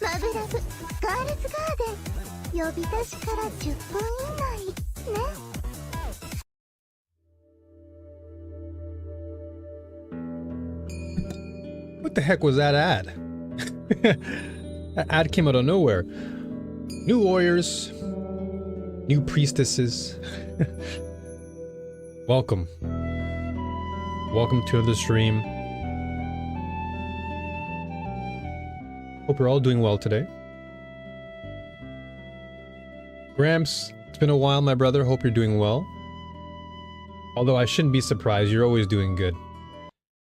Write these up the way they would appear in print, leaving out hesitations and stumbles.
マブラブガールズガーデン呼び出しから10分以内ね。 What the heck was that ad? That ad came out of nowhere. New warriors, new priestesses. Welcome. Welcome to the stream. Hope you're all doing well today. Gramps, it's been a while, my brother. Hope you're doing well. Although I shouldn't be surprised, you're always doing good.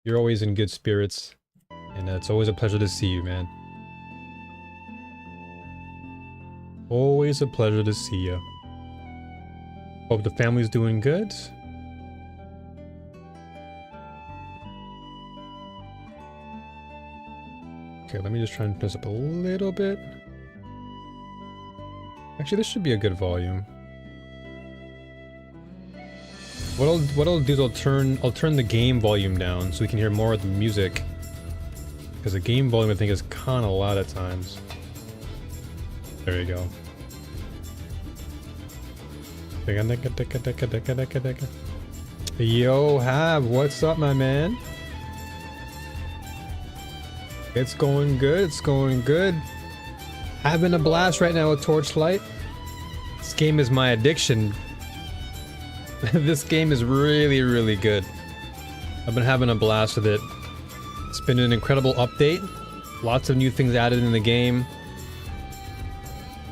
You're always in good spirits. And it's always a pleasure to see you, man. Always a pleasure to see you. Hope the family's doing good. Okay, let me just try and turn this up a little bit. Actually, this should be a good volume. What I'll do is I'll turn the game volume down so we can hear more of the music. Because the game volume, I think, is kind of loud at times. There you go. Yo, Have, what's up, my man? It's going good, it's going good. Having a blast right now with Torchlight. This game is my addiction. This game is really, really good. I've been having a blast with it. It's been an incredible update. Lots of new things added in the game.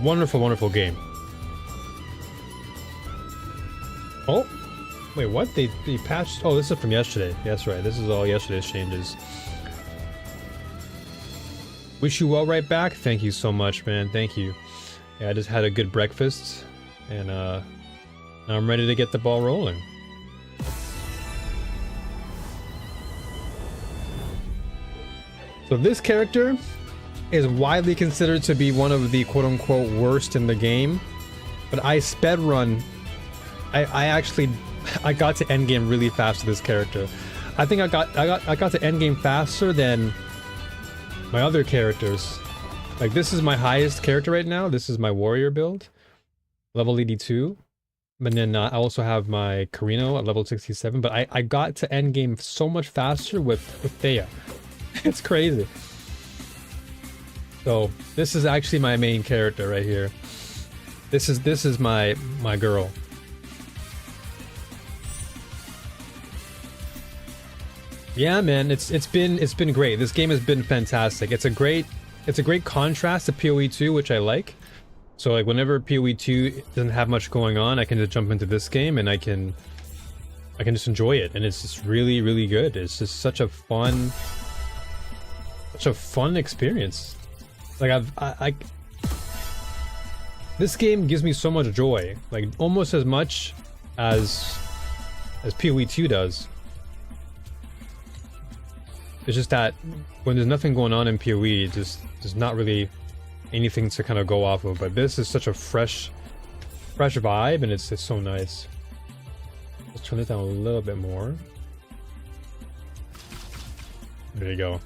Wonderful, wonderful game. Oh, wait, what? They patched? Oh, this is from yesterday. That's right. This is all yesterday's changes. Wish you well right back. Thank you so much, man. Thank you. Yeah, I just had a good breakfast, and now I'm ready to get the ball rolling. So this character is widely considered to be one of the quote-unquote worst in the game, but I sped run. I got to endgame really fast with this character. I think I got to endgame faster than my other characters. Like, this is my highest character right now. This is my warrior build, level 82. But then I also have my Carino at level 67. But I got to endgame so much faster with Thea. It's crazy. So this is actually my main character right here. This is my girl. Yeah, man, it's been great. This game has been fantastic. It's a great contrast to PoE 2, which I like. So like whenever PoE 2 doesn't have much going on, I can just jump into this game and I can just enjoy it, and it's just really, really good. It's just such a fun experience. Like this game gives me so much joy, like almost as much as PoE 2 does. It's just that when there's nothing going on in PoE, there's not really anything to kind of go off of. But this is such a fresh vibe, and it's so nice. Let's turn it down a little bit more. There you go.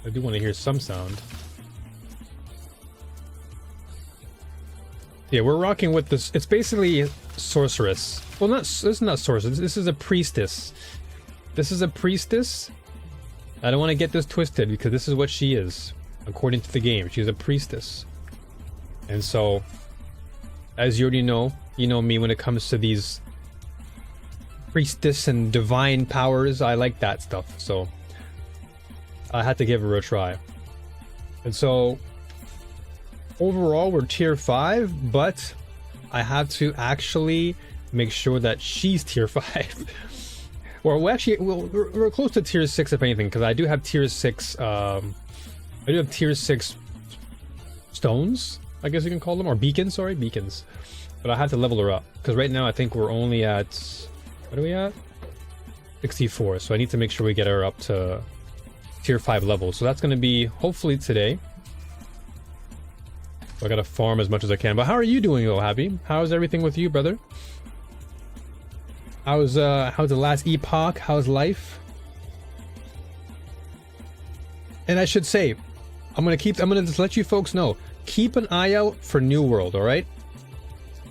I do want to hear some sound. Yeah, we're rocking with this. It's basically sorceress. Well, this is not sorceress. This is a priestess. This is a priestess. I don't want to get this twisted, because this is what she is, according to the game. She's a priestess. And so, as you already know, you know me when it comes to these priestess and divine powers. I like that stuff. So I had to give her a try. And so overall we're tier 5, but I have to actually make sure that she's tier 5. Or we're close to tier 6 if anything, because I do have tier 6 stones, I guess you can call them, or beacons, sorry, beacons. But I have to level her up, because right now I think we're only at, what are we at? 64, so I need to make sure we get her up to tier 5 level. So that's going to be hopefully today. So I gotta farm as much as I can. But how are you doing, though, Happy? How's everything with you, brother? How's the last epoch? How's life? And I should say, I'm gonna just let you folks know, keep an eye out for New World, all right?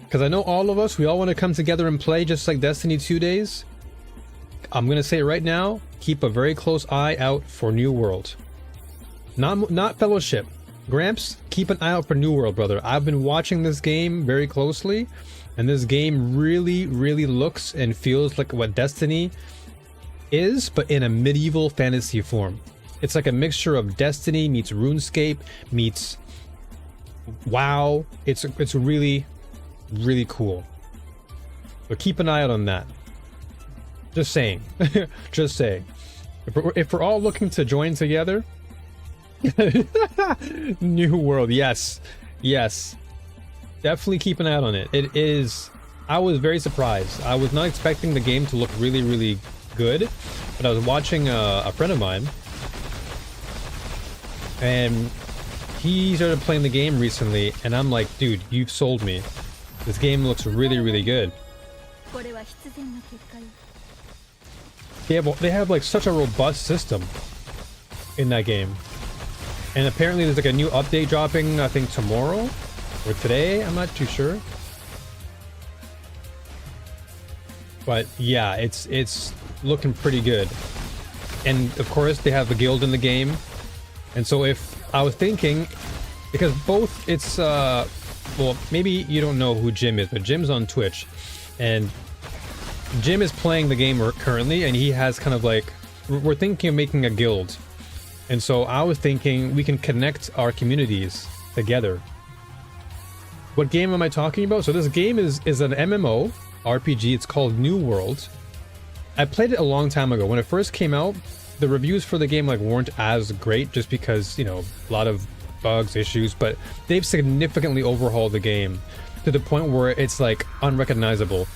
Because I know all of us, we all want to come together and play just like Destiny 2 days. I'm gonna say right now, keep a very close eye out for New World. Not Fellowship. Gramps, keep an eye out for New World, brother. I've been watching this game very closely, and this game really, really looks and feels like what Destiny is, but in a medieval fantasy form. It's like a mixture of Destiny meets RuneScape meets WoW. It's really, really cool. But keep an eye out on that. Just saying. Just saying. If we're all looking to join together. New World, yes. Yes. Definitely keep an eye out on it. It is... I was very surprised. I was not expecting the game to look really, really good. But I was watching a friend of mine. And he started playing the game recently. And I'm like, dude, you've sold me. This game looks really, really good. They have like such a robust system in that game. And apparently there's like a new update dropping, I think tomorrow or today, I'm not too sure. But yeah, it's looking pretty good. And of course they have a guild in the game. And so if I was thinking, because both it's well, maybe you don't know who Jim is, but Jim's on Twitch. And Jim is playing the game currently, and he has kind of like, we're thinking of making a guild. And so I was thinking we can connect our communities together. What game am I talking about? So this game is an MMO RPG. It's called New World. I played it a long time ago. When it first came out, the reviews for the game like weren't as great just because, you know, a lot of bugs, issues, but they've significantly overhauled the game to the point where it's like unrecognizable.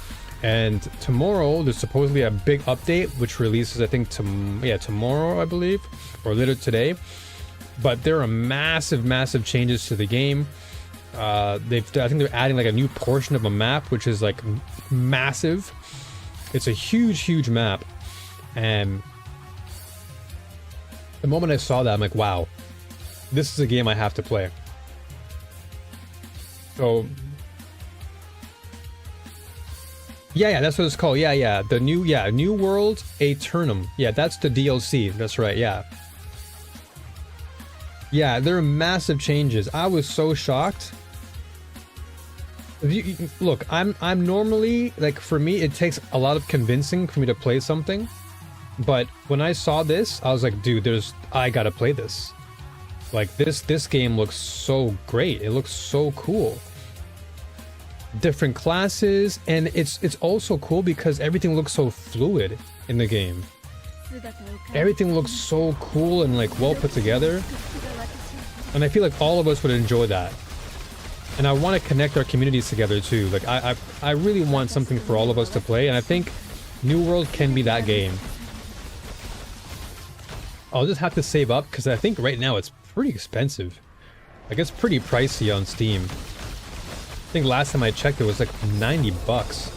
And tomorrow there's supposedly a big update which releases, I think, tomorrow, I believe, or later today. But there are massive changes to the game. I think they're adding like a new portion of a map which is like massive. It's a huge map, and the moment I saw that, I'm like, wow, this is a game I have to play. So yeah, that's what it's called. Yeah, the New World Aeternum. Yeah, that's the DLC. That's right. Yeah, there are massive changes. I was so shocked. Look, I'm normally like, for me it takes a lot of convincing for me to play something, but when I saw this, I was like, dude, I gotta play this. Like this game looks so great. It looks so cool. Different classes, and it's also cool because everything looks so fluid in the game. Everything looks so cool and like well put together, and I feel like all of us would enjoy that. And I want to connect our communities together too. Like I really want something for all of us to play, and I think New World can be that game. I'll just have to save up because I think right now it's pretty expensive. Like it's pretty pricey on Steam. I think last time I checked it was like 90 bucks.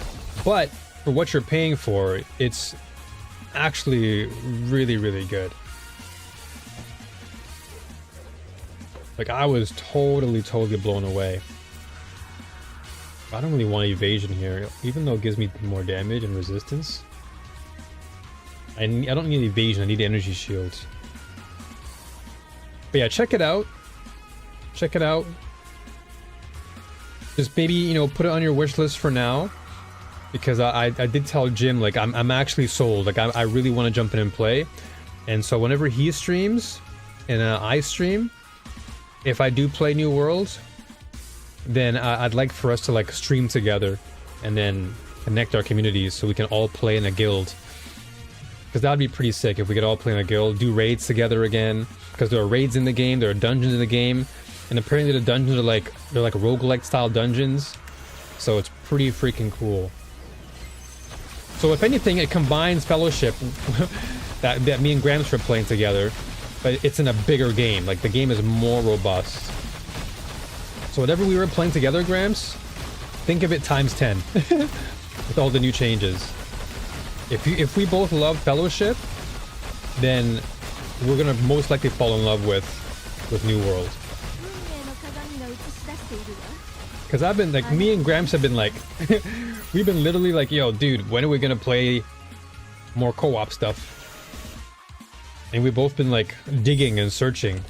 But for what you're paying for, it's actually really good. Like I was totally blown away. I don't really want evasion here, even though it gives me more damage and resistance. I don't need evasion, I need energy shields. But yeah, check it out. Check it out. Just maybe, you know, put it on your wish list for now, because I did tell Jim, like, I'm actually sold. Like I really want to jump in and play. And so whenever he streams and I stream, if I do play New World, then I'd like for us to like stream together and then connect our communities so we can all play in a guild. Because that would be pretty sick if we could all play in a guild, do raids together again. Because there are raids in the game, there are dungeons in the game, and apparently the dungeons are like, they're like roguelike style dungeons. So it's pretty freaking cool. So if anything, it combines Fellowship that me and Gramps were playing together, but it's in a bigger game. Like the game is more robust. So whatever we were playing together, Gramps, think of it times 10 with all the new changes. If we both love Fellowship, then we're gonna most likely fall in love with New World. Cause I've been like, me and Gramps have been like, we've been literally like, yo, dude, when are we gonna play more co-op stuff? And we've both been like digging and searching.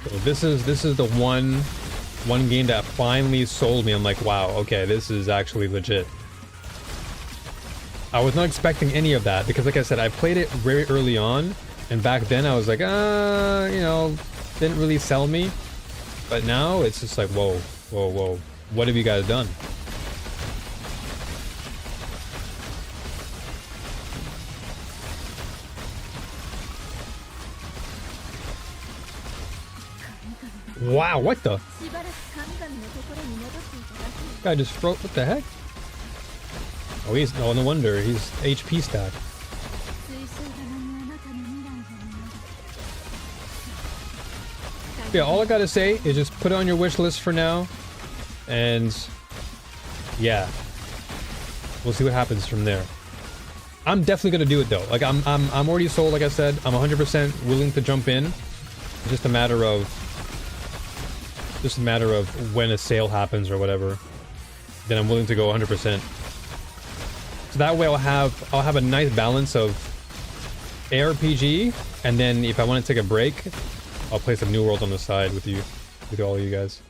So this is the one game that finally sold me. I'm like, wow, okay, this is actually legit. I was not expecting any of that because, like I said, I played it very early on, and back then I was like, you know, didn't really sell me. But now it's just like, whoa, whoa, whoa, what have you guys done? Wow, what the? Guy just froze. What the heck? Oh, he's no wonder he's HP stack. Yeah, all I gotta say is just put it on your wish list for now, and yeah, we'll see what happens from there. I'm definitely gonna do it though. Like I'm already sold. Like I said, I'm 100% willing to jump in. It's just a matter of when a sale happens or whatever. Then I'm willing to go 100%. So that way I'll have a nice balance of ARPG, and then if I want to take a break, I'll play some New World on the side with you, with all of you guys.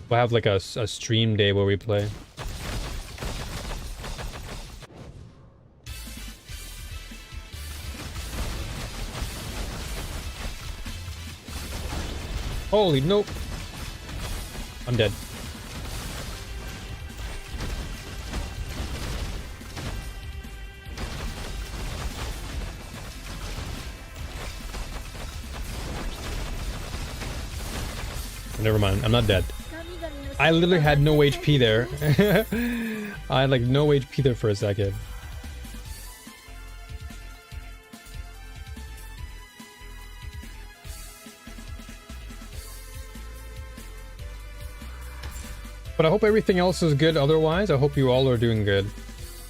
We'll have like a stream day where we play. Holy nope. I'm dead. Never mind, I'm not dead. I literally had no HP there. I had like no HP there for a second. But I hope everything else is good otherwise. I hope you all are doing good.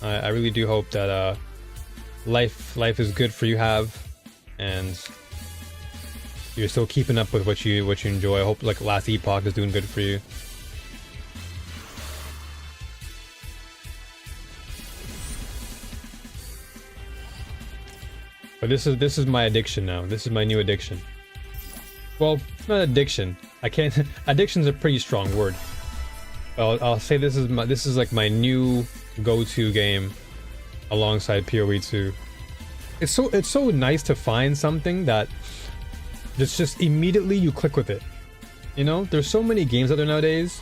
I really do hope that life is good for you and you're still keeping up with what you enjoy. I hope like Last Epoch is doing good for you. But this is my addiction now. This is my new addiction. Well, it's not addiction. I can't. Addiction's a pretty strong word. I'll say this is like my new go-to game alongside PoE 2. It's so nice to find something that it's just immediately you click with it. You know, there's so many games out there nowadays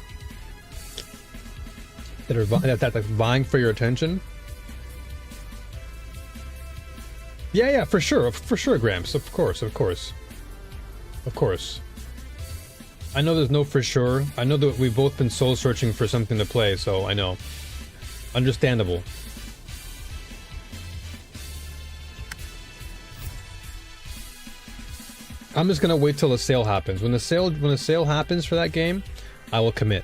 that are that like vying for your attention. Yeah, for sure, Gramps, of course. I know there's no for sure. I know that we've both been soul searching for something to play, so I know. Understandable. I'm just gonna wait till a sale happens. When a sale happens for that game, I will commit.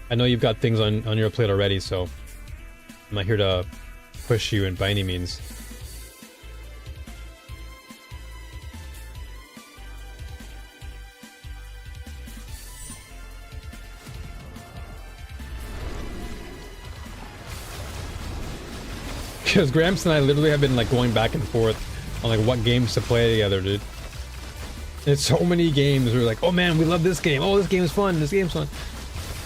I know you've got things on your plate already, so I'm not here to push you in by any means. Because Gramps and I literally have been like going back and forth on like what games to play together, dude. It's so many games. We're like, oh man, we love this game. Oh, this game's fun. This game's fun.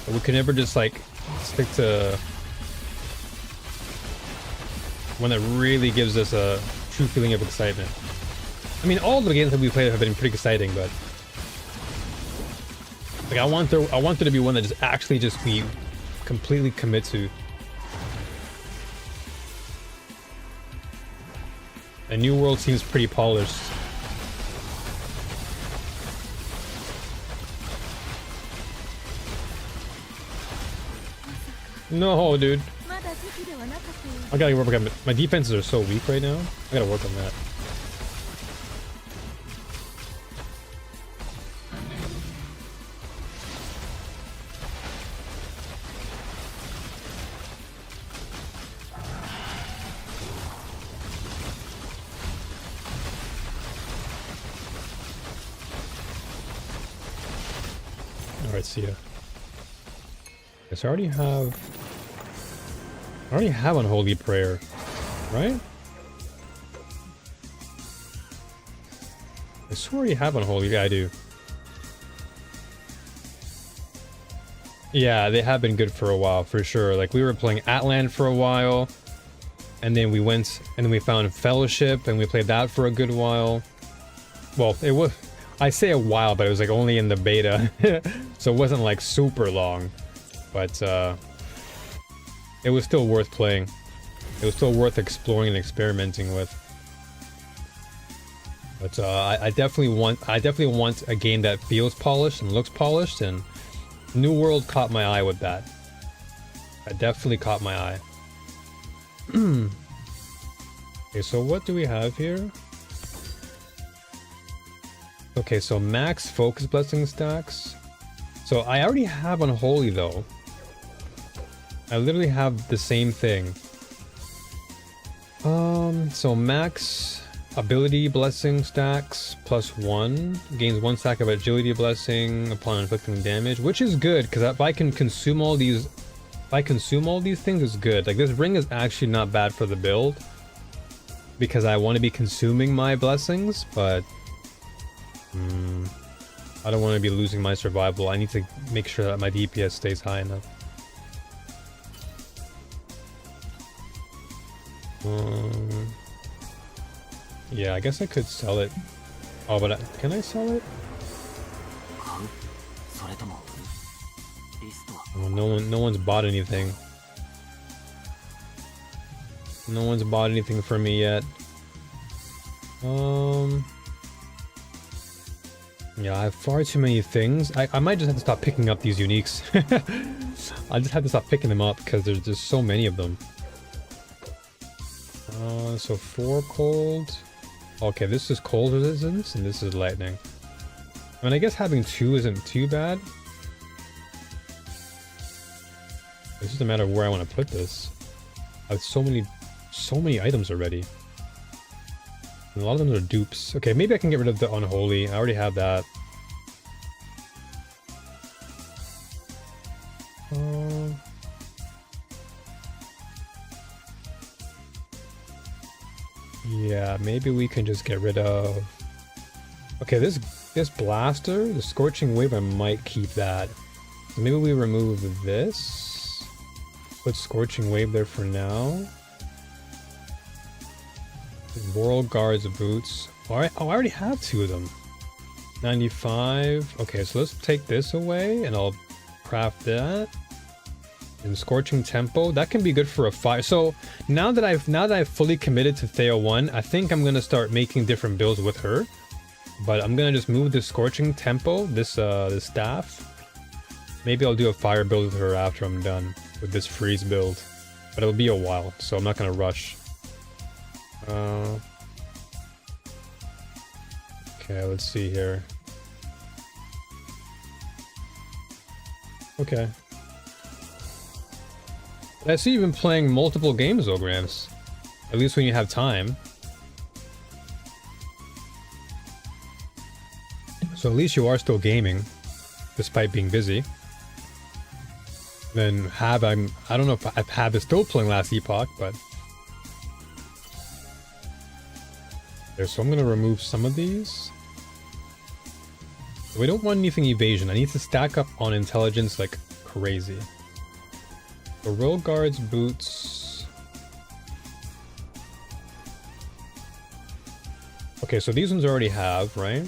But we can never just like stick to one that really gives us a true feeling of excitement. I mean, all the games that we played have been pretty exciting, but like I want there to be one that just actually just we completely commit to. And New World seems pretty polished. No, dude. I gotta work on it. My defenses are so weak right now. I gotta work on that. Alright, see ya. Yes, I already have Unholy Prayer, right? I swear you have Unholy. Yeah, I do. Yeah, they have been good for a while, for sure. Like, we were playing Atlan for a while, and then we went and we found Fellowship, and we played that for a good while. Well, it was... I say a while, but it was like only in the beta, so it wasn't like super long. But it was still worth playing. It was still worth exploring and experimenting with. But I definitely want a game that feels polished and looks polished, and New World caught my eye with that. That definitely caught my eye. Okay, so what do we have here? Okay, so max focus blessing stacks. So I already have Unholy though. I literally have the same thing. So max ability blessing stacks +1 gains 1 stack of agility blessing upon inflicting damage, which is good because if I can consume all these, things, it's good. Like, this ring is actually not bad for the build because I want to be consuming my blessings, but I don't want to be losing my survival. I need to make sure that my DPS stays high enough. Yeah, I guess I could sell it. Oh, but can I sell it? Oh, no one's bought anything. No one's bought anything for me yet. Yeah, I have far too many things. I might just have to stop picking up these uniques. I just have to stop picking them up because there's just so many of them. So 4 cold. Okay, this is cold resistance and this is lightning. I mean, I guess having 2 isn't too bad. It's just a matter of where I want to put this. I have so many items already. And a lot of them are dupes. Okay, maybe I can get rid of the Unholy. I already have that. Yeah, maybe we can just get rid of... Okay, this blaster, the Scorching Wave, I might keep that. So maybe we remove this. Put Scorching Wave there for now. World Guards boots. Alright, oh, I already have 2 of them. 95. Okay, so let's take this away and I'll craft that. And Scorching Tempo, that can be good for a fire. So now that I've fully committed to Thea 1, I think I'm gonna start making different builds with her. But I'm gonna just move this Scorching Tempo, this staff. Maybe I'll do a fire build with her after I'm done with this freeze build. But it'll be a while, so I'm not gonna rush. Okay, let's see here. Okay. I see you've been playing multiple games though, Gramps. At least when you have time. So at least you are still gaming, despite being busy. Then I don't know if Hab is still playing Last Epoch, but... There, so I'm gonna remove some of these. We don't want anything evasion. I need to stack up on intelligence like crazy. The Royal Guards boots. Okay, so these ones I already have, right?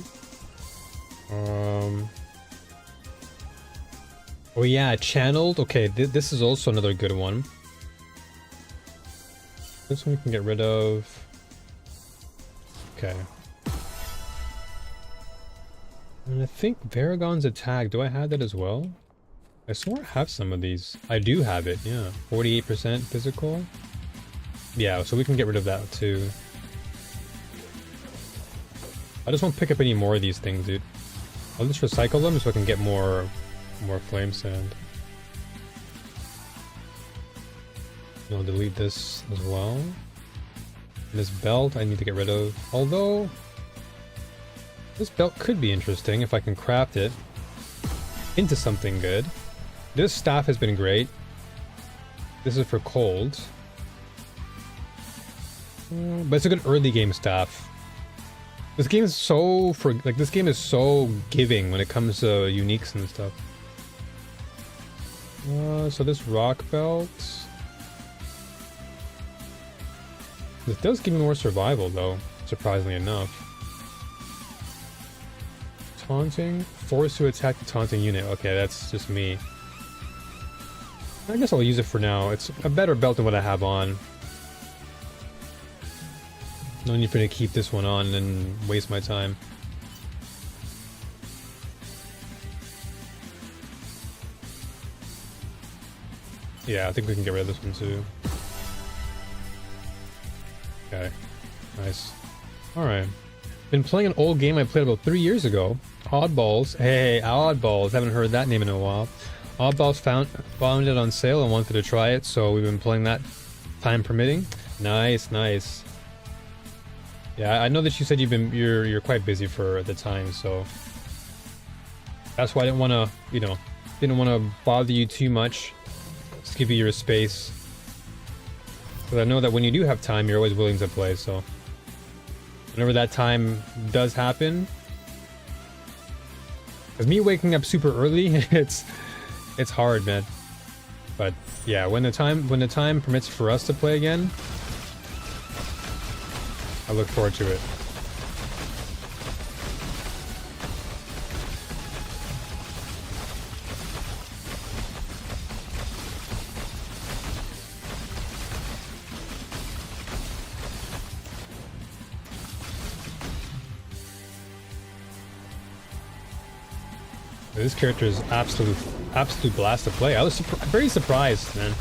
Oh yeah, channeled. Okay, this is also another good one. This one we can get rid of. Okay. And I think Varagon's attack. Do I have that as well? I swear I have some of these. I do have it, yeah. 48% physical. Yeah, so we can get rid of that too. I just won't pick up any more of these things, dude. I'll just recycle them so I can get more flame sand. And I'll delete this as well. And this belt I need to get rid of. Although, this belt could be interesting if I can craft it. into something good. This staff has been great. This is for cold. But it's a good early game staff. This game is so this game is so giving when it comes to uniques and stuff. So this rock belt. This does give me more survival though, surprisingly enough. Taunting, forced to attack the taunting unit. Okay, that's just me. I guess I'll use it for now. It's a better belt than what I have on. No need for me to keep this one on and waste my time. Yeah, I think we can get rid of this one too. Okay, nice. Alright. Been playing an old game I played about 3 years ago. Oddballs. Hey, Oddballs. Haven't heard that name in a while. Oddballs found it on sale and wanted to try it, so we've been playing that, time permitting. Nice, nice. Yeah, I know that you said you're quite busy for the time, so that's why I didn't want to, you know, didn't want to bother you too much. Just give you your space. Because I know that when you do have time, you're always willing to play, so whenever that time does happen, because me waking up super early, it's hard, man. But yeah, when the time permits for us to play again, I look forward to it. This character is absolute blast to play. I was very surprised, man.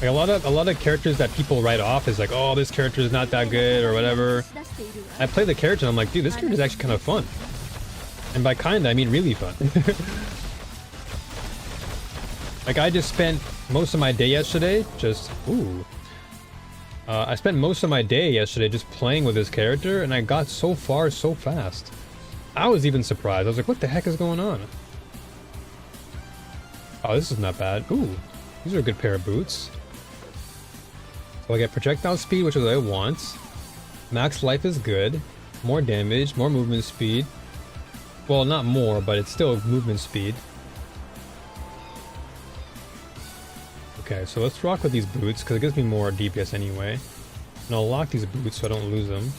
Like a lot of characters that people write off is like, oh, this character is not that good or whatever. I play the character and I'm like, dude, this character is actually kind of fun. And by kinda, I mean really fun. Like I just spent most of my day yesterday just I spent most of my day yesterday just playing with this character, and I got so far so fast. I was even surprised. I was like, what the heck is going on? Oh, this is not bad. Ooh, these are a good pair of boots. So I get projectile speed, which is what I want. Max life is good. More damage, more movement speed. Well, not more, but it's still movement speed. Okay, so let's rock with these boots, because it gives me more DPS anyway. And I'll lock these boots so I don't lose them.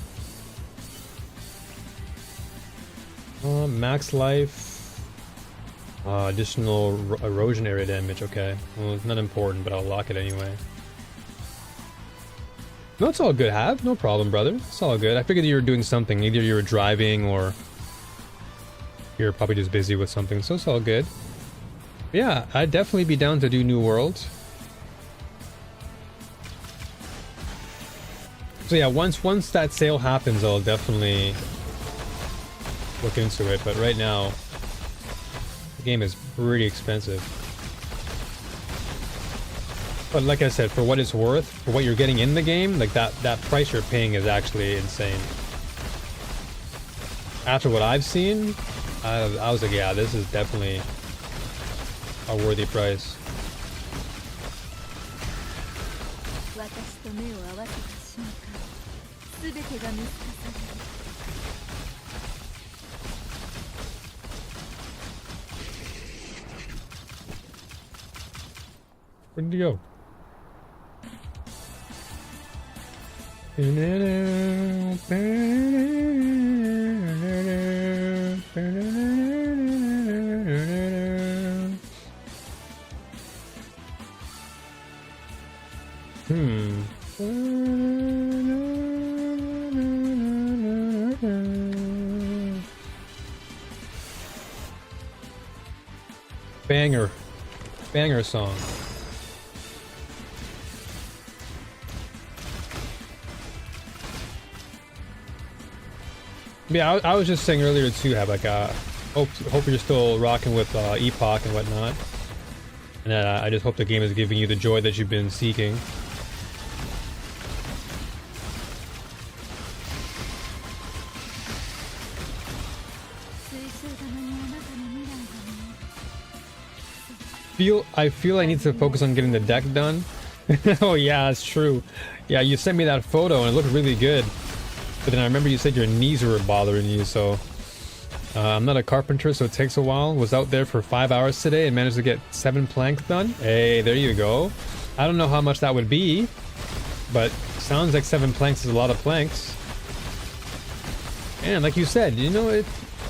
Max life. Additional erosion area damage, okay. Well, it's not important, but I'll lock it anyway. No, it's all good, Have. No problem, brother. It's all good. I figured you were doing something. Either you were driving or you're probably just busy with something, so it's all good. But yeah, I'd definitely be down to do New World. So yeah, once that sale happens, I'll definitely look into it, but right now the game is pretty expensive. But like I said, for what it's worth, for what you're getting in the game, like that price you're paying is actually insane. After what I've seen, I was like, yeah, this is definitely a worthy price. Where did he go? Banger song. Yeah, I was just saying earlier too, have like hope you're still rocking with Epoch and whatnot, and I just hope the game is giving you the joy that you've been seeking. feel I need to focus on getting the deck done. Oh yeah, that's true. Yeah, you sent me that photo and it looked really good. But then I remember you said your knees were bothering you, so I'm not a carpenter, so it takes a while. Was out there for 5 hours today and managed to get 7 planks done. Hey, there you go. I don't know how much that would be, but sounds like 7 planks is a lot of planks. And like you said, you know,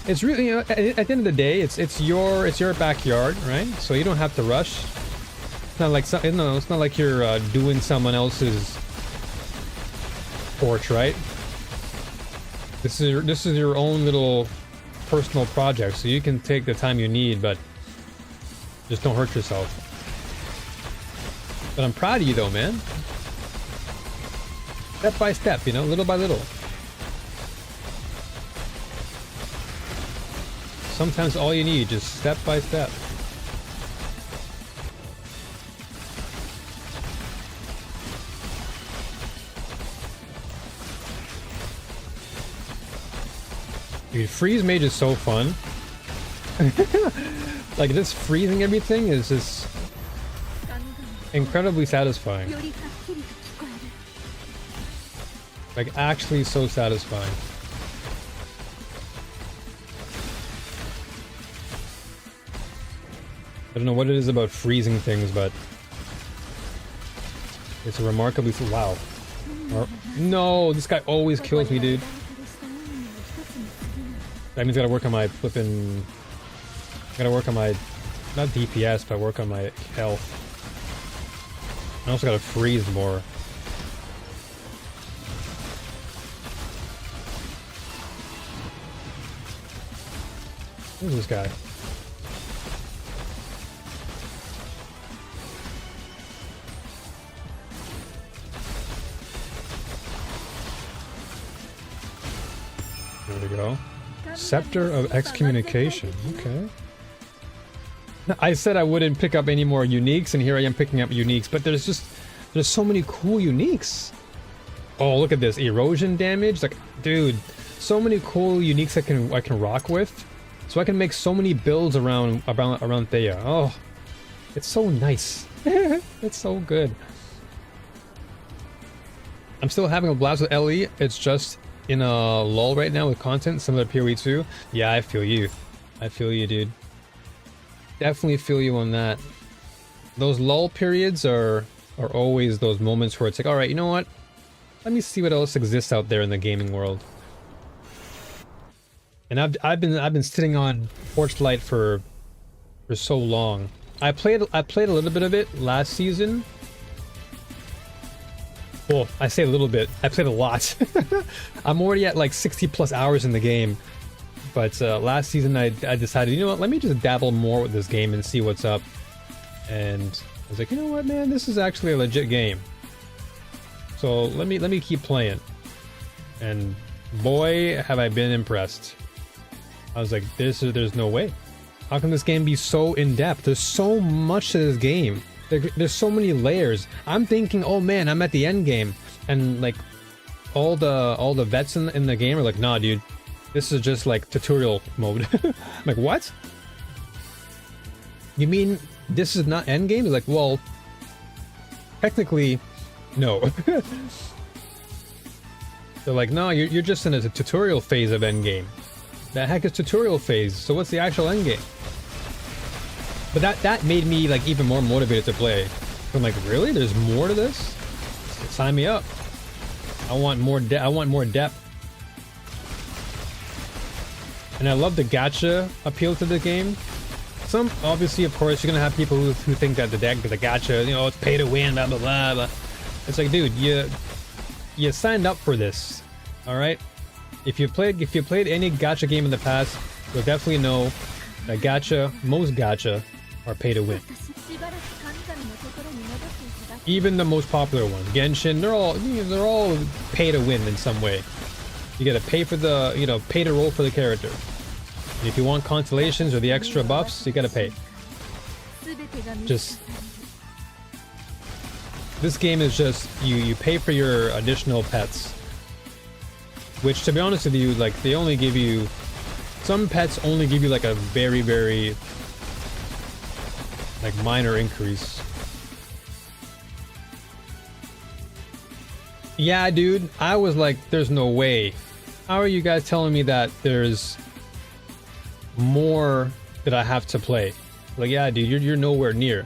it's really, you know, at the end of the day, it's your backyard, right? So you don't have to rush. It's not like it's not like you're doing someone else's porch, right? This is your own little personal project, so you can take the time you need, but just don't hurt yourself. But I'm proud of you though, man. Step by step, you know, little by little. Sometimes all you need, just step by step. Dude, freeze mage is so fun. Like, just freezing everything is just incredibly satisfying. Like, actually so satisfying. I don't know what it is about freezing things, but it's a remarkably... Wow. No, this guy always kills me, dude. That means I gotta work on my flipping... I gotta work on my... Not DPS, but work on my health. I also gotta freeze more. Who's this guy? There we go. Scepter of Excommunication. Okay. I said I wouldn't pick up any more uniques, and here I am picking up uniques, but there's so many cool uniques. Oh, look at this. Erosion damage. Like, dude, so many cool uniques I can rock with. So I can make so many builds around Thea. Oh, it's so nice. It's so good. I'm still having a blast with LE. It's just in a lull right now with content, similar to PoE 2. Yeah, I feel you. I feel you, dude. Definitely feel you on that. Those lull periods are always those moments where it's like, all right, you know what? Let me see what else exists out there in the gaming world. And I've been sitting on Torchlight for so long. I played a little bit of it last season. Well, I say a little bit. I played a lot. I'm already at like 60 plus hours in the game. But last season I decided, you know what, let me just dabble more with this game and see what's up. And I was like, you know what, man, this is actually a legit game. So let me keep playing. And boy, have I been impressed. I was like, there's no way. How can this game be so in-depth? There's so much to this game. There's so many layers. I'm thinking, oh man, I'm at the end game, and like all the vets in the game are like, nah, dude, this is just like tutorial mode. I'm like, what? You mean this is not end game? It's like, well, technically, no. They're like, no, you're just in a tutorial phase of end game. The heck is tutorial phase? So what's the actual end game? But that made me like even more motivated to play. I'm like, really? There's more to this? Sign me up. I want more depth. And I love the gacha appeal to the game. Some, obviously, of course, you're gonna have people who think that the gacha, you know, it's pay to win, blah blah blah blah. It's like, dude, you signed up for this, all right? If you played any gacha game in the past, you'll definitely know that most gacha are pay to win. Even the most popular ones, Genshin, they're all pay to win in some way. You gotta pay for the, you know, pay to roll for the character. And if you want constellations or the extra buffs, you gotta pay. Just this game is just you pay for your additional pets. Which, to be honest with you, like, they only give you... Some pets only give you, like, a very, very... Like minor increase. Yeah, dude, I was like, there's no way. How are you guys telling me that there's more that I have to play? Like, yeah, dude, you're nowhere near.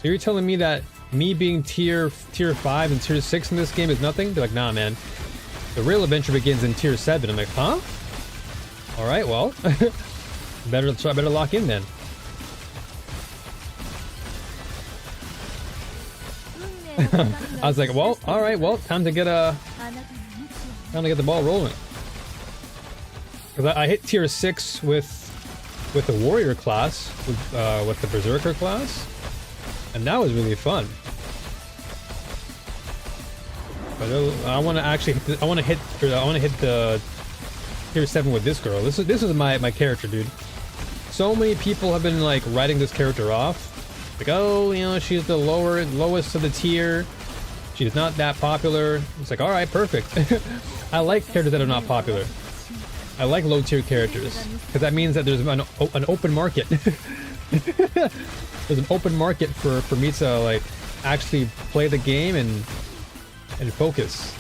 So you're telling me that me being tier 5 and tier 6 in this game is nothing? They're like, nah, man. The real adventure begins in tier 7. I'm like, huh? Alright, well. better lock in then. I was like, well, alright, well, time to get the ball rolling. Because I hit tier 6 with the warrior class, with the berserker class, and that was really fun. But I want to hit the tier 7 with this girl. This is my character, dude. So many people have been like writing this character off. Like, oh, you know, she's the lowest of the tier. She's not that popular. It's like, all right, perfect. I like characters that are not popular. I like low tier characters because that means that there's an open market. There's an open market for me to like actually play the game and focus.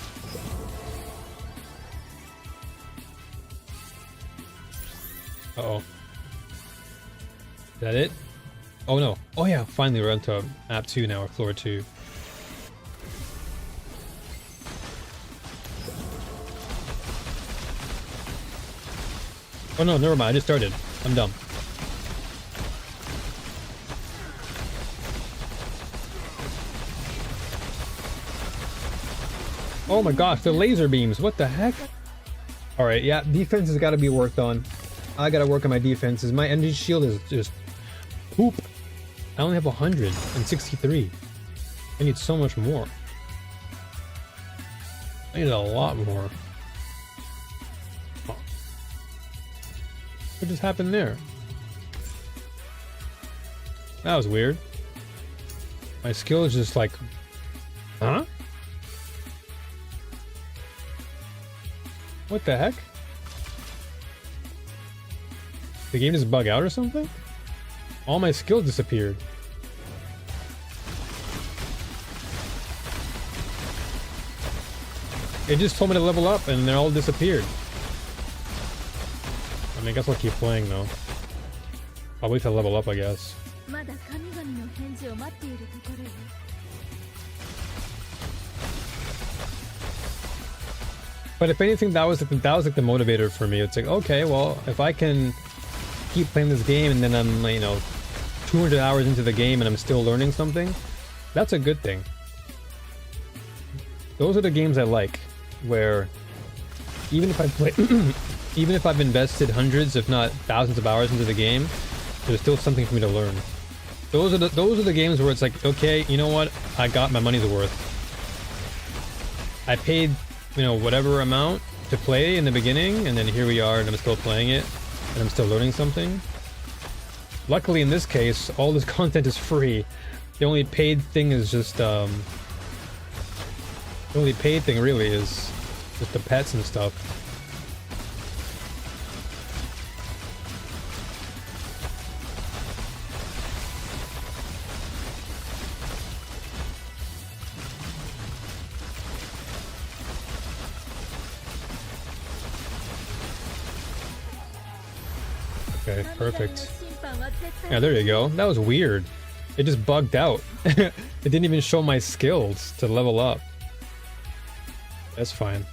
Uh-oh. Is that it? Oh no. Oh yeah, finally we're onto map 2 now, or floor 2. Oh no, never mind, I just started. I'm dumb. Oh my gosh, the laser beams, what the heck? Alright, yeah, defense has got to be worked on. I gotta work on my defenses. My energy shield is just poop. I only have 163. I need so much more. I need a lot more. Oh. What just happened there? That was weird. My skill is just like... Huh? What the heck? The game just bug out or something? All my skills disappeared. It just told me to level up and they all disappeared. I mean, I guess I'll keep playing though. I'll wait to level up, I guess. But if anything, that was like the motivator for me. It's like, okay, well, if I can keep playing this game and then I'm, you know, 200 hours into the game and I'm still learning something, that's a good thing. Those are the games I like, where even if I play, even if I've invested hundreds, if not thousands of hours into the game, there's still something for me to learn. Those are the games where it's like, okay, you know what? I got my money's worth. I paid, you know, whatever amount to play in the beginning, and then here we are, and I'm still playing it, and I'm still learning something. Luckily, in this case, all this content is free. The only paid thing is just, the only paid thing really is just the pets and stuff. Okay, perfect. Yeah, there you go. That was weird. It just bugged out. It didn't even show my skills to level up. That's fine.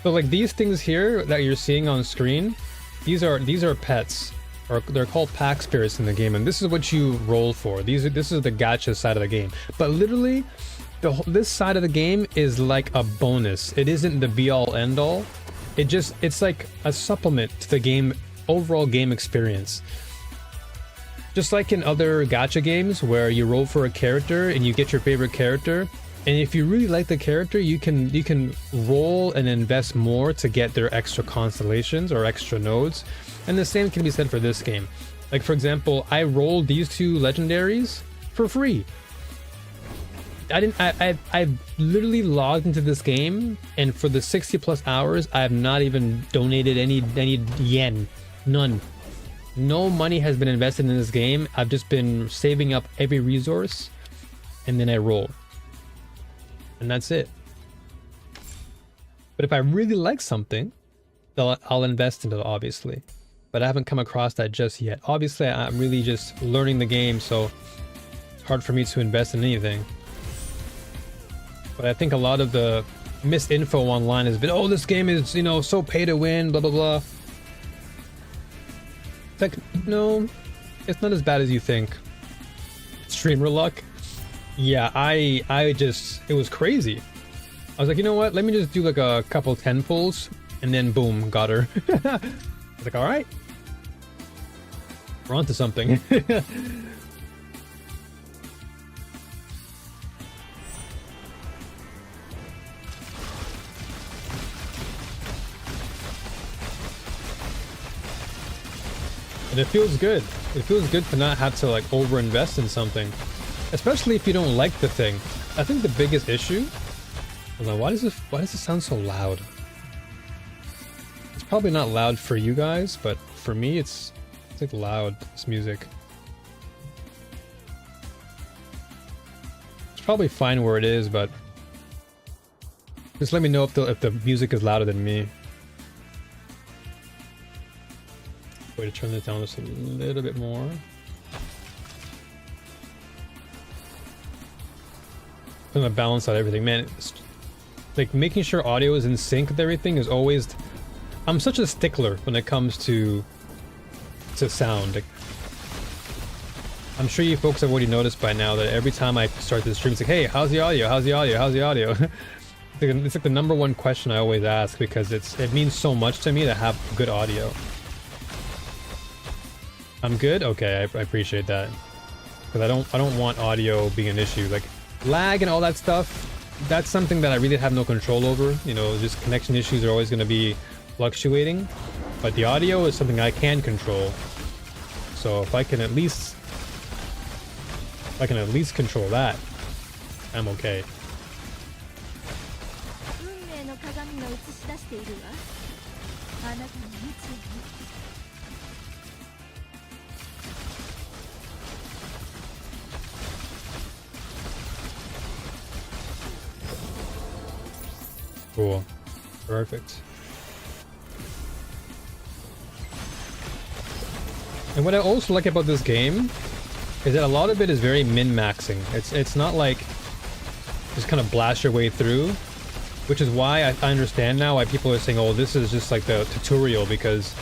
So like these things here that you're seeing on screen, these are pets, or they're called pack spirits in the game, and this is what you roll for. This is the gacha side of the game. But literally, this side of the game is like a bonus. It isn't the be-all end-all. It's like a supplement to the overall game experience. Just like in other gacha games where you roll for a character and you get your favorite character, and if you really like the character, you can roll and invest more to get their extra constellations or extra nodes. And the same can be said for this game. Like, for example, I rolled these 2 legendaries for free. I literally logged into this game, and for the 60+ hours, I have not even donated any yen. None. no money has been invested in this game. I've just been saving up every resource, and then I roll. And that's it. But if I really like something, I'll invest into it, obviously. But I haven't come across that just yet. Obviously, I'm really just learning the game, so it's hard for me to invest in anything. But I think a lot of the misinfo online has been, oh, this game is, you know, so pay to win, blah, blah, blah. It's like, no, it's not as bad as you think. Streamer luck. Yeah, it was crazy. I was like, you know what? Let me just do like a couple 10 pulls, and then boom, got her. I was like, all right, we're onto something. And it feels good. It feels good to not have to like overinvest in something, especially if you don't like the thing. I think the biggest issue. Hold on, why does this sound so loud? It's probably not loud for you guys, but for me, it's like loud. This music. It's probably fine where it is, but just let me know if the music is louder than me. Way to turn this down just a little bit more. I'm gonna balance out everything, man. Like making sure audio is in sync with everything is always. I'm such a stickler when it comes to sound. Like, I'm sure you folks have already noticed by now that every time I start this stream, it's like, hey, how's the audio? How's the audio? How's the audio? It's like the number one question I always ask because it means so much to me to have good audio. I'm good? Okay, I appreciate that. Because I don't want audio being an issue. Like lag and all that stuff, that's something that I really have no control over. You know, just connection issues are always going to be fluctuating. But the audio is something I can control. So if I can at least control that, I'm okay. Cool. Perfect. And what I also like about this game is that a lot of it is very min-maxing. It's not like just kind of blast your way through, which is why I understand now why people are saying, oh, this is just like the tutorial, because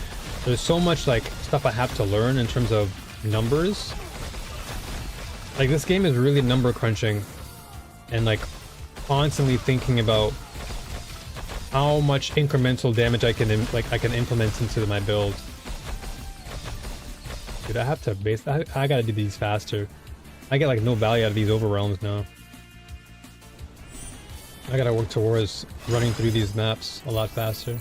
there's so much like stuff I have to learn in terms of numbers. Like this game is really number crunching and like constantly thinking about how much incremental damage I can implement into my build. Dude, I have to I gotta do these faster. I get like no value out of these overwhelms now. I gotta work towards running through these maps a lot faster.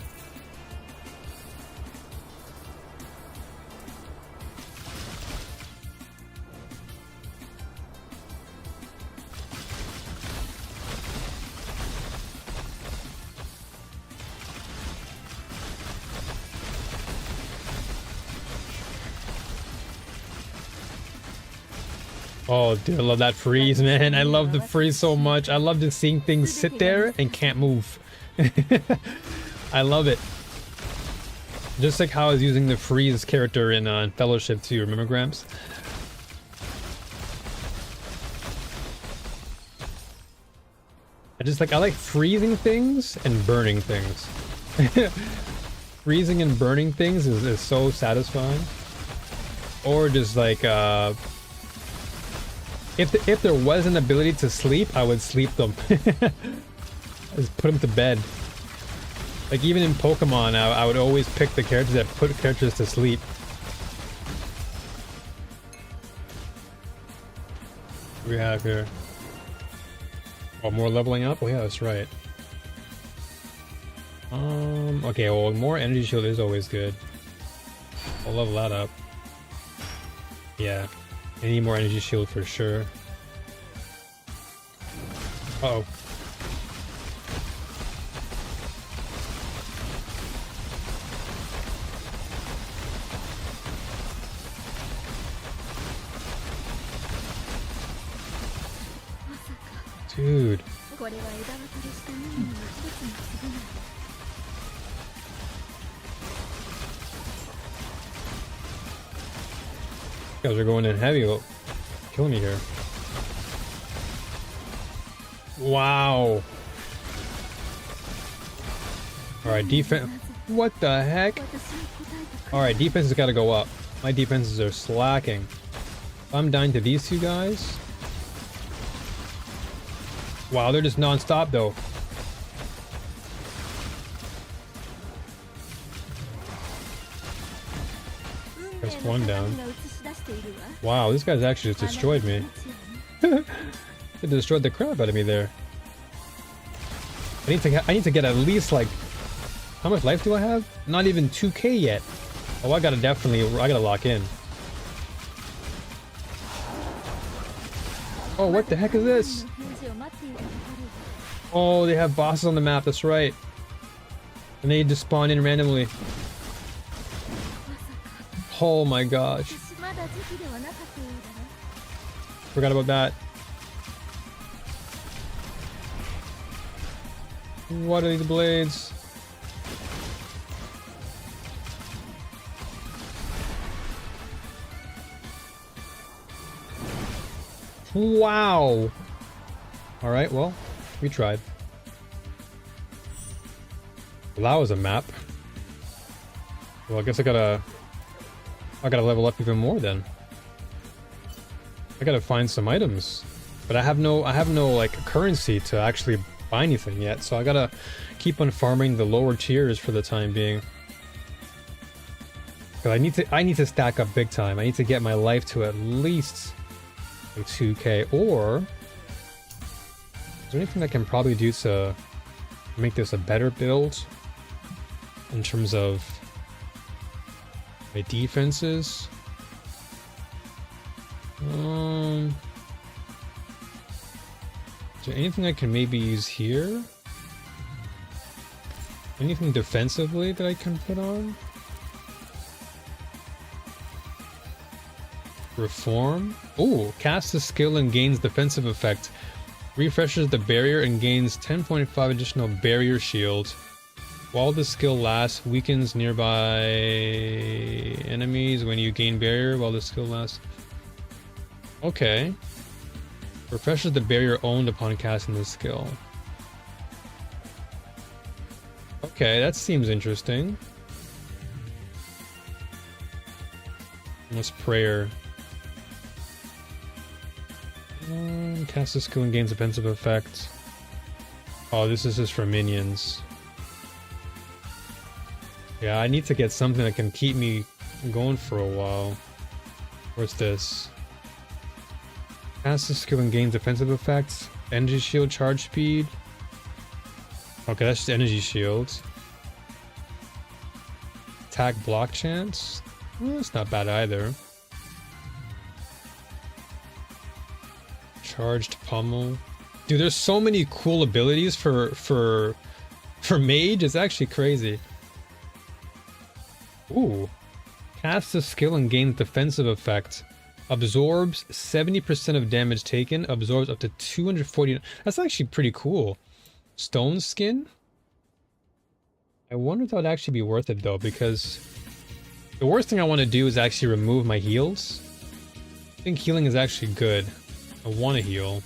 Oh, dude, I love that freeze, man. I love the freeze so much. I love just seeing things sit there and can't move. I love it. Just like how I was using the freeze character in Fellowship 2, remember, Gramps? I like freezing things and burning things. Freezing and burning things is so satisfying. Or just like, if there was an ability to sleep, I would sleep them. Just put them to bed. Like even in Pokemon, I would always pick the characters that put characters to sleep. What do we have here? Oh, more leveling up? Oh yeah, that's right. Okay, well, more energy shield is always good. I'll level that up. Yeah. I need more energy shield for sure. Uh-oh. Dude. これは枝分かれした任務の一つに過ぎない。 You guys are going in heavy. Kill me here. Wow. Alright, defense. What the heck? Alright, defense has got to go up. My defenses are slacking. If I'm dying to these two guys. Wow, they're just non-stop though. There's one down. Wow, this guy's actually just destroyed me. It destroyed the crap out of me there. I need to get at least like, how much life do I have? Not even 2k yet. Oh, I gotta lock in. Oh, what the heck is this? Oh, they have bosses on the map, that's right. And they just spawn in randomly. Oh my gosh. Forgot about that. What are these blades? Wow. Alright, well, we tried. Well, that was a map. Well, I guess I gotta level up even more then. I gotta find some items. But I have no like currency to actually buy anything yet, so I gotta keep on farming the lower tiers for the time being. Cause I need to stack up big time. I need to get my life to at least like 2k, or is there anything I can probably do to make this a better build in terms of my defenses? Is there anything I can maybe use here? Anything defensively that I can put on? Reform? Oh, casts a skill and gains defensive effect. Refreshes the barrier and gains 10.5 additional barrier shield. While the skill lasts, weakens nearby enemies when you gain barrier while the skill lasts. Okay. Refreshes the barrier owned upon casting the skill. Okay, that seems interesting. What's prayer? Cast a skill and gains defensive effect. Oh, this is just for minions. Yeah, I need to get something that can keep me going for a while. Where's this? Cast a skill and gains defensive effects. Energy shield charge speed. Okay, that's just energy shields. Attack block chance. Well, that's not bad either. Charged pummel. Dude, there's so many cool abilities for mage. It's actually crazy. Ooh. Casts a skill and gains defensive effect. Absorbs 70% of damage taken. Absorbs up to 240. That's actually pretty cool. Stone skin? I wonder if that would actually be worth it though, because the worst thing I want to do is actually remove my heals. I think healing is actually good. I want to heal.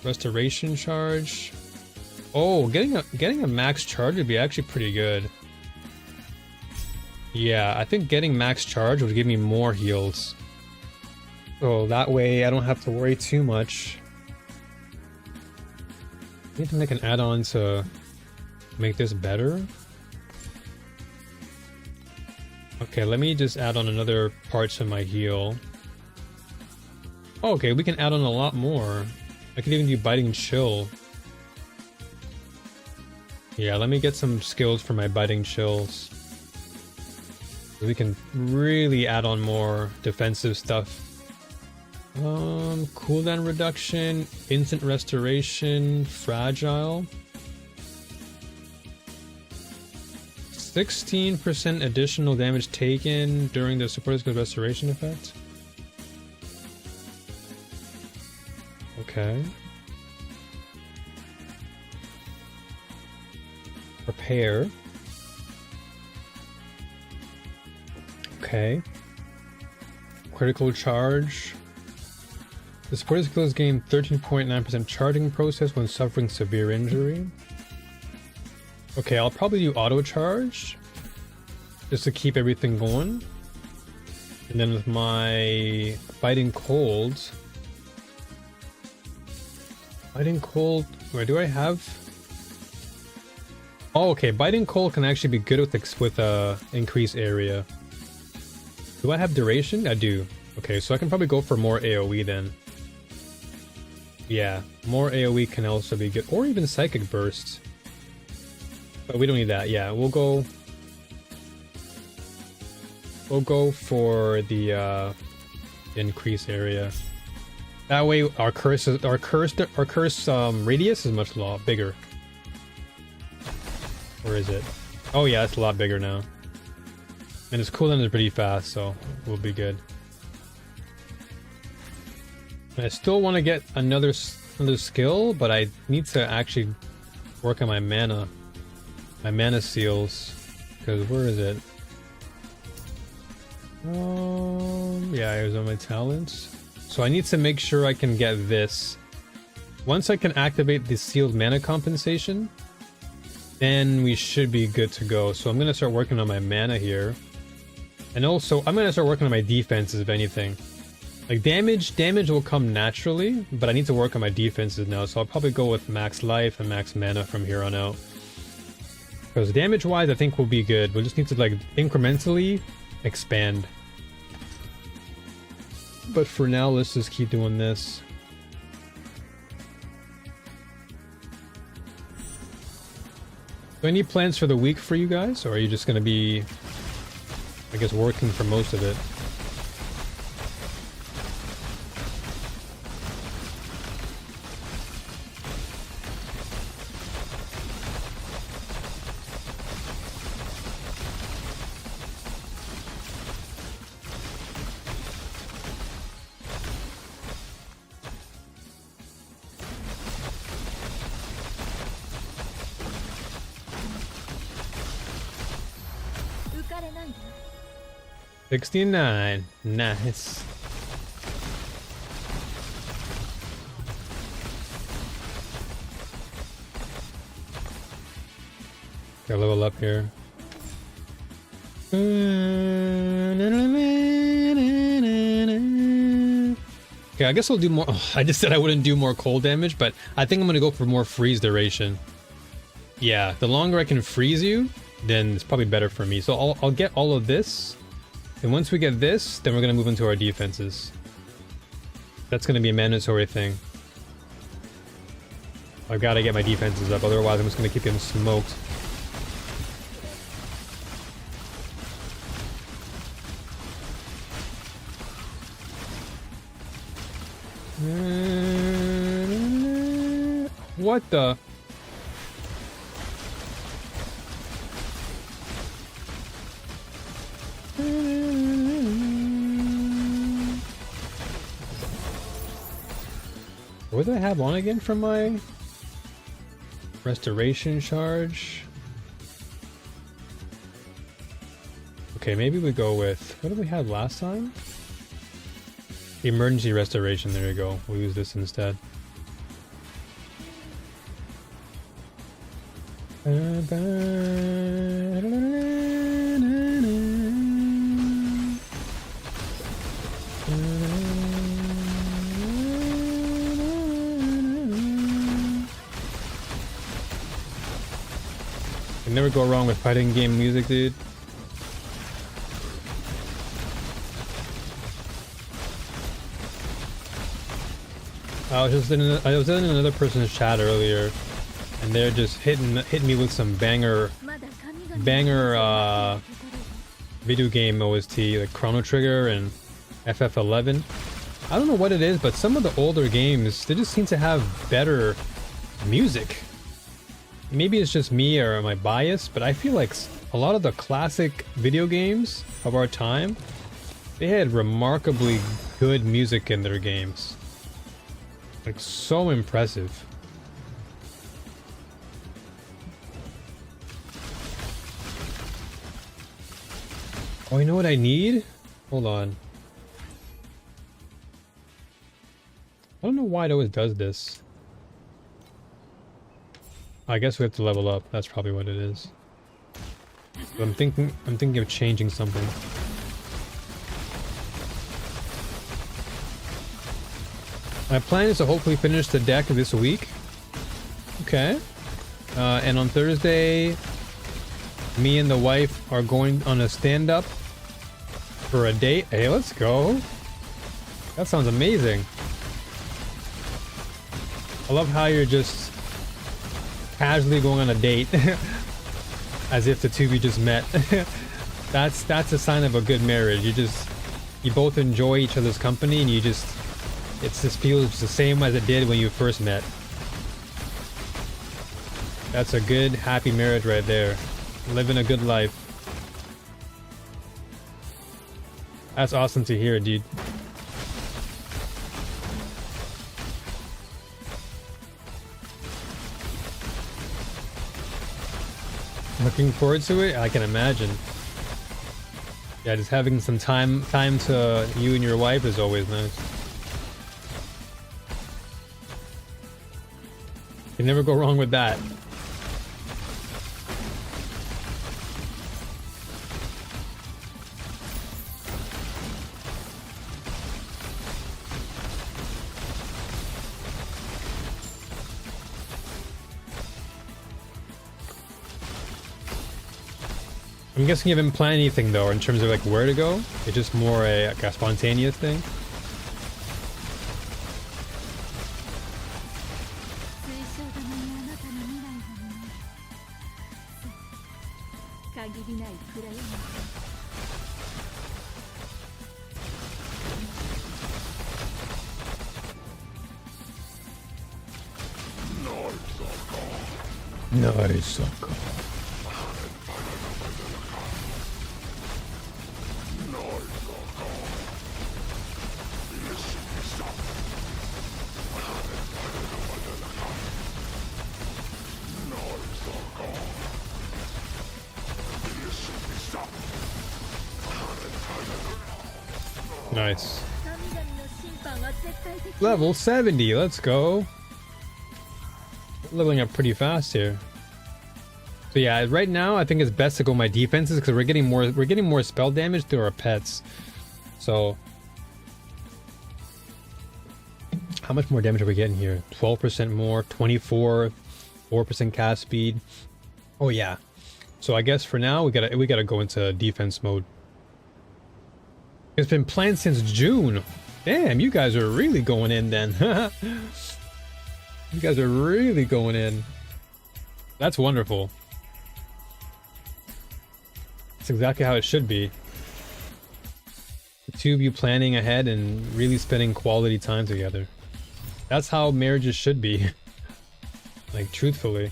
Restoration charge. Oh, getting a max charge would be actually pretty good. Yeah, I think getting max charge would give me more heals. So that way I don't have to worry too much. Anything I can add on to make this better? Okay, let me just add on another part to my heal. Oh, okay, we can add on a lot more. I can even do biting chill. Yeah, let me get some skills for my biting chills. We can really add on more defensive stuff. Cooldown reduction, instant restoration, fragile. 16% additional damage taken during the supported skill restoration effect. Okay. Prepare. Okay. Critical charge. The supporting skills gain 13.9% charging process when suffering severe injury. Okay, I'll probably do auto charge just to keep everything going. And then with my biting cold. Biting cold, where do I have? Oh, okay, biting cold can actually be good with increased area. Do I have duration? I do. Okay, so I can probably go for more AoE then. Yeah, more AoE can also be good, or even psychic bursts. But we don't need that. Yeah, we'll go for the increased area. That way, our curse radius is much bigger. Where is it? Oh yeah, it's a lot bigger now. And its cooldown is pretty fast, so we'll be good. And I still want to get another skill, but I need to actually work on my mana seals. Because where is it? Yeah, it was on my talents. So I need to make sure I can get this. Once I can activate the sealed mana compensation, then we should be good to go. So I'm gonna start working on my mana here. And also, I'm gonna start working on my defenses, if anything. Like, damage will come naturally, but I need to work on my defenses now, so I'll probably go with max life and max mana from here on out. Because damage-wise, I think we'll be good. We'll just need to, like, incrementally expand. But for now, let's just keep doing this. So any plans for the week for you guys? Or are you just gonna be, I guess, working for most of it? $69. Nice. Gotta level up here. Okay, I guess I'll do more. Oh, I just said I wouldn't do more cold damage, but I think I'm gonna go for more freeze duration. Yeah, the longer I can freeze you, then it's probably better for me. So I'll get all of this. And once we get this, then we're going to move into our defenses. That's going to be a mandatory thing. I've got to get my defenses up, otherwise I'm just going to keep getting smoked. What the? What do I have on again for my restoration charge? Okay, maybe we go with, what did we have last time? Emergency restoration, there you go. We'll use this instead. You never go wrong with fighting game music, dude. I was in another person's chat earlier, and they're just hitting me with some banger video game OST, like Chrono Trigger and FF11. I don't know what it is, but some of the older games, they just seem to have better music. Maybe it's just me or my bias, but I feel like a lot of the classic video games of our time, they had remarkably good music in their games. Like, so impressive. Oh, you know what I need? Hold on. I don't know why it always does this. I guess we have to level up. That's probably what it is. But I'm thinking of changing something. My plan is to hopefully finish the deck this week. Okay. And on Thursday, me and the wife are going on a stand-up for a date. Hey, let's go. That sounds amazing. I love how you're just casually going on a date as if the two of you just met. That's a sign of a good marriage. You both enjoy each other's company, and it just feels the same as it did when you first met. That's a good, happy marriage right there. Living a good life. That's awesome to hear, dude. Looking forward to it? I can imagine. Yeah, just having some time to you and your wife is always nice. You never go wrong with that. I'm guessing you haven't planned anything though in terms of like where to go. It's just more like a spontaneous thing. Nice. Nice. Level 70, let's go. Leveling up pretty fast here. So yeah, right now I think it's best to go my defenses because we're getting more spell damage through our pets. So how much more damage are we getting here? 12% more, 24, 4% cast speed. Oh yeah. So I guess for now we gotta go into defense mode. It's been planned since June. Damn, you guys are really going in then. You guys are really going in. That's wonderful. That's exactly how it should be. The two of you planning ahead and really spending quality time together. That's how marriages should be. Like, truthfully.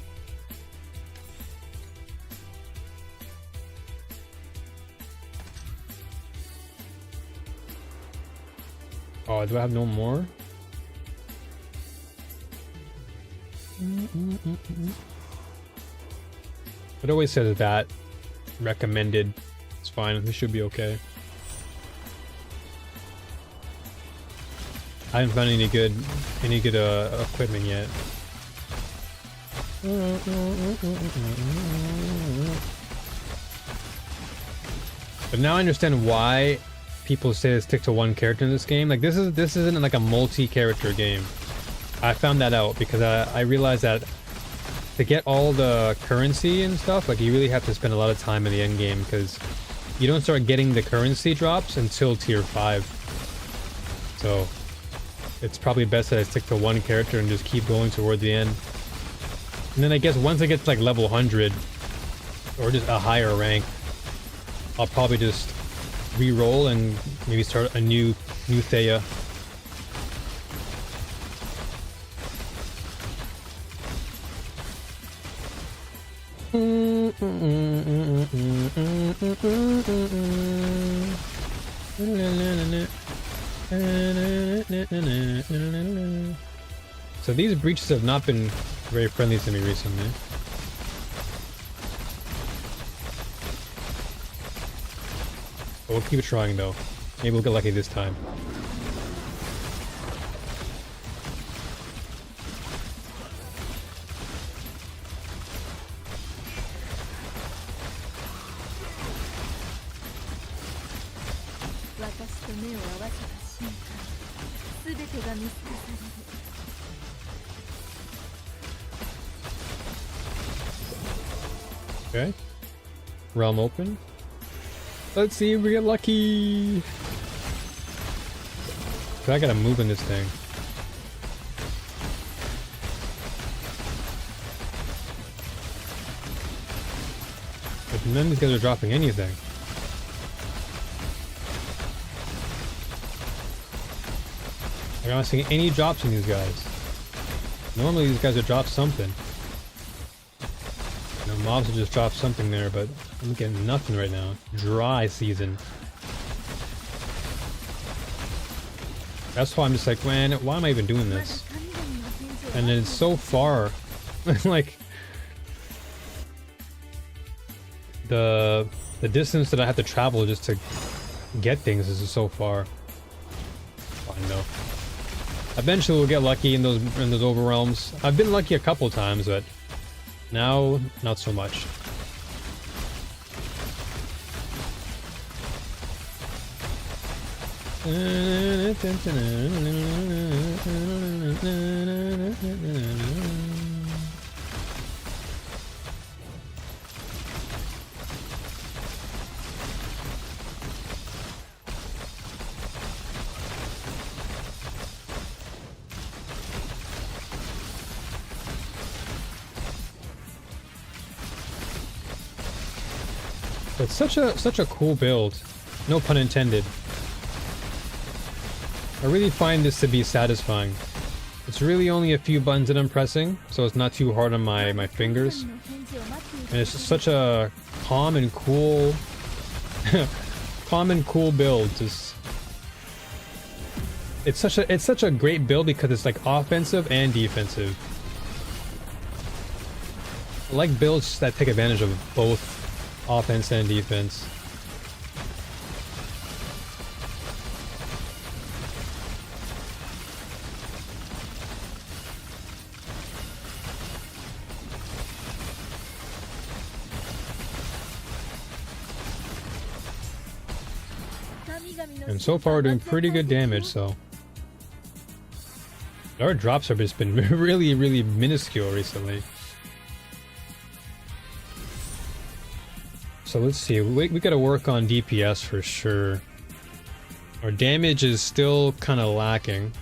Oh, do I have no more? It always says that. Recommended. It's fine. We should be okay. I haven't found any good equipment yet. But now I understand why people say to stick to one character in this game. Like this isn't like a multi-character game. I found that out because I realized that to get all the currency and stuff, like you really have to spend a lot of time in the end game because you don't start getting the currency drops until tier 5. So it's probably best that I stick to one character and just keep going toward the end. And then I guess once I get to like level 100 or just a higher rank, I'll probably just re-roll and maybe start a new Thea. So these breaches have not been very friendly to me recently. But we'll keep trying though. Maybe we'll get lucky this time. Okay. Realm open. Let's see if we get lucky. So I gotta move in this thing. But none of these guys are dropping anything. I'm not seeing any drops in these guys. Normally these guys would drop something. You know, mobs would just drop something there, but I'm getting nothing right now. Dry season. That's why I'm just like, man, why am I even doing this? And then it's so far. Like the distance that I have to travel just to get things is just so far. Fine though. Eventually we'll get lucky in those overwhelms. I've been lucky a couple times, but now not so much. It's such a cool build. No pun intended. I really find this to be satisfying. It's really only a few buttons that I'm pressing, so it's not too hard on my fingers. And it's just such a calm and cool calm and cool build. Just it's such a great build because it's like offensive and defensive. I like builds that take advantage of both offense and defense. And so far we're doing pretty good damage, so our drops have just been really minuscule recently. So let's see, we gotta work on DPS for sure. Our damage is still kind of lacking.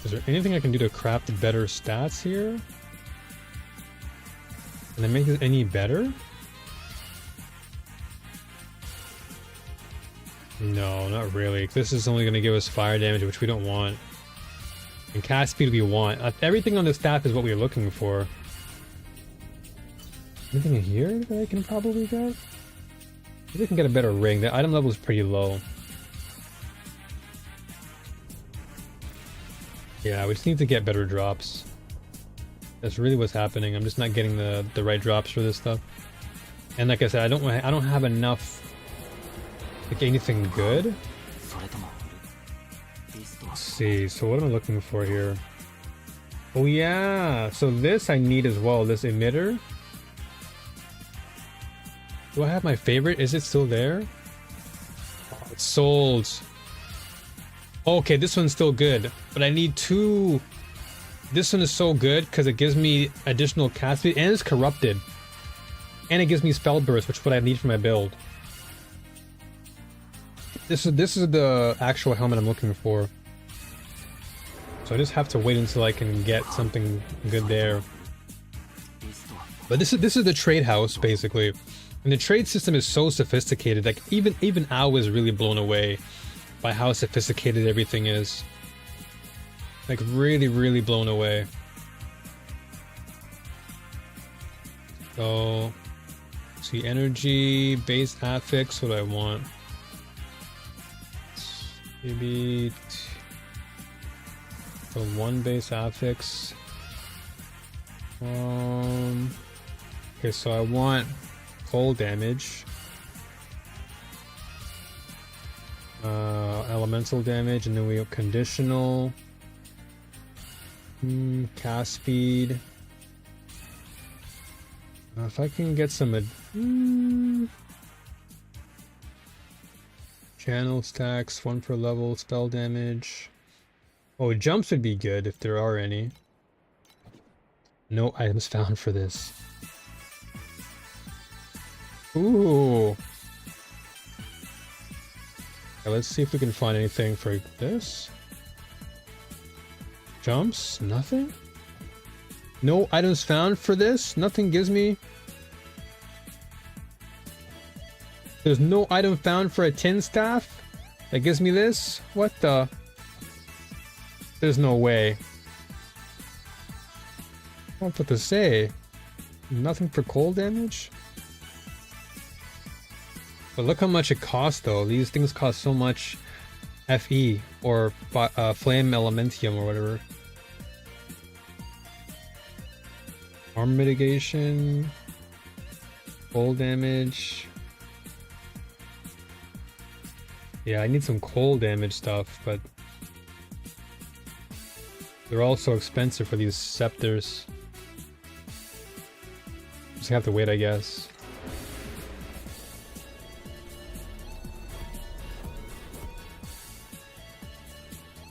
Is there anything I can do to craft better stats here? Can I make this any better? No, not really. This is only gonna give us fire damage, which we don't want. And cast speed we want. Everything on the staff is what we're looking for. Anything in here that I can probably get? Maybe I can get a better ring. The item level is pretty low. Yeah, we just need to get better drops. That's really what's happening. I'm just not getting the right drops for this stuff. And like I said, I don't have enough to get anything good. Let's see. So what am I looking for here? Oh yeah. So this I need as well. This emitter. Do I have my favorite? Is it still there? Oh, it's sold. Okay, this one's still good, but I need two. This one is so good because it gives me additional cast speed and it's corrupted. And it gives me spell burst, which is what I need for my build. This is the actual helmet I'm looking for. So I just have to wait until I can get something good there. But this is the trade house basically. And the trade system is so sophisticated, like even Ao is really blown away by how sophisticated everything is. Like really blown away. So, see, energy, base affix, what I want. Maybe So 1 base affix. Okay, so I want cold damage. Elemental damage, and then we have conditional. Cast speed. If I can get some channel stacks, 1 per level, spell damage. Oh, jumps would be good if there are any. No items found for this. Ooh. Okay, let's see if we can find anything for this. Jumps? Nothing? No items found for this? Nothing gives me... There's no item found for a tin staff that gives me this? What the... There's no way. I don't know what to say. Nothing for cold damage? But look how much it costs though. These things cost so much FE or Flame Elementium or whatever. Arm mitigation. Cold damage. Yeah, I need some cold damage stuff, but they're all so expensive for these scepters. Just have to wait, I guess.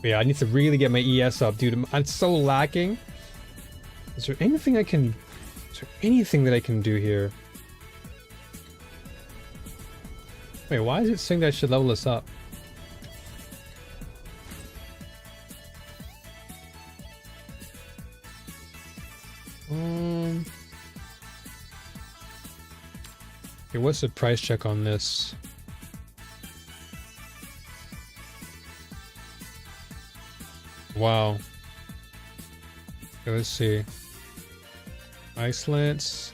But yeah, I need to really get my ES up, dude. I'm so lacking. Is there anything I can... Is there anything that I can do here? Wait, why is it saying that I should level this up? Okay, what's the price check on this? Wow. Okay, let's see. Ice Lance.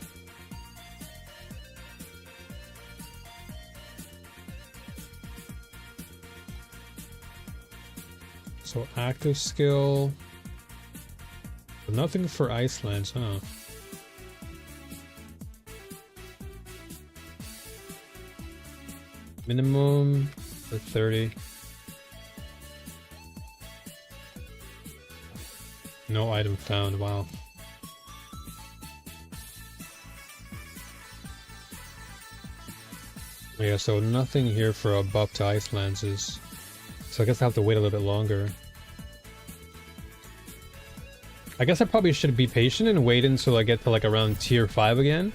So active skill. But nothing for Ice Lance, huh? Minimum for 30. No item found, wow. Yeah, so nothing here for a buff to Ice Lances. So I guess I have to wait a little bit longer. I guess I probably should be patient and wait until I get to like around tier 5 again.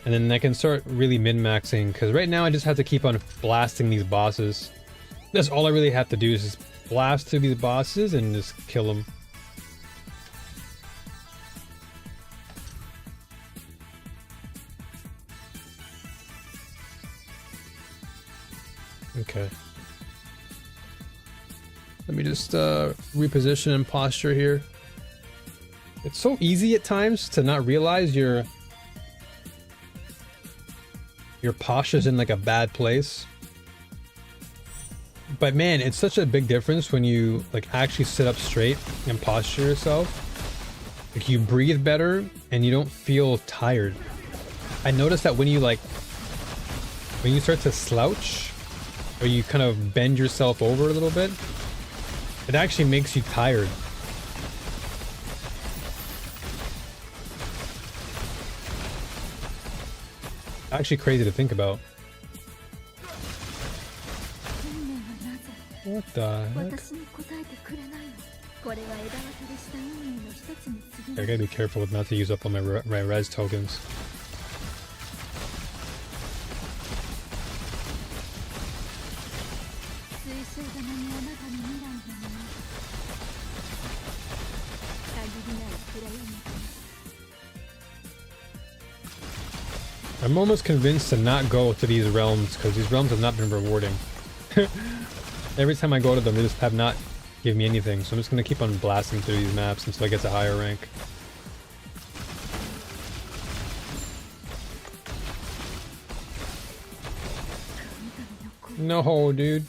And then I can start really min-maxing, because right now I just have to keep on blasting these bosses. That's all I really have to do is just blast through these bosses and just kill them. Okay. Let me just reposition and posture here. It's so easy at times to not realize your posture's in like a bad place. But man, it's such a big difference when you like actually sit up straight and posture yourself. Like you breathe better and you don't feel tired. I noticed that when you start to slouch or you kind of bend yourself over a little bit, it actually makes you tired. Actually crazy to think about. What the heck? I gotta be careful not to use up all my res tokens. I'm almost convinced to not go to these realms because these realms have not been rewarding. Every time I go to them, they just have not given me anything. So I'm just going to keep on blasting through these maps until I get to higher rank. No, dude.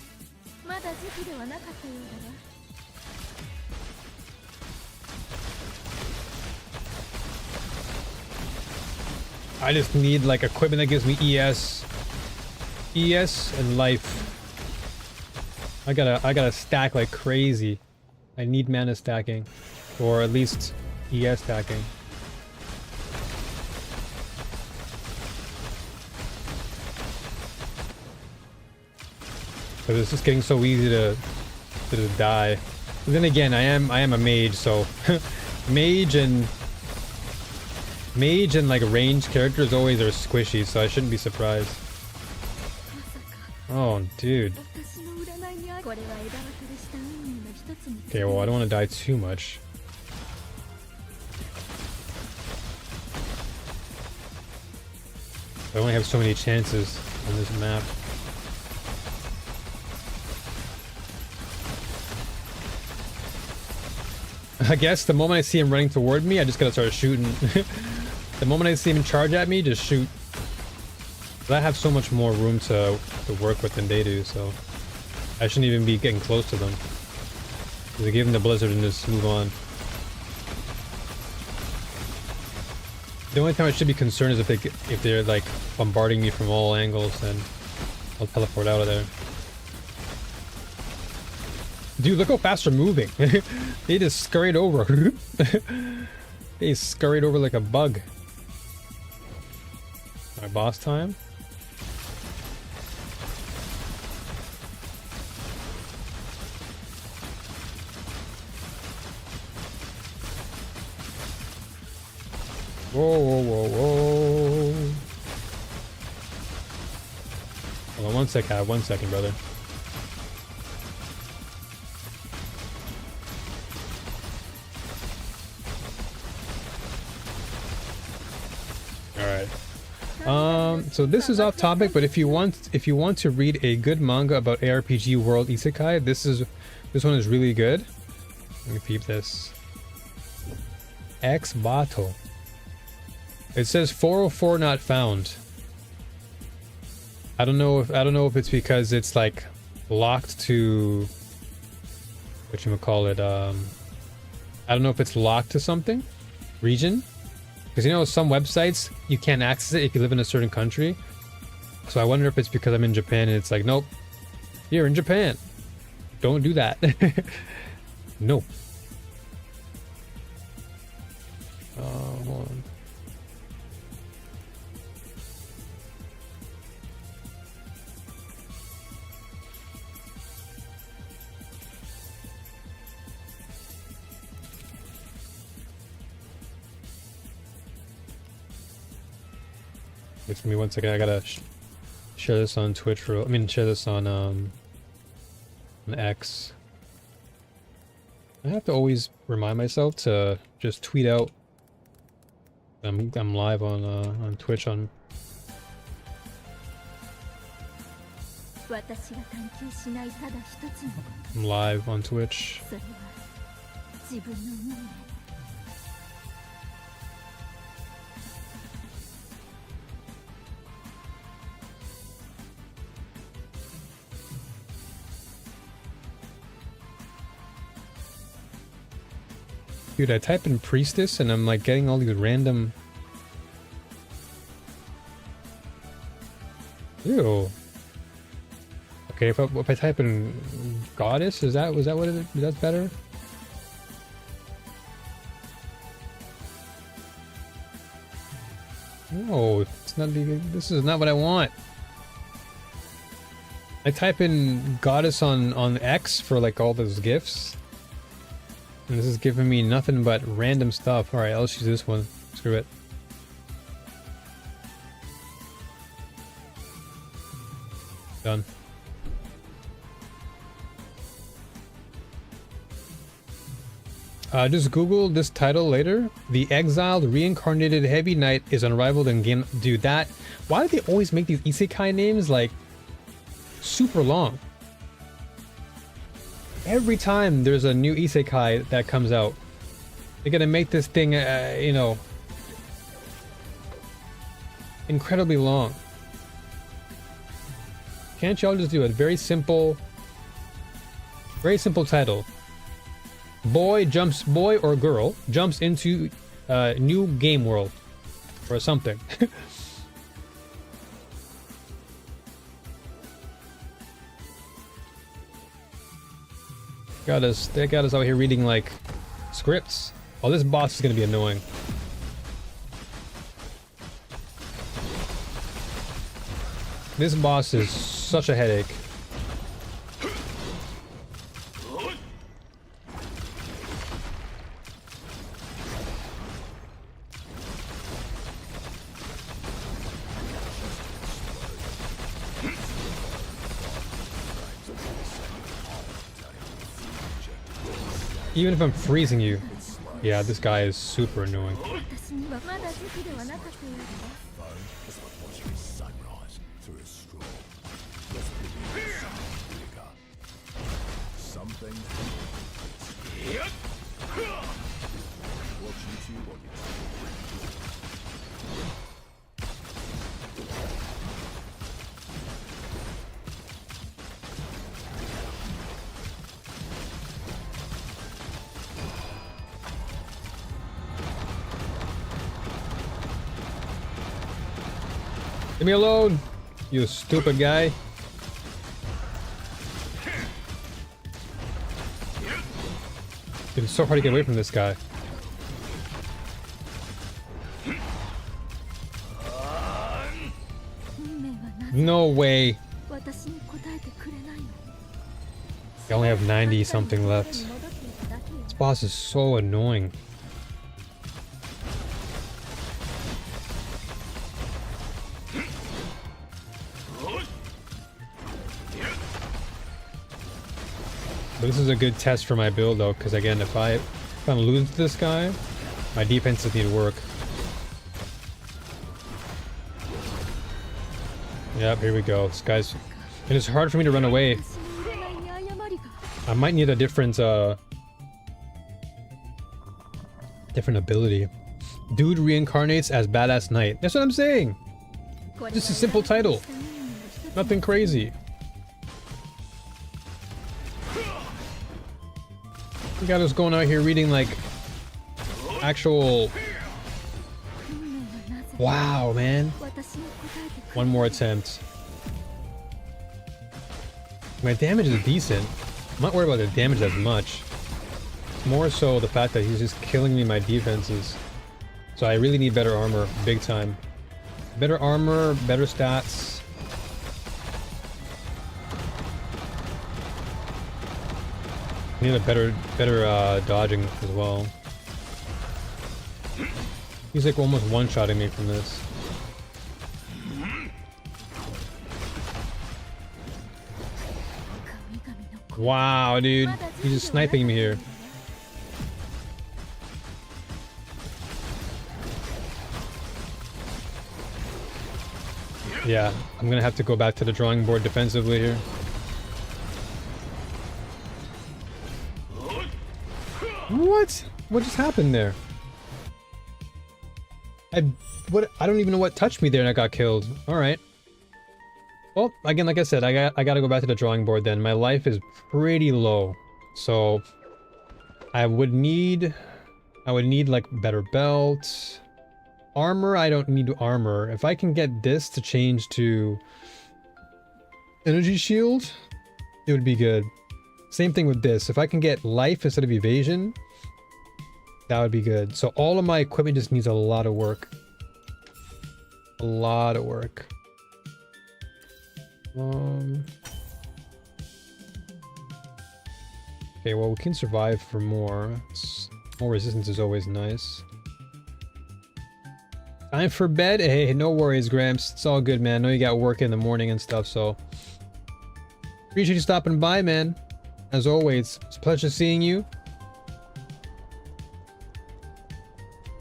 I just need like equipment that gives me ES and life. I gotta stack like crazy. I need mana stacking, or at least ES stacking. Because it's just getting so easy to just die. But then again, I am a mage, so mage and like ranged characters always are squishy, so I shouldn't be surprised. Oh, dude. Okay, well, I don't want to die too much. I only have so many chances on this map. I guess the moment I see him running toward me, I just gotta start shooting. The moment I see him charge at me, just shoot. But I have so much more room to work with than they do, so I shouldn't even be getting close to them. Because I give them the blizzard and just move on. The only time I should be concerned is if they're like bombarding me from all angles, then I'll teleport out of there. Dude, look how fast they're moving. They just scurried over. They scurried over like a bug. Alright, boss time. Whoa, whoa, whoa, whoa. Hold on 1 second, 1 second, brother. So this is off topic, but if you want to read a good manga about ARPG world isekai, this one is really good. Let me peep this. Ex Bato. It says 404 not found. I don't know if it's because it's like locked to whatchamacallit, I don't know if it's locked to something region. Because you know, some websites, you can't access it if you live in a certain country. So I wonder if it's because I'm in Japan and it's like, nope, you're in Japan. Don't do that. No. Hold on. Wait for me 1 second. I gotta share this on Twitch. Share this on X. I have to always remind myself to just tweet out. I'm live on Twitch on. I'm live on Twitch. Dude, I type in Priestess and I'm like getting all these random. Ew. Okay, if I type in Goddess, was that what it is? That's better? No, it's not. This is not what I want. I type in Goddess on X for like all those gifts. And this is giving me nothing but random stuff. Alright, I'll choose this one. Screw it. Done. Just Google this title later. The exiled reincarnated heavy knight is unrivaled in game. Dude, that. Why do they always make these isekai names like super long? Every time there's a new isekai that comes out, they're gonna make this thing, you know, incredibly long. Can't y'all just do a very simple title? Boy or girl jumps into new game world. Or something. They got us out here reading like scripts. Oh, this boss is gonna be annoying. This boss is such a headache. Even if I'm freezing you. Yeah, this guy is super annoying. Leave me alone, you stupid guy. Dude, it's so hard to get away from this guy. No way. I only have 90 something left. This boss is so annoying. But this is a good test for my build though, because again, if I'm losing to this guy, my defenses need work. Yep, here we go. This guy's... And it's hard for me to run away. I might need a different ability. Dude reincarnates as Badass Knight. That's what I'm saying! Just a simple title. Nothing crazy. You got us going out here reading like actual... Wow, man. One more attempt. My damage is decent. I'm not worried about the damage as much. It's more so the fact that he's just killing me my defenses. So I really need better armor, big time. Better armor, better stats. I need a better dodging as well. He's like almost one-shotting me from this. Wow, dude. He's just sniping me here. Yeah, I'm gonna have to go back to the drawing board defensively here. What? What just happened there? I don't even know what touched me there and I got killed. Alright. Well, again, like I said, I gotta go back to the drawing board then. My life is pretty low. So I would need like better belt. Armor, I don't need armor. If I can get this to change to energy shield, it would be good. Same thing with this. If I can get life instead of evasion, that would be good. So all of my equipment just needs a lot of work. A lot of work. Okay, well, we can survive for more. More resistance is always nice. Time for bed? Hey, no worries, Gramps. It's all good, man. I know you got work in the morning and stuff, so... Appreciate you stopping by, man. As always, it's a pleasure seeing you.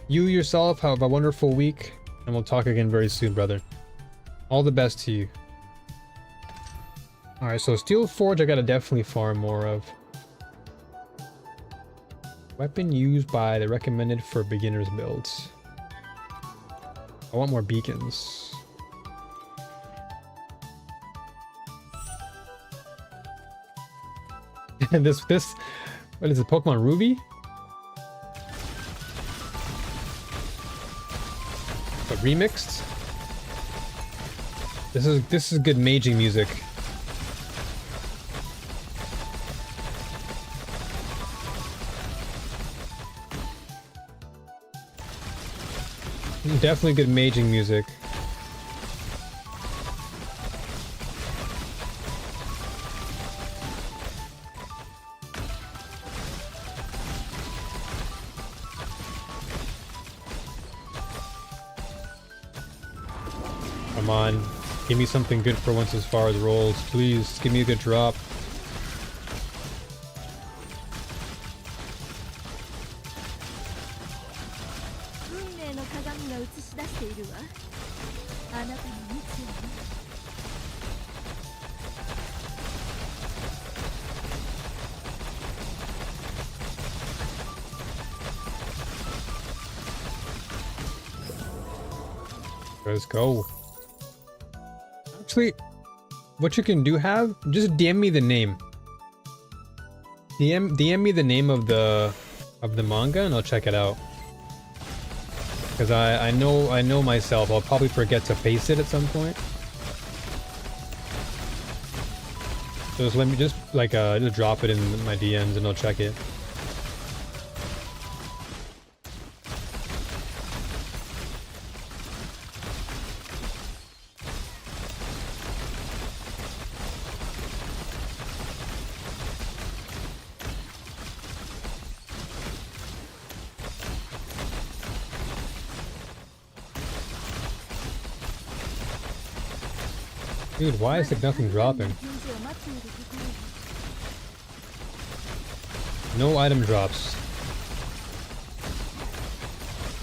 You yourself have a wonderful week, and we'll talk again very soon, brother. All the best to you. Alright, so Steel Forge I gotta definitely farm more of. Weapon used by the recommended for beginners builds. I want more beacons. And this, what is it, Pokemon Ruby? but remixed. This is good maging music. Definitely good maging music. Come on, give me something good for once as far as rolls. Please, give me a good drop. Let's go. Actually, what you can do just DM me the name. DM me the name of the manga and I'll check it out. Because I know myself, I'll probably forget to paste it at some point. So just let me just drop it in my DMs and I'll check it. Dude, why is like nothing dropping? No item drops.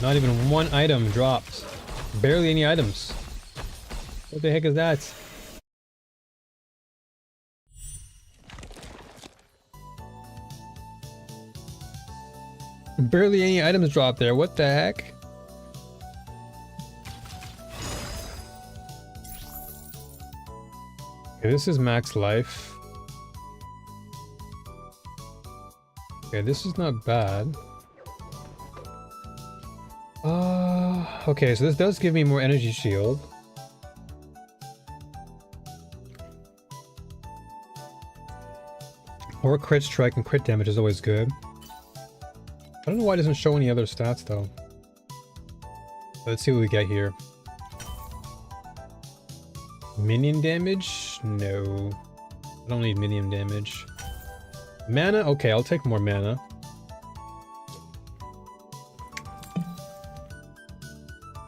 Not even one item dropped. Barely any items. What the heck is that? Barely any items dropped there. What the heck? Okay, this is max life. Okay, this is not bad. Okay, so this does give me more energy shield. Or crit strike and crit damage is always good. I don't know why it doesn't show any other stats though. Let's see what we get here. Minion damage? No. I don't need minion damage. Mana? Okay, I'll take more mana.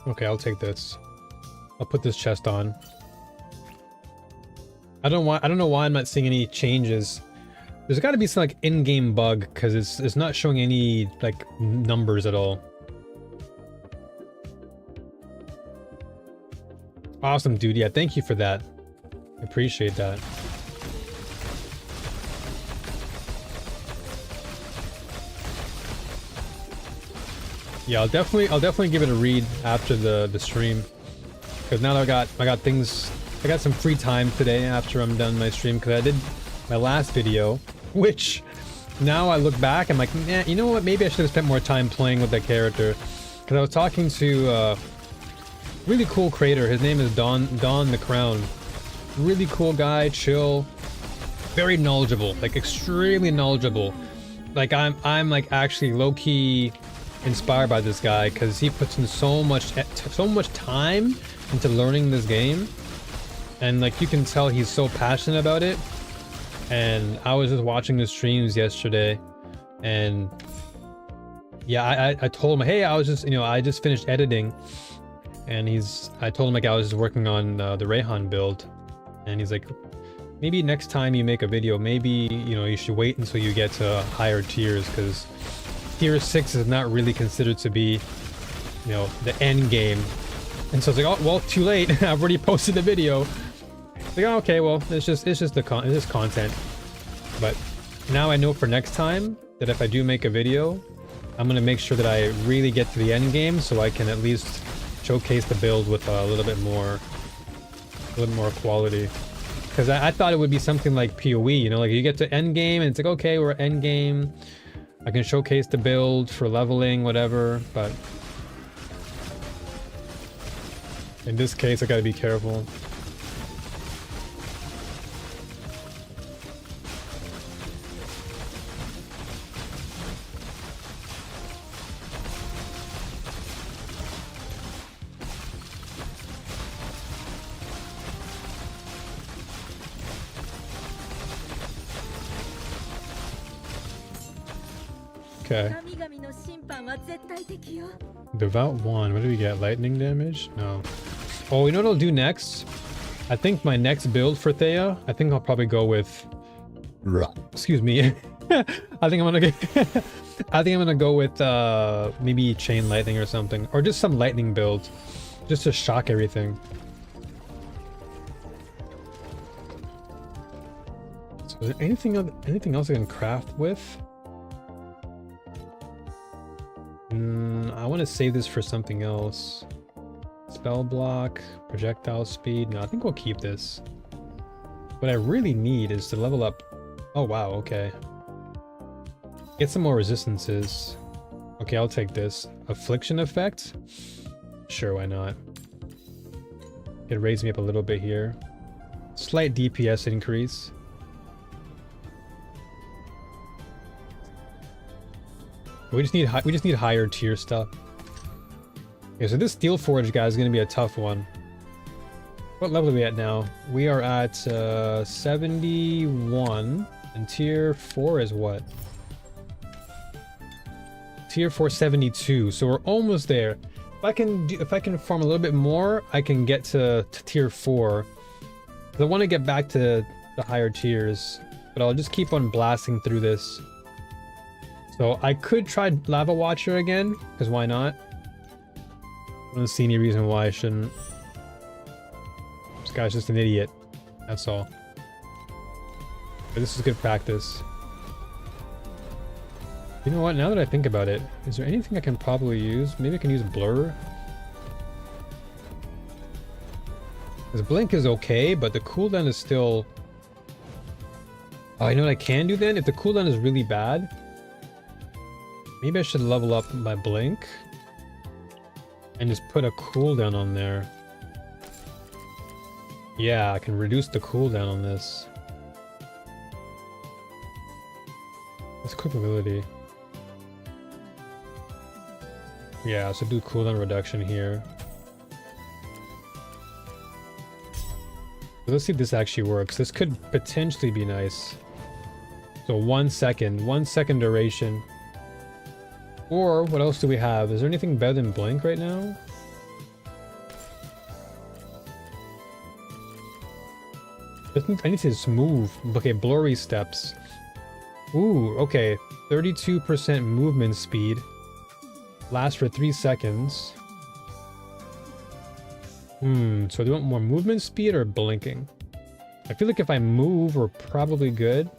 Okay, I'll take this. I'll put this chest on. I don't know why I'm not seeing any changes. There's got to be some like in-game bug because it's not showing any like numbers at all. Awesome, dude. Yeah, thank you for that. I appreciate that. Yeah, I'll definitely give it a read after the stream, because now that I got some free time today after I'm done my stream, because I did my last video, which now I look back, I'm like, yeah, you know what? Maybe I should have spent more time playing with that character, because I was talking to a really cool creator. His name is Don the Crown. Really cool guy, chill, very knowledgeable, like extremely knowledgeable. Like I'm like actually low-key inspired by this guy because he puts in so much time into learning this game, and like you can tell he's so passionate about it. And I was just watching the streams yesterday, and yeah, I told him, hey, I just finished editing, and I told him like I was just working on the Rayhan build, and he's like, maybe next time you make a video, maybe you should wait until you get to higher tiers, because tier 6 is not really considered to be, the end game. And so it's like, oh well, too late. I've already posted the video. It's like, oh, okay, well, it's just content. But now I know for next time that if I do make a video, I'm gonna make sure that I really get to the end game so I can at least showcase the build with a little bit more quality. Because I thought it would be something like PoE, like you get to end game and it's like, okay, we're at end game. I can showcase the build for leveling, whatever, but In this case, I gotta be careful. Okay. Devout one. What do we get? Lightning damage? No. Oh, you know what I'll do next? I think my next build for Thea, I think I'll probably go with... Excuse me. I think I'm gonna get... I think I'm gonna go with maybe chain lightning or something. Or just some lightning build. Just to shock everything. So is there anything else I can craft with? I want to save this for something else. Spell block, projectile speed. No, I think we'll keep this. What I really need is to level up. Oh wow, okay. Get some more resistances. Okay, I'll take this. Affliction effect? Sure, why not? It raised me up a little bit here. Slight DPS increase. We just need higher tier stuff. Okay, so this Steel Forge guy is going to be a tough one. What level are we at now? We are at 71, and tier 4 is what? Tier 4 72, so we're almost there. If I can farm a little bit more, I can get to tier 4. I want to get back to the higher tiers, but I'll just keep on blasting through this. So I could try Lava Watcher again, because why not? I don't see any reason why I shouldn't. This guy's just an idiot. That's all. But this is good practice. You know what? Now that I think about it, is there anything I can probably use? Maybe I can use Blur? Because Blink is okay, but the cooldown is still... Oh, you know what I can do then? If the cooldown is really bad... Maybe I should level up my Blink and just put a cooldown on there. Yeah, I can reduce the cooldown on this. What's quick ability? Yeah, so do cooldown reduction here. Let's see if this actually works. This could potentially be nice. So 1 second duration. Or, what else do we have? Is there anything better than Blink right now? I need to just move. Okay, blurry steps. Ooh, okay. 32% movement speed. Lasts for 3 seconds. So do you want more movement speed or blinking? I feel like if I move, we're probably good.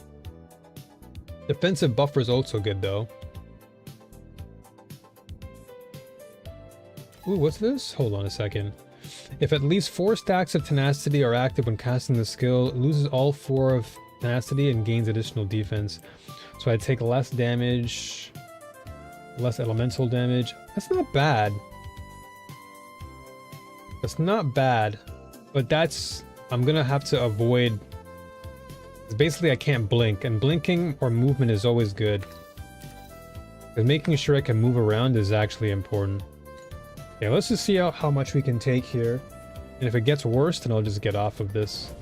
Defensive buffer is also good, though. Ooh, what's this? Hold on a second. If at least 4 stacks of tenacity are active when casting the skill, it loses all 4 of tenacity and gains additional defense. So I take less damage, less elemental damage. That's not bad. That's not bad, but that's... I'm gonna have to avoid... Basically, I can't blink, and blinking or movement is always good. Because making sure I can move around is actually important. Okay, let's just see how much we can take here. And if it gets worse, then I'll just get off of this.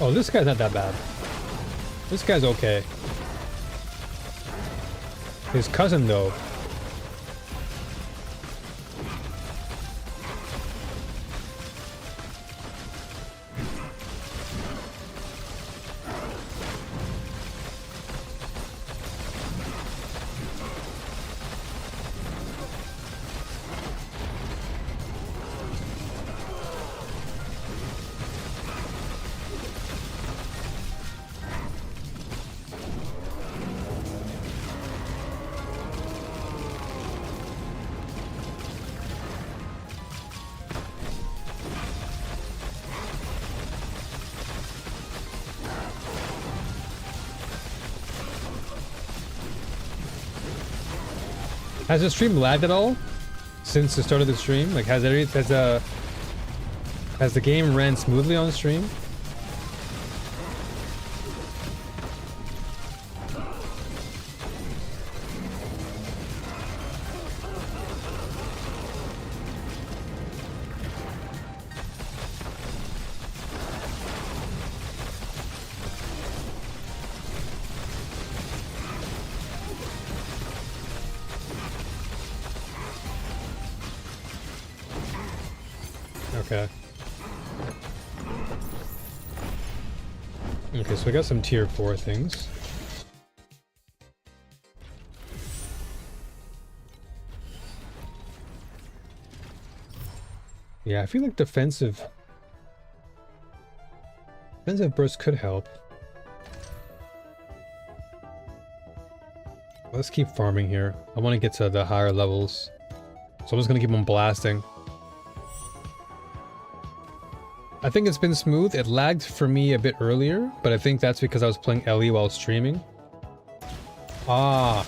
Oh, this guy's not that bad. This guy's okay. His cousin, though. Has the stream lagged at all since the start of the stream? Like, has the game ran smoothly on stream? Okay. Okay, so we got some tier 4 things. Yeah, I feel like defensive burst could help. Let's keep farming here. I want to get to the higher levels. So I'm just gonna keep on blasting. I think it's been smooth. It lagged for me a bit earlier, but I think that's because I was playing Ellie while streaming. Ah.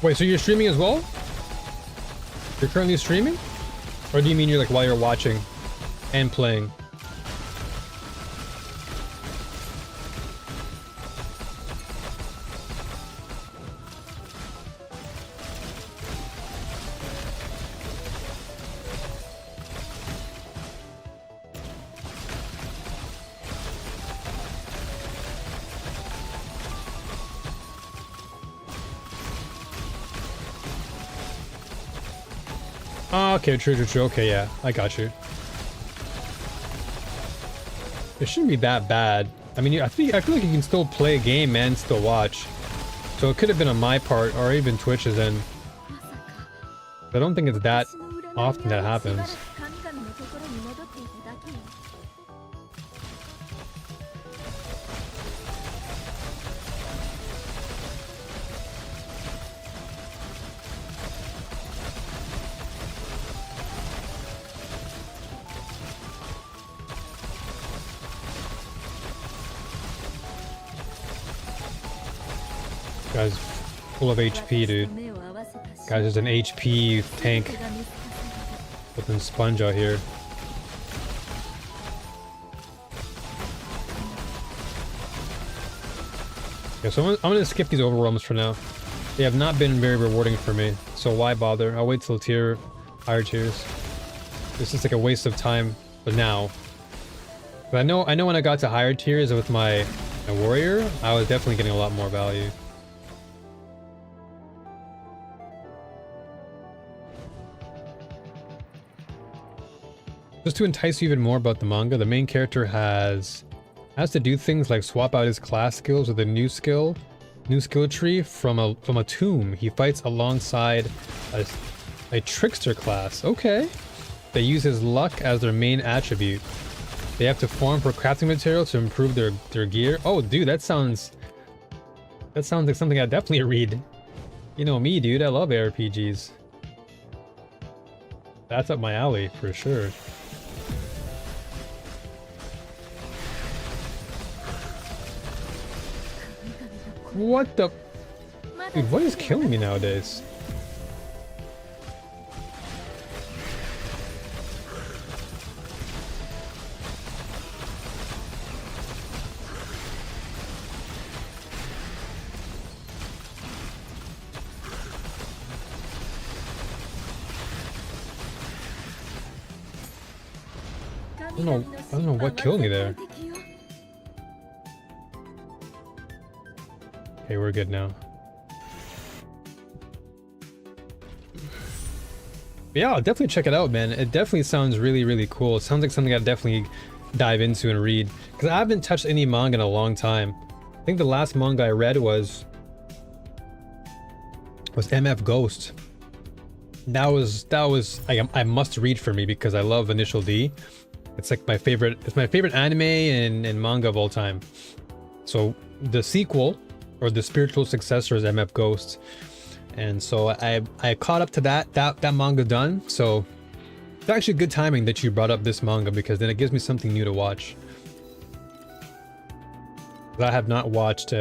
Wait, so you're streaming as well? You're currently streaming? Or do you mean you're like while you're watching and playing? Oh, okay, true. Okay, yeah, I got you. It shouldn't be that bad. I mean, I feel like you can still play a game and still watch. So it could have been on my part or even Twitch's end. I don't think it's that often that happens. Guy's full of HP, dude. Guy's just an HP tank. Flipping sponge out here. Yeah, so I'm gonna skip these overwhelms for now. They have not been very rewarding for me, so why bother? I'll wait till higher tiers. This is like a waste of time, but now. But I know when I got to higher tiers with my warrior, I was definitely getting a lot more value. Just to entice you even more about the manga, the main character has to do things like swap out his class skills with a new skill tree from a tomb. He fights alongside a trickster class. Okay. They use his luck as their main attribute. They have to farm for crafting material to improve their gear. Oh, dude, that sounds like something I'd definitely read. You know me, dude. I love ARPGs. That's up my alley for sure. What the? Dude, what is killing me nowadays? I don't know what killed me there. Okay, we're good now. Yeah, I'll definitely check it out, man. It definitely sounds really, really cool. It sounds like something I'd definitely dive into and read. Because I haven't touched any manga in a long time. I think the last manga I read was MF Ghost. That was like a must read for me because I love Initial D. It's like my favorite anime and manga of all time. So the sequel or the spiritual successor is MF Ghost. And so I caught up to that manga done. So it's actually good timing that you brought up this manga because then it gives me something new to watch. I have not watched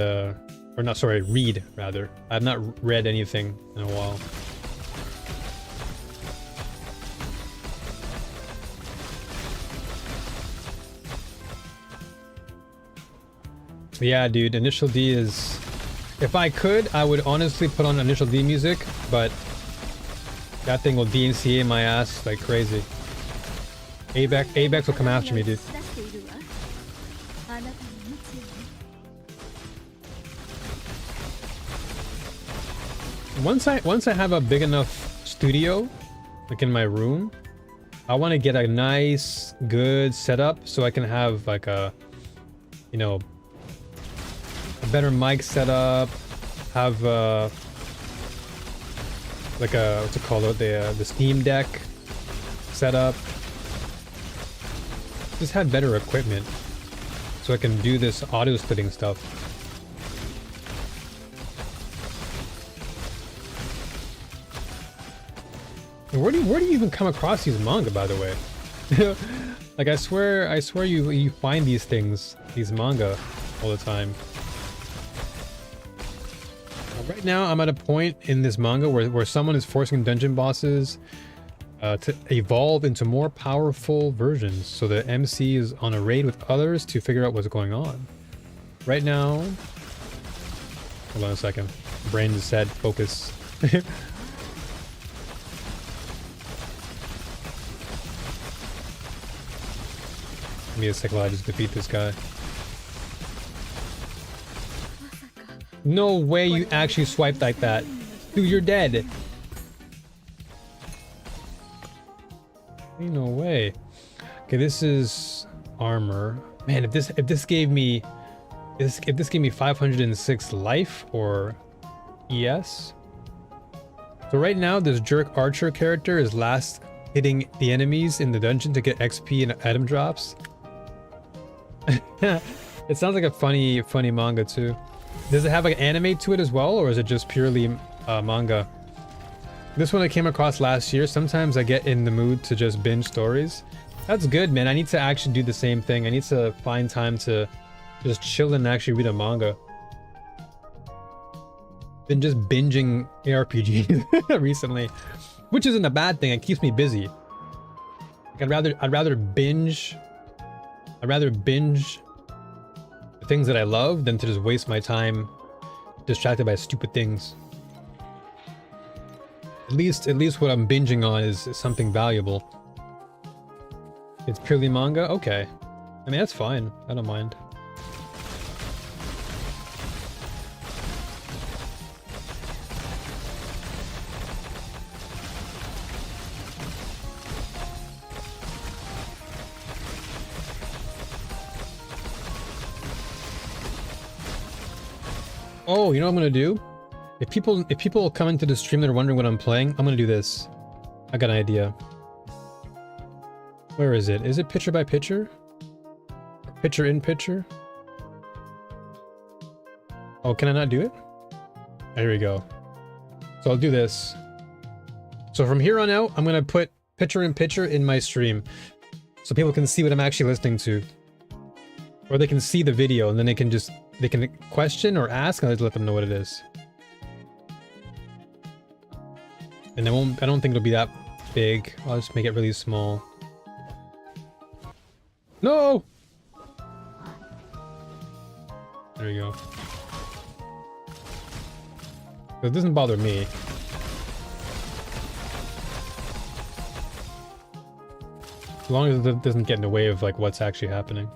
Or not, sorry, read, rather. I've not read anything in a while. Yeah, dude, Initial D is... If I could, I would honestly put on Initial D music, but that thing will DNCA my ass like crazy. ABEX will come after me, dude. Once I have a big enough studio, like in my room, I want to get a nice, good setup so I can have like a, you know, a better mic setup, have like a, what's it called, the Steam Deck setup. Just have better equipment so I can do this audio splitting stuff. Where do you even come across these manga, by the way? Like I swear you find these things, these manga, all the time. Right now, I'm at a point in this manga where someone is forcing dungeon bosses to evolve into more powerful versions, so the MC is on a raid with others to figure out what's going on. Right now, hold on a second. Brain just said focus. Give me a second while I just defeat this guy. No way you actually swiped like that. Dude, you're dead. Ain't no way. Okay, this is armor. Man, if this gave me 506 life or ES. So right now this jerk archer character is last hitting the enemies in the dungeon to get XP and item drops. It sounds like a funny manga too. Does it have like an anime to it as well, or is it just purely manga? This one I came across last year. Sometimes I get in the mood to just binge stories. That's good, man. I need to actually do the same thing. I need to find time to just chill and actually read a manga. Been just binging ARPGs recently, which isn't a bad thing. It keeps me busy. Like I'd rather binge the things that I love than to just waste my time distracted by stupid things. At least what I'm binging on is something valuable. It's purely manga? Okay. I mean, that's fine. I don't mind. Oh, you know what I'm gonna do? If people come into the stream and they're wondering what I'm playing, I'm gonna do this. I got an idea. Where is it? Is it picture by picture? Picture in picture? Oh, can I not do it? There we go. So I'll do this. So from here on out, I'm gonna put picture in picture in my stream, so people can see what I'm actually listening to. Or they can see the video and then they can question or ask, and I'll just let them know what it is. And I don't think it'll be that big. I'll just make it really small. No! There you go. It doesn't bother me. As long as it doesn't get in the way of like what's actually happening.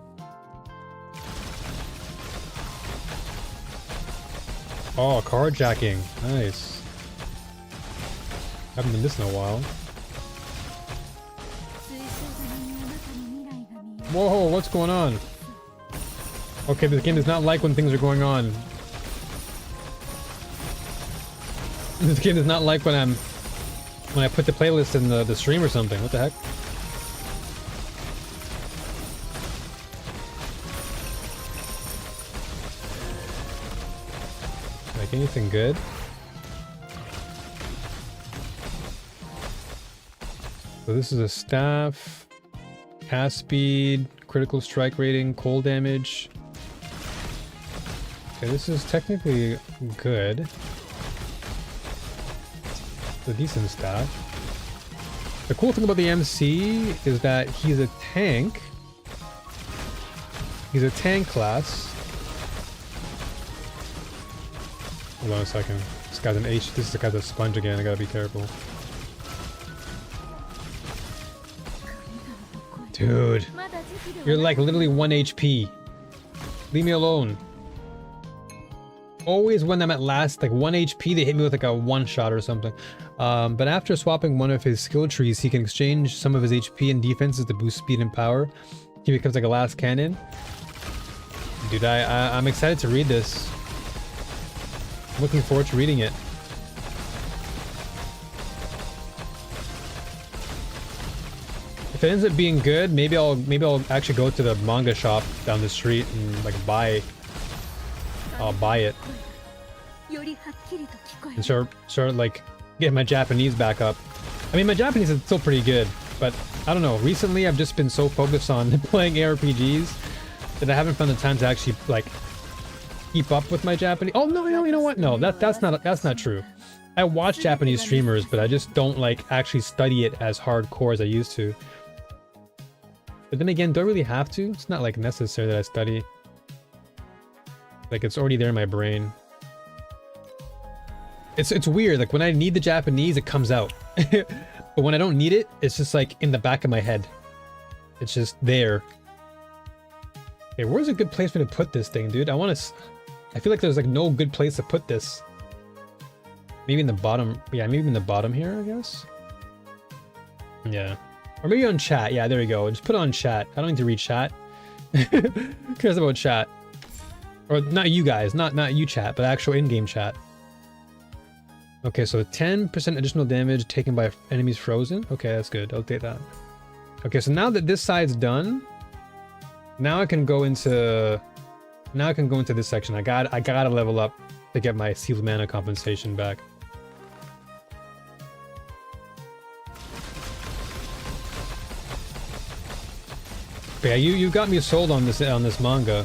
Oh, carjacking. Nice. Haven't done this in a while. Whoa, what's going on? Okay, this game does not like when things are going on. This game does not like when I put the playlist in the stream or something. What the heck? Like anything good? So this is a staff, cast speed, critical strike rating, cold damage. Okay, this is technically good. It's a decent stat. The cool thing about the MC is that he's a tank. He's a tank class. Hold on a second. This guy's an H. This guy's a sponge again. I gotta be careful. Dude. You're like literally 1 HP. Leave me alone. Always when I'm at last, like 1 HP, they hit me with like a one-shot or something. But after swapping one of his skill trees, he can exchange some of his HP and defenses to boost speed and power. He becomes like a last cannon. Dude, I'm excited to read this. I'm looking forward to reading it. If it ends up being good, maybe I'll actually go to the manga shop down the street and like I'll buy it. And start like getting my Japanese back up. I mean, my Japanese is still pretty good, but I don't know. Recently, I've just been so focused on playing ARPGs that I haven't found the time to actually like keep up with my Japanese. Oh no, you know what? No, that's not true. I watch Japanese streamers, but I just don't like actually study it as hardcore as I used to. But then again, do I really have to? It's not like necessary that I study. Like it's already there in my brain. It's weird. Like when I need the Japanese, it comes out. But when I don't need it, it's just like in the back of my head. It's just there. Okay, where's a good place for me to put this thing, dude? I feel like there's like no good place to put this. Maybe in the bottom. Yeah, maybe in the bottom here, I guess. Yeah. Or maybe on chat. Yeah, there we go. Just put it on chat. I don't need to read chat. Who cares about chat? Or not you guys. Not you chat, but actual in-game chat. Okay, so 10% additional damage taken by enemies frozen. Okay, that's good. I'll take that. Okay, so now that this side's done, now I can go into this section. I gotta level up to get my sealed mana compensation back. But yeah, you got me sold on this manga.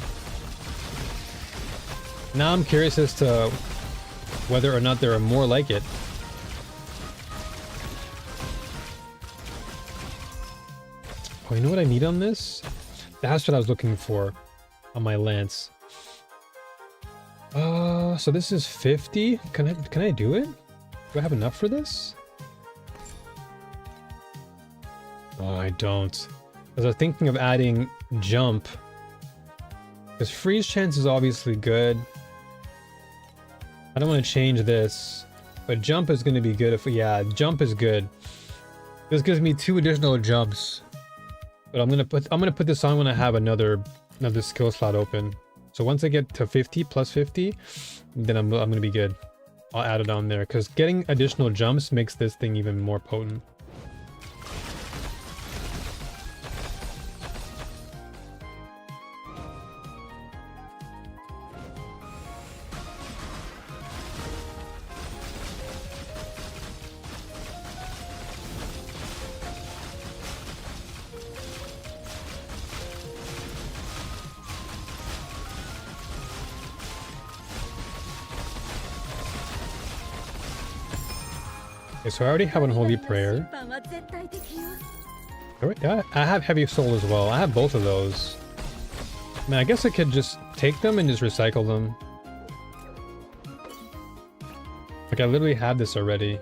Now I'm curious as to whether or not there are more like it. Oh, you know what I need on this? That's what I was looking for on my lance. So this is 50. Can I do it? Do I have enough for this? Oh, I don't. Because I was thinking of adding jump. Because freeze chance is obviously good. I don't want to change this, but jump is going to be good if yeah, jump is good. This gives me 2 additional jumps. But I'm gonna put this on when I have another skill slot open. So once I get to 50 plus 50, then I'm gonna be good. I'll add it on there because getting additional jumps makes this thing even more potent. Okay, so I already have Unholy Prayer. I have Heavy Soul as well. I have both of those. I mean, I guess I could just take them and just recycle them. Like, I literally have this already.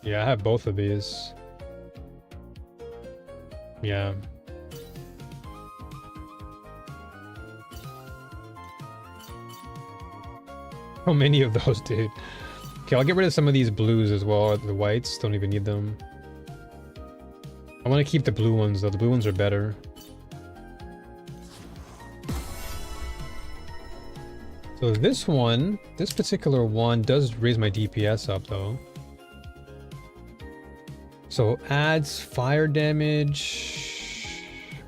Yeah, I have both of these. Yeah. How many of those, dude? Okay, I'll get rid of some of these blues as well. The whites, don't even need them. I want to keep the blue ones though. The blue ones are better. So this particular one does raise my DPS up though. So adds fire damage,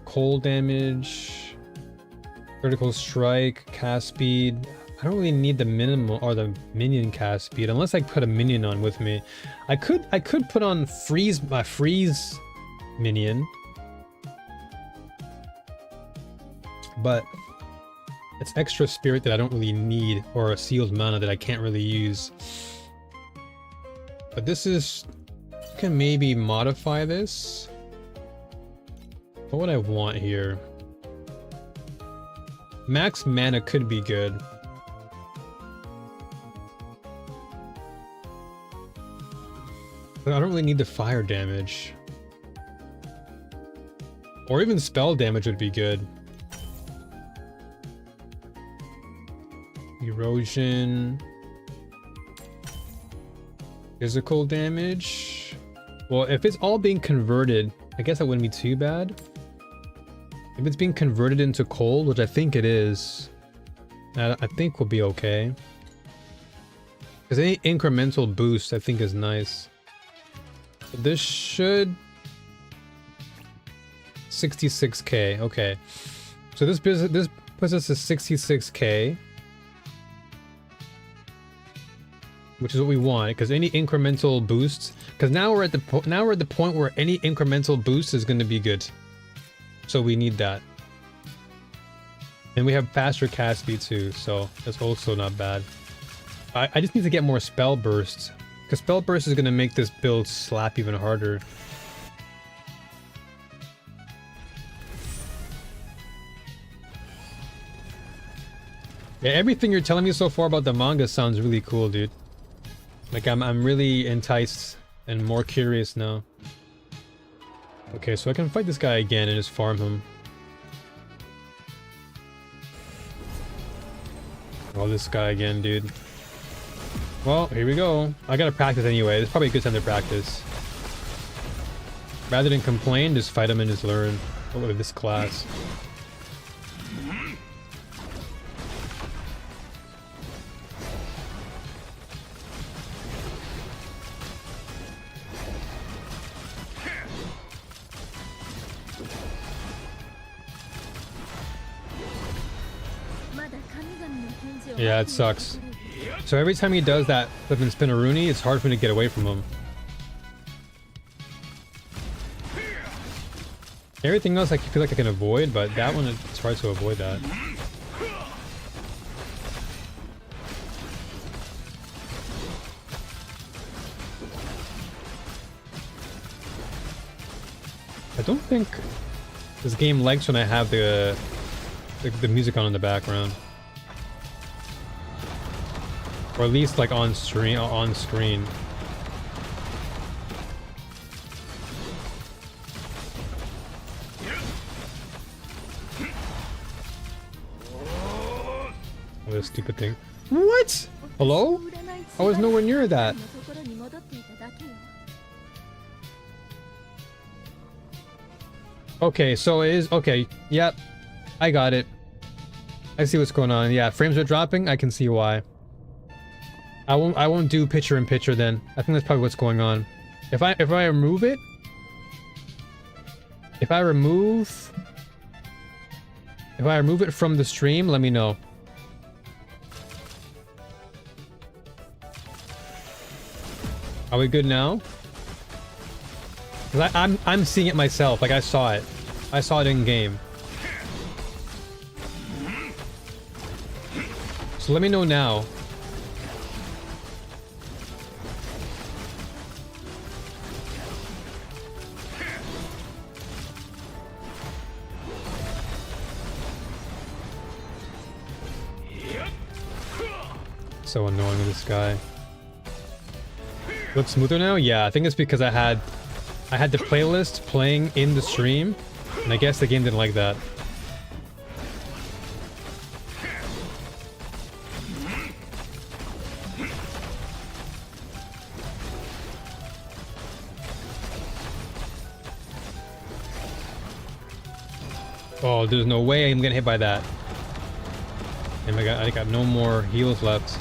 cold damage, critical strike, cast speed. I don't really need the minimal or the minion cast speed unless I put a minion on with me. I could put on freeze minion, but It's extra spirit that I don't really need, or a sealed mana that I can't really use. But this is... I can maybe modify this. What would I want here? Max mana could be good. But I don't really need the fire damage. Or even spell damage would be good. Erosion. Physical damage. Well, if it's all being converted, I guess that wouldn't be too bad. If it's being converted into cold, which I think it is, I think we'll be okay. Because any incremental boost I think is nice. This should... 66k, okay. So this puts us at 66k. Which is what we want, because any incremental boosts... Because now we're at the point where any incremental boost is going to be good. So we need that. And we have faster cast speed too, so that's also not bad. I just need to get more spell bursts. Because spell burst is going to make this build slap even harder. Yeah, everything you're telling me so far about the manga sounds really cool, dude. Like, I'm really enticed and more curious now. Okay, so I can fight this guy again and just farm him. Oh, this guy again, dude. Well, here we go. I gotta practice anyway. It's probably a good time to practice. Rather than complain, just fight him and just learn. Oh, look at this class. Yeah, it sucks. So every time he does that flippin' spinneroonie, it's hard for me to get away from him. Everything else I feel like I can avoid, but that one, it's hard to avoid that. I don't think this game likes when I have the music on in the background. Or at least like on screen. Oh, this stupid thing. What? Hello? I was nowhere near that. Okay, so it is okay. Yep. I got it. I see what's going on. Yeah, frames are dropping. I can see why. I won't do picture in picture then. I think that's probably what's going on. If I remove it, if I remove it from the stream, let me know. Are we good now? 'Cause I'm seeing it myself. Like I saw it. I saw it in game. So let me know now. So annoying with this guy. Looks smoother now? Yeah, I think it's because I had the playlist playing in the stream, and I guess the game didn't like that. Oh, there's no way I'm getting hit by that. And I got no more heals left.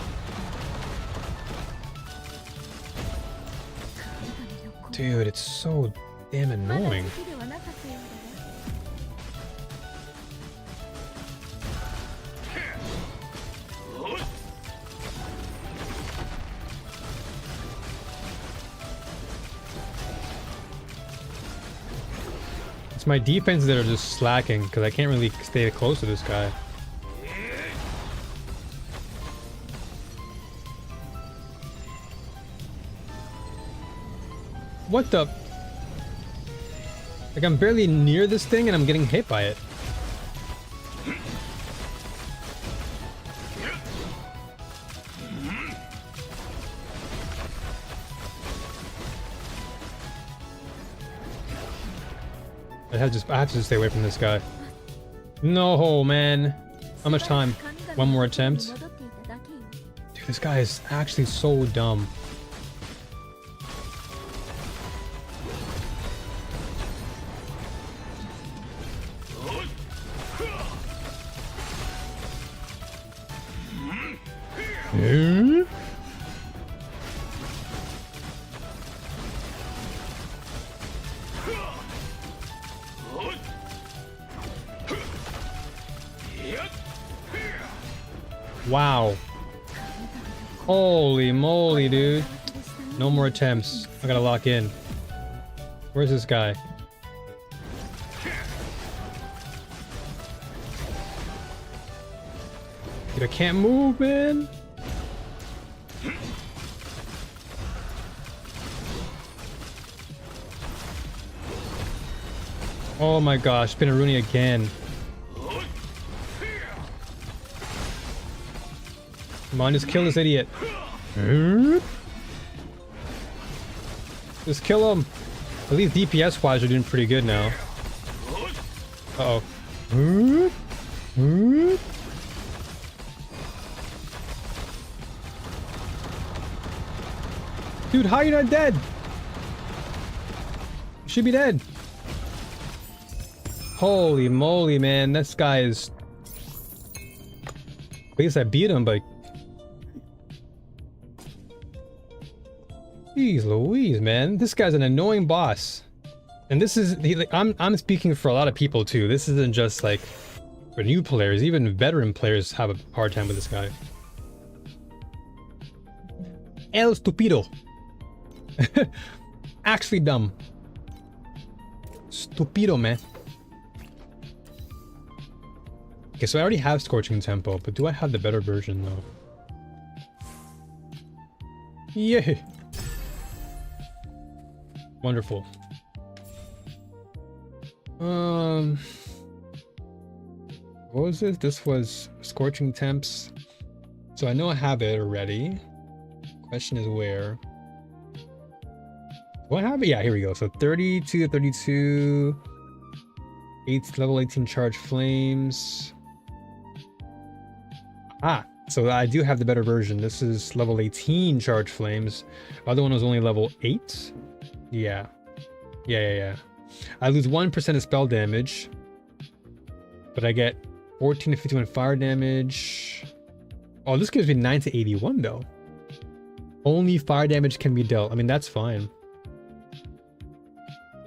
Dude, it's so damn annoying. It's my defenses that are just slacking because I can't really stay close to this guy. What the? Like, I'm barely near this thing and I'm getting hit by it. I have to just stay away from this guy. No, man. How much time? One more attempt? Dude, this guy is actually so dumb. Wow. Holy moly, dude. No more attempts. I gotta lock in. Where's this guy? Dude, I can't move, man. Oh my gosh, Spinaroonie again. Come on, just kill this idiot. Just kill him. At least DPS wise are doing pretty good now. Uh oh. Dude, how are you not dead? You should be dead. Holy moly, man. This guy is... At least I beat him, but... Jeez Louise, man. This guy's an annoying boss. And this is... I'm speaking for a lot of people, too. This isn't just, like, for new players. Even veteran players have a hard time with this guy. El Stupido. Actually dumb. Stupido, man. Okay, so I already have Scorching Tempo, but do I have the better version, though? Yay! Wonderful. What was this? This was Scorching Temps. So I know I have it already. Question is where? Do I have it? Yeah, here we go. So 32 to 32. Level 18 Charge Flames. Ah, so I do have the better version. This is level 18 Charge Flames. The other one was only level 8. Yeah. Yeah. I lose 1% of spell damage, but I get 14 to 51 fire damage. Oh, this gives me 9 to 81 though. Only fire damage can be dealt. I mean, that's fine.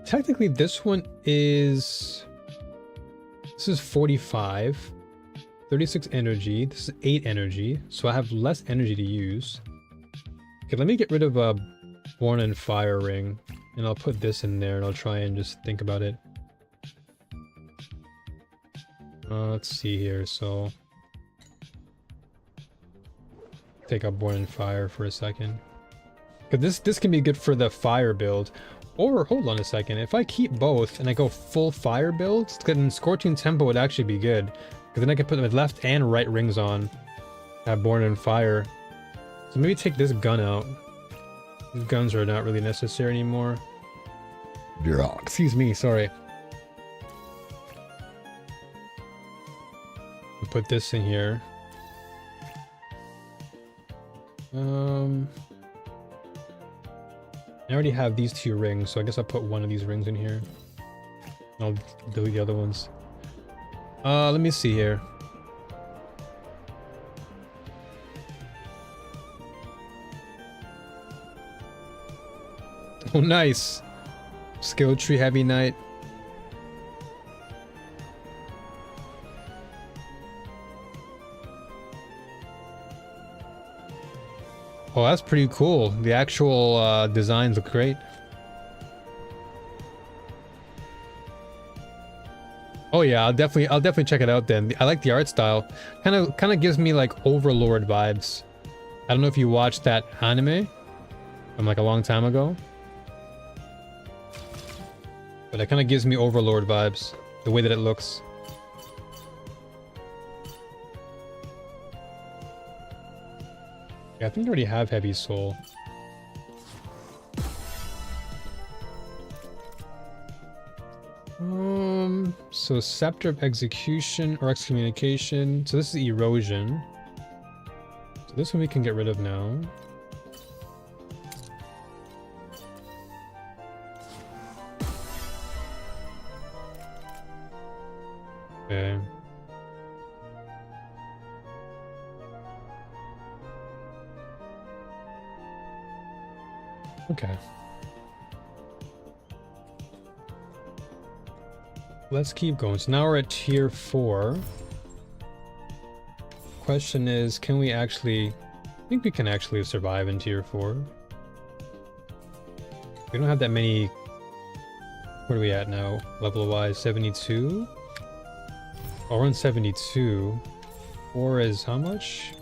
Technically, this one is... This is 45. 36 energy. This is 8 energy. So I have less energy to use. Okay, let me get rid of a Born in Fire ring. And I'll put this in there and I'll try and just think about it. Let's see here. So... Take out Born in Fire for a second. Because this can be good for the fire build. Or, hold on a second, if I keep both and I go full fire build, then Scorching Tempo would actually be good. Because then I can put the left and right rings on. Have Born in Fire. So maybe take this gun out. These guns are not really necessary anymore. Excuse me, sorry. I'll put this in here. I already have these 2 rings, so I guess I'll put one of these rings in here. I'll delete the other ones. Let me see here. Oh, nice. Skill tree Heavy Knight. Oh, that's pretty cool. The actual designs look great. Oh yeah, I'll definitely check it out then. I like the art style. Kind of gives me like Overlord vibes. I don't know if you watched that anime from like a long time ago. But it kind of gives me Overlord vibes, the way that it looks. Yeah, I think I already have Heavy Soul. So Scepter of Execution or Excommunication. So this is Erosion. So this one we can get rid of now. Okay. Okay. Let's keep going. So now we're at tier 4. Question is, can we actually... I think we can actually survive in tier 4. We don't have that many... Where are we at now? Level-wise, 72? Oh, we're on 72. 4 is how much?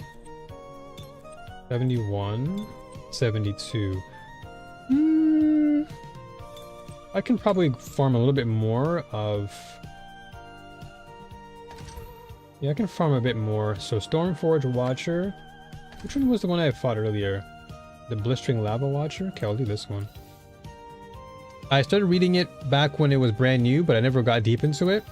71. 72. I can probably farm a little bit more of... Yeah, I can farm a bit more. So Stormforge Watcher. Which one was the one I fought earlier? The Blistering Lava Watcher? Okay, I'll do this one. I started reading it back when it was brand new, but I never got deep into it.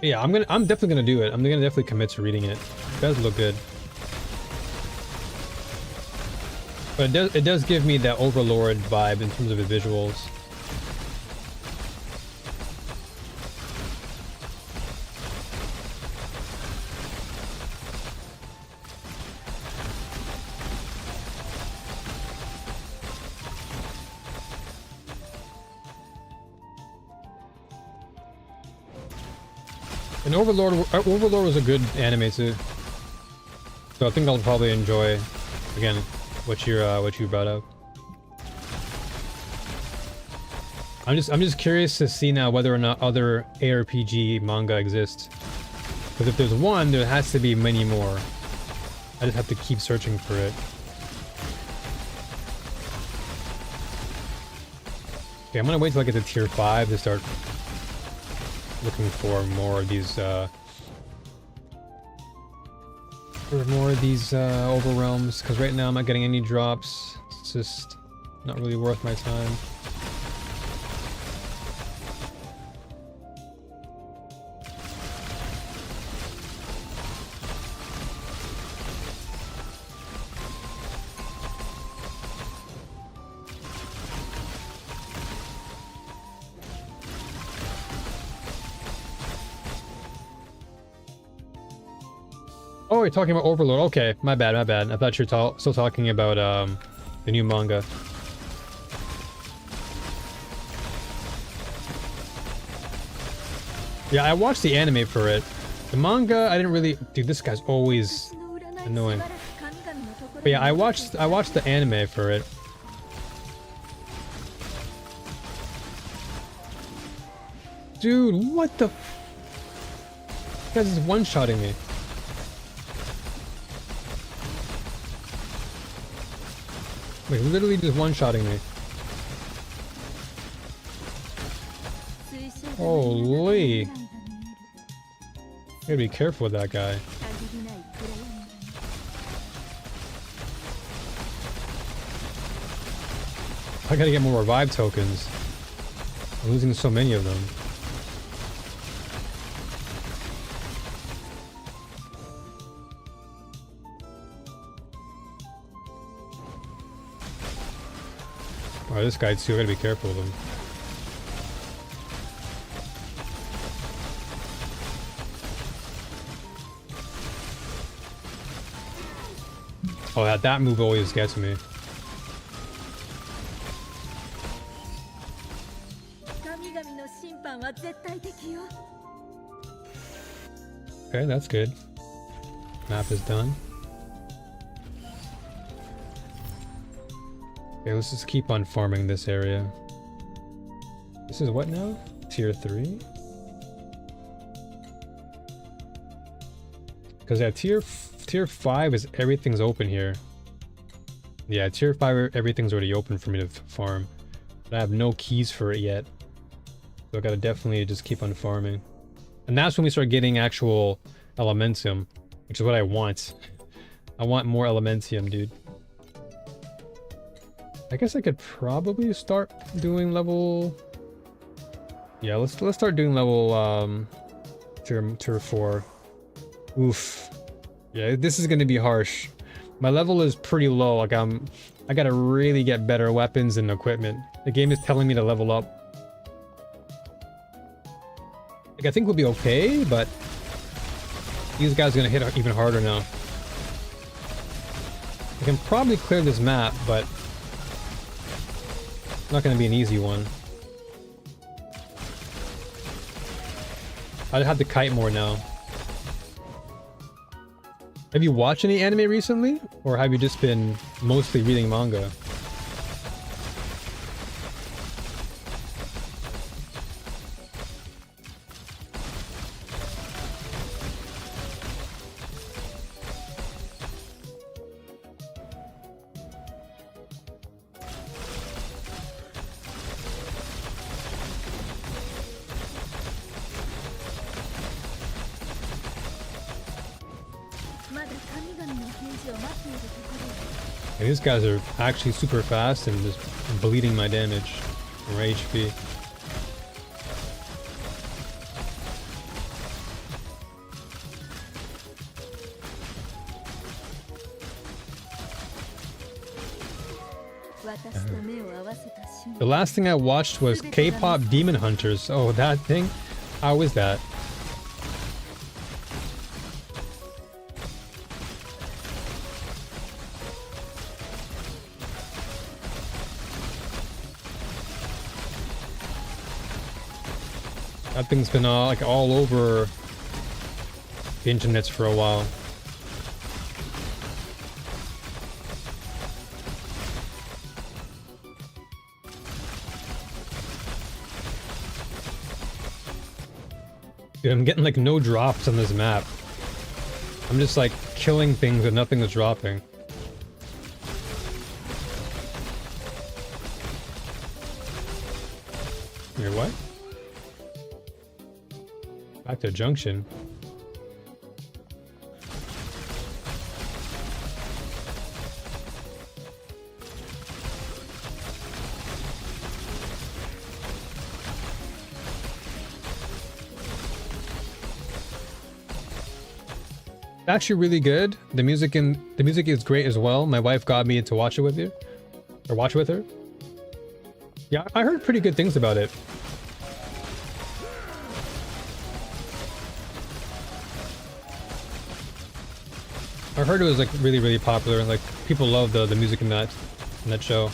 Yeah, I'm definitely gonna do it. I'm gonna definitely commit to reading it. It does look good. But it does give me that Overlord vibe in terms of the visuals. And Overlord was a good anime too. So I think I'll probably enjoy, again, what you brought up. I'm just curious to see now whether or not other ARPG manga exists. Because if there's one, there has to be many more. I just have to keep searching for it. Okay, I'm gonna wait till I get to tier 5 to start looking for more of these overrealms, because right now I'm not getting any drops. It's just not really worth my time. Oh, you're talking about Overlord. Okay, my bad. I thought you were still talking about the new manga. Yeah, I watched the anime for it. The manga, I didn't really... Dude, this guy's always annoying. But yeah, I watched the anime for it. Dude, what the... This guy's just one-shotting me. Like, literally just one-shotting me. Holy. You gotta be careful with that guy. I gotta get more revive tokens. I'm losing so many of them. Oh, this guy too, I gotta be careful with him. Oh, that move always gets me. Okay, that's good. Map is done. Okay, let's just keep on farming this area. This is what now? Tier 3? Because yeah, tier 5 is everything's open here. Yeah, tier 5 everything's already open for me to farm. But I have no keys for it yet. So I gotta definitely just keep on farming. And that's when we start getting actual Elementium, which is what I want. I want more Elementium, dude. I guess I could probably start doing level... Yeah, let's start doing level tier 4. Oof. Yeah, this is gonna be harsh. My level is pretty low. Like I gotta really get better weapons and equipment. The game is telling me to level up. Like I think we'll be okay, but these guys are gonna hit even harder now. I can probably clear this map, but it's not gonna be an easy one. I'd have to kite more now. Have you watched any anime recently? Or have you just been mostly reading manga? And these guys are actually super fast and just bleeding my damage or HP. The last thing I watched was K-pop Demon Hunters. Oh, that thing? How is that? That thing's been like all over the internets for a while. Dude, I'm getting like no drops on this map. I'm just like killing things and nothing is dropping. Here, what? Back to Junction. Actually really good. The music is great as well. My wife got me to watch it with you. Or watch it with her. Yeah, I heard pretty good things about it. I heard it was like really popular and like people love the music in that show.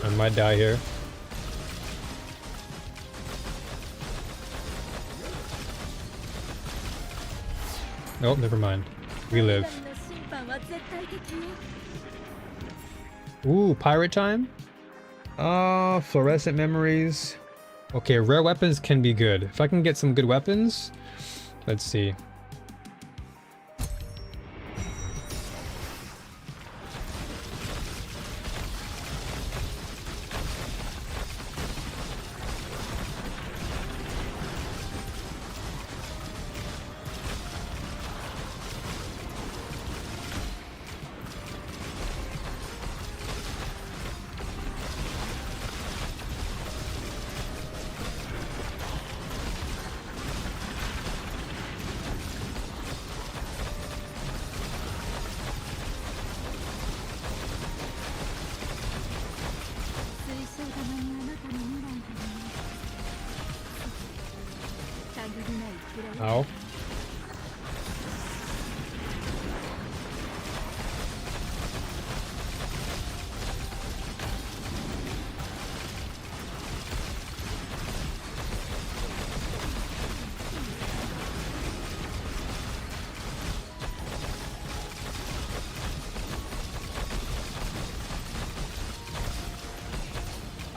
I might die here. Nope, never mind. We live. Ooh, pirate time? Fluorescent memories. Okay, rare weapons can be good. If I can get some good weapons, let's see. Ow.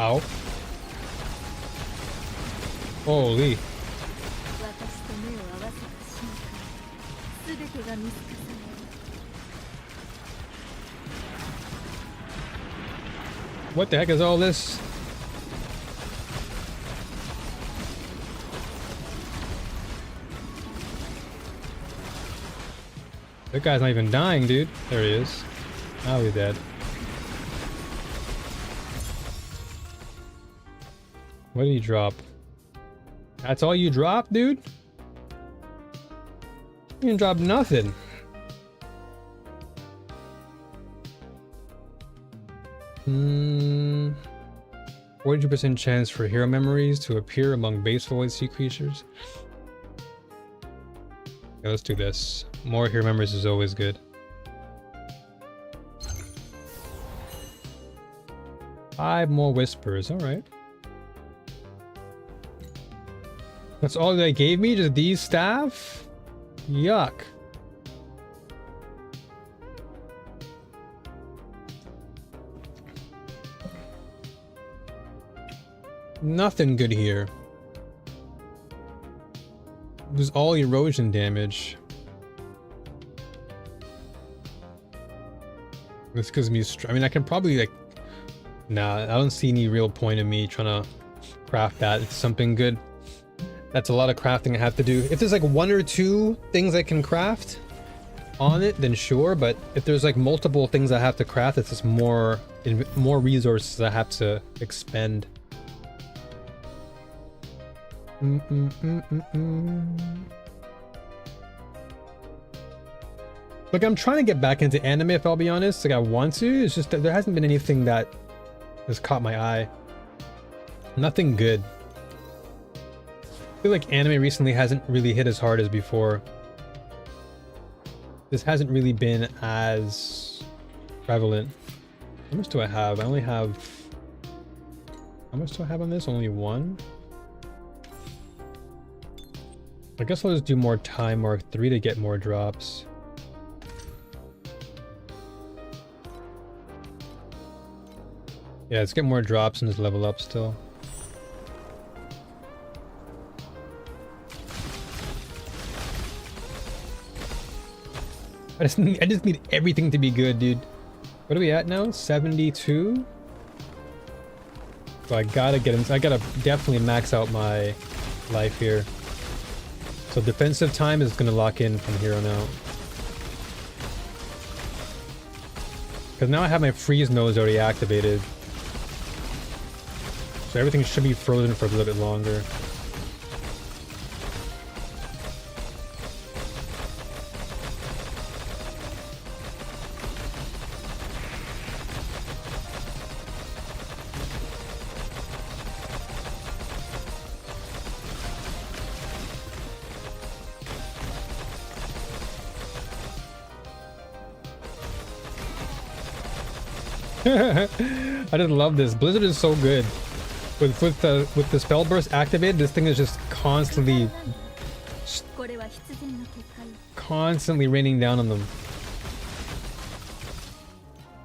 Ow. Holy. What the heck is all this? That guy's not even dying, dude. There he is. Now he's dead. What did he drop? That's all you drop, dude? You didn't drop nothing. Hmm. 42% chance for hero memories to appear among base void sea creatures. Yeah, let's do this. More hero memories is always good. 5 more whispers, alright. That's all they gave me? Just these staff? Yuck. Nothing good here. It was all erosion damage. This gives me I mean, I can probably like... Nah, I don't see any real point in me trying to craft that. It's something good. That's a lot of crafting I have to do. If there's like 1 or 2 things I can craft on it, then sure. But if there's like multiple things I have to craft, it's just more resources I have to expend. Like, I'm trying to get back into anime, if I'll be honest. Like, I want to. It's just that there hasn't been anything that has caught my eye. Nothing good. I feel like anime recently hasn't really hit as hard as before. This hasn't really been as prevalent. How much do I have? I only have... How much do I have on this? Only 1? I guess I'll just do more time Mark 3 to get more drops. Yeah, let's get more drops and just level up still. I just need everything to be good, dude. What are we at now? 72? So I gotta get him. I gotta definitely max out my life here. So defensive time is gonna lock in from here on out. Because now I have my freeze nodes already activated. So everything should be frozen for a little bit longer. I just love this. Blizzard is so good. With the spell burst activated, this thing is just constantly raining down on them.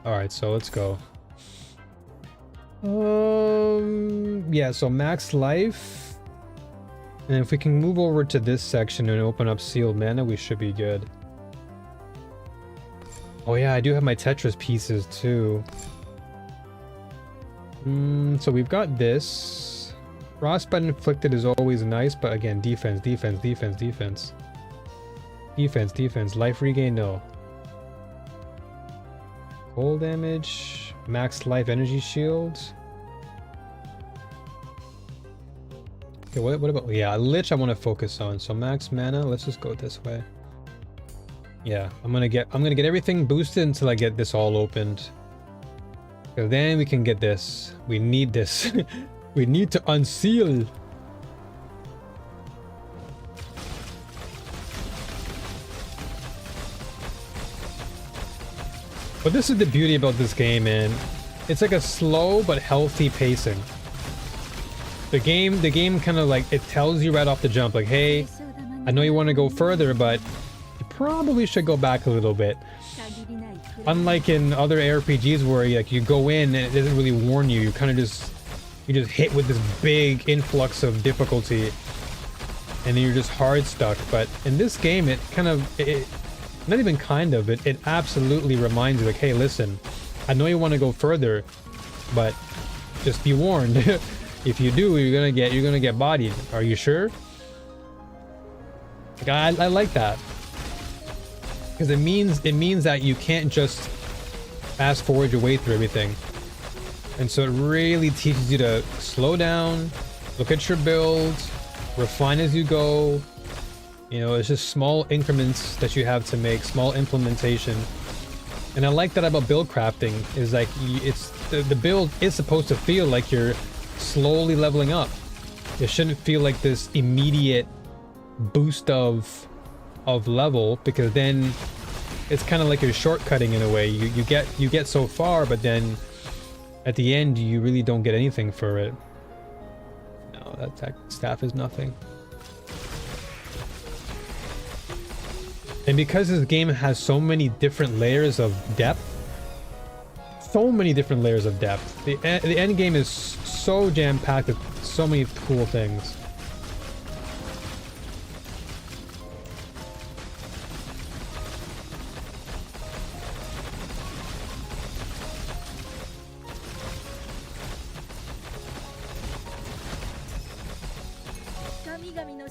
Alright, so let's go. Yeah, so max life. And if we can move over to this section and open up sealed mana, we should be good. Oh yeah, I do have my Tetris pieces too. So we've got this. Frostbite inflicted is always nice, but again, defense, defense, defense, defense. Defense, defense. Life regain, no. Cold damage. Max life energy shield. Okay, what about... Yeah, Lich I want to focus on. So max mana, let's just go this way. Yeah, I'm gonna get everything boosted until I get this all opened. So then we can get this. We need this. We need to unseal. But this is the beauty about this game, man. It's like a slow but healthy pacing. The game kind of like, it tells you right off the jump, like, hey, I know you want to go further, but you probably should go back a little bit. Unlike in other RPGs where like you go in and it doesn't really warn you, you kind of just you just hit with this big influx of difficulty, and then you're just hard stuck. But in this game, it kind of, not even kind of, it absolutely reminds you, like, hey, listen, I know you want to go further, but just be warned. If you do, you're gonna get bodied. Are you sure? Like, I like that, because it means that you can't just fast forward your way through everything. And so it really teaches you to slow down, look at your build, refine as you go. You know, it's just small increments that you have to make, small implementation. And I like that about build crafting, is like, it's the build is supposed to feel like you're slowly leveling up. It shouldn't feel like this immediate boost of level, because then it's kind of like you're shortcutting in a way. You get so far, but then at the end you really don't get anything for it. No, that staff is nothing. And because this game has so many different layers of depth, the end game is so jam-packed with so many cool things.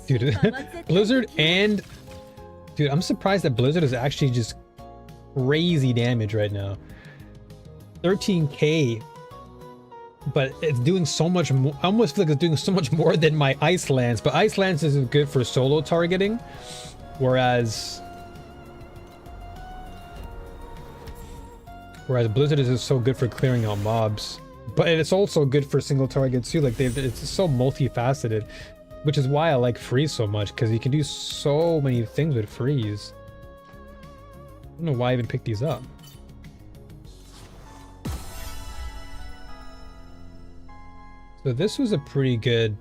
Dude, Blizzard and... Dude, I'm surprised that Blizzard is actually just crazy damage right now. 13k, but it's doing so much more. I almost feel like it's doing so much more than my Ice Lance, but Ice Lance is good for solo targeting, whereas Blizzard is just so good for clearing out mobs. But it's also good for single targets too. Like, it's so multifaceted, which is why I like Freeze so much, because you can do so many things with Freeze. I don't know why I even picked these up. So this was a pretty good,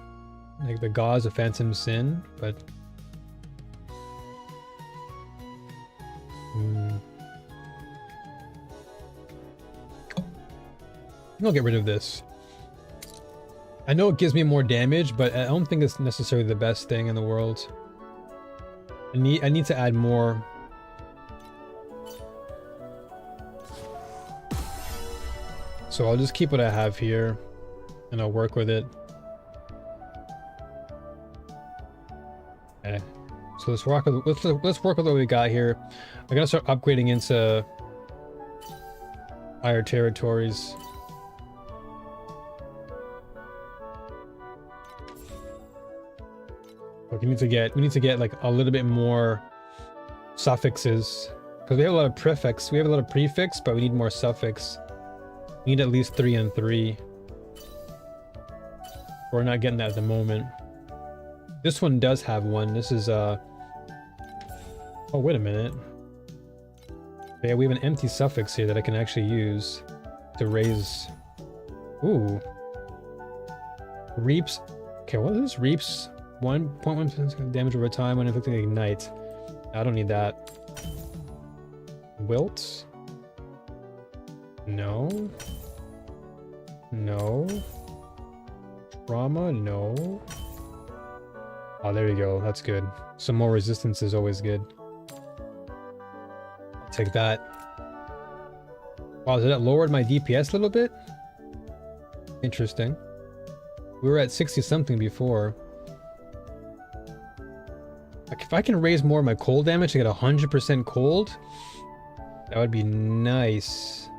like, the Gauze of Phantom Sin, but I'll get rid of this. I know it gives me more damage, but I don't think it's necessarily the best thing in the world. I need to add more. So I'll just keep what I have here, and I'll work with it. Okay. So let's work with what we got here. I gotta start upgrading into higher territories. We need to get like a little bit more suffixes, because we have a lot of prefix. We have a lot of prefix, but we need more suffix. We need at least 3 and 3. We're not getting that at the moment. This one does have one. This is oh, wait a minute. Yeah, we have an empty suffix here that I can actually use to raise. Ooh. Reaps. Okay, what is this? Reaps 1.1% damage over time when inflicting ignite. I don't need that. Wilt? No. No. Trauma? No. Oh, there you go. That's good. Some more resistance is always good. I'll take that. Wow, did that lowered my DPS a little bit? Interesting. We were at 60 something before. Like, if I can raise more of my cold damage to get 100% cold, that would be nice.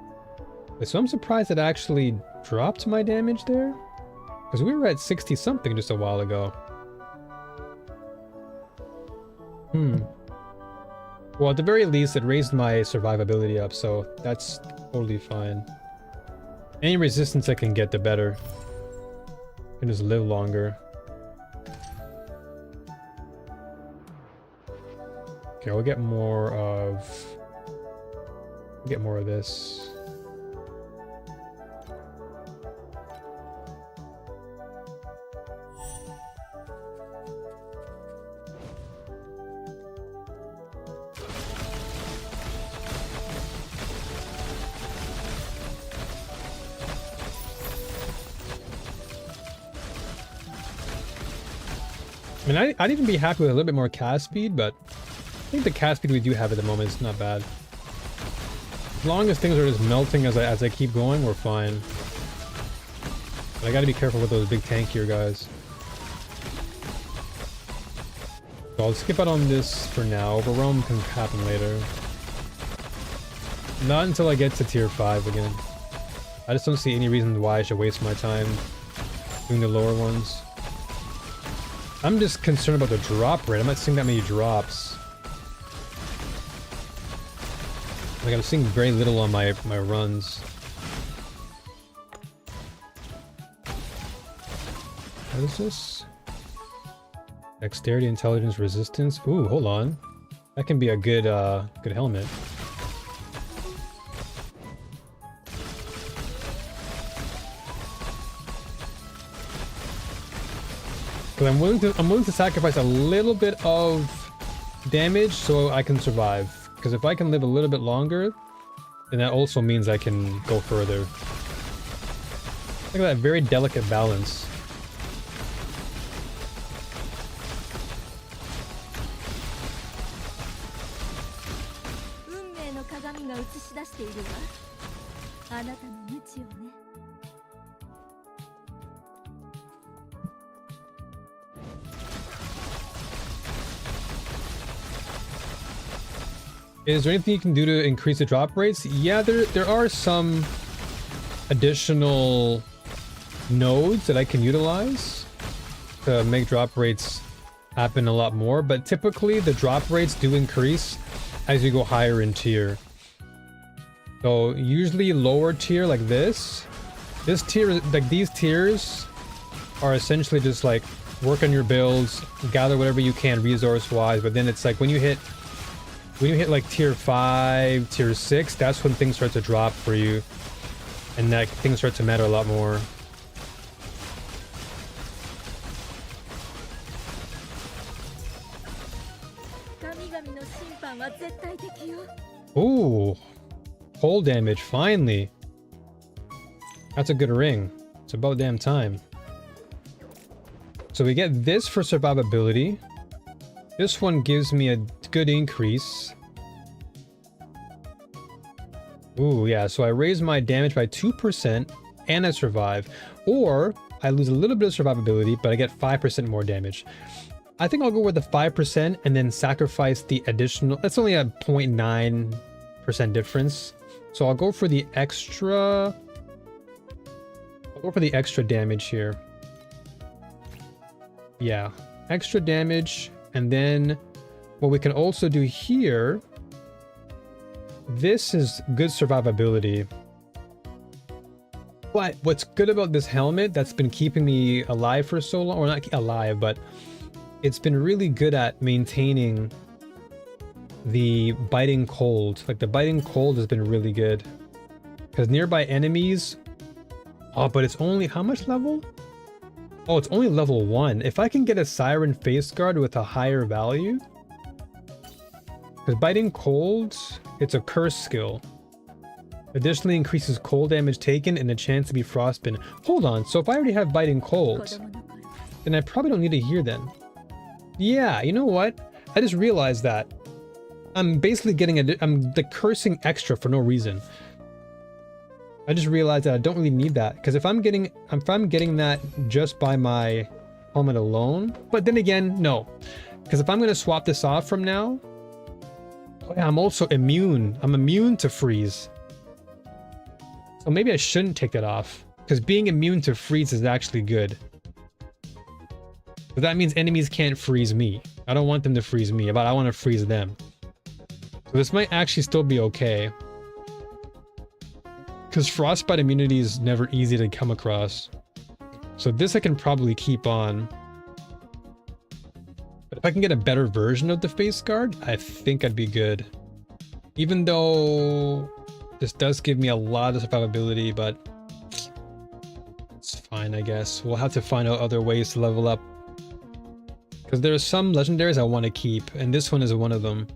So I'm surprised it actually dropped my damage there, because we were at 60 something just a while ago. Well, at the very least, it raised my survivability up, so that's totally fine. Any resistance I can get, the better. I can just live longer. Okay, we'll get more of... this. I mean, I'd even be happy with a little bit more cast speed, but I think the cast speed we do have at the moment is not bad. As long as things are just melting as I keep going, we're fine. But I gotta be careful with those big tankier guys. So I'll skip out on this for now. Overwhelm can happen later. Not until I get to tier 5 again. I just don't see any reason why I should waste my time doing the lower ones. I'm just concerned about the drop rate. I'm not seeing that many drops. Like, I'm seeing very little on my runs. What is this? Dexterity, intelligence, resistance. Ooh, hold on. That can be a good good helmet. But I'm willing to sacrifice a little bit of damage so I can survive. Because if I can live a little bit longer, then that also means I can go further. Look at that very delicate balance. Is there anything you can do to increase the drop rates? Yeah, there are some additional nodes that I can utilize to make drop rates happen a lot more, but typically the drop rates do increase as you go higher in tier. So usually lower tier like this tier, like these tiers are essentially just like work on your builds, gather whatever you can resource wise, but then it's like when you hit like tier 5, tier 6, that's when things start to drop for you. And that things start to matter a lot more. Ooh. Cold damage, finally. That's a good ring. It's about damn time. So we get this for survivability. This one gives me a good increase. Ooh, yeah, so I raise my damage by 2% and I survive. Or I lose a little bit of survivability, but I get 5% more damage. I think I'll go with the 5% and then sacrifice the additional... That's only a 0.9% difference. So I'll go for the extra... I'll go for the extra damage here. Yeah, extra damage. And then what we can also do here, this is good survivability. But what's good about this helmet that's been keeping me alive for so long, or not alive, but it's been really good at maintaining the biting cold. Like the biting cold has been really good. Because nearby enemies... Oh, but it's only... How much level? Oh, it's only level 1. If I can get a Siren Face Guard with a higher value... Because biting cold, it's a curse skill. Additionally increases cold damage taken and a chance to be frostbitten. Hold on, so if I already have biting cold, then I probably don't need to hear then. Yeah, you know what? I just realized that. I'm basically getting I'm the cursing extra for no reason. I just realized that I don't really need that, because if I'm getting that just by my helmet alone, but then again, no. Because if I'm going to swap this off from now, I'm also immune. I'm immune to freeze. So maybe I shouldn't take that off, because being immune to freeze is actually good. But that means enemies can't freeze me. I don't want them to freeze me, but I want to freeze them. So this might actually still be okay. Because frostbite immunity is never easy to come across. So this I can probably keep on. But if I can get a better version of the face guard, I think I'd be good. Even though this does give me a lot of survivability, but it's fine, I guess. We'll have to find out other ways to level up. Because there are some legendaries I want to keep, and this one is one of them.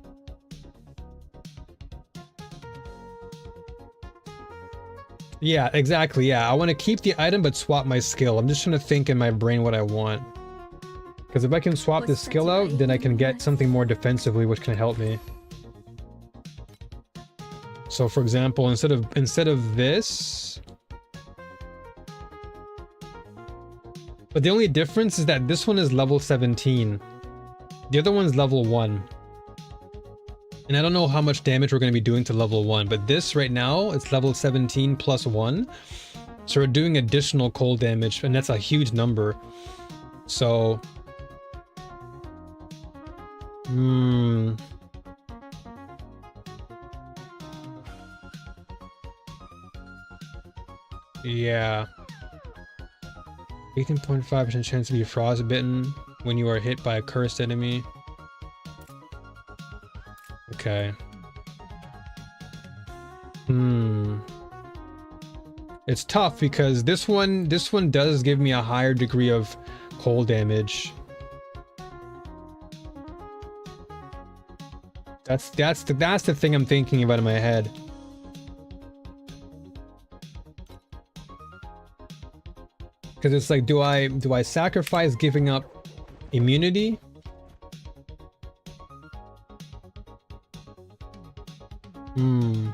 Yeah, exactly, yeah. I want to keep the item but swap my skill. I'm just trying to think in my brain what I want. Because if I can swap this skill out, then I can get something more defensively, which can help me. So for example, instead of this, but the only difference is that this one is level 17. The other one's level 1. And I don't know how much damage we're going to be doing to level 1, but this right now, it's level 17 plus 1. So we're doing additional cold damage, and that's a huge number. So... yeah. 18.5% chance to be frostbitten when you are hit by a cursed enemy. Okay. It's tough because this one does give me a higher degree of cold damage. That's the thing I'm thinking about in my head. Because it's like, do I sacrifice giving up immunity? And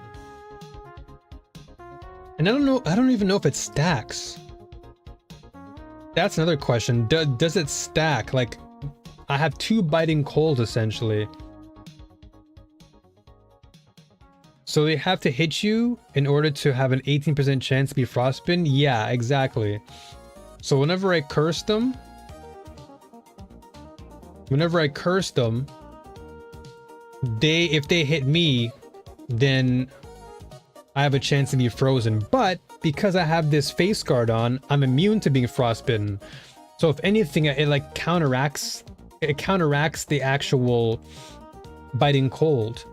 I don't even know if it stacks. That's another question. Does it stack? Like, I have 2 biting cold essentially. So they have to hit you in order to have an 18% chance to be frostbitten? Yeah, exactly. So whenever I curse them, if they hit me, then I have a chance to be frozen. But because I have this face guard on, I'm immune to being frostbitten. So if anything, it like counteracts the actual biting cold.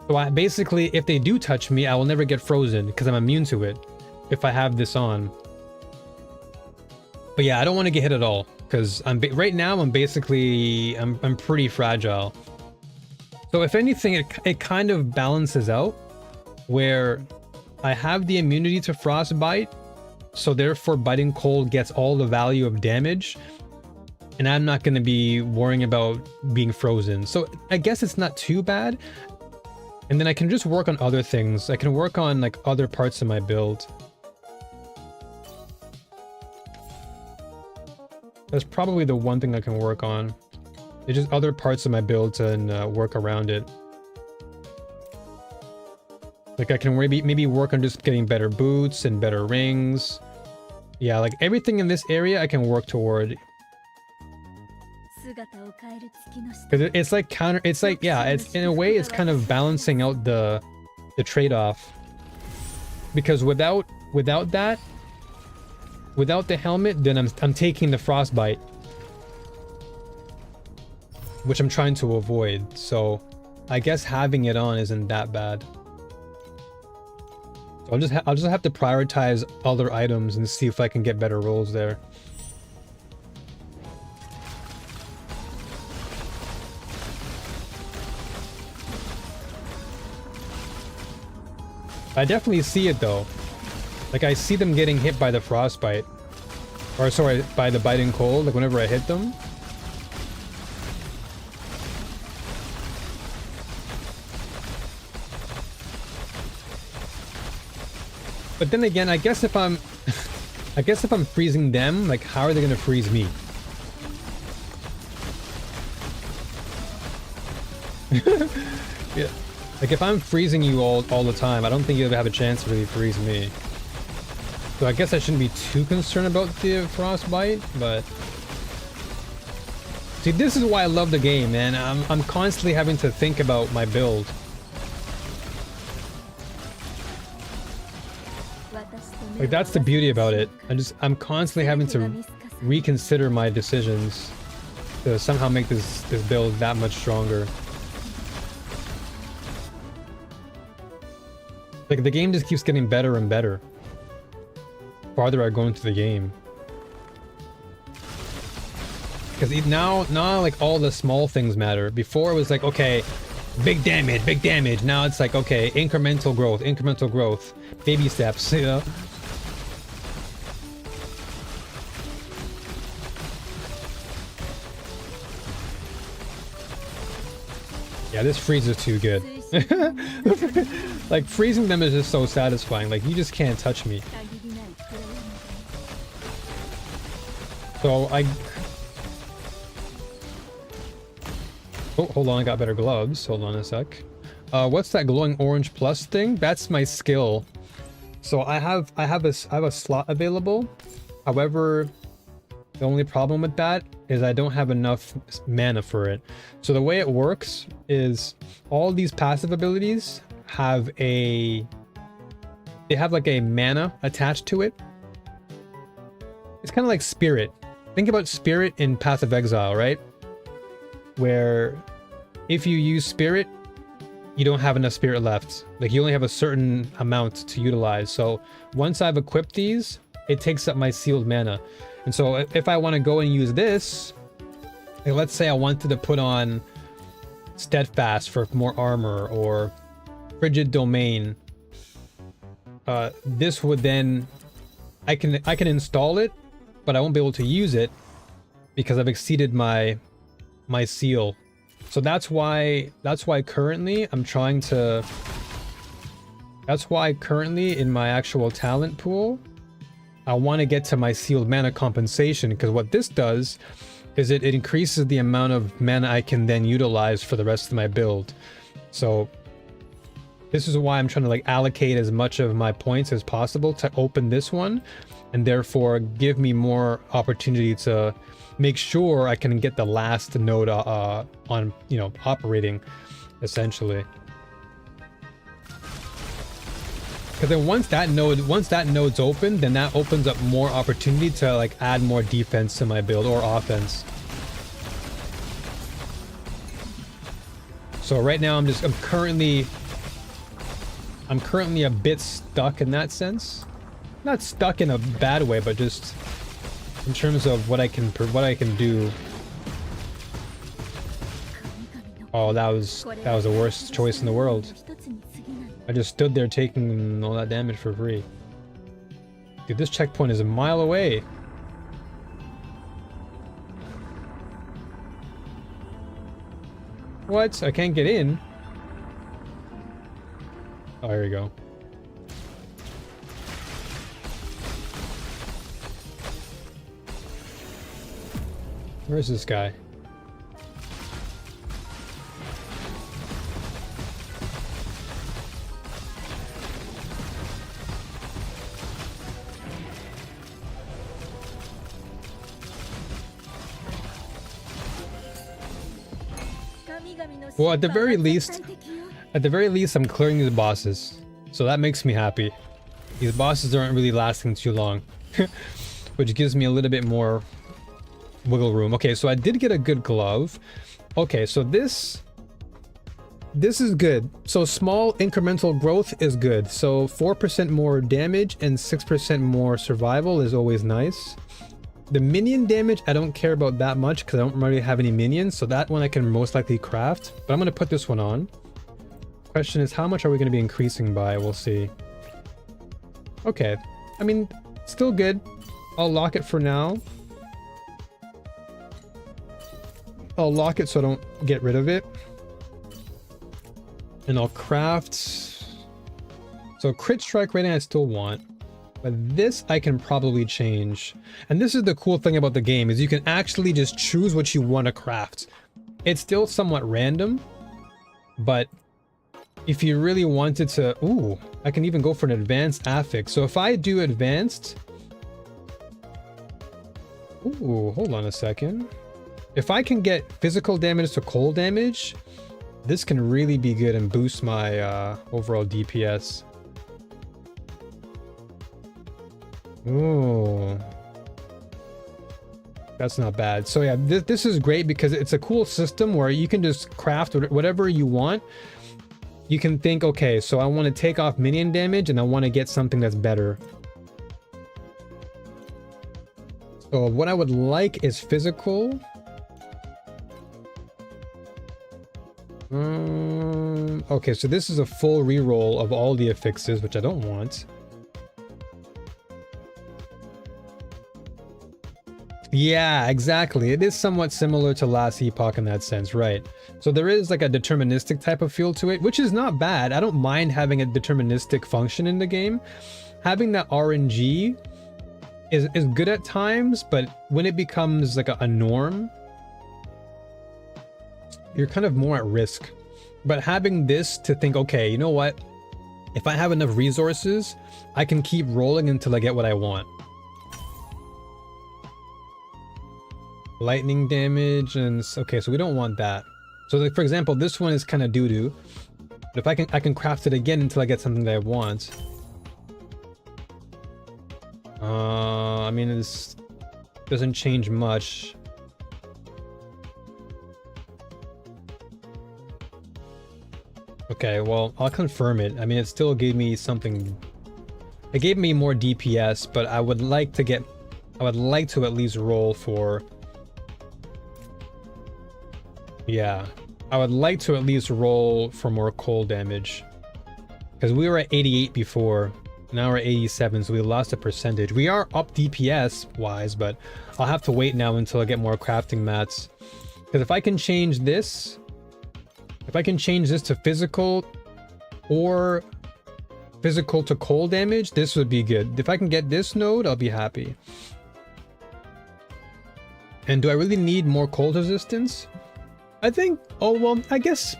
So basically, if they do touch me, I will never get frozen because I'm immune to it if I have this on. But yeah, I don't want to get hit at all because right now I'm pretty fragile. So if anything, it kind of balances out where I have the immunity to frostbite, so therefore biting cold gets all the value of damage, and I'm not going to be worrying about being frozen. So I guess it's not too bad. And then I can just work on other things. I can work on like other parts of my build. That's probably the one thing I can work on. It's just other parts of my build and work around it. Like I can maybe work on just getting better boots and better rings. Yeah, like everything in this area I can work toward. Because it's like it's in a way it's kind of balancing out the trade-off. Because without the helmet, then I'm taking the frostbite, which I'm trying to avoid. So I guess having it on isn't that bad. So I'll just have to prioritize other items and see if I can get better rolls there. I definitely see it though. Like I see them getting hit by the frostbite. Or sorry, by the biting cold, like whenever I hit them. But then again, I guess if I'm freezing them, like how are they gonna freeze me? Yeah. Like if I'm freezing you all the time, I don't think you'll have a chance to really freeze me. So I guess I shouldn't be too concerned about the frostbite, but see, this is why I love the game, man. I'm constantly having to think about my build. Like that's the beauty about it. I'm constantly having to reconsider my decisions to somehow make this build that much stronger. Like the game just keeps getting better and better the farther I go into the game. Because now like all the small things matter. Before it was like, okay, big damage, big damage. Now it's like, okay, incremental growth, baby steps, you know? Yeah, this freeze is too good. Like, freezing them is just so satisfying. Like, you just can't touch me. So, oh, hold on, I got better gloves. Hold on a sec. What's that glowing orange plus thing? That's my skill. So I have a slot available. However, the only problem with that is I don't have enough mana for it. So the way it works is all these passive abilities have like a mana attached to it. It's kind of like Spirit. Think about Spirit in Path of Exile, right? Where if you use Spirit, you don't have enough Spirit left. Like, you only have a certain amount to utilize. So once I've equipped these, it takes up my sealed mana. And so if I want to go and use this, like, let's say I wanted to put on Steadfast for more armor, or Frigid Domain, this would then, I can install it, but I won't be able to use it because I've exceeded my seal. So that's why currently I'm trying to, that's why currently in my actual talent pool, I want to get to my sealed mana compensation, because what this does is it increases the amount of mana I can then utilize for the rest of my build. So this is why I'm trying to like allocate as much of my points as possible to open this one, and therefore give me more opportunity to make sure I can get the last node on, you know, operating, essentially. Because then once that node's open, then that opens up more opportunity to like add more defense to my build, or offense. So right now I'm currently a bit stuck in that sense. Not stuck in a bad way, but just in terms of what I can do. Oh, that was the worst choice in the world. I just stood there taking all that damage for free. Dude, this checkpoint is a mile away. What? I can't get in? Oh, here we go. Where's this guy? Well, at the very least, I'm clearing these bosses. So that makes me happy. These bosses aren't really lasting too long. Which gives me a little bit more wiggle room. Okay, so I did get a good glove. Okay, so this is good. So small incremental growth is good. So 4% more damage and 6% more survival is always nice. The minion damage, I don't care about that much because I don't really have any minions, so that one I can most likely craft. But I'm going to put this one on. Question is, how much are we going to be increasing by? We'll see. Okay. I mean, still good. I'll lock it for now. I'll lock it so I don't get rid of it. And I'll craft... So crit strike rating I still want. But this I can probably change. And this is the cool thing about the game, is you can actually just choose what you want to craft. It's still somewhat random, but if you really wanted to... Ooh, I can even go for an advanced affix. So if I do advanced... Ooh, hold on a second. If I can get physical damage to cold damage, this can really be good and boost my overall DPS. Ooh, that's not bad. So yeah, this is great because it's a cool system where you can just craft whatever you want. You can think, okay, so I want to take off minion damage and I want to get something that's better. So what I would like is physical. Okay, so this is a full reroll of all the affixes, which I don't want. Yeah, exactly. It is somewhat similar to Last Epoch in that sense, right? So there is like a deterministic type of feel to it, which is not bad. I don't mind having a deterministic function in the game. Having that RNG is good at times, but when it becomes like a norm, you're kind of more at risk. But having this to think, okay, you know what? If I have enough resources, I can keep rolling until I get what I want. Lightning damage and okay, so we don't want that. So like, for example, this one is kind of doo-doo. But if I can craft it again until I get something that I want. I mean, this doesn't change much. Okay, well, I'll confirm it. I mean, it still gave me something. It gave me more DPS, but I would like to at least roll for. Yeah, I would like to at least roll for more cold damage. Because we were at 88 before. Now we're at 87, so we lost a percentage. We are up DPS wise, but I'll have to wait now until I get more crafting mats. Because if I can change this, to physical or physical to cold damage, this would be good. If I can get this node, I'll be happy. And do I really need more cold resistance? I think, oh well, I guess.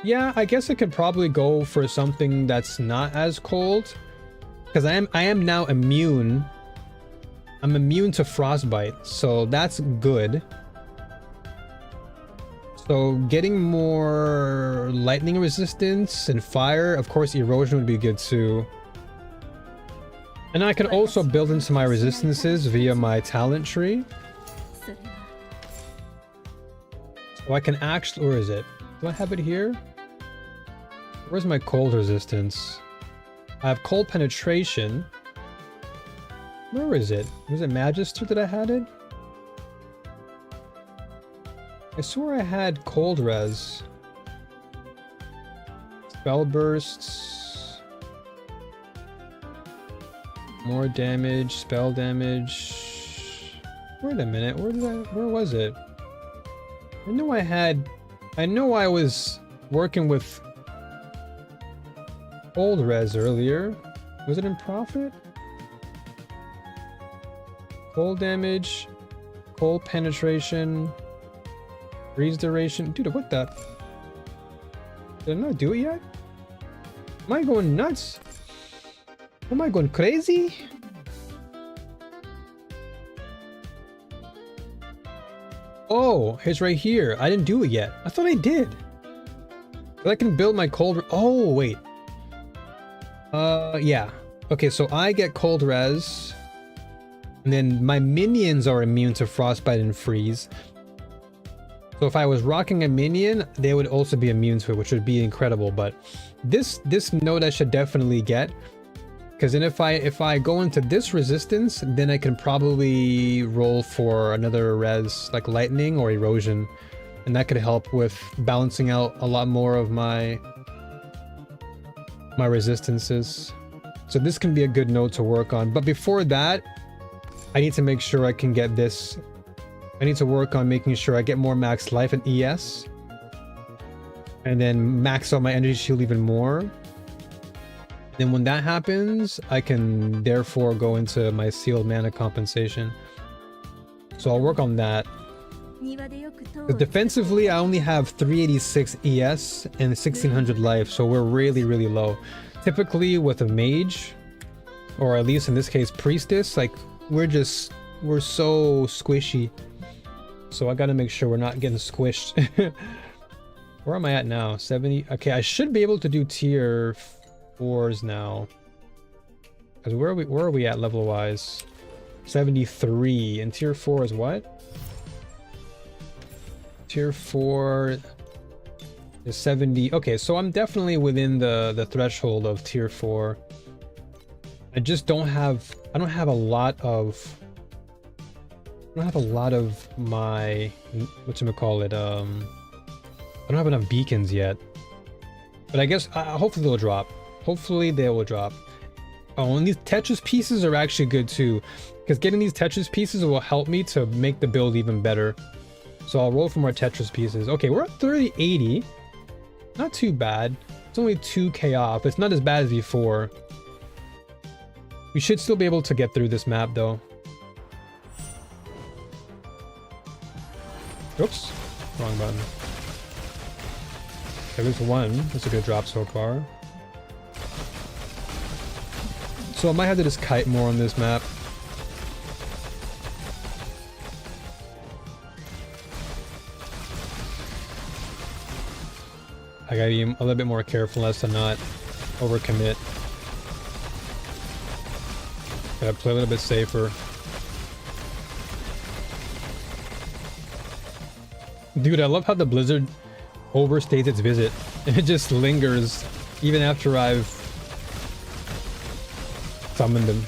Yeah, I guess I could probably go for something that's not as cold. Because I am now immune. I'm immune to frostbite, so that's good. So getting more lightning resistance and fire, of course erosion would be good too. And I can also build into my resistances via my talent tree. So I can actually, where is it? Do I have it here? Where's my cold resistance? I have cold penetration. Where is it? Was it Magister that I had it? I swore I had cold res. Spell bursts. More damage, spell damage. Wait a minute, where was it? I know I was working with cold res earlier. Was it in profit? Cold damage, cold penetration, freeze duration. Dude, what the? Did I not do it yet? Am I going nuts? Am I going crazy? Oh, it's right here. I didn't do it yet. I thought I did. But I can build my cold. Oh, wait. Yeah. Okay, so I get cold res. And then my minions are immune to frostbite and freeze. So if I was rocking a minion, they would also be immune to it, which would be incredible. But this node I should definitely get. Because then if I go into this resistance, then I can probably roll for another res like lightning or erosion. And that could help with balancing out a lot more of my resistances. So this can be a good node to work on. But before that, I need to make sure I can get this. I need to work on making sure I get more max life and ES. And then max out my energy shield even more. Then when that happens, I can therefore go into my sealed mana compensation. So I'll work on that. But defensively, I only have 386 ES and 1600 life, so we're really, really low. Typically with a mage, or at least in this case Priestess, like we're so squishy. So I gotta make sure we're not getting squished. Where am I at now? 70? Okay, I should be able to do tier 4s now. Because where are we at level wise? 73, and tier 4 is what? Tier 4 is 70. Okay, so I'm definitely within the threshold of tier 4. I just don't have a lot of my whatchamacallit, I don't have enough beacons yet. But I guess hopefully they'll drop. Hopefully they will drop. Oh, and these Tetris pieces are actually good too. Because getting these Tetris pieces will help me to make the build even better. So I'll roll for more Tetris pieces. Okay, we're at 3080. Not too bad. It's only 2k off. It's not as bad as before. We should still be able to get through this map though. Oops. Wrong button. There was one. That's a good drop so far. So I might have to just kite more on this map. I gotta be a little bit more careful as to not overcommit. Gotta play a little bit safer. Dude, I love how the blizzard overstays its visit. It just lingers even after I've summoned him.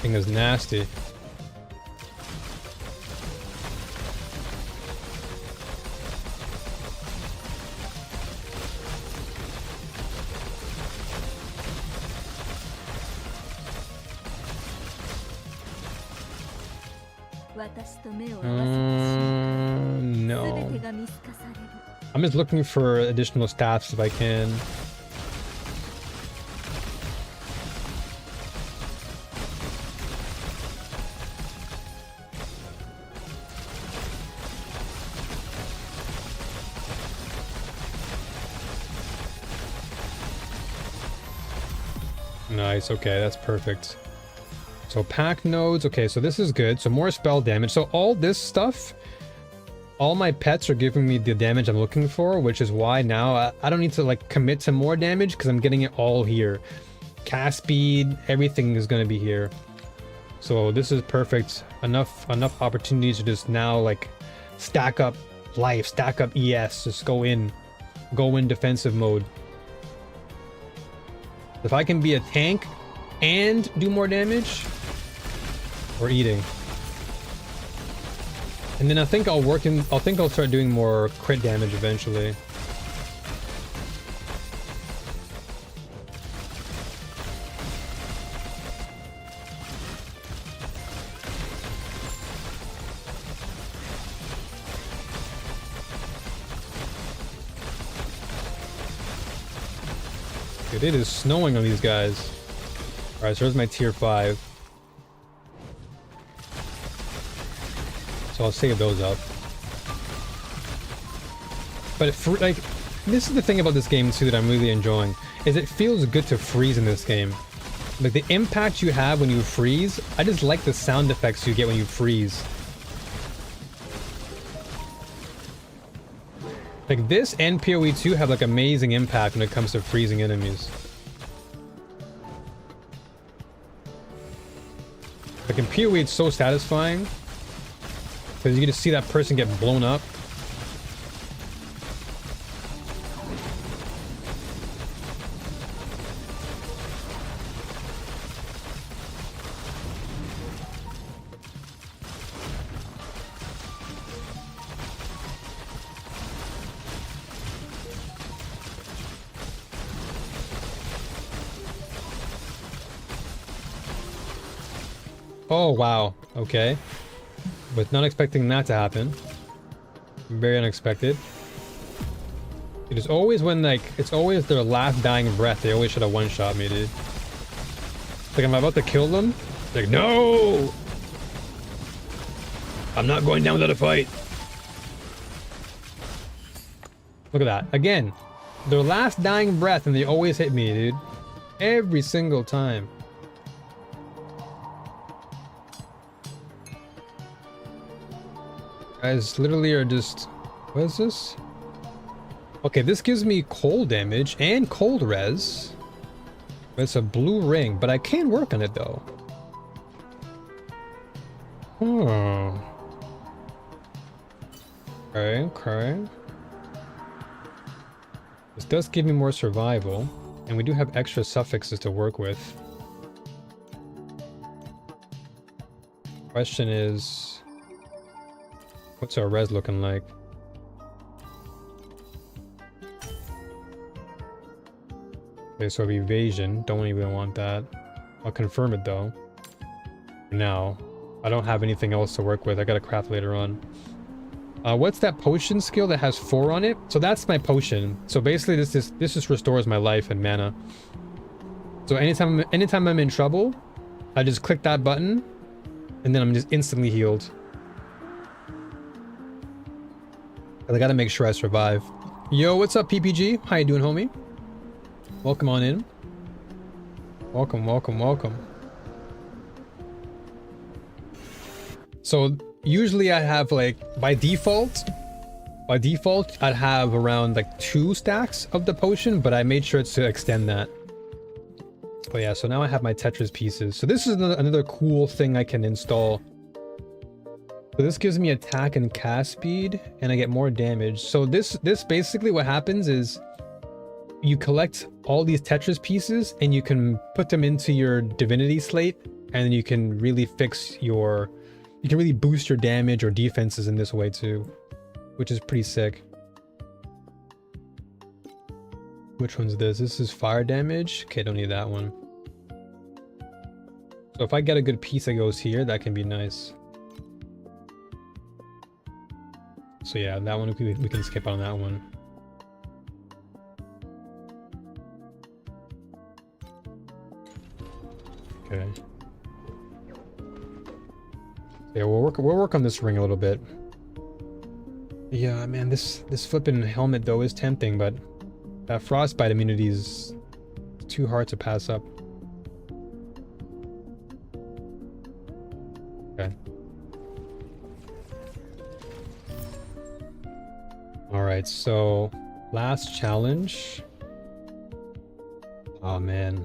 Thing is nasty. No. I'm just looking for additional staffs if I can. Nice, okay, that's perfect. So pack nodes, okay, so this is good. So more spell damage. So all this stuff, all my pets are giving me the damage I'm looking for, which is why now I don't need to like commit to more damage because I'm getting it all here. Cast speed, everything is going to be here. So this is perfect. Enough opportunities to just now like stack up life, stack up ES, just go in defensive mode. If I can be a tank and do more damage, we're eating. And then I think I'll start doing more crit damage eventually. Dude, it is snowing on these guys. Alright, so there's my tier 5. So I'll save those up. But like, this is the thing about this game too that I'm really enjoying, is it feels good to freeze in this game. Like the impact you have when you freeze, I just like the sound effects you get when you freeze. Like this and PoE 2 have like amazing impact when it comes to freezing enemies. Like in PoE it's so satisfying because you get to see that person get blown up. Oh, wow. Okay. Was not expecting that to happen. Very unexpected. It is always when, like, it's always their last dying breath. They always should have one-shot me, dude. Like, I'm about to kill them. Like, no! I'm not going down without a fight. Look at that. Again, their last dying breath and they always hit me, dude. Every single time. Guys literally are just... What is this? Okay, this gives me cold damage and cold res. It's a blue ring, but I can work on it though. Hmm. Okay. This does give me more survival, and we do have extra suffixes to work with. Question is... What's our res looking like? Okay, so evasion. Don't even want that. I'll confirm it though. For now. I don't have anything else to work with. I gotta craft later on. What's that potion skill that has 4 on it? So that's my potion. So basically this just restores my life and mana. So anytime I'm in trouble, I just click that button and then I'm just instantly healed. But I gotta make sure I survive. Yo, what's up, PPG? How you doing, homie? Welcome on in. Welcome, welcome, welcome. So usually I have like, by default, I'd have around like 2 stacks of the potion, but I made sure to extend that. But yeah, so now I have my Tetris pieces. So this is another cool thing I can install. So this gives me attack and cast speed, and I get more damage. So this basically what happens is you collect all these Tetris pieces and you can put them into your divinity slate, and you can really you can really boost your damage or defenses in this way too, which is pretty sick. Which one's this? This is fire damage. Okay, don't need that one. So if I get a good piece that goes here, that can be nice. So yeah, that one we can skip on that one. Okay. Yeah, we'll work on this ring a little bit. Yeah, man, this flipping helmet though is tempting, but that frostbite immunity is too hard to pass up. Okay. Alright, so last challenge. Oh man.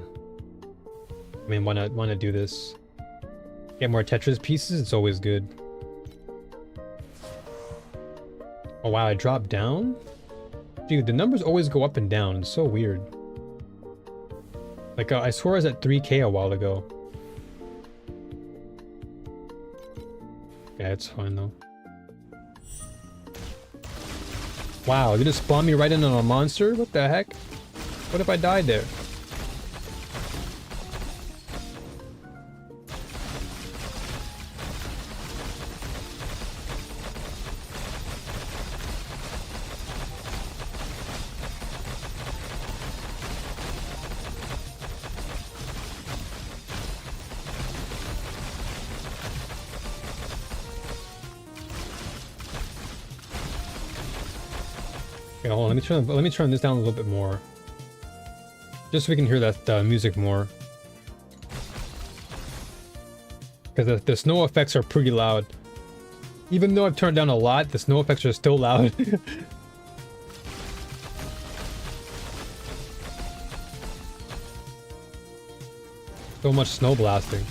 I mean, wanna do this. Get more Tetris pieces, it's always good. Oh wow, I dropped down? Dude, the numbers always go up and down. It's so weird. Like, I swore I was at 3k a while ago. Yeah, it's fine though. Wow, they just spawned me right in on a monster? What the heck? What if I died there? Okay, hold on, let me turn this down a little bit more. Just so we can hear that music more. Because the snow effects are pretty loud. Even though I've turned down a lot, the snow effects are still loud. So much snow blasting.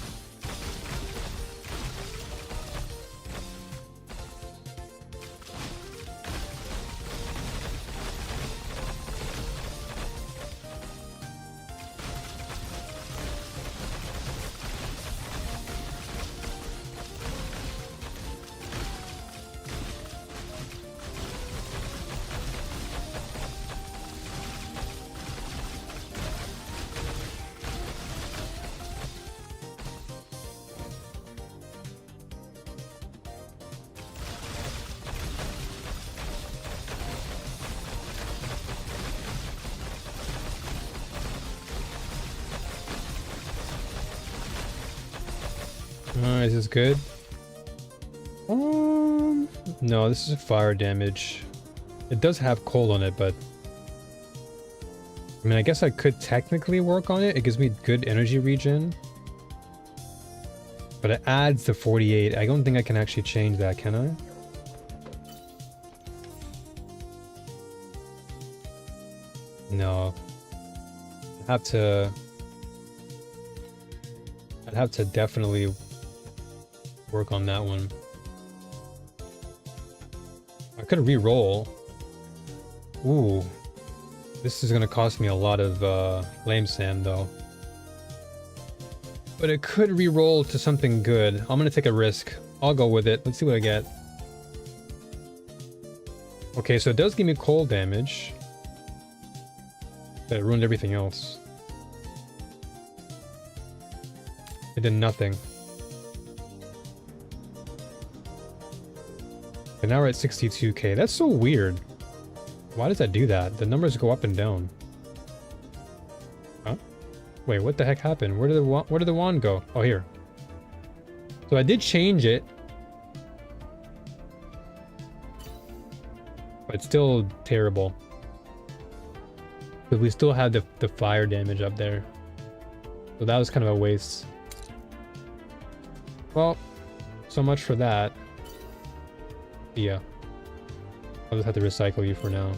Is this good? No, this is fire damage. It does have cold on it, but I mean, I guess I could technically work on it. It gives me good energy regen, but it adds the 48. I don't think I can actually change that, can I? No. I'd have to definitely work on that one. I could re-roll. Ooh. This is gonna cost me a lot of lame sand though. But it could re-roll to something good. I'm gonna take a risk. I'll go with it. Let's see what I get. Okay, so it does give me cold damage. But it ruined everything else. It did nothing. And now we're at 62k. That's so weird. Why does that do that? The numbers go up and down. Huh? Wait, what the heck happened? Where did the wand go? Oh, here. So I did change it. But it's still terrible. Because we still had the fire damage up there. So that was kind of a waste. Well, so much for that. Yeah. I'll just have to recycle you for now.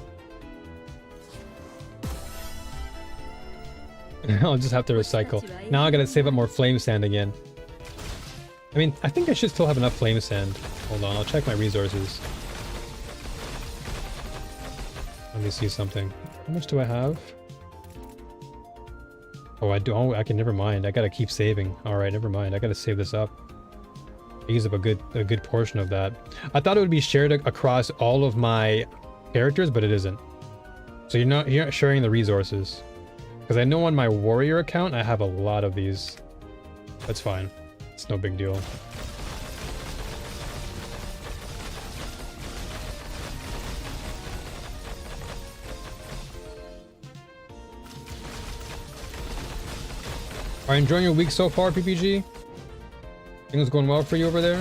I'll just have to recycle. Now I gotta save up more flame sand again. I mean, I think I should still have enough flame sand. Hold on, I'll check my resources. Let me see something. How much do I have? Oh, I do. Oh, I can. Never mind. I gotta keep saving. All right, never mind. I gotta save this up. I use up a good portion of that. I thought it would be shared across all of my characters, but it isn't. So you're not sharing the resources. Because I know on my warrior account I have a lot of these. That's fine. It's no big deal. Are you enjoying your week so far, PPG? Things going well for you over there?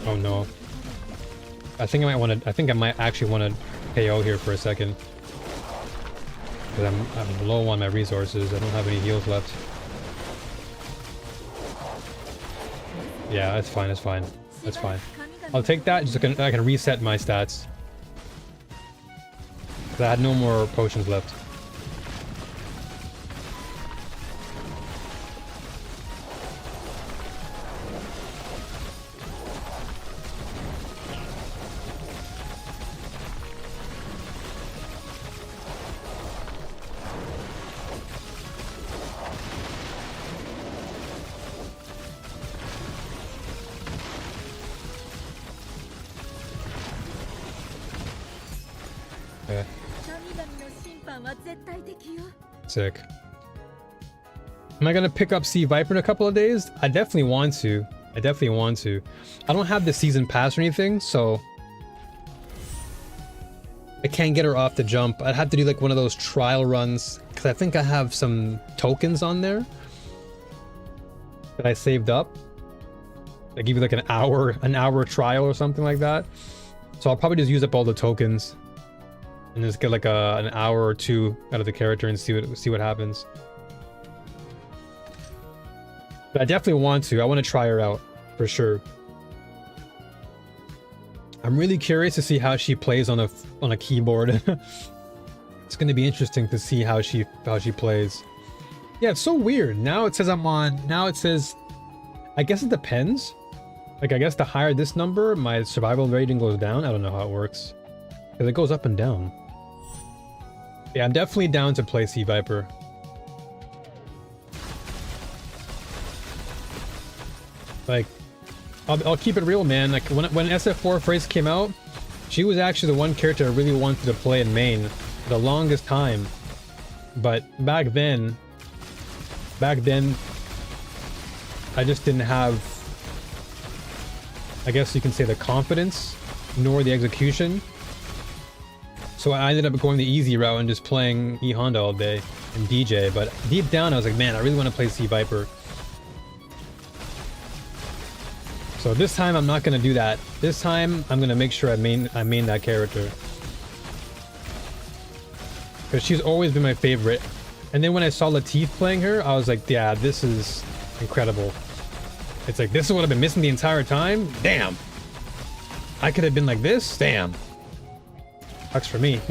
Oh no. I think I might actually want to KO here for a second. Because I'm low on my resources. I don't have any heals left. Yeah, that's fine, that's fine. That's fine. I'll take that just so I can reset my stats. 'Cause I had no more potions left. Okay. Sick. Am I gonna pick up Sea Viper in a couple of days? I definitely want to. I don't have the season pass or anything, so I can't get her off the jump. I'd have to do like one of those trial runs because I think I have some tokens on there that I saved up. They give you like an hour trial or something like that. So I'll probably just use up all the tokens and just get like an hour or two out of the character and see what happens. But I definitely want to. I want to try her out for sure. I'm really curious to see how she plays on a keyboard. It's going to be interesting to see how she plays. Yeah, it's so weird. Now it says now it says, I guess it depends. Like, I guess the higher this number, my survival rating goes down. I don't know how it works. Because it goes up and down. Yeah, I'm definitely down to play Sea Viper. Like, I'll keep it real, man. Like, when SF4 first came out, she was actually the one character I really wanted to play in main for the longest time. But back then, I just didn't have, I guess you can say, the confidence nor the execution. So I ended up going the easy route and just playing E Honda all day and DJ. But deep down, I was like, man, I really want to play Sea Viper. So this time, I'm not going to do that. This time, I'm going to make sure I main that character. Because she's always been my favorite And then when I saw Latif playing her, I was like, yeah, this is incredible. It's like, this is what I've been missing the entire time? Damn. I could have been like this? Damn. Sucks for me.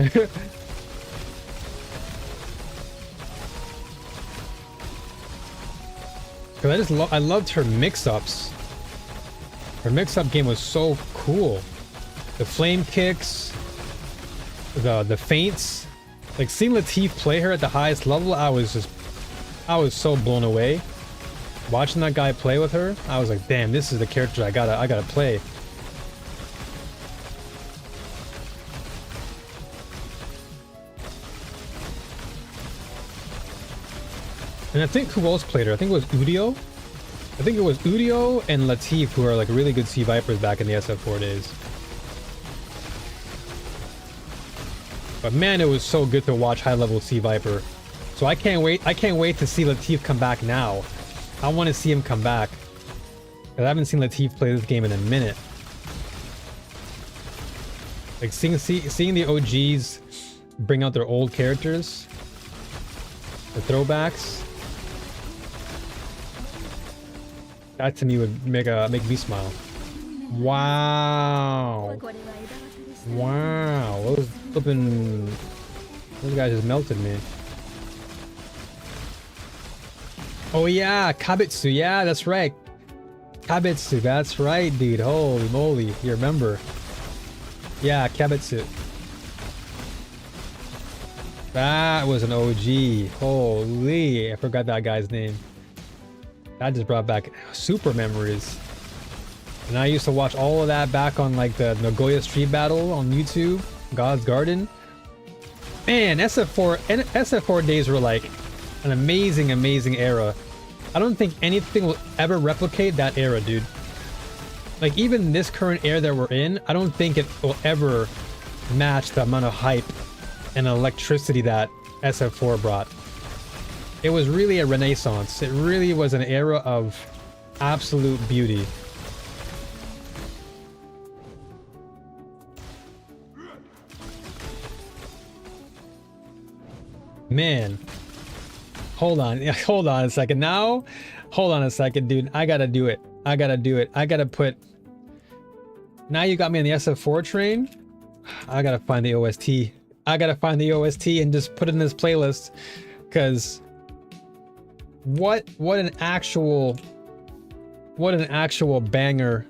Because I loved her mix-ups. Her mix-up game was so cool. The flame kicks, the feints. Like, seeing Latif play her at the highest level, I was so blown away. Watching that guy play with her, I was like, damn, this is the character I gotta play. And I think who else played her? I think it was Udio. I think it was Udio and Latif, who are like really good Sea Vipers back in the SF4 days. But man, it was so good to watch high-level Sea Viper. So I can't wait to see Latif come back now. I want to see him come back. Because I haven't seen Latif play this game in a minute. Like seeing the OGs bring out their old characters. The throwbacks. That to me would make me smile. Wow. Wow. Those guys just melted me. Oh yeah, Kabitsu. Yeah, that's right. Kabitsu. That's right, dude. Holy moly. You remember. Yeah, Kabitsu. That was an OG. Holy. I forgot that guy's name. That just brought back super memories. And I used to watch all of that back on like the Nagoya Street Battle on YouTube. God's Garden. Man, SF4 days were like an amazing, amazing era. I don't think anything will ever replicate that era, dude. Like even this current era that we're in, I don't think it will ever match the amount of hype and electricity that SF4 brought. It was really a renaissance. It really was an era of absolute beauty. Man. Hold on a second. Now, hold on a second, dude. I gotta do it. I gotta put... Now you got me on the SF4 train. I gotta find the OST. I gotta find the OST and just put it in this playlist. Because... What an actual banger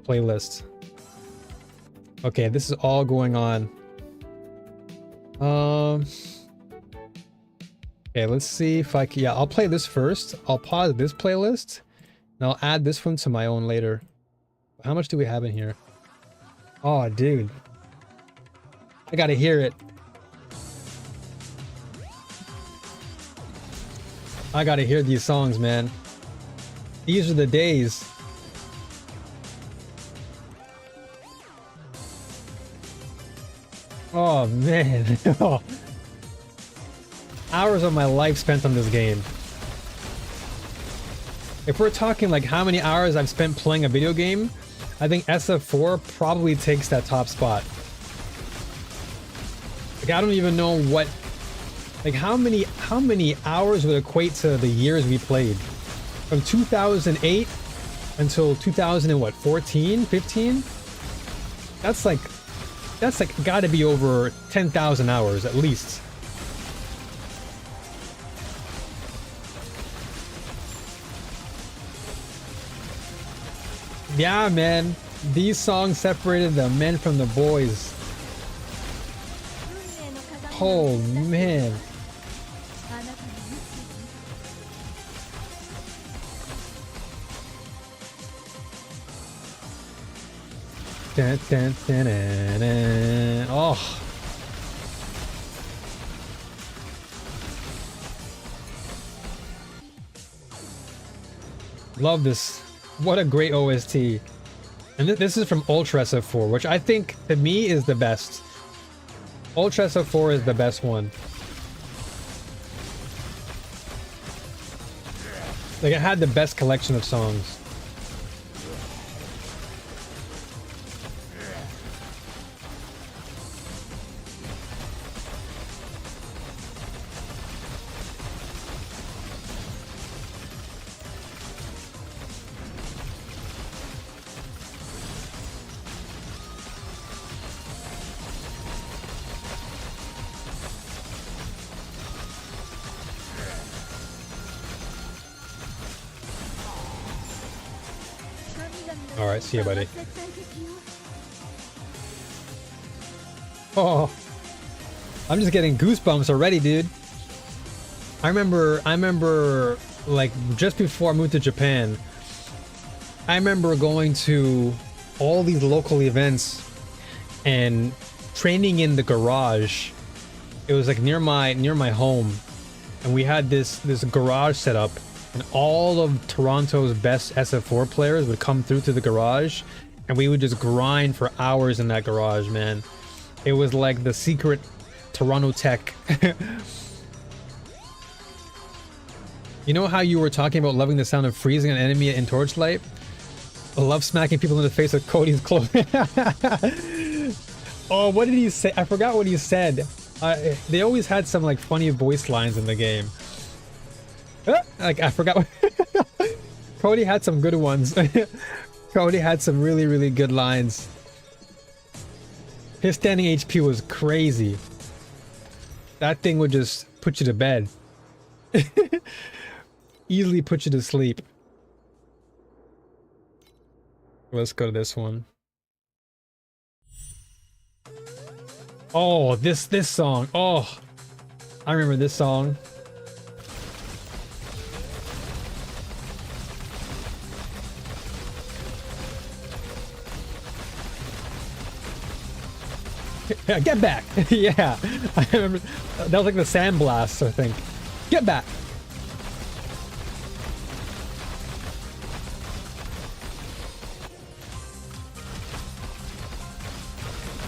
playlist. Okay, this is all going on. Okay, let's see if I can. Yeah, I'll play this first. I'll pause this playlist and I'll add this one to my own later. How much do we have in here? Oh, dude, I gotta hear it. I gotta hear these songs, man. These are the days. Oh, man. Hours of my life spent on this game. If we're talking like how many hours I've spent playing a video game, I think SF4 probably takes that top spot. Like, I don't even know what... Like how many hours would equate to the years we played? From 2008 until 2014, 15? That's like gotta be over 10,000 hours at least. Yeah, man. These songs separated the men from the boys. Oh, man. Dun, dun, dun, dun, dun. Oh. Love this. What a great OST. And this is from Ultra SF4, which I think, to me, is the best. Ultra SF4 is the best one. Like, it had the best collection of songs. Alright, see ya, buddy. Oh, I'm just getting goosebumps already, dude. I remember, like, just before I moved to Japan, I remember going to all these local events and training in the garage. It was like near my home, and we had this garage set up, and all of Toronto's best SF4 players would come through to the garage, and we would just grind for hours in that garage, man. It was like the secret Toronto tech. You know how you were talking about loving the sound of freezing an enemy in Torchlight? I love smacking people in the face with Cody's clothing. Oh, what did he say? I forgot what he said. They always had some like funny voice lines in the game. Like, I forgot what Cody had some good ones. Cody had some really good lines. His standing HP was crazy. That thing would just put you to bed. Easily put you to sleep. Let's go to this one. Oh, this song. Oh, I remember this song. Yeah, get back. Yeah, I remember that was like the sandblast, I think. Get back.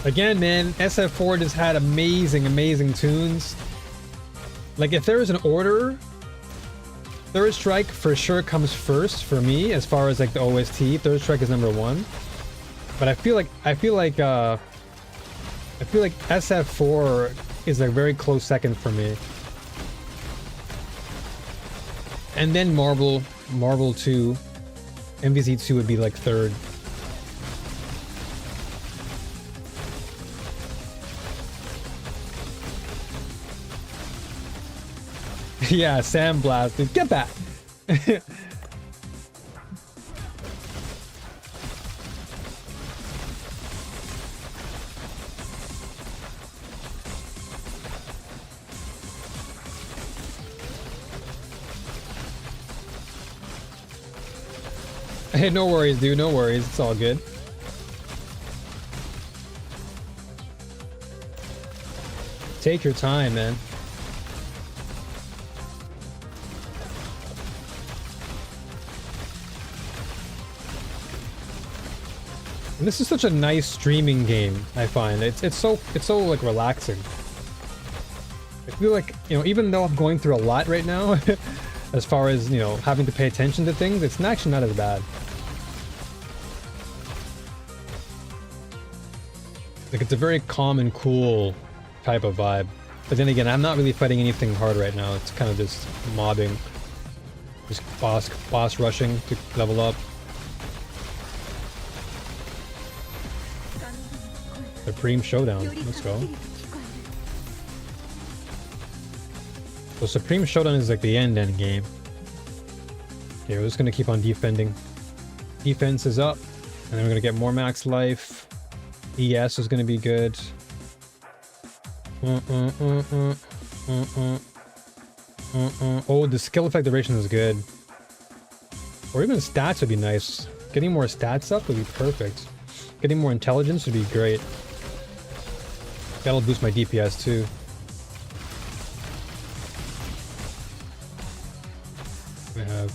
Again, man, SF4 just had amazing tunes. Like, if there is an order, Third Strike for sure comes first for me as far as like the OST. Third Strike is number 1. But I feel like SF4 is a very close second for me. And then Marvel 2, MVC 2 would be like third. Yeah, sandblast, dude. Get back. Hey, no worries, dude. No worries. It's all good. Take your time, man. And this is such a nice streaming game, I find. It's so like relaxing. I feel like, you know, even though I'm going through a lot right now, as far as, you know, having to pay attention to things, it's actually not as bad. Like, it's a very calm and cool type of vibe. But then again, I'm not really fighting anything hard right now. It's kind of just mobbing. Just boss rushing to level up. Supreme Showdown. Let's go. So Supreme Showdown is like the end game. Okay, we're just gonna keep on defending. Defense is up, and then we're gonna get more max life. ES is gonna be good. Oh, the skill effect duration is good. Or even stats would be nice. Getting more stats up would be perfect. Getting more intelligence would be great. That'll boost my DPS too. We have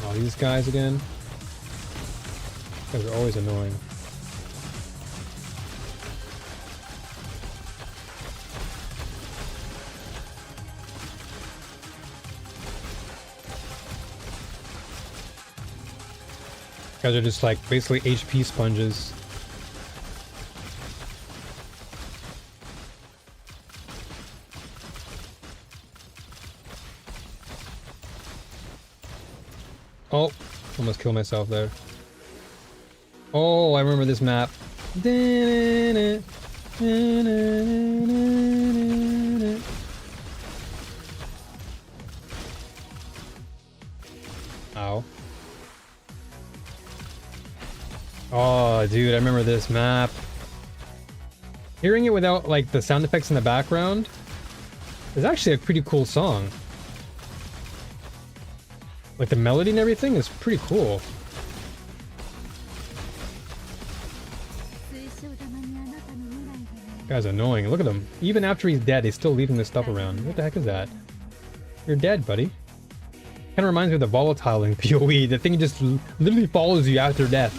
all these guys again. These guys are always annoying. Guys are just like basically HP sponges. Oh, almost killed myself there. Oh, I remember this map. Ow. dude, I remember this map. Hearing it without like the sound effects in the background is actually a pretty cool song. Like the melody and everything is pretty cool. Guy's annoying. Look at him. Even after he's dead, he's still leaving this stuff around. What the heck is that? You're dead, buddy. Kind of reminds me of the volatile in PoE. The thing just literally follows you after death.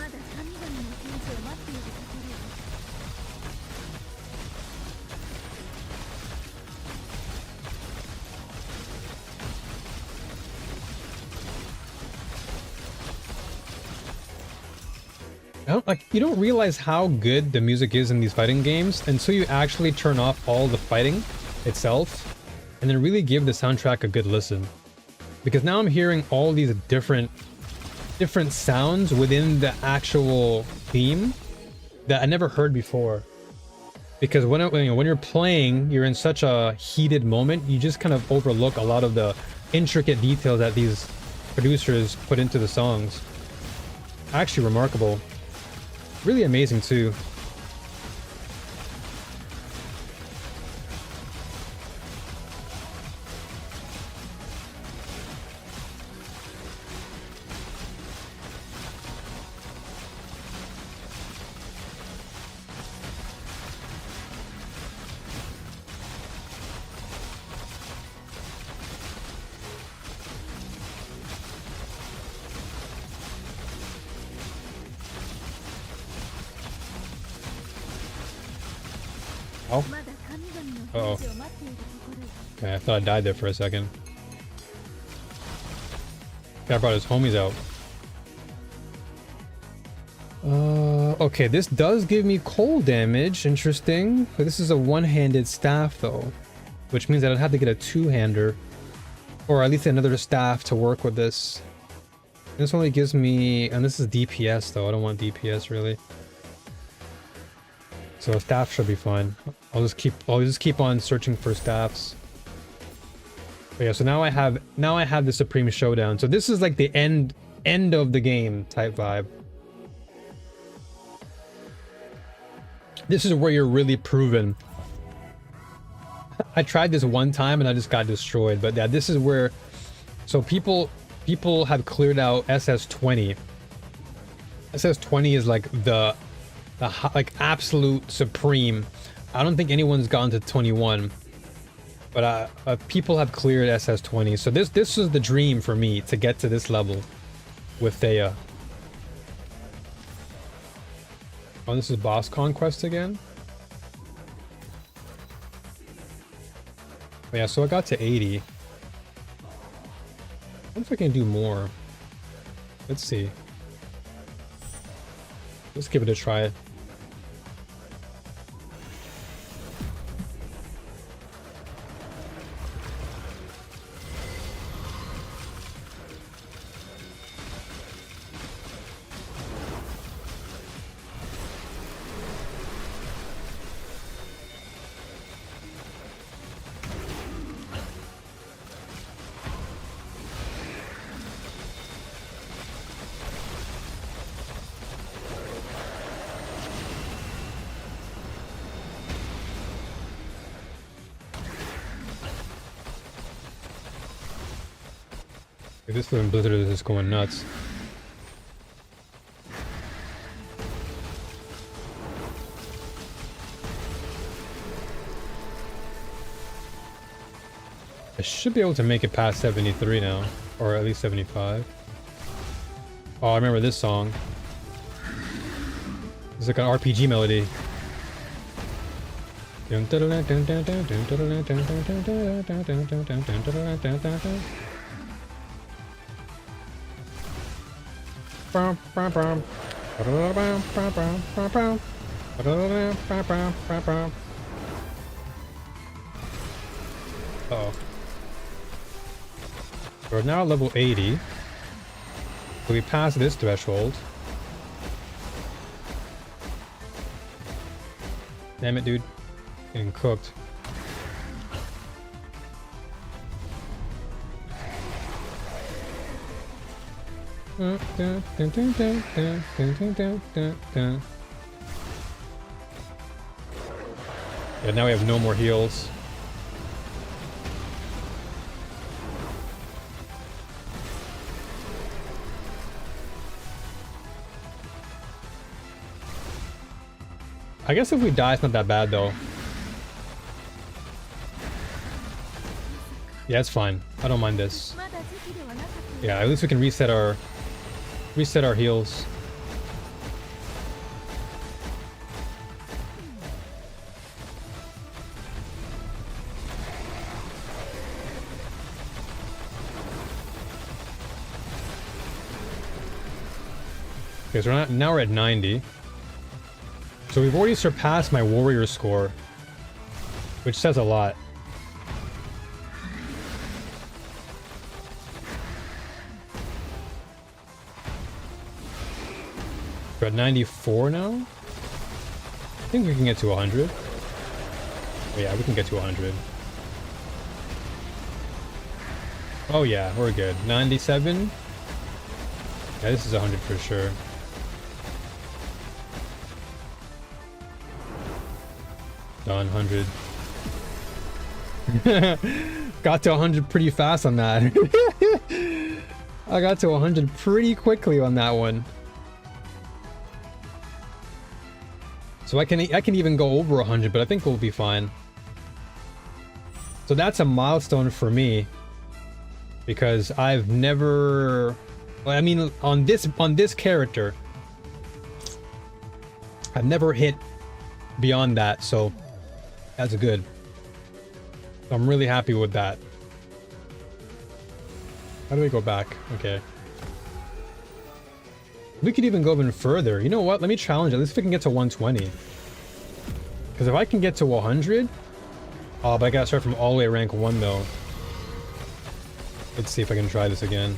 You don't realize how good the music is in these fighting games until you actually turn off all the fighting itself and then really give the soundtrack a good listen. Because now I'm hearing all these different sounds within the actual theme that I never heard before. Because when you're playing, you're in such a heated moment, you just kind of overlook a lot of the intricate details that these producers put into the songs. Actually remarkable. Really amazing too. Oh. Uh-oh. Okay, I thought I died there for a second. Guy brought his homies out. Okay, this does give me cold damage. Interesting. But this is a one-handed staff, though. Which means that I'd have to get a two-hander. Or at least another staff to work with this. This only gives me... And this is DPS, though. I don't want DPS, really. So a staff should be fine. I'll just keep on searching for staffs. But yeah, so now I have the Supreme Showdown. So this is like the end of the game type vibe. This is where you're really proven. I tried this one time and I just got destroyed, but yeah, this is where so people have cleared out SS20. SS20 is like the like absolute supreme. I don't think anyone's gone to 21, but people have cleared SS20. So this is the dream for me to get to this level with Thea. Oh, this is boss conquest again. Oh, yeah, so I got to 80. I wonder if I can do more. Let's see. Let's give it a try. This one Blizzard is just going nuts. I should be able to make it past 73 now, or at least 75. Oh, I remember this song. It's like an RPG melody. Uh-oh. We're now at level 80. So we passed this threshold. Damn it, dude. Getting cooked. Yeah, now we have no more heals. I guess if we die, it's not that bad though. Yeah, it's fine. I don't mind this. Yeah, at least we can reset our heals. Okay, so now we're at 90. So we've already surpassed my warrior score, which says a lot. We're at 94 now? I think we can get to 100. Oh yeah, we can get to 100. Oh yeah, we're good. 97? Yeah, this is 100 for sure. Done, 100. Got to 100 pretty fast on that. I got to 100 pretty quickly on that one. So I can even go over 100, but I think we'll be fine. So that's a milestone for me, because I've never, well, I mean, on this character, I've never hit beyond that, so that's good. I'm really happy with that. How do we go back? Okay. We could even go even further. You know what? Let me challenge it. At least if we can get to 120. Because if I can get to 100... Oh, but I gotta start from all the way at rank 1 though. Let's see if I can try this again.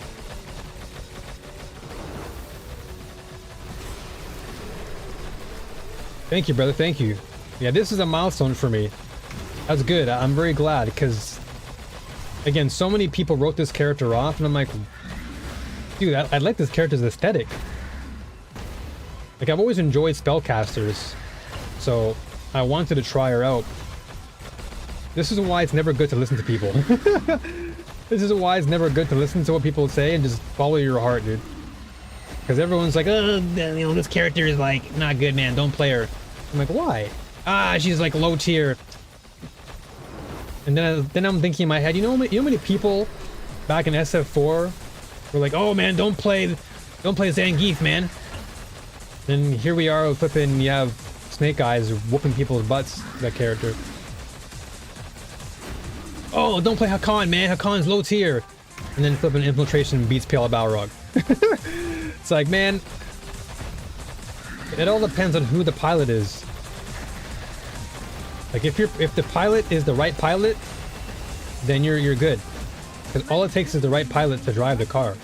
Thank you, brother. Thank you. Yeah, this is a milestone for me. That's good. I'm very glad, because... Again, so many people wrote this character off, and I'm like... Dude, I like this character's aesthetic. Like, I've always enjoyed spellcasters, so I wanted to try her out. This is why it's never good to listen to people. This is why it's never good to listen to what people say and just follow your heart, dude. Because everyone's like, oh, you know, this character is like not good, man. Don't play her. I'm like, why? Ah, she's like low tier. And then I'm thinking in my head, you know how many people back in SF4 were like, oh man, don't play Zangief, man. And here we are, flipping, you have Snake Eyes whooping people's butts, that character. Oh, don't play Hakan, man. Hakan's low tier. And then flipping Infiltration beats Pale Balrog. It's like, man, it all depends on who the pilot is. Like, if the pilot is the right pilot, then you're good. Because all it takes is the right pilot to drive the car.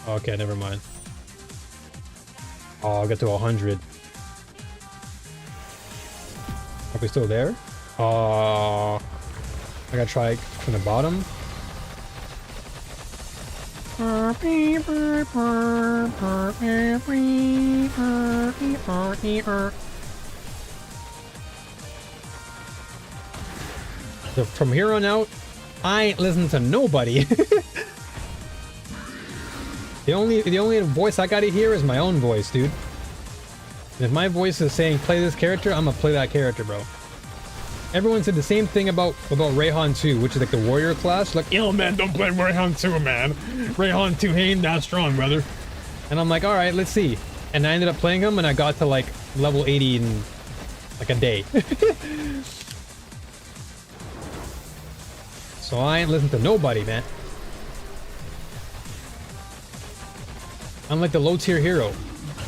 Okay, never mind. Oh, I'll get to 100. Are we still there? Oh, I gotta try from the bottom. So from here on out, I ain't listening to nobody. The only voice I gotta hear is my own voice, dude. And if my voice is saying play this character, I'm gonna play that character, bro. Everyone said the same thing about Rayhan 2, which is like the warrior class. Like, yo man, don't play Rayhan 2, man. Rayhan 2 ain't that strong, brother. And I'm like, alright, let's see. And I ended up playing him and I got to like level 80 in like a day. So I ain't listening to nobody, man. I'm like the low tier hero.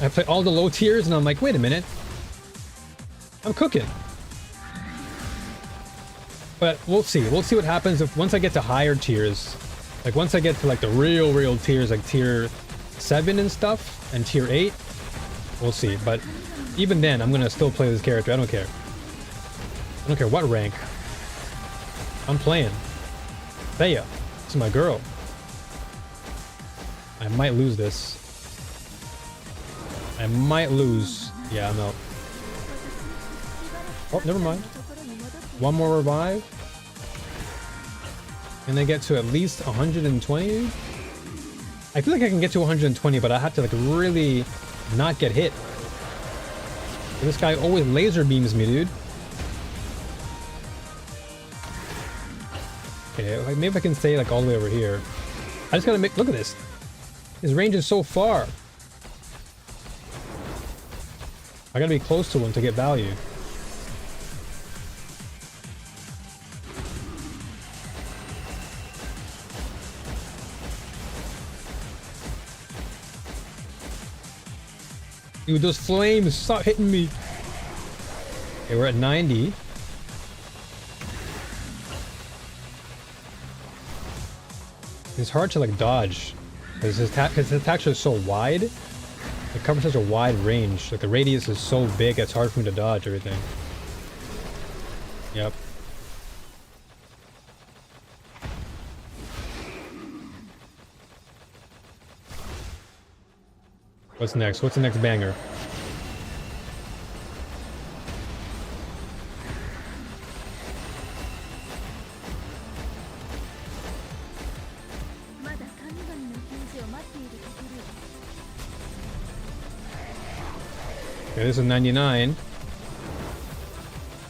I play all the low tiers and I'm like, wait a minute. I'm cooking. But we'll see. We'll see what happens if once I get to higher tiers. Like once I get to like the real tiers, like tier 7 and stuff, and tier 8. We'll see. But even then, I'm gonna still play this character. I don't care. I don't care what rank. I'm playing. Thea. This is my girl. I might lose this. I might lose. Yeah, I'm out. Oh, never mind. One more revive. And then get to at least 120. I feel like I can get to 120, but I have to like really not get hit. And this guy always laser beams me, dude. Okay, like maybe I can stay like all the way over here. I just gotta make, look at this. His range is so far. I gotta be close to him to get value. Dude, those flames, stop hitting me. Okay, we're at 90. It's hard to like dodge because his attacks are so wide. It covers such a wide range. Like the radius is so big, it's hard for me to dodge everything. Yep. What's next? What's the next banger? Okay, this is 99.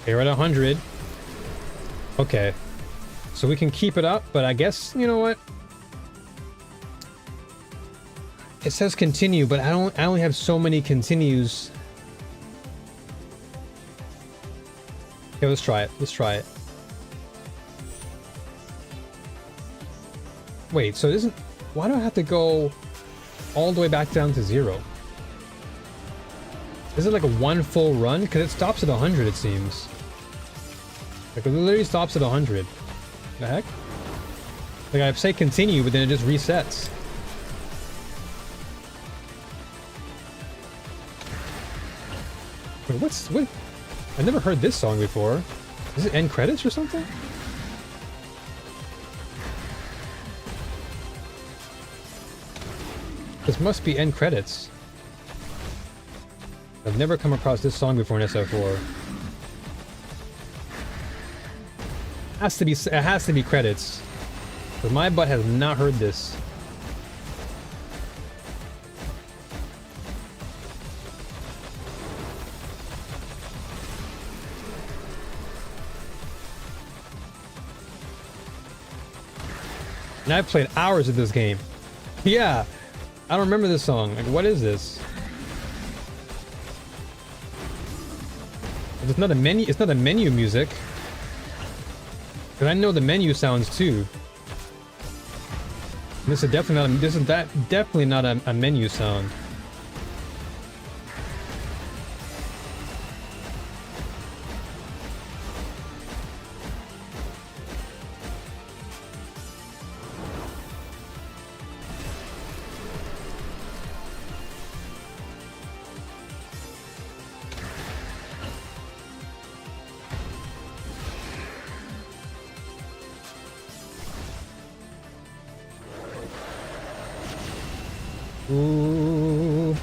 Okay, we're at 100. Okay. So we can keep it up, but I guess, you know what? It says continue, but I only have so many continues. Okay, let's try it. Let's try it. Wait, so isn't, why do I have to go all the way back down to 0? Is it like a one full run? Because it stops at 100, it seems. Like, it literally stops at 100. The heck? Like, I say continue, but then it just resets. Wait, what? I've never heard this song before. Is it end credits or something? This must be end credits. I've never come across this song before in SF4. It has to be credits. But my butt has not heard this. And I've played hours of this game. Yeah, I don't remember this song. Like, what is this? It's not a menu. It's not a menu music. But I know the menu sounds too. This is definitely not. Definitely not a menu sound. Ooh.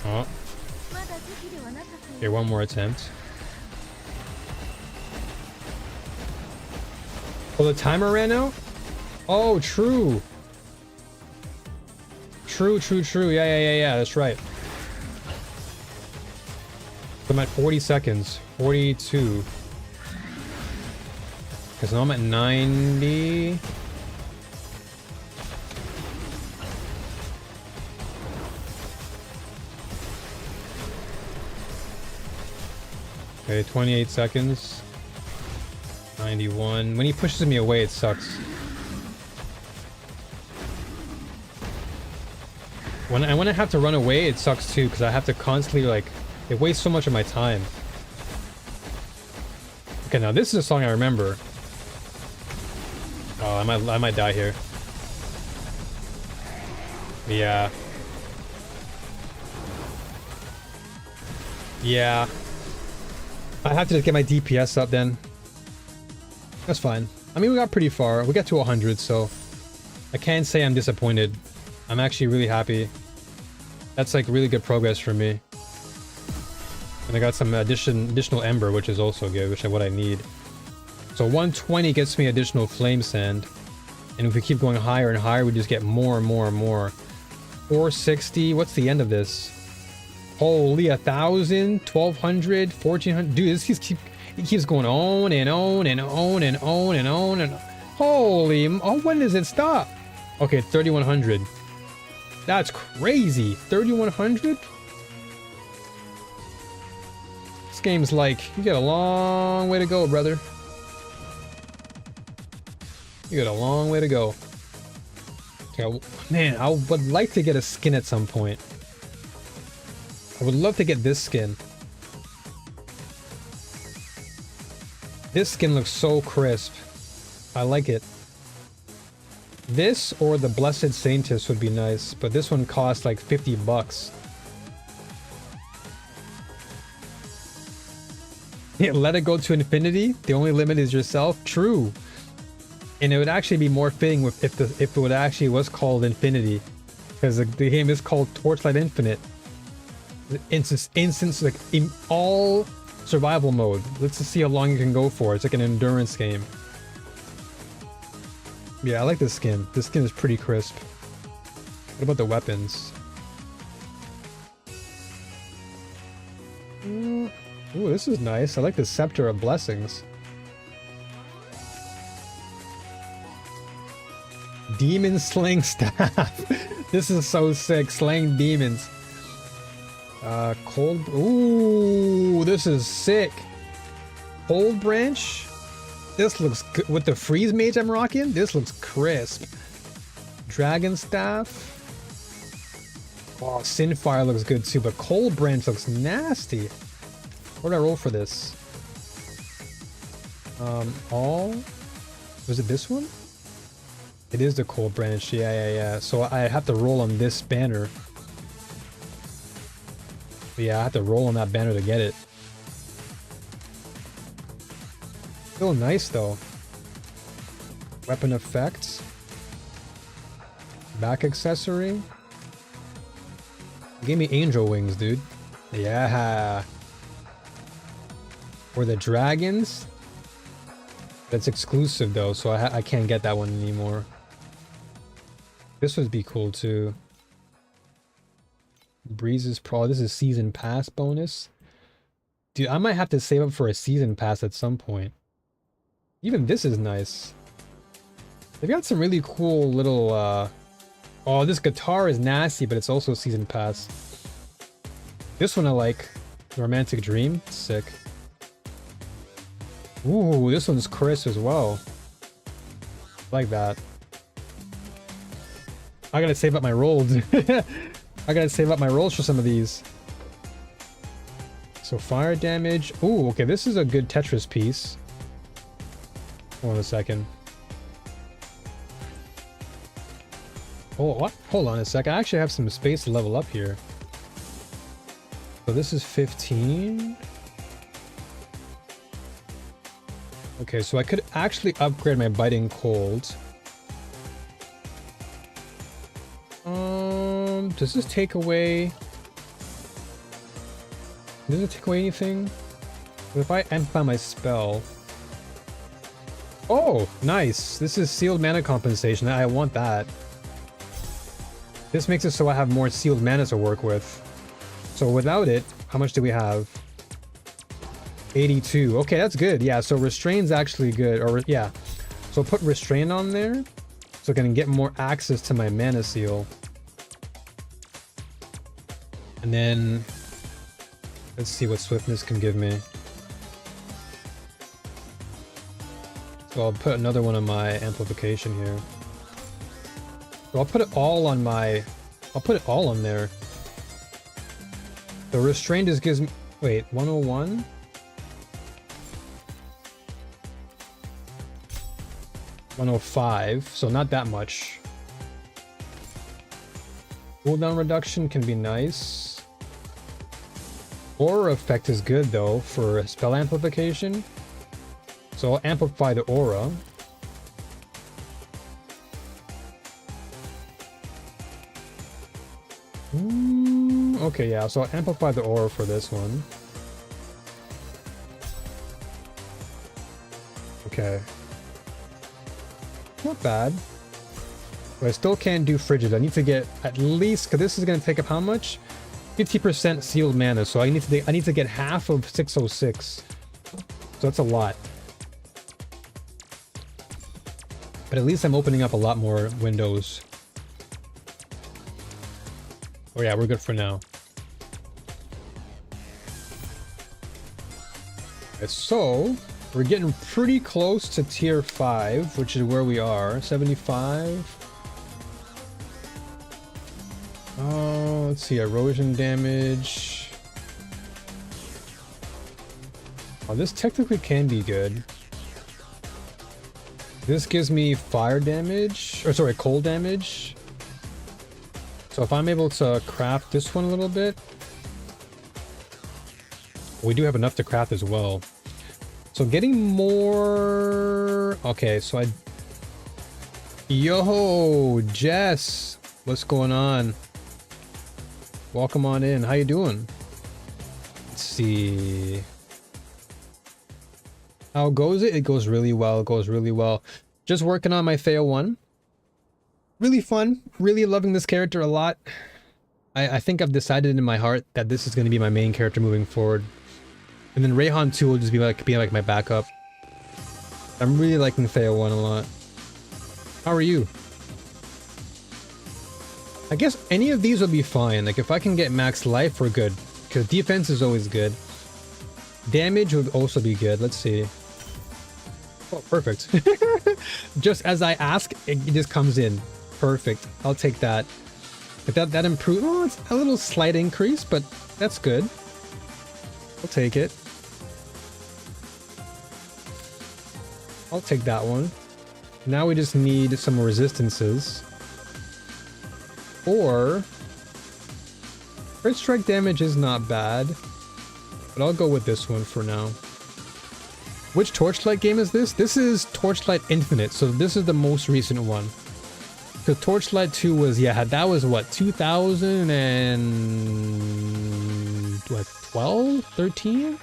Oh. Okay, one more attempt. Oh, the timer ran out? Oh, true. True. Yeah, that's right. I'm at 40 seconds. 42. Because now I'm at 90. Okay, 28 seconds. 91. When he pushes me away, it sucks. When I have to run away, it sucks too, because I have to constantly, like, it wastes so much of my time. Okay, now this is a song I remember. Oh, I might die here. Yeah. Yeah. I have to just get my DPS up then. That's fine. I mean, we got pretty far. We got to 100, so I can't say I'm disappointed. I'm actually really happy. That's like really good progress for me. And I got some additional ember, which is also good, which is what I need. So 120 gets me additional flame sand. And if we keep going higher and higher, we just get more and more and more. 460, what's the end of this? Holy, 1,000, 1,200, 1,400. Dude, this it keeps going on and on and on and on and on and on. Holy, oh, when does it stop? Okay, 3,100. That's crazy. 3,100? This game's like, you got a long way to go, brother. You got a long way to go. Okay, man, I would like to get a skin at some point. I would love to get this skin. This skin looks so crisp. I like it. This or the Blessed Saintess would be nice, but this one costs like 50 bucks. Yeah, let it go to infinity. The only limit is yourself. True. And it would actually be more fitting with if it would actually was called Infinity, because the game is called Torchlight Infinite. Instance like in all survival mode. Let's just see how long you can go for. It's like an endurance game. Yeah, I like this skin. This skin is pretty crisp. What about the weapons? Ooh, this is nice. I like the Scepter of Blessings. Demon Slaying Staff. This is so sick. Slaying demons. Cold. Ooh, this is sick. Cold Branch. This looks good. With the Freeze Mage I'm rocking, this looks crisp. Dragon Staff. Oh, Sinfire looks good too, but Cold Branch looks nasty. What did I roll for this? All? Was it this one? It is the Cold Branch, yeah. So I have to roll on this banner. Yeah, I have to roll on that banner to get it. Still nice though. Weapon effects. Back accessory. Gave me angel wings, dude. Yeah. Or the dragons. That's exclusive though, so I can't get that one anymore. This would be cool too. Breezes Pro. This is season pass bonus. Dude, I might have to save up for a season pass at some point. Even this is nice. They've got some really cool little oh, this guitar is nasty, but it's also season pass. This one I like. Romantic Dream. Sick. Ooh, this one's crisp as well. Like that. I gotta save up my rolls. I gotta save up my rolls for some of these. So fire damage. Ooh, okay, this is a good Tetris piece. Hold on a second. Oh, what? Hold on a second. I actually have some space to level up here. So this is 15. Okay, so I could actually upgrade my Biting Cold. Does this take away... Does it take away anything? If I amplify my spell... Oh, nice! This is sealed mana compensation. I want that. This makes it so I have more sealed mana to work with. So without it, how much do we have? 82. Okay, that's good. Yeah, so restrain's actually good. Or yeah. So put restrain on there so I can get more access to my mana seal. And then let's see what swiftness can give me. So I'll put another one on my amplification here. So I'll put it all on my... I'll put it all on there. The restraint just gives me... Wait, 101? $105, so not that much. Cooldown reduction can be nice. Aura effect is good though for spell amplification. So I'll amplify the aura. Okay, yeah, so I'll amplify the aura for this one. Okay. Not bad. But I still can't do frigid. I need to get at least, because this is going to take up how much? 50% sealed mana, so I need to get half of 606. So that's a lot. But at least I'm opening up a lot more windows. Oh yeah, we're good for now. Okay, so we're getting pretty close to tier 5, which is where we are. 75. Oh, let's see, erosion damage. Oh, this technically can be good. This gives me fire damage, or sorry, cold damage. So if I'm able to craft this one a little bit, we do have enough to craft as well. So getting more... Okay, so I... Yo, Jess! What's going on? Welcome on in. How you doing? Let's see. How goes it? It goes really well. It goes really well. Just working on my Thea 1. Really fun. Really loving this character a lot. I think I've decided in my heart that this is going to be my main character moving forward. And then Rayhan 2 will just be like my backup. I'm really liking Thea 1 a lot. How are you? I guess any of these will be fine. Like if I can get max life, we're good. Because defense is always good. Damage would also be good. Let's see. Oh, perfect. Just as I ask, it just comes in. Perfect. I'll take that. But that improves. Oh, it's a little slight increase, but that's good. I'll take it. I'll take that one. Now we just need some resistances. Or... First strike damage is not bad. But I'll go with this one for now. Which Torchlight game is this? This is Torchlight Infinite, so this is the most recent one. Because Torchlight 2 was, yeah, that was what, 2012? 13?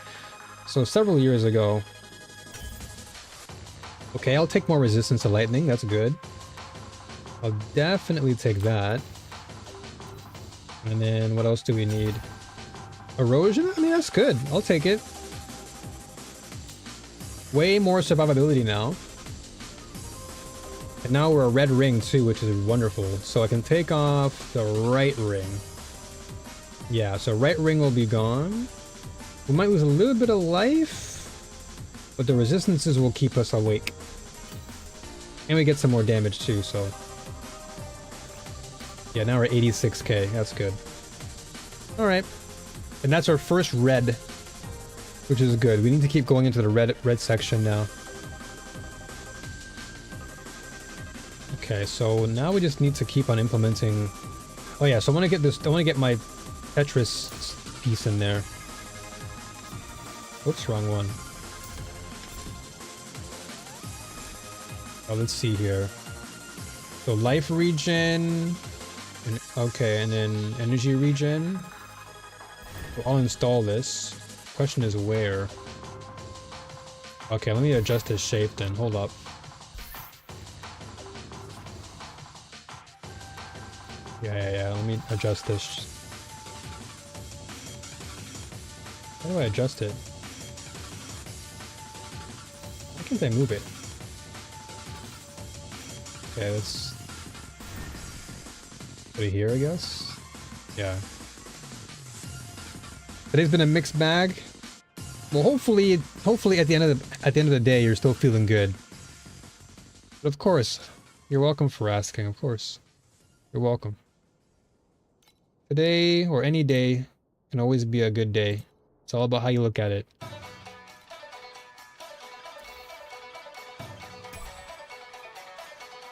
So several years ago. Okay, I'll take more resistance to lightning, that's good. I'll definitely take that. And then what else do we need? Erosion? I mean, that's good. I'll take it. Way more survivability now. And now we're a red ring too, which is wonderful. So I can take off the right ring. Yeah, so right ring will be gone. We might lose a little bit of life, but the resistances will keep us awake. And we get some more damage too, so... Yeah, now we're 86k. That's good. Alright. And that's our first red, which is good. We need to keep going into the red section now. Okay, so now we just need to keep on implementing... Oh yeah, so I want to get this... I want to get my Tetris piece in there. Oops, wrong one. Oh, let's see here. So life regen... And, okay, and then energy regen. So I'll install this. Question is where? Okay, let me adjust this shape then. Hold up. Yeah. Let me adjust this. How do I adjust it? Why can't I move it? Okay, let's put it here, I guess. Yeah. Today's been a mixed bag. Well, hopefully at the end of the day, you're still feeling good. But of course, you're welcome for asking. Of course, you're welcome. Today or any day can always be a good day. It's all about how you look at it.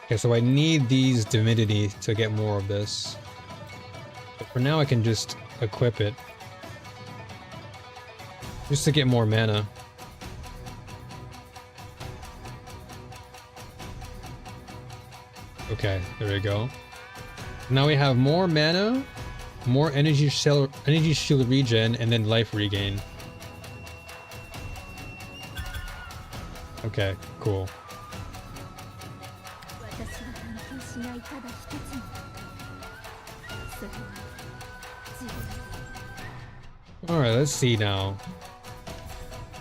Okay, so I need these divinity to get more of this. But for now, I can just equip it. Just to get more mana. Okay, there we go. Now we have more mana, more energy shield regen, and then life regain. Okay, cool. Alright, let's see now.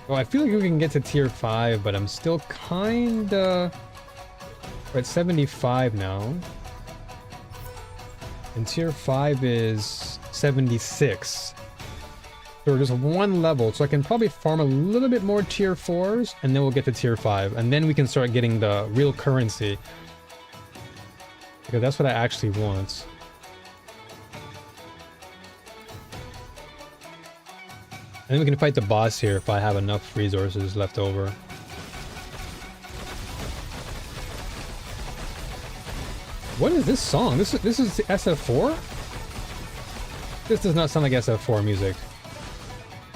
Well, I feel like we can get to tier 5, but I'm still kinda... We're at 75 now. And tier 5 is 76. So we're just one level, so I can probably farm a little bit more tier 4s, and then we'll get to tier 5. And then we can start getting the real currency. Because that's what I actually want. And then we can fight the boss here if I have enough resources left over. What is this song? This is SF4? This does not sound like SF4 music.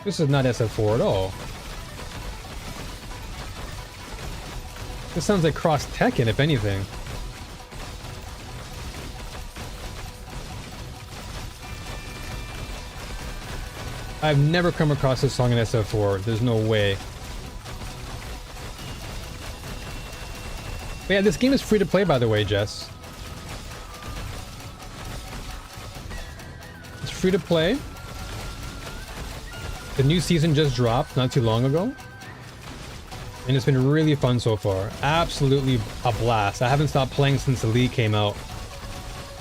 This is not SF4 at all. This sounds like Cross Tekken, if anything. I've never come across this song in SF4. There's no way. But yeah, this game is free to play, by the way, Jess. It's free to play. The new season just dropped not too long ago. And it's been really fun so far. Absolutely a blast. I haven't stopped playing since the League came out.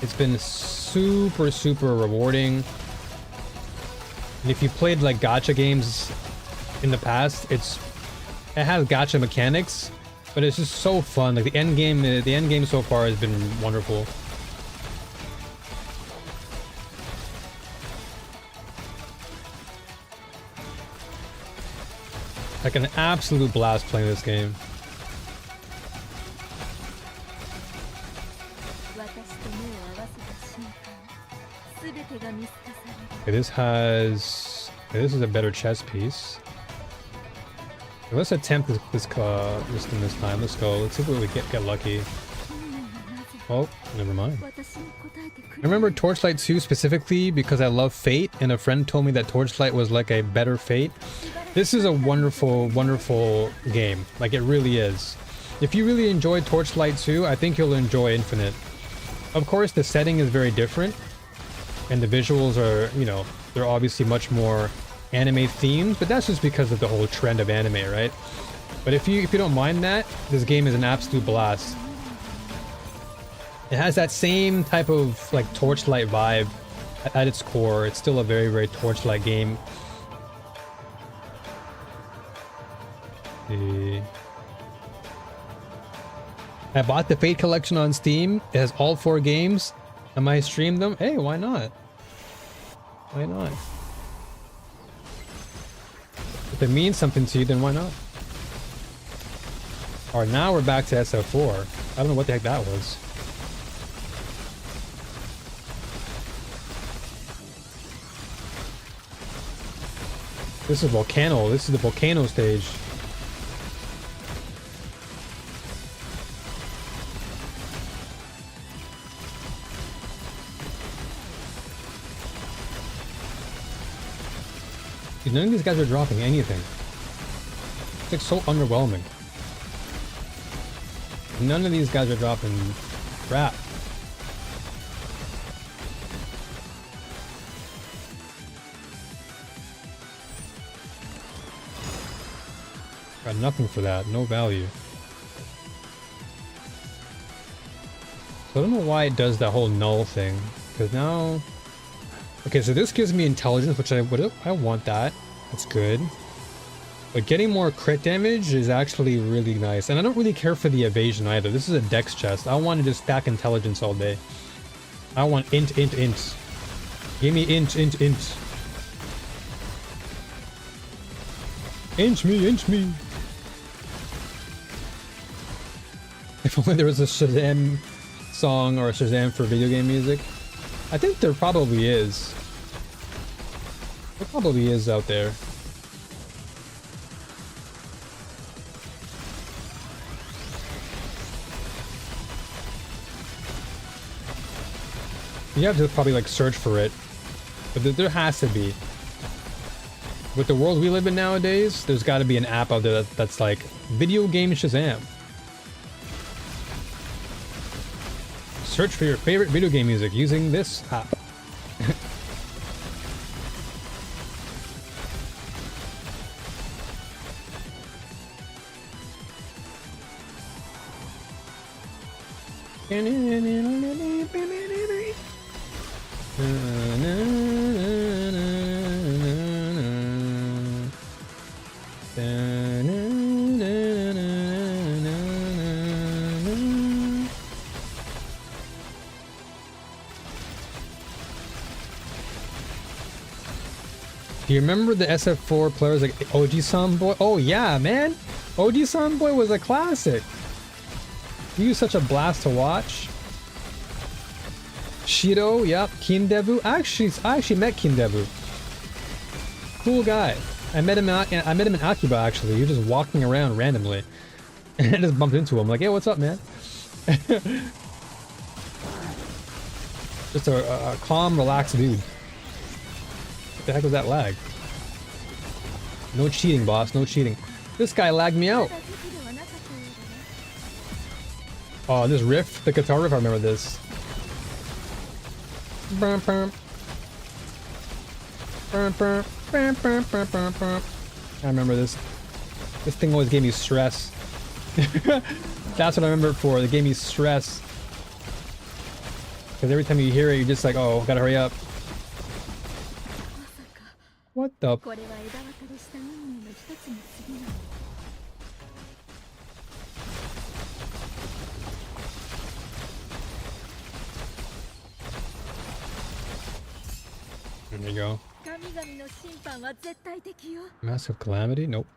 It's been super, super rewarding. And if you played like gacha games in the past, it has gacha mechanics, but it's just so fun. Like the end game so far has been wonderful. Like an absolute blast playing this game. Okay, this is a better chess piece. Okay, let's attempt this thing this time. Let's go. Let's see if we get lucky. Oh, never mind. I remember Torchlight 2 specifically because I love Fate, and a friend told me that Torchlight was like a better Fate. This is a wonderful, wonderful game. Like, it really is. If you really enjoyed Torchlight 2, I think you'll enjoy Infinite. Of course, the setting is very different, and the visuals are, you know, they're obviously much more anime themed, but that's just because of the whole trend of anime, right? But if you don't mind that, this game is an absolute blast. It has that same type of like Torchlight vibe at its core. It's still a very, very Torchlight game. I bought the Fate collection on Steam. It has all 4 games. I might stream them. Hey, why not? Why not? If it means something to you, then why not? Alright, now we're back to SF4. I don't know what the heck that was. This is Volcano. This is the Volcano stage. Dude, none of these guys are dropping anything. It's like so underwhelming. None of these guys are dropping crap. Got nothing for that, no value. So I don't know why it does that whole null thing, because now... Okay, so this gives me intelligence, which I want that. That's good. But getting more crit damage is actually really nice. And I don't really care for the evasion either. This is a dex chest. I want to just stack intelligence all day. I want int, int, int. Give me int, int, int. Inch me, inch me. If only there was a Shazam song or a Shazam for video game music. I think there probably is. There probably is out there. You have to probably like search for it, but there has to be. With the world we live in nowadays, there's got to be an app out there that's like video game Shazam. Search for your favorite video game music using this app. Do you remember the SF4 players like OG Samboy? Oh yeah, man! OG Samboy was a classic! He was such a blast to watch. Shiro, yep, Kindevu. I actually met Kindevu. Cool guy. I met him in Akiba actually. He was just walking around randomly. And I just bumped into him like, hey, what's up, man? Just a calm, relaxed dude. What the heck was that lag? No cheating, boss. No cheating. This guy lagged me out. Oh, this riff, the guitar riff, I remember this. I remember this. This thing always gave me stress. That's what I remember it for. It gave me stress. Because every time you hear it, you're just like, oh, gotta hurry up. What the? There you go. Massive calamity? Nope.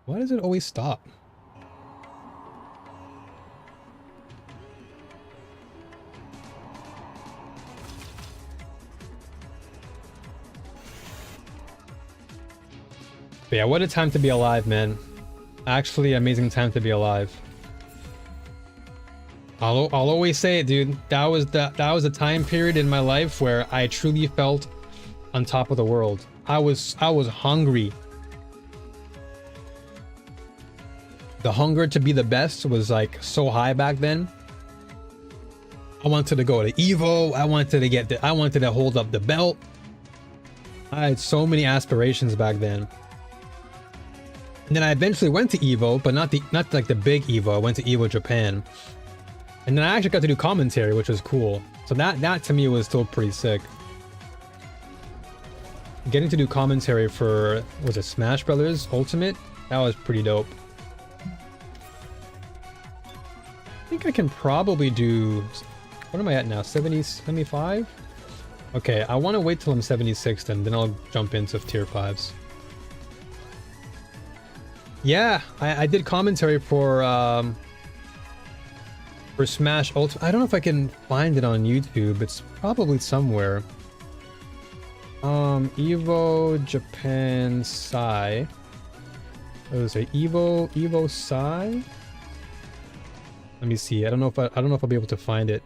Why does it always stop? But yeah, what a time to be alive, man. Actually, amazing time to be alive. I'll always say it, dude. That was a time period in my life where I truly felt on top of the world. I was hungry. The hunger to be the best was like so high back then. I wanted to go to Evo. I wanted to hold up the belt. I had so many aspirations back then. And then I eventually went to Evo, but not like the big Evo. I went to Evo Japan. And then I actually got to do commentary, which was cool. So that to me was still pretty sick. Getting to do commentary for, was it Smash Brothers Ultimate? That was pretty dope. I think I can probably do, what am I at now? 70, 75? Okay, I want to wait till I'm 76 then I'll jump into tier 5s. Yeah, I did commentary for Smash Ultimate. I don't know if I can find it on YouTube. It's probably somewhere. Evo Japan Sai. What was it? Evo Sai? Let me see. I don't know if I'll be able to find it.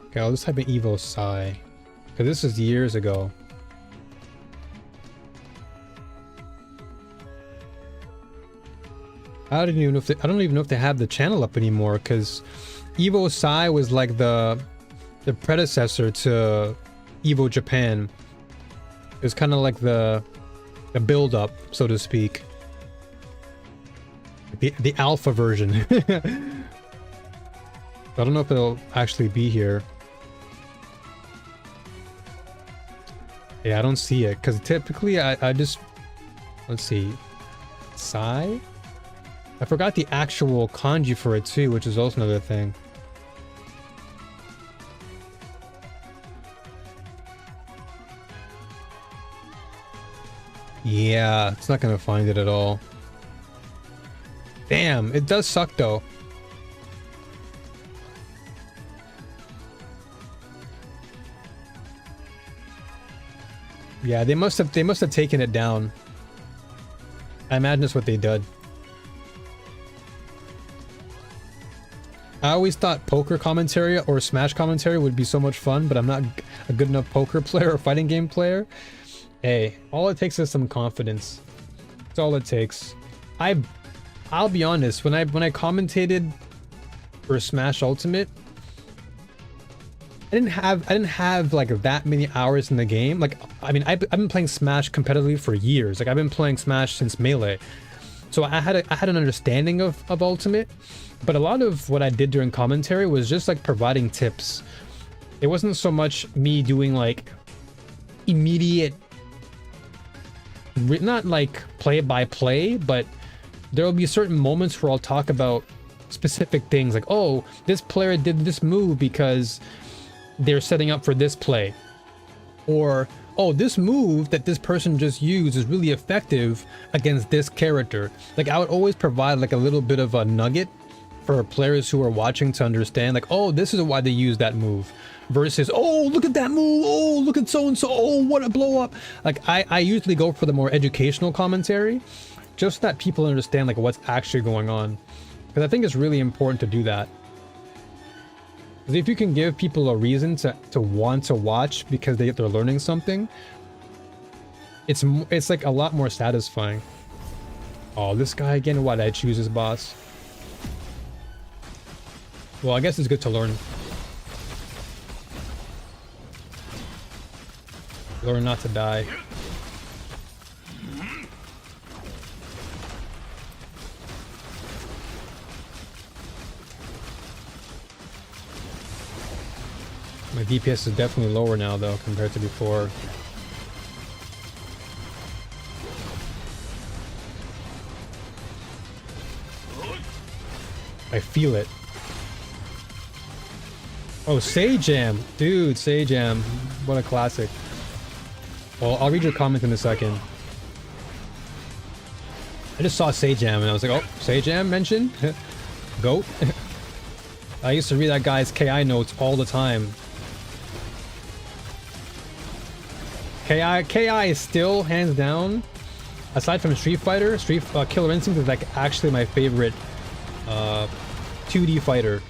Okay, I'll just type in Evo Sai. Because this is years ago. I don't even know if they have the channel up anymore, because Evo Sai was like the predecessor to Evo Japan. It was kind of like the build up, so to speak. The alpha version. I don't know if it'll actually be here. Yeah, I don't see it, because typically I just, let's see, Sai? I forgot the actual kanji for it too, which is also another thing. Yeah, it's not gonna find it at all. Damn, it does suck though. Yeah, they must have taken it down. I imagine that's what they did. I always thought poker commentary or Smash commentary would be so much fun, but I'm not a good enough poker player or fighting game player. Hey, all it takes is some confidence. That's all it takes. I'll be honest, when I commentated for Smash Ultimate, I didn't have like that many hours in the game. Like, I mean, I've been playing Smash competitively for years. Like, I've been playing Smash since Melee, so I had an understanding of Ultimate. But a lot of what I did during commentary was just like providing tips. It wasn't so much me doing like immediate, not like play by play, but there will be certain moments where I'll talk about specific things like, oh, this player did this move because they're setting up for this play, or oh, this move that this person just used is really effective against this character. Like, I would always provide like a little bit of a nugget for players who are watching to understand, like, oh, this is why they use that move, versus, oh, look at that move, oh, look at so and so, oh, what a blow up. Like, I usually go for the more educational commentary, just so that people understand like what's actually going on, because I think it's really important to do that. Because if you can give people a reason to want to watch because they're learning something, it's like a lot more satisfying. Oh, this guy again, why did I choose his boss? Well, I guess it's good to learn. Learn not to die. My DPS is definitely lower now, though, compared to before. I feel it. Oh, Sajam! Dude, Sajam. What a classic. Well, I'll read your comment in a second. I just saw Sajam and I was like, oh, Sajam mentioned? Goat? I used to read that guy's KI notes all the time. KI is still, hands down, aside from Street Fighter, Killer Instinct is like actually my favorite 2D fighter.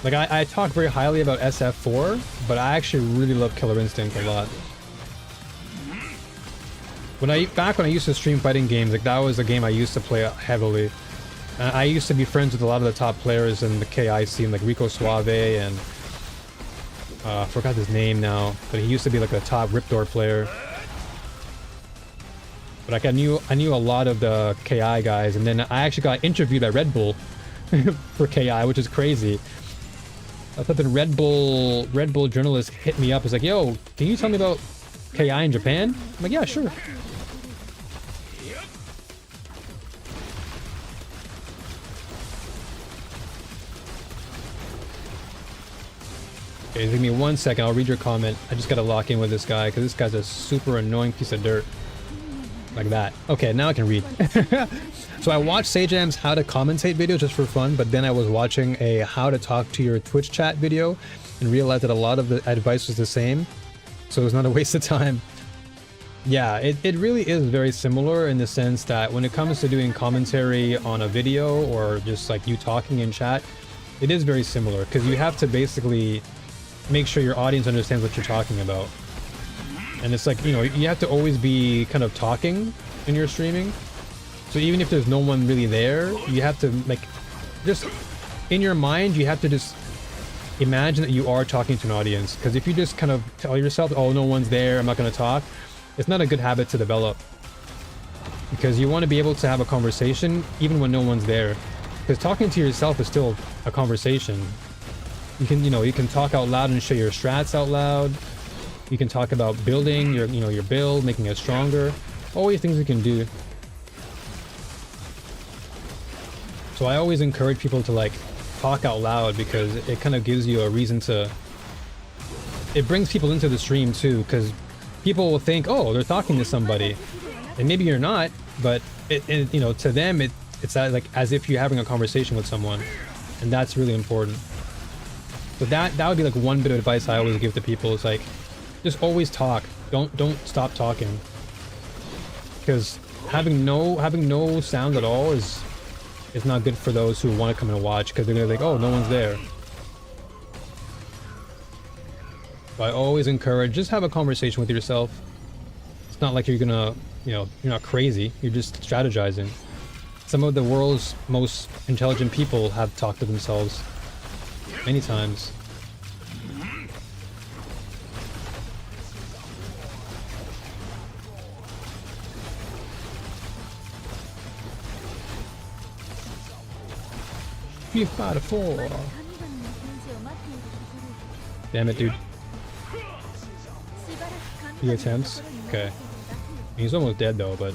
Like, I talk very highly about SF4, but I actually really love Killer Instinct a lot. Back when I used to stream fighting games, like, that was a game I used to play heavily. I used to be friends with a lot of the top players in the KI scene, like Rico Suave and I forgot his name now, but he used to be like a top Riptor player. But like, I knew a lot of the KI guys, and then I actually got interviewed by Red Bull for KI, which is crazy. I thought the Red Bull journalist hit me up. It's like, yo, can you tell me about KI in Japan? I'm like, yeah, sure. Okay, give me 1 second. I'll read your comment. I just gotta lock in with this guy because this guy's a super annoying piece of dirt. Like that. Okay, now I can read. So I watched Sajam's how to commentate video just for fun, but then I was watching a how to talk to your Twitch chat video and realized that a lot of the advice was the same. So it was not a waste of time. Yeah, it really is very similar in the sense that when it comes to doing commentary on a video or just like you talking in chat, it is very similar because you have to basically make sure your audience understands what you're talking about. And it's like, you know, you have to always be kind of talking when you're streaming. So even if there's no one really there, you have to, like, just in your mind, you have to just imagine that you are talking to an audience. Because if you just kind of tell yourself, oh, no one's there, I'm not going to talk, it's not a good habit to develop. Because you want to be able to have a conversation even when no one's there. Because talking to yourself is still a conversation. You can, you know, you can talk out loud and share your strats out loud. You can talk about building your, you know, your build, making it stronger. All these things you can do. So I always encourage people to like talk out loud because it kind of gives you a reason to. It brings people into the stream too, because people will think, oh, they're talking to somebody, and maybe you're not, but it you know, to them it's like as if you're having a conversation with someone, and that's really important. So that would be like one bit of advice I always give to people. It's like, Just always talk. Don't stop talking. Because having no sound at all is not good for those who want to come and watch, because they're gonna think, oh, no one's there. So I always encourage, just have a conversation with yourself. It's not like you're gonna, you know, you're not crazy. You're just strategizing. Some of the world's most intelligent people have talked to themselves many times. Street Fighter 4. Damn it, dude. He attempts? Okay. He's almost dead though, but...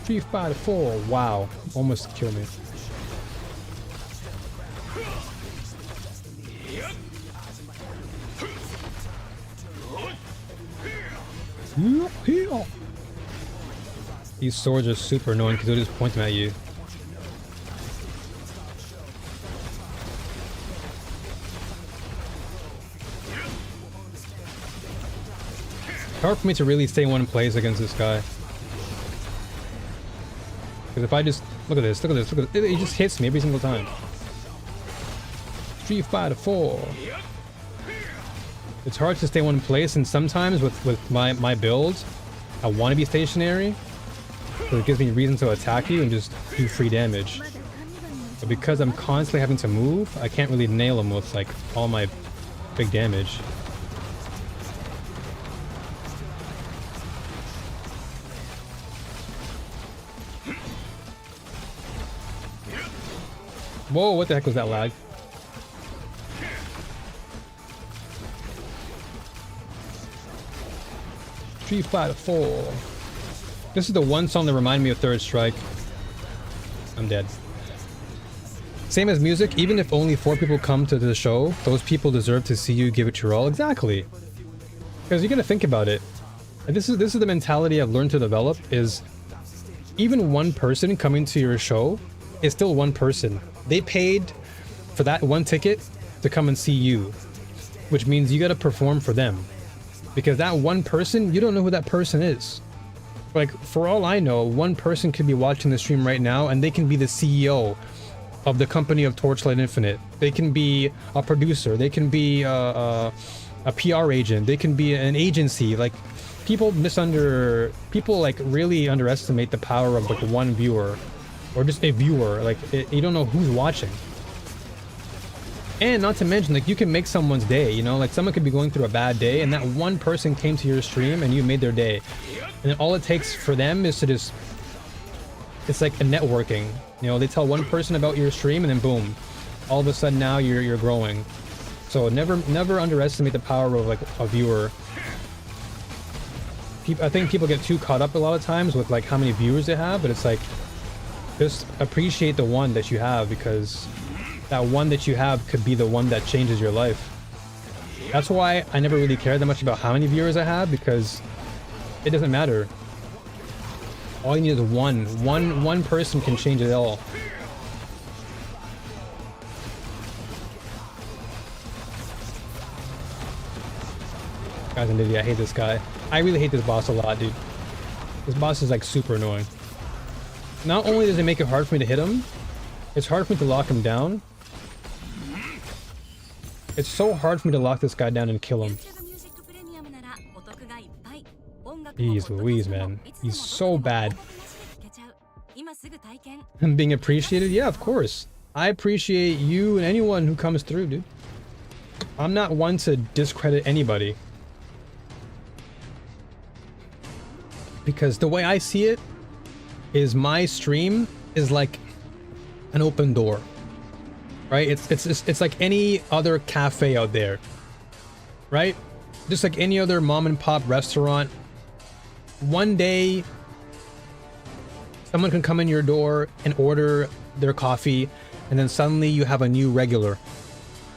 Street Fighter 4, wow. Almost killed me. These swords are super annoying because they'll just point them at you. It's hard for me to really stay in one place against this guy. Because if I just... Look at this, look at this, look at this. It just hits me every single time. Street Fighter 4. It's hard to stay in one place, and sometimes with my build, I want to be stationary. So it gives me reason to attack you and just do free damage. But because I'm constantly having to move, I can't really nail him with like all my big damage. Whoa, what the heck was that lag? Street Fighter 4. This is the one song that reminded me of Third Strike. I'm dead. Same as music, even if only 4 people come to the show, those people deserve to see you give it your all. Exactly. Because you gotta think about it. And this is the mentality I've learned to develop, is even one person coming to your show is still one person. They paid for that one ticket to come and see you, which means you gotta perform for them. Because that one person, you don't know who that person is. Like, for all I know, one person could be watching the stream right now and they can be the CEO of the company of Torchlight Infinite. They can be a producer. They can be a PR agent. They can be an agency. Like, people like really underestimate the power of like one viewer, or just a viewer. Like, you don't know who's watching. And not to mention, like, you can make someone's day, you know? Like, someone could be going through a bad day and that one person came to your stream and you made their day. And then all it takes for them is to just... It's like a networking. You know, they tell one person about your stream and then boom. All of a sudden now you're growing. So never underestimate the power of like a viewer. I think people get too caught up a lot of times with like how many viewers they have, but it's like, just appreciate the one that you have, because that one that you have could be the one that changes your life. That's why I never really cared that much about how many viewers I have, because it doesn't matter. All you need is one person can change it all. Guys, an idiot. I hate this guy. I really hate this boss a lot, dude. This boss is like super annoying. Not only does it make it hard for me to hit him, it's hard for me to lock him down. It's so hard for me to lock this guy down and kill him. Jeez Louise, man. He's so bad. And being appreciated? Yeah, of course. I appreciate you and anyone who comes through, dude. I'm not one to discredit anybody. Because the way I see it is my stream is like an open door. Right? It's like any other cafe out there. Right? Just like any other mom and pop restaurant. One day someone can come in your door and order their coffee, and then suddenly you have a new regular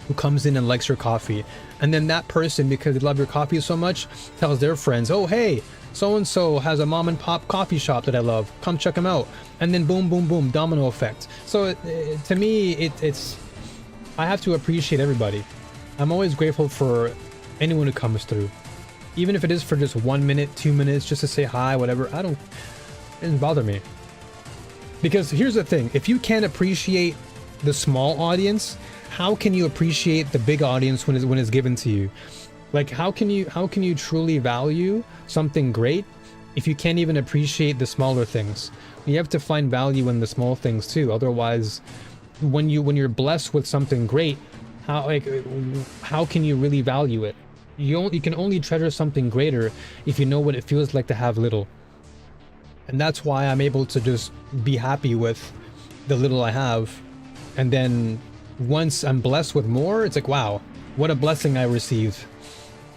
who comes in and likes your coffee. And then that person, because they love your coffee so much, tells their friends, oh hey, so-and-so has a mom and pop coffee shop that I love, come check them out. And then boom, boom, boom, domino effect. So to me, it's I have to appreciate everybody. I'm always grateful for anyone who comes through. Even if it is for just 1 minute, 2 minutes, just to say hi, whatever, it doesn't bother me. Because here's the thing, if you can't appreciate the small audience, how can you appreciate the big audience when it's given to you? Like, how can you truly value something great if you can't even appreciate the smaller things? You have to find value in the small things too. Otherwise, when you're blessed with something great, how can you really value it? You can only treasure something greater if you know what it feels like to have little. And that's why I'm able to just be happy with the little I have. And then once I'm blessed with more, it's like, wow, what a blessing I received.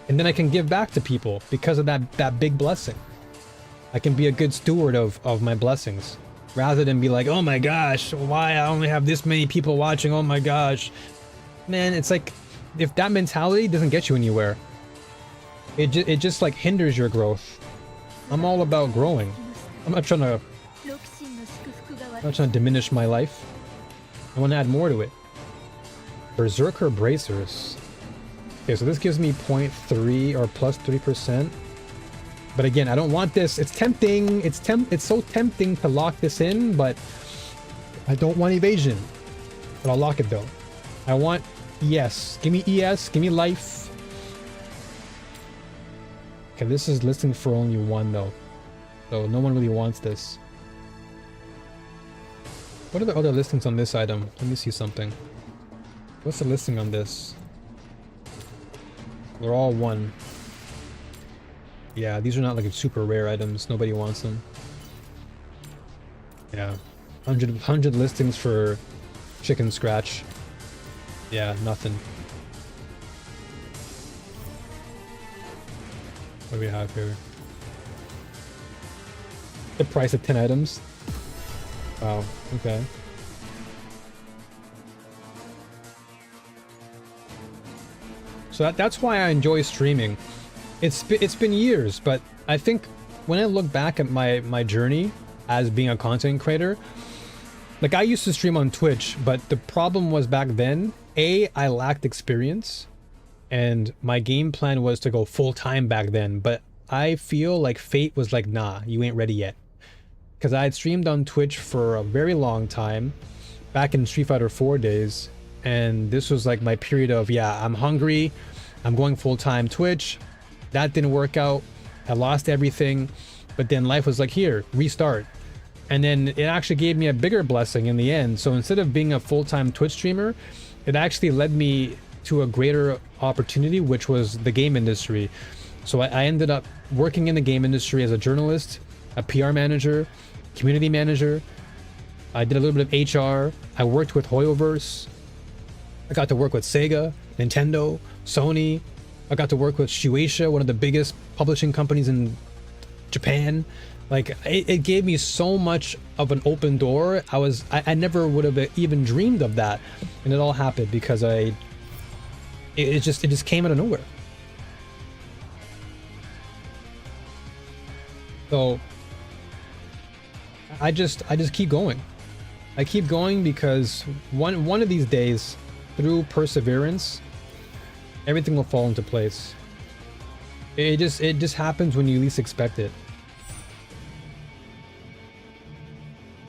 And then I can give back to people because of that big blessing. I can be a good steward of my blessings rather than be like, oh my gosh, why I only have this many people watching, oh my gosh. Man, it's like, if that mentality doesn't get you anywhere, it just like hinders your growth. I'm all about growing. I'm not trying to diminish my life. I want to add more to it. Berserker bracers. Okay, so this gives me 0.3 or plus 3%. But again, I don't want this. It's tempting. It's so tempting to lock this in, but I don't want evasion. But I'll lock it though. I want ES. Give me ES. Give me life. Okay, this is listing for only 1 though. So no one really wants this. What are the other listings on this item? Let me see something. What's the listing on this? They're all 1. Yeah, these are not like super rare items. Nobody wants them. Yeah. 100 listings for chicken scratch. Yeah, nothing. What do we have here? The price of 10 items. Wow, okay. So that's why I enjoy streaming. It's been years, but I think when I look back at my journey as being a content creator, like I used to stream on Twitch, but the problem was back then, I lacked experience, and my game plan was to go full-time back then, but I feel like fate was like, nah, you ain't ready yet. Because I had streamed on Twitch for a very long time, back in Street Fighter 4 days, and this was like my period of, yeah, I'm hungry, I'm going full-time Twitch. That didn't work out. I lost everything, but then life was like, here, restart. And then it actually gave me a bigger blessing in the end. So instead of being a full-time Twitch streamer, it actually led me to a greater opportunity, which was the game industry. So I ended up working in the game industry as a journalist, a PR manager, community manager. I did a little bit of HR. I worked with Hoyoverse. I got to work with Sega, Nintendo, Sony. I got to work with Shueisha, one of the biggest publishing companies in Japan. Like, it gave me so much of an open door. I never would have even dreamed of that. And it all happened because it just came out of nowhere. So I just keep going. I keep going because one of these days, through perseverance, everything will fall into place. It just happens when you least expect it.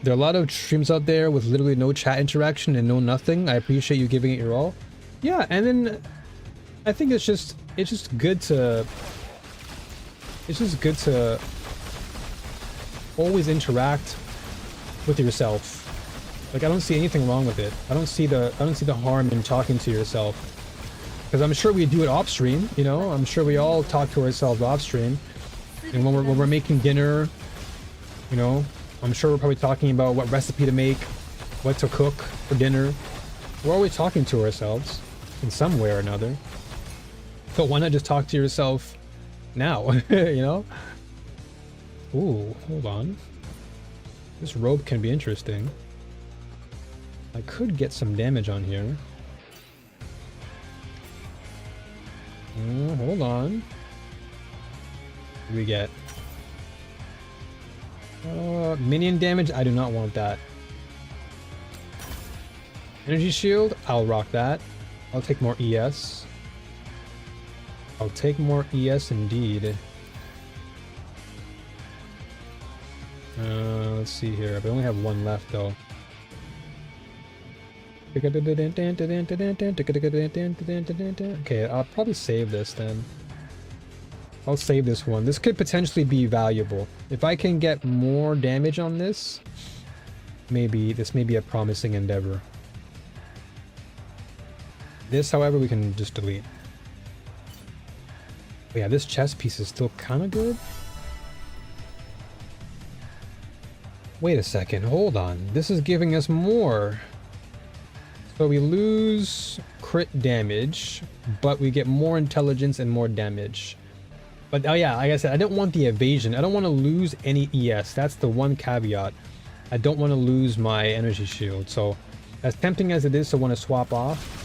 There are a lot of streams out there with literally no chat interaction and no nothing. I appreciate you giving it your all. Yeah, and then I think it's just good to always interact with yourself. Like, I don't see anything wrong with it. I don't see the harm in talking to yourself. Because I'm sure we do it off stream, you know? I'm sure we all talk to ourselves off stream. And when we're making dinner, you know, I'm sure we're probably talking about what recipe to make, what to cook for dinner. We're always talking to ourselves in some way or another. So why not just talk to yourself now, you know? Ooh, hold on. This rope can be interesting. I could get some damage on here. Hold on. What do we get? Minion damage? I do not want that. Energy shield, I'll rock that. I'll take more ES. I'll take more ES indeed. Let's see here. I only have one left though. Okay, I'll probably save this then. I'll save this one. This could potentially be valuable. If I can get more damage on this, maybe this may be a promising endeavor. This, however, we can just delete. But yeah, this chest piece is still kind of good. Wait a second, hold on. This is giving us more. So we lose crit damage, but we get more intelligence and more damage. But oh yeah, like I said, I don't want the evasion. I don't want to lose any ES. That's the one caveat. I don't want to lose my energy shield. So as tempting as it is to want to swap off,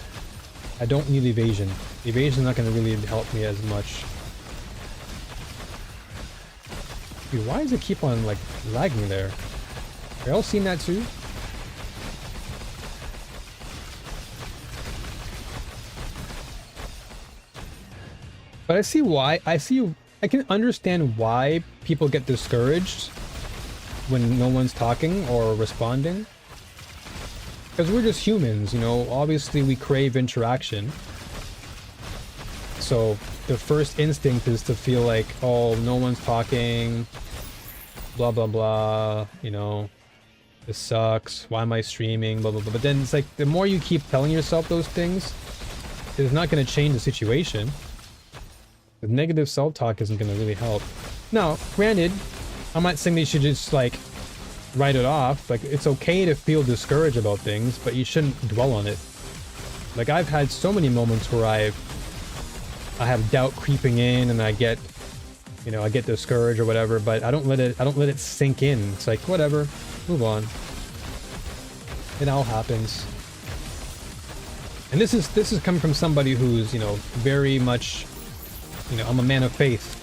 I don't need evasion. Evasion is not going to really help me as much. Dude, why does it keep on like lagging there? Are y'all seen that too? But I see why. I can understand why people get discouraged when no one's talking or responding. Because we're just humans, you know, obviously we crave interaction. So the first instinct is to feel like, oh, no one's talking, blah, blah, blah, you know, this sucks, why am I streaming, blah, blah, blah. But then it's like, the more you keep telling yourself those things, it's not going to change the situation. The negative self-talk isn't going to really help. Now, granted, I'm not saying they should just like write it off. Like, it's okay to feel discouraged about things, but you shouldn't dwell on it. Like, I've had so many moments where I have doubt creeping in and I get, you know, I get discouraged or whatever, but I don't let it sink in. It's like, whatever, move on. It all happens. And this is coming from somebody who's, you know, very much, you know, I'm a man of faith,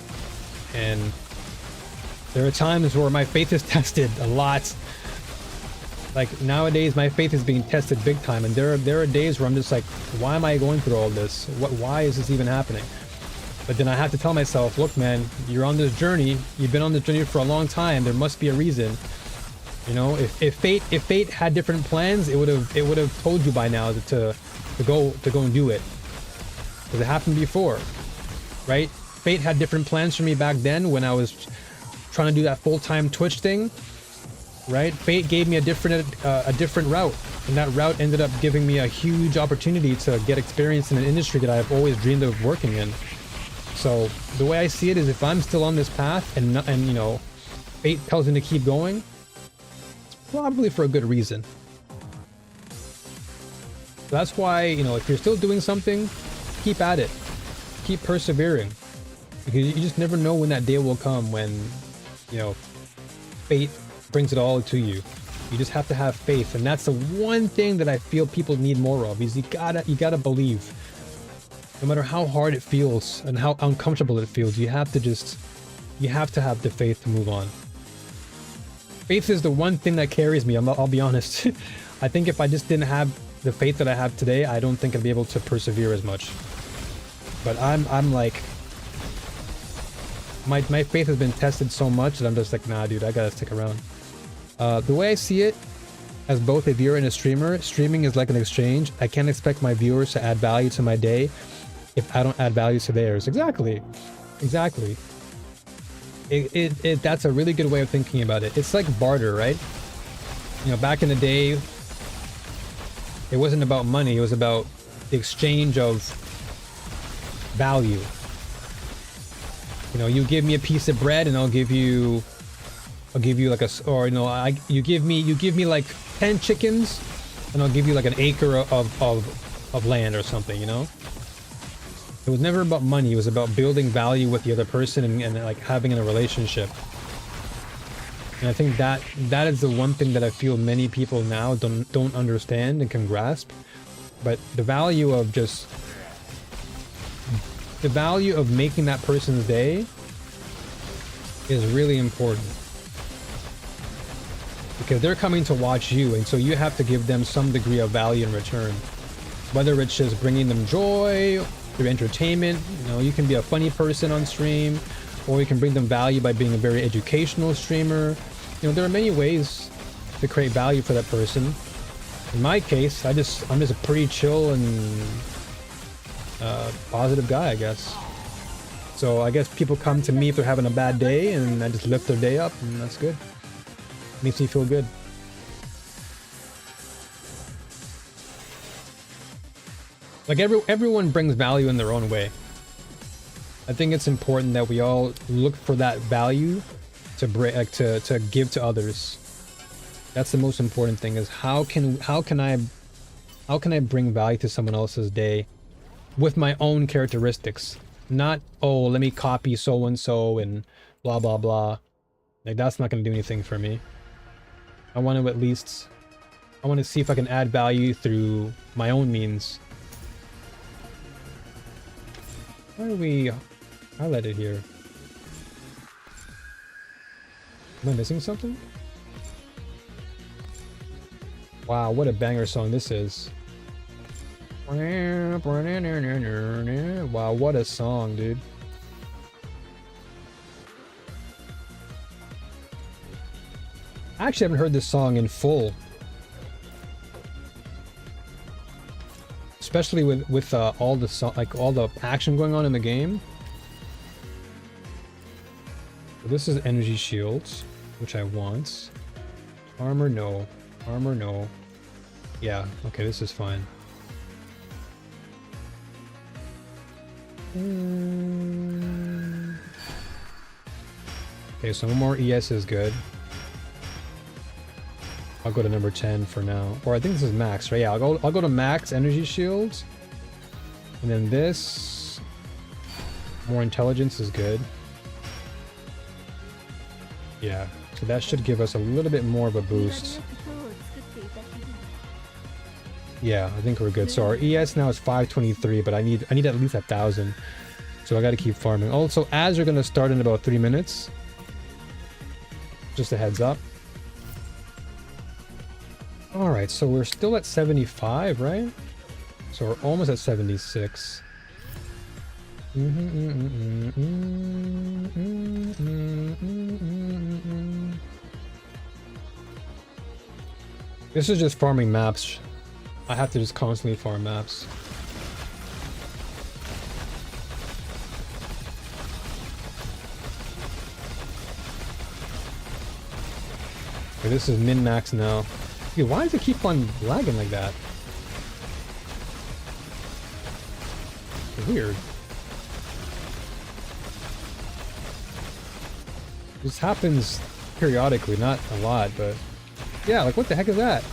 and there are times where my faith is tested a lot. Like nowadays, my faith is being tested big time, and there are days where I'm just like, why am I going through all this? Why is this even happening? But then I have to tell myself, look, man, you're on this journey. You've been on this journey for a long time. There must be a reason. You know, if fate had different plans, it would have told you by now to go and do it, because it happened before. Right? Fate had different plans for me back then when I was trying to do that full-time Twitch thing. Right? Fate gave me a different route, and that route ended up giving me a huge opportunity to get experience in an industry that I've always dreamed of working in. So the way I see it is, if I'm still on this path and you know, fate tells me to keep going, it's probably for a good reason. So that's why, you know, if you're still doing something, keep at it. Keep persevering, because you just never know when that day will come when, you know, fate brings it all to you. You just have to have faith, and that's the one thing that I feel people need more of. Is you gotta believe, no matter how hard it feels and how uncomfortable it feels. You have to have the faith to move on. Faith is the one thing that carries me. I'll be honest. I think if I just didn't have the faith that I have today, I don't think I'd be able to persevere as much. But I'm like, my faith has been tested so much that I'm just like, nah, dude, I gotta stick around. The way I see it, as both a viewer and a streamer, streaming is like an exchange. I can't expect my viewers to add value to my day if I don't add value to theirs. Exactly. That's a really good way of thinking about it. It's like barter, right? You know, back in the day, it wasn't about money. It was about the exchange of value. You know, you give me a piece of bread and I'll give you like you give me like 10 chickens and I'll give you like an acre of land or something, you know? It was never about money. It was about building value with the other person and like having a relationship. And I think that is the one thing that I feel many people now don't understand and can grasp. But the value of making that person's day is really important. because they're coming to watch you, and so you have to give them some degree of value in return. Whether it's just bringing them joy through entertainment, you know, you can be a funny person on stream, or you can bring them value by being a very educational streamer. You know, there are many ways to create value for that person. In my case, I'm just a pretty chill and positive guy, I guess. So I guess people come to me if they're having a bad day, and I just lift their day up, and that's good. Makes me feel good. Like everyone brings value in their own way. I think it's important that we all look for that value to bring, like, to give to others. That's the most important thing, is how can I bring value to someone else's day with my own characteristics. Not, oh, let me copy so and so and blah blah blah. Like, that's not going to do anything for me. I want to see if I can add value through my own means. Why do we highlight it here? Am I missing something? Wow, what a banger song this is. Wow, what a song, dude. I actually haven't heard this song in full. Especially with all the action going on in the game. So this is energy shields, which I want. Armor, no. Armor, no. Yeah, okay, this is fine. Okay, so no more ES is good. I'll go to number 10 for now. Or I think this is max, right? Yeah, I'll go to max energy shields. And then this, more intelligence is good. Yeah, so that should give us a little bit more of a boost. Yeah, I think we're good. So our ES now is 523, but I need at least 1,000. So I got to keep farming. Also, ads are going to start in about 3 minutes. Just a heads up. Alright, so we're still at 75, right? So we're almost at 76. This is just farming maps. I have to just constantly farm maps. Okay, this is min-max now. Dude, why does it keep on lagging like that? Weird. This happens periodically, not a lot, but yeah, like what the heck is that?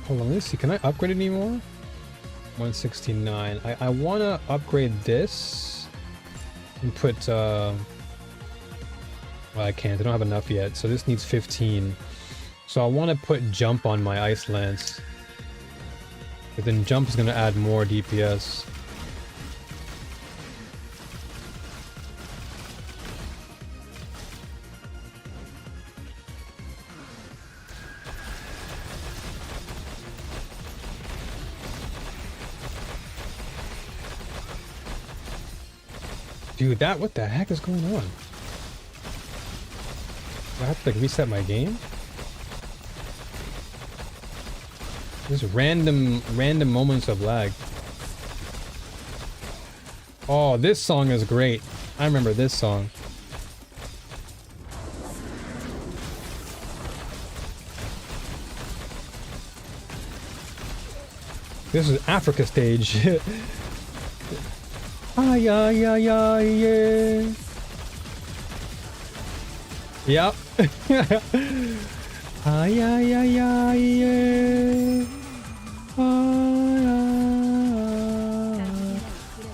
Hold on, let's see. Can I upgrade it anymore? 169. I want to upgrade this and put well, I can't. I don't have enough yet. So this needs 15. So I want to put jump on my ice lance. But then jump is going to add more DPS. Dude, what the heck is going on? Do I have to like reset my game? There's random moments of lag. Oh, this song is great. I remember this song. This is Africa stage. Ay, ay, ay, ay, yeah. Yep. Ay, ay, ay, ay, yeah.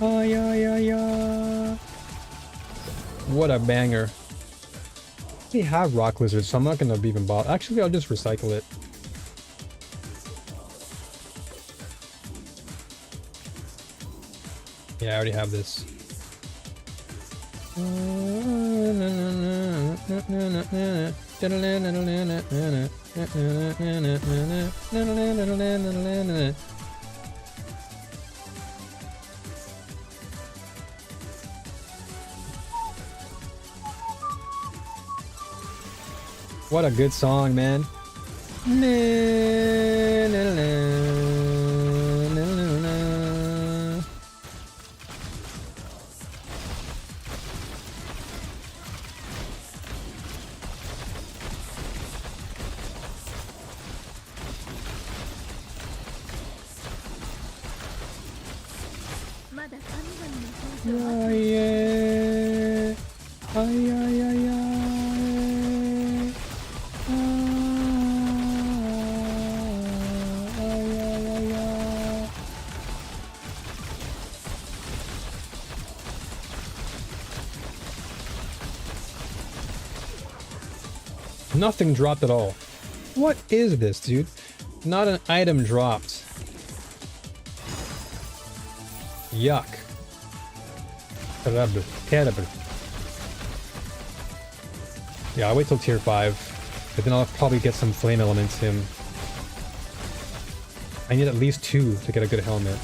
Ay, ay, ay, ay, ay. What a banger. actually have rock lizards, so I'm not gonna even bother. Actually, I'll just recycle it. Yeah, I already have this. What a good song, man. Yeah, yeah. Ay, ay, ay, ay. Ay, ay, ay, ay. Nothing dropped at all. What is this, dude? Not an item dropped. Yuck. Terrible. Terrible. Yeah, I'll wait till tier 5. But then I'll probably get some flame elements in. I need at least 2 to get a good helmet.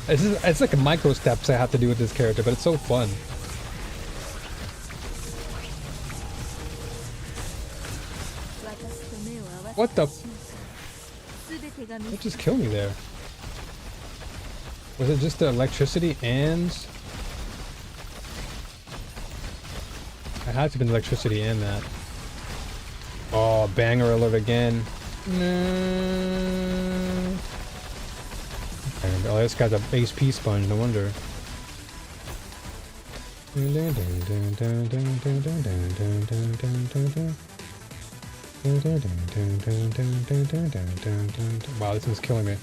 It's like a micro steps I have to do with this character, but it's so fun. What the? What just killed me there? Was it just the electricity and? I had to have been electricity and that. Oh, banger alert again. No. Oh, this guy's a HP sponge, no wonder. Wow, this one's killing me.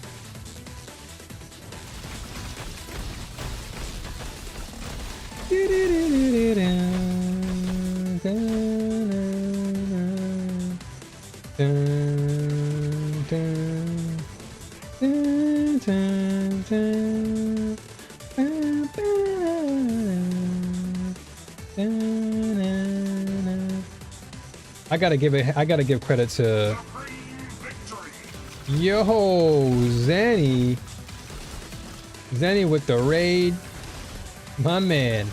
I gotta give credit to Zenny with the raid, my man.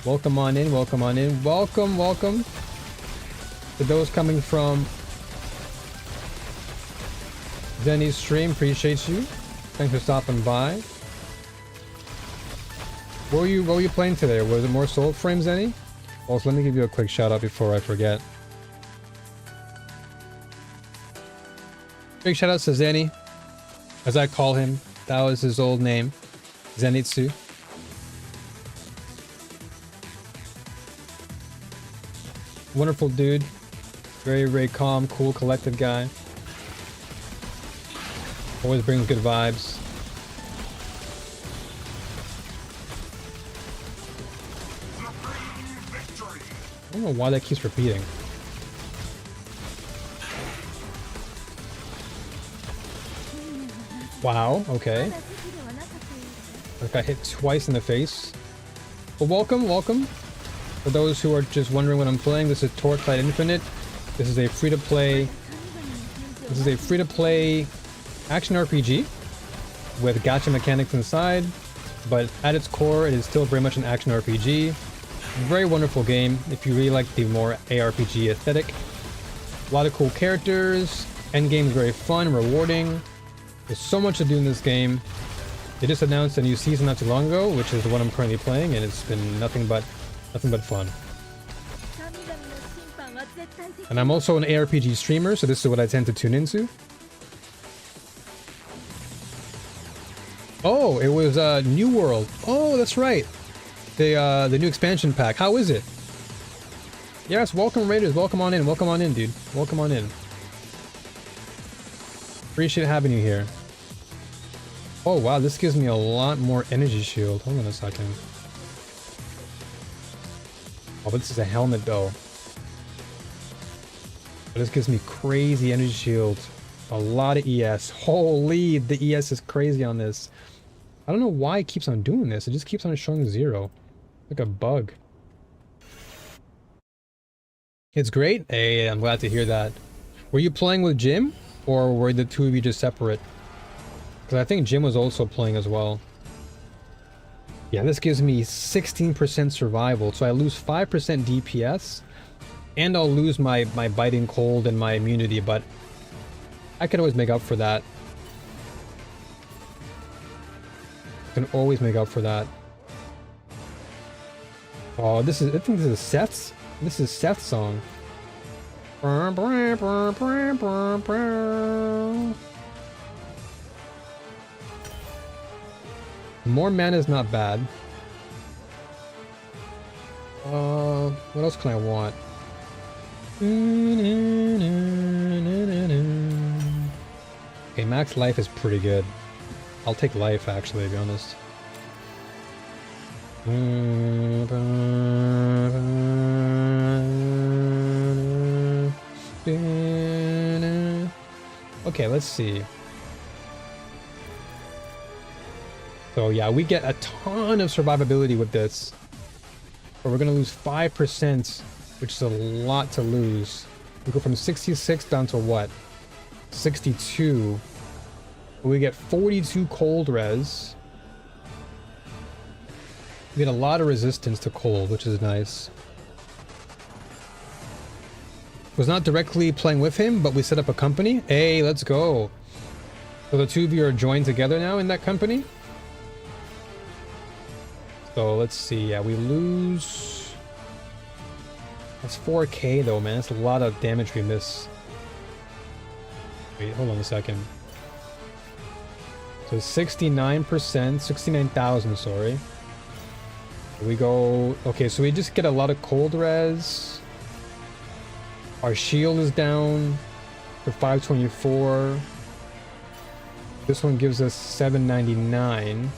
Welcome on in, welcome on in, welcome to those coming from Zenny's stream. Appreciate you. Thanks for stopping by. What were you playing today? Was it more Soul Frames, Zenny? Also, let me give you a quick shout out before I forget. Big shout out to Zenny, as I call him. That was his old name, Zenitsu. Wonderful dude. Very, very calm, cool, collected guy. Always brings good vibes. I don't know why that keeps repeating. Wow, okay. I got hit twice in the face. Well, welcome. For those who are just wondering what I'm playing, this is Torchlight Infinite. This is a free-to-play action RPG with gacha mechanics inside, but at its core, it is still very much an action RPG. Very wonderful game if you really like the more ARPG aesthetic. A lot of cool characters. Endgame is very fun, rewarding. There's so much to do in this game. They just announced a new season not too long ago, which is the one I'm currently playing, and it's been nothing but fun. And I'm also an ARPG streamer, so this is what I tend to tune into. Oh, it was New World. Oh, that's right. The new expansion pack. How is it? Yes, welcome Raiders. Welcome on in. Welcome on in, dude. Welcome on in. Appreciate having you here. Oh wow, this gives me a lot more energy shield. Hold on a second. Oh, but this is a helmet though. But this gives me crazy energy shield. A lot of ES. Holy, the ES is crazy on this. I don't know why it keeps on doing this. It just keeps on showing 0. Like a bug. It's great. Hey, I'm glad to hear that. Were you playing with Jim? Or were the two of you just separate? Because I think Jim was also playing as well. Yeah, this gives me 16% survival. So I lose 5% DPS. And I'll lose my biting cold and my immunity, but I can always make up for that. I can always make up for that. Oh, I think this is Seth's. This is Seth's song. More mana is not bad. What else can I want? Okay, max life is pretty good. I'll take life actually, to be honest. Okay, let's see. So yeah, we get a ton of survivability with this. But we're gonna lose 5%, which is a lot to lose. We go from 66 down to what? 62. We get 42 cold res. We get a lot of resistance to cold, which is nice. Was not directly playing with him, but we set up a company. Hey, let's go. So the two of you are joined together now in that company. So let's see. Yeah, we lose. That's 4K though, man. That's a lot of damage we miss. Wait, hold on a second. So 69%, 69,000, sorry. We go, okay, so we just get a lot of cold res. Our shield is down to 524. This one gives us 799.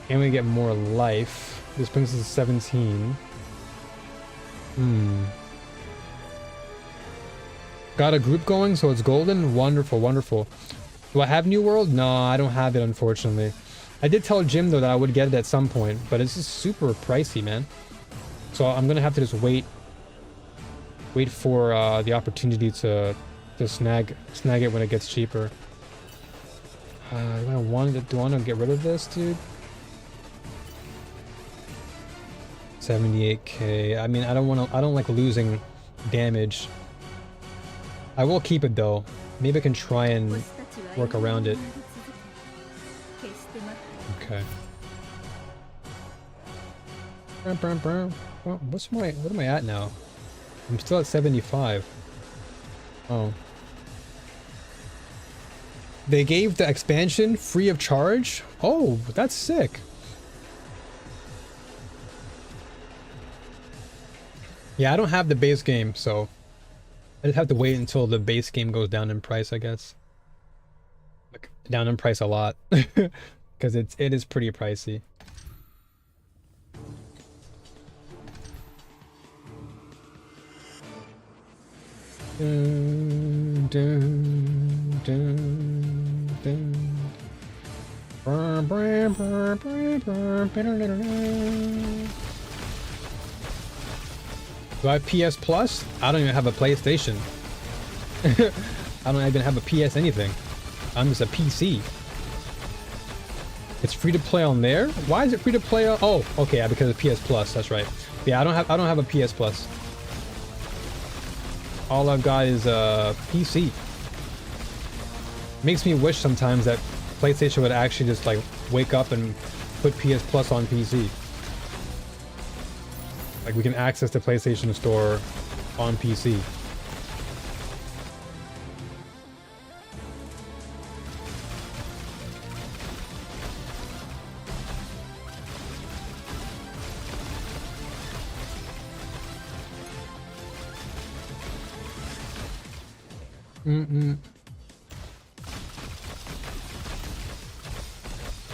And we get more life. This brings us to 17. Got a group going, so it's golden. Wonderful, wonderful. Do I have New World? No, I don't have it, unfortunately. I did tell Jim, though, that I would get it at some point, but it's just super pricey, man. So I'm gonna have to just wait for the opportunity to snag it when it gets cheaper. Do I want to get rid of this, dude? 78k. I mean, I don't like losing damage. I will keep it though. Maybe I can try and work around it. Okay. Well, what am I at now? I'm still at 75. Oh. They gave the expansion free of charge? Oh, that's sick. Yeah, I don't have the base game, so I just have to wait until the base game goes down in price, I guess. Like, down in price a lot. Because it is pretty pricey. Dun, dun, dun, dun. Do I have PS Plus? I don't even have a PlayStation. I don't even have a PS anything. I'm just a PC. It's free to play on there? Why is it free to play on? Oh, okay, yeah, because of PS Plus. That's right. Yeah, I don't have a PS Plus. All I've got is a PC. Makes me wish sometimes that PlayStation would actually just like wake up and put PS Plus on PC. Like we can access the PlayStation Store on PC.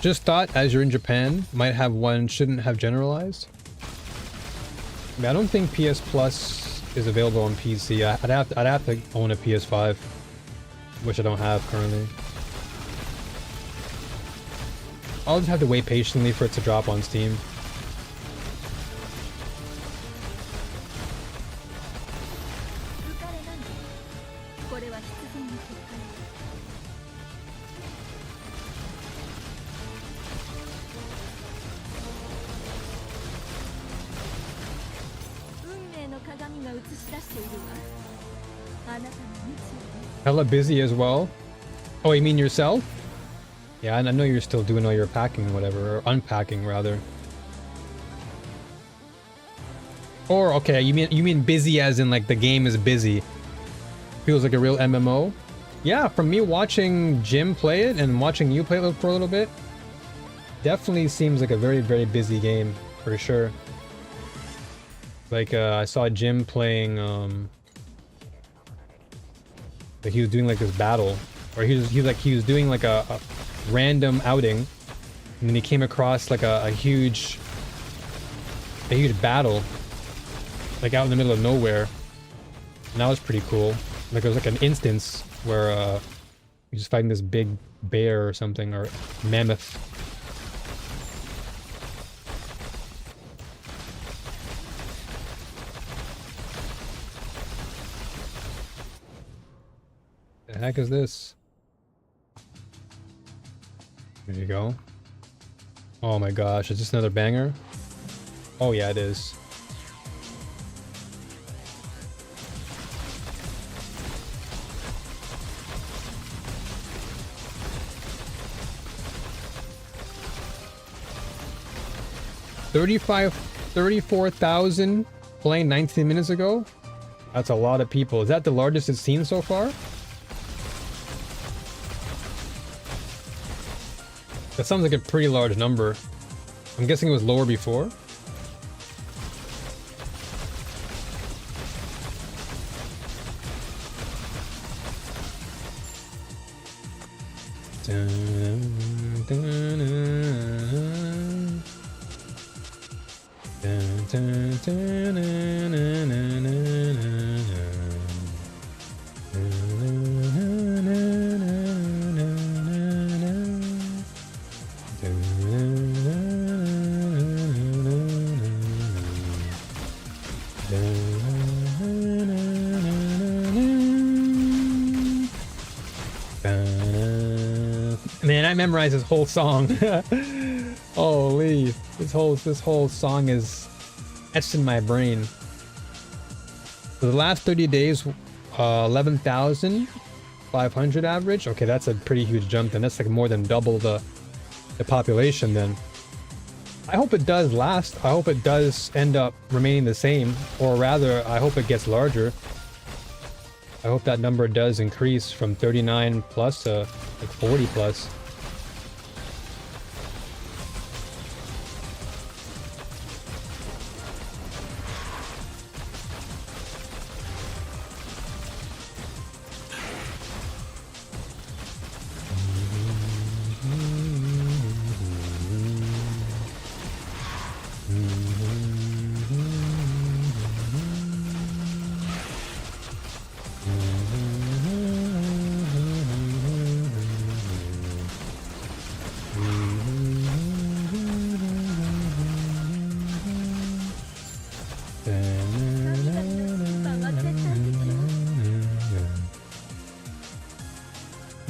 Just thought, as you're in Japan, might have one, shouldn't have generalized. I mean, I don't think PS Plus is available on PC. I'd have to own a PS5, which I don't have currently. I'll just have to wait patiently for it to drop on Steam. Hella busy as well. Oh, you mean yourself? Yeah, and I know you're still doing all your packing and whatever, or unpacking rather. Or okay, you mean busy as in like the game is busy. Feels like a real MMO. Yeah, from me watching Jim play it and watching you play it for a little bit, definitely seems like a very, very busy game for sure. Like I saw Jim playing like he was doing like this battle, or he was doing like a random outing, and then he came across like a huge battle like out in the middle of nowhere, and that was pretty cool. Like it was like an instance where he's just fighting this big bear or something, or mammoth. The heck is this? There you go. Oh my gosh, is this another banger? Oh yeah, it is. $34,000 playing 19 minutes ago? That's a lot of people. Is that the largest it's seen so far? That sounds like a pretty large number. I'm guessing it was lower before. Man, I memorized this whole song. Holy, this whole song is etched in my brain. For the last 30 days, 11,500 average. Okay, that's a pretty huge jump then. That's like more than double the population then. I hope it does last. I hope it does end up remaining the same, or rather, I hope it gets larger. I hope that number does increase from 39 plus to like 40 plus.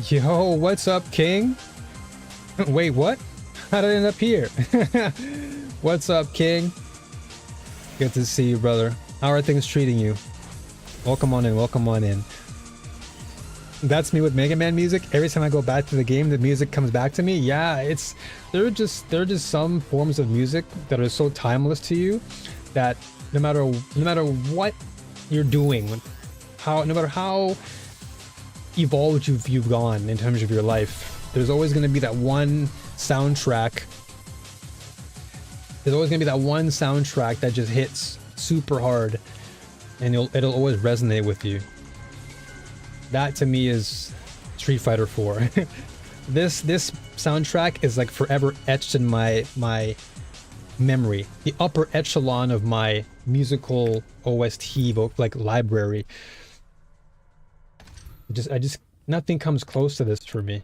Yo, what's up, King? Wait, what? How did I end up here? What's up, King? Good to see you, brother. How are things treating you? Welcome on in, welcome on in. That's me with Mega Man music. Every time I go back to the game, the music comes back to me. Yeah, there are just some forms of music that are so timeless to you that no matter what you're doing, no matter how evolved you've gone in terms of your life, there's always going to be that one soundtrack. There's always going to be that one soundtrack that just hits super hard, and it'll always resonate with you. That to me is Street Fighter 4. This soundtrack is like forever etched in my memory, the upper echelon of my musical OST like library. I just nothing comes close to this for me,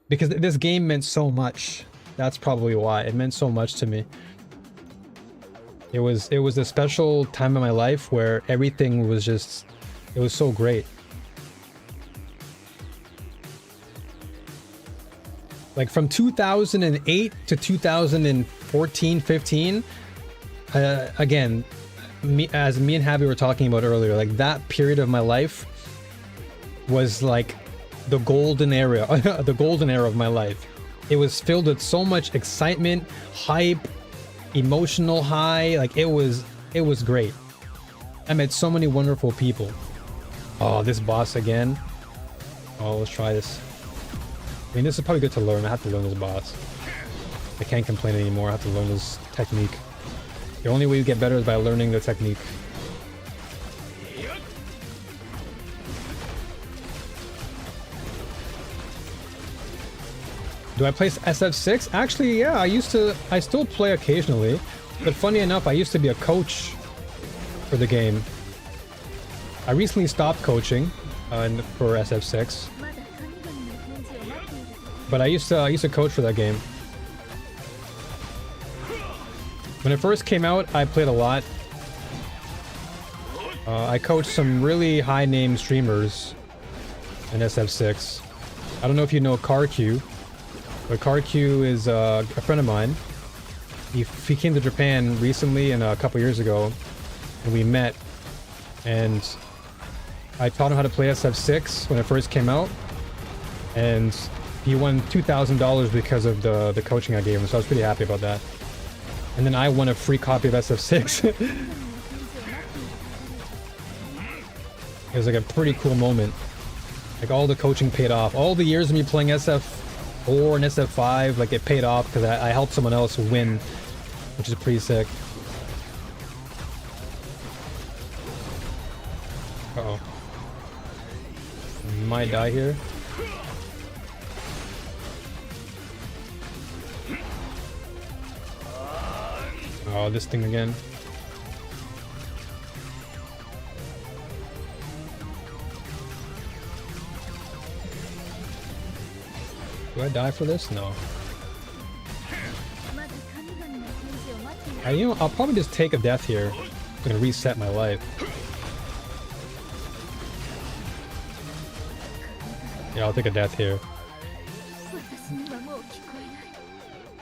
because this game meant so much. That's probably why it meant so much to me. It was a special time in my life where everything was just, it was so great. Like from 2008 to 2014, 15, again, as me and Javi were talking about earlier, like that period of my life was like the golden era, the golden era of my life. It was filled with so much excitement, hype, emotional high. Like it was great. I met so many wonderful people. Oh, this boss again. Oh, let's try this. I mean, this is probably good to learn. I have to learn this boss. I can't complain anymore. I have to learn this technique. The only way you get better is by learning the technique. Do I play SF6? Actually, yeah, I still play occasionally. But funny enough, I used to be a coach for the game. I recently stopped coaching for SF6. But I used to coach for that game. When it first came out, I played a lot. I coached some really high-name streamers in SF6. I don't know if you know CarQ, but CarQ is a friend of mine. He came to Japan recently and a couple years ago, and we met. And I taught him how to play SF6 when it first came out, and he won $2,000 because of the coaching I gave him, so I was pretty happy about that. And then I won a free copy of SF6. It was like a pretty cool moment. Like all the coaching paid off. All the years of me playing SF4 and SF5, like it paid off because I helped someone else win, which is pretty sick. Uh-oh. Might die here. Oh, this thing again. Do I die for this? No. You know, I'll probably just take a death here. I'm gonna reset my life. Yeah, I'll take a death here.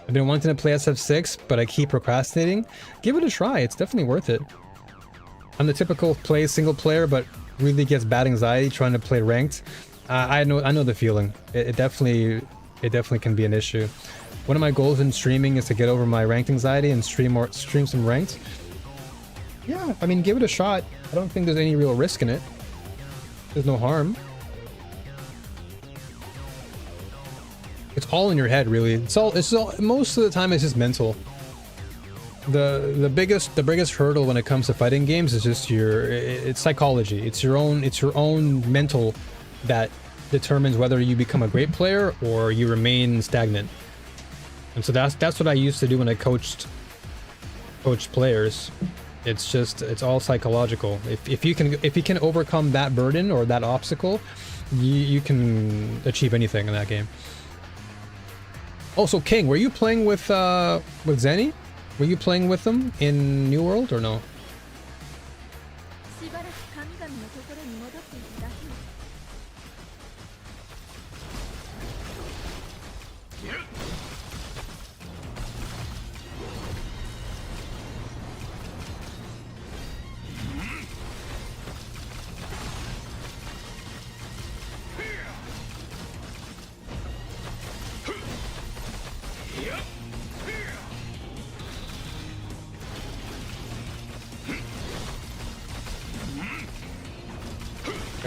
I've been wanting to play SF6, but I keep procrastinating. Give it a try, it's definitely worth it. I'm the typical play single player, but really gets bad anxiety trying to play ranked. I know the feeling. It definitely can be an issue. One of my goals in streaming is to get over my ranked anxiety and stream some ranked. Yeah, I mean, give it a shot. I don't think there's any real risk in it. There's no harm. It's all in your head, really. It's all most of the time it's just mental. The biggest hurdle when it comes to fighting games is just it's psychology. It's your own mental that determines whether you become a great player or you remain stagnant. And so that's what I used to do when I coached players. It's all psychological. If you can overcome that burden or that obstacle, you can achieve anything in that game. Also, King, were you playing with Zenny? Were you playing with them in New World or no?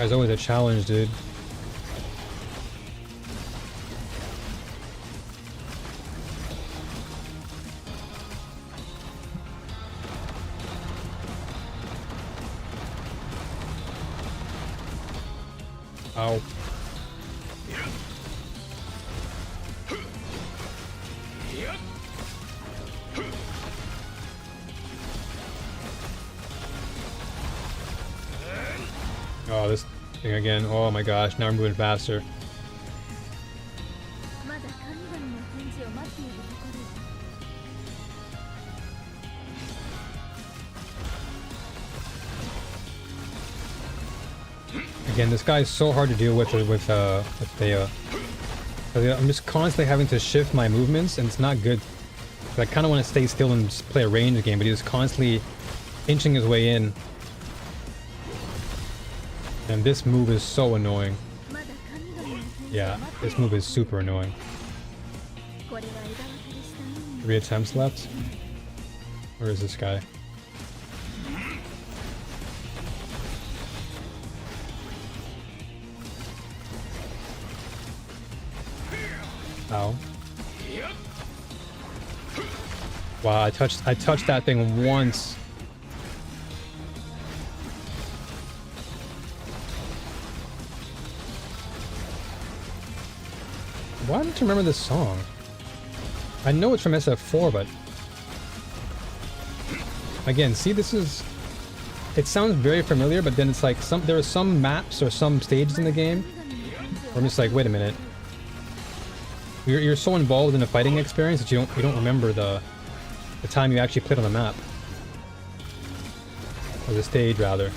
Guy's always a challenge, dude. Ow. Oh, this thing again. Oh my gosh, now we're moving faster. Again, this guy is so hard to deal with Thea. I'm just constantly having to shift my movements, and it's not good. I kind of want to stay still and just play a range game, but he's constantly inching his way in. And this move is so annoying. Yeah, this move is super annoying. 3 attempts left? Where is this guy? Ow. Wow, I touched that thing once. Why don't you remember this song? I know it's from SF4, but again, see, this is, it sounds very familiar, but then it's like there are some maps or some stages in the game where I'm just like, wait a minute. You're so involved in the fighting experience that you don't remember the time you actually played on the map. Or the stage, rather.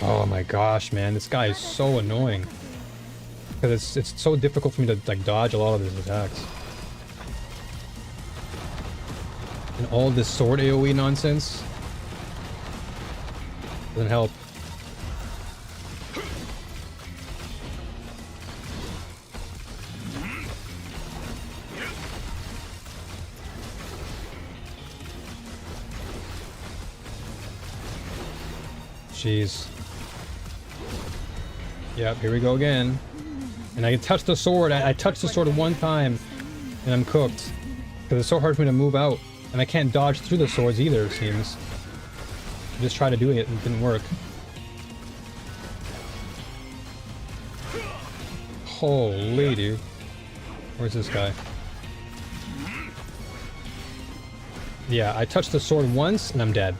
Oh my gosh, man, this guy is so annoying. Because it's so difficult for me to like dodge a lot of his attacks. And all this sword AoE nonsense doesn't help. Jeez. Yep, here we go again. And I can touch the sword. I touched the sword one time, and I'm cooked. Because it's so hard for me to move out. And I can't dodge through the swords either, it seems. I just tried to do it and it didn't work. Holy dude. Where's this guy? Yeah, I touched the sword once, and I'm dead.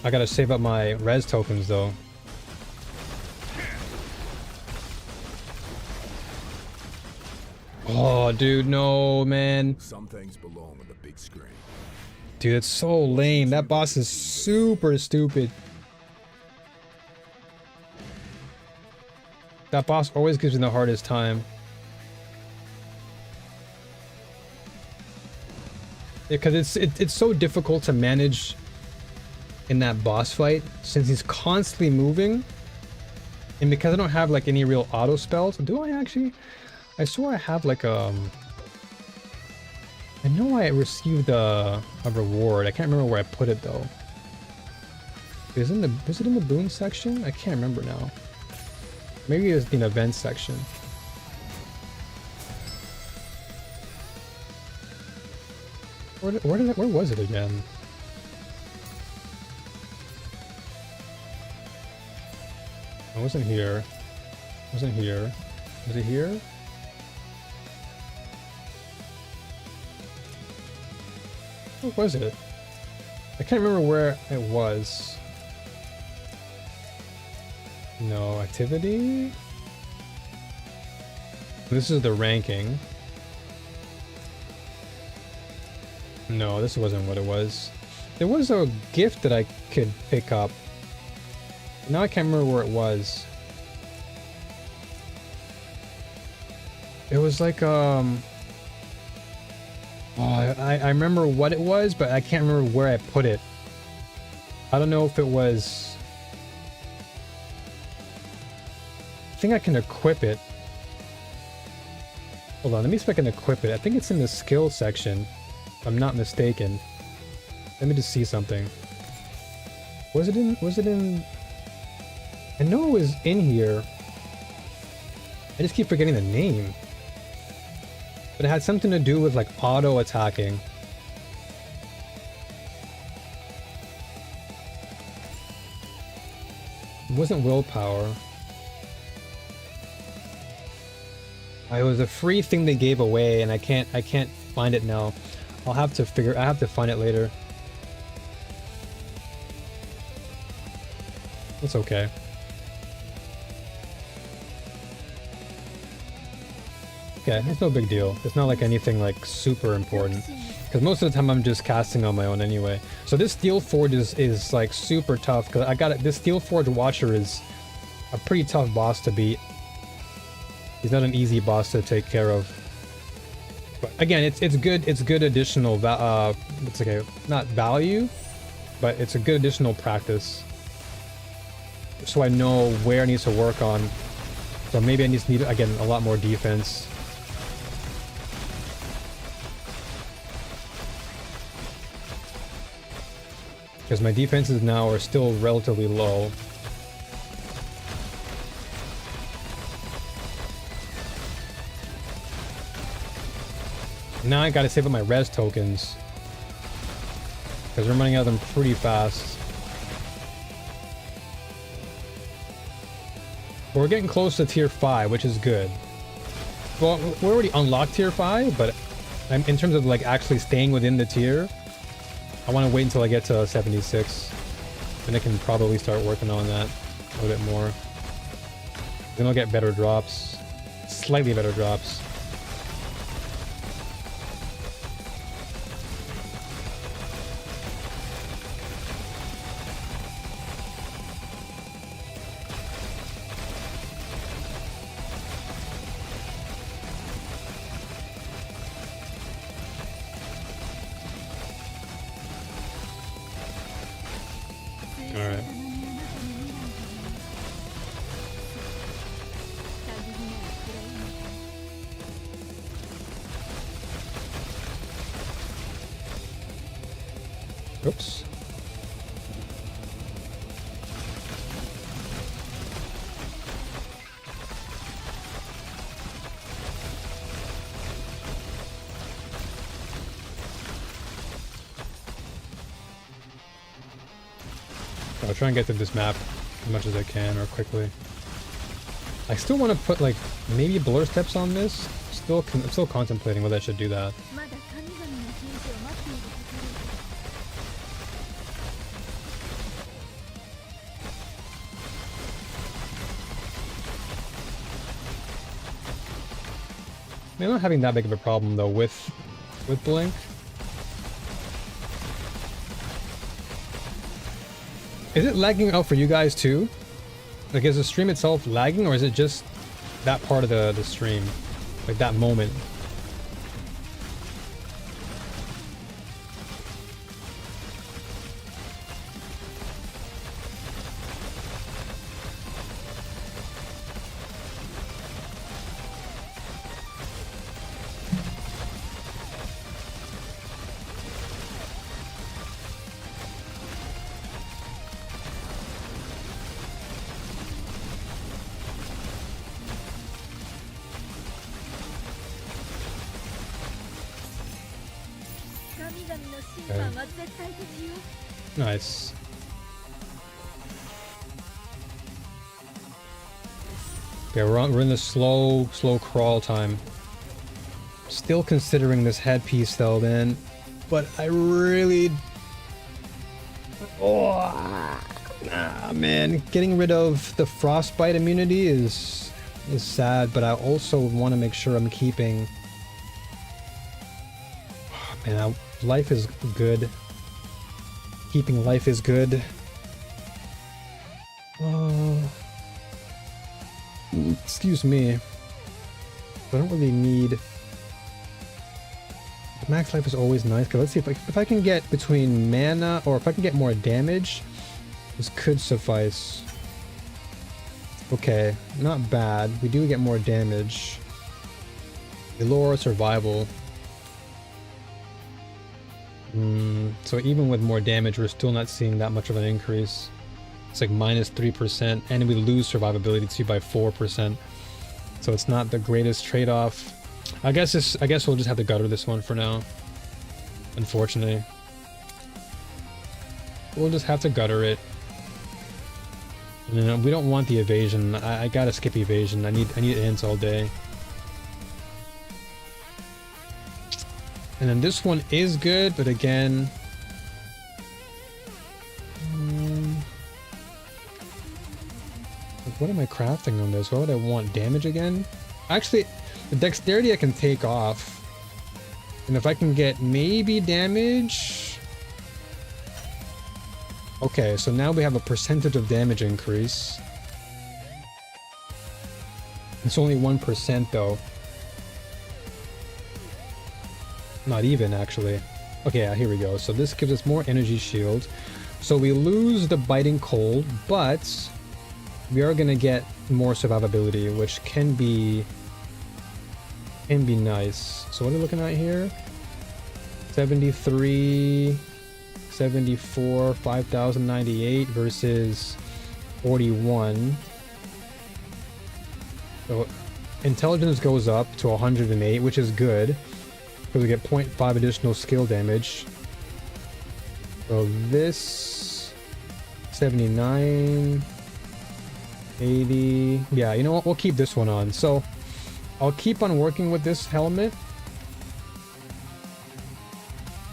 I gotta save up my res tokens though. Oh, dude, no, man. Some things belong on the big screen. Dude, it's so lame. That boss is super stupid. That boss always gives me the hardest time. Yeah, because it's so difficult to manage in that boss fight since he's constantly moving, and because I don't have like any real auto spells. Do I actually? I swore I have like I know I received a reward. I can't remember where I put it though. Was it in the boon section? I can't remember now. Maybe it was the event section. Where was it again? I wasn't here. Wasn't here. Was it here? Where was it? I can't remember where it was. No, activity? This is the ranking. No, this wasn't what it was. There was a gift that I could pick up. Now I can't remember where it was. It was like, oh, I remember what it was, but I can't remember where I put it. I don't know if it was... I think I can equip it. Hold on, let me see if I can equip it. I think it's in the skill section, if I'm not mistaken. Let me just see something. Was it in... I know it was in here. I just keep forgetting the name. But it had something to do with like auto attacking. It wasn't willpower. It was a free thing they gave away, and I can't find it now. I have to find it later. It's okay. Okay, it's no big deal. It's not like anything like super important. Because most of the time I'm just casting on my own anyway. So this Steel Forge is like super tough. Because I got it. This Steel Forge Watcher is a pretty tough boss to beat. He's not an easy boss to take care of. But again, it's good. It's good additional. It's okay, not value, but it's a good additional practice. So I know where I need to work on. So maybe I just need again a lot more defense. Because my defenses now are still relatively low. Now I gotta save up my res tokens. Because we're running out of them pretty fast. But we're getting close to tier 5, which is good. Well, we already unlocked tier 5, but in terms of like actually staying within the tier, I want to wait until I get to 76. And I can probably start working on that a little bit more. Then I'll get better drops. Slightly better drops. Alright. Oops. I'll try and get through this map as much as I can or quickly. I still want to put like maybe blur steps on this. I'm still contemplating whether I should do that. I'm not having that big of a problem though with blink. Is it lagging out for you guys too? Like, is the stream itself lagging, or is it just that part of the stream? Like that moment? Nice. Okay, we're in the slow crawl time. Still considering this headpiece though, man. But I really... Oh, man. Getting rid of the frostbite immunity is sad, but I also want to make sure I'm keeping... Oh, man, life is good. Keeping life is good. Excuse me. I don't really need... Max life is always nice. Let's see if I can get between mana, or if I can get more damage, this could suffice. Okay, not bad. We do get more damage. We lower our survival. So even with more damage, we're still not seeing that much of an increase. It's like -3%, and we lose survivability too by 4%. So it's not the greatest trade-off. I guess we'll just have to gutter this one for now. Unfortunately. We'll just have to gutter it. And we don't want the evasion. I gotta skip evasion. I need ants all day. And then this one is good, but again... what am I crafting on this? What would I want? Damage again? Actually, the dexterity I can take off. And if I can get maybe damage... Okay, so now we have a percentage of damage increase. It's only 1% though. Not even, actually. Okay, yeah, here we go. So this gives us more energy shield. So we lose the biting cold, but we are gonna get more survivability, which can be nice. So what are we looking at here? 73, 74, 5098 versus 41. So intelligence goes up to 108, which is good. Because we get 0.5 additional skill damage. So this 79, 80. Yeah, you know what? We'll keep this one on. So I'll keep on working with this helmet.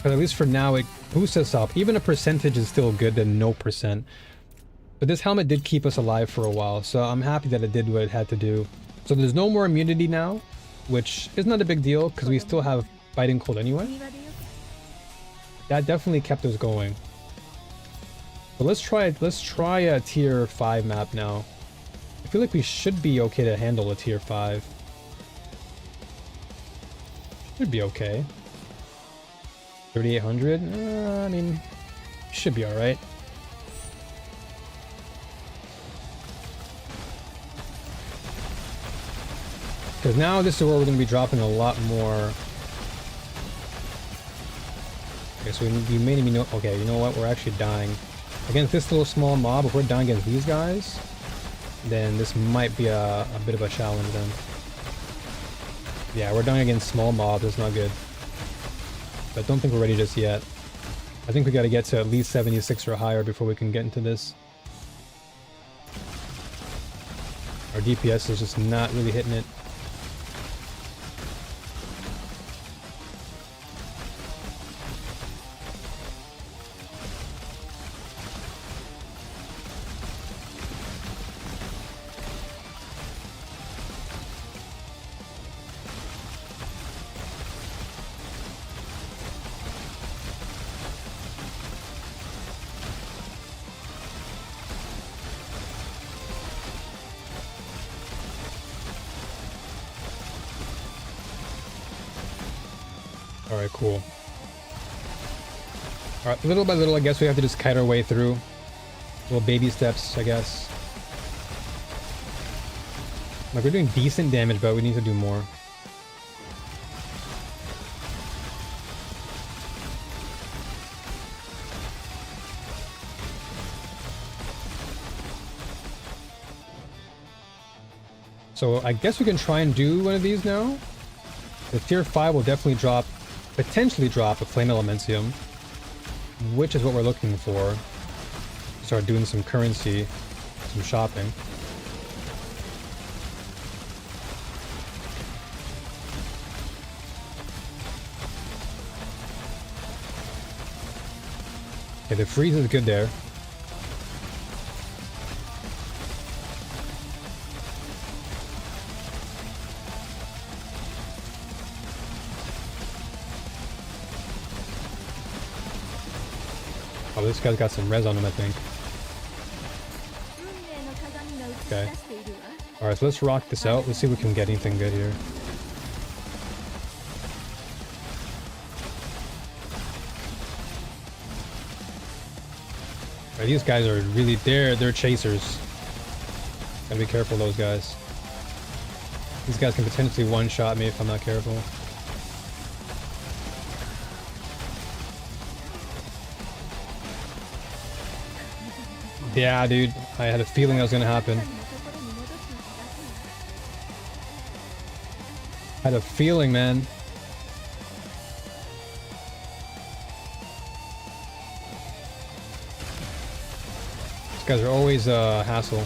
But at least for now, it boosts us up. Even a percentage is still good than no percent. But this helmet did keep us alive for a while. So I'm happy that it did what it had to do. So there's no more immunity now, which is not a big deal because we still have biting cold anyway. That definitely kept us going. But let's try a tier 5 map now. I feel like we should be okay to handle a tier 5. Should be okay. 3800? I mean, should be alright. Because now this is where we're going to be dropping a lot more. Okay, so we may need to know. Okay, you know what? We're actually dying against this little small mob. If we're dying against these guys, then this might be a bit of a challenge then. Yeah, we're dying against small mobs. That's not good. But I don't think we're ready just yet. I think we got to get to at least 76 or higher before we can get into this. Our DPS is just not really hitting it. Alright, cool. Alright, little by little, I guess we have to just kite our way through. Little baby steps, I guess. Like, we're doing decent damage, but we need to do more. So I guess we can try and do one of these now. The tier 5 will definitely drop, potentially drop a Flame Elementium, which is what we're looking for. Start doing some currency, some shopping. Okay, the freeze is good there. Oh, this guy's got some res on him, I think. Okay. Alright, so let's rock this out. Let's see if we can get anything good here. Alright, these guys are really... They're chasers. Gotta be careful of those guys. These guys can potentially one-shot me if I'm not careful. Yeah, dude. I had a feeling that was gonna happen. Had a feeling, man. These guys are always a hassle.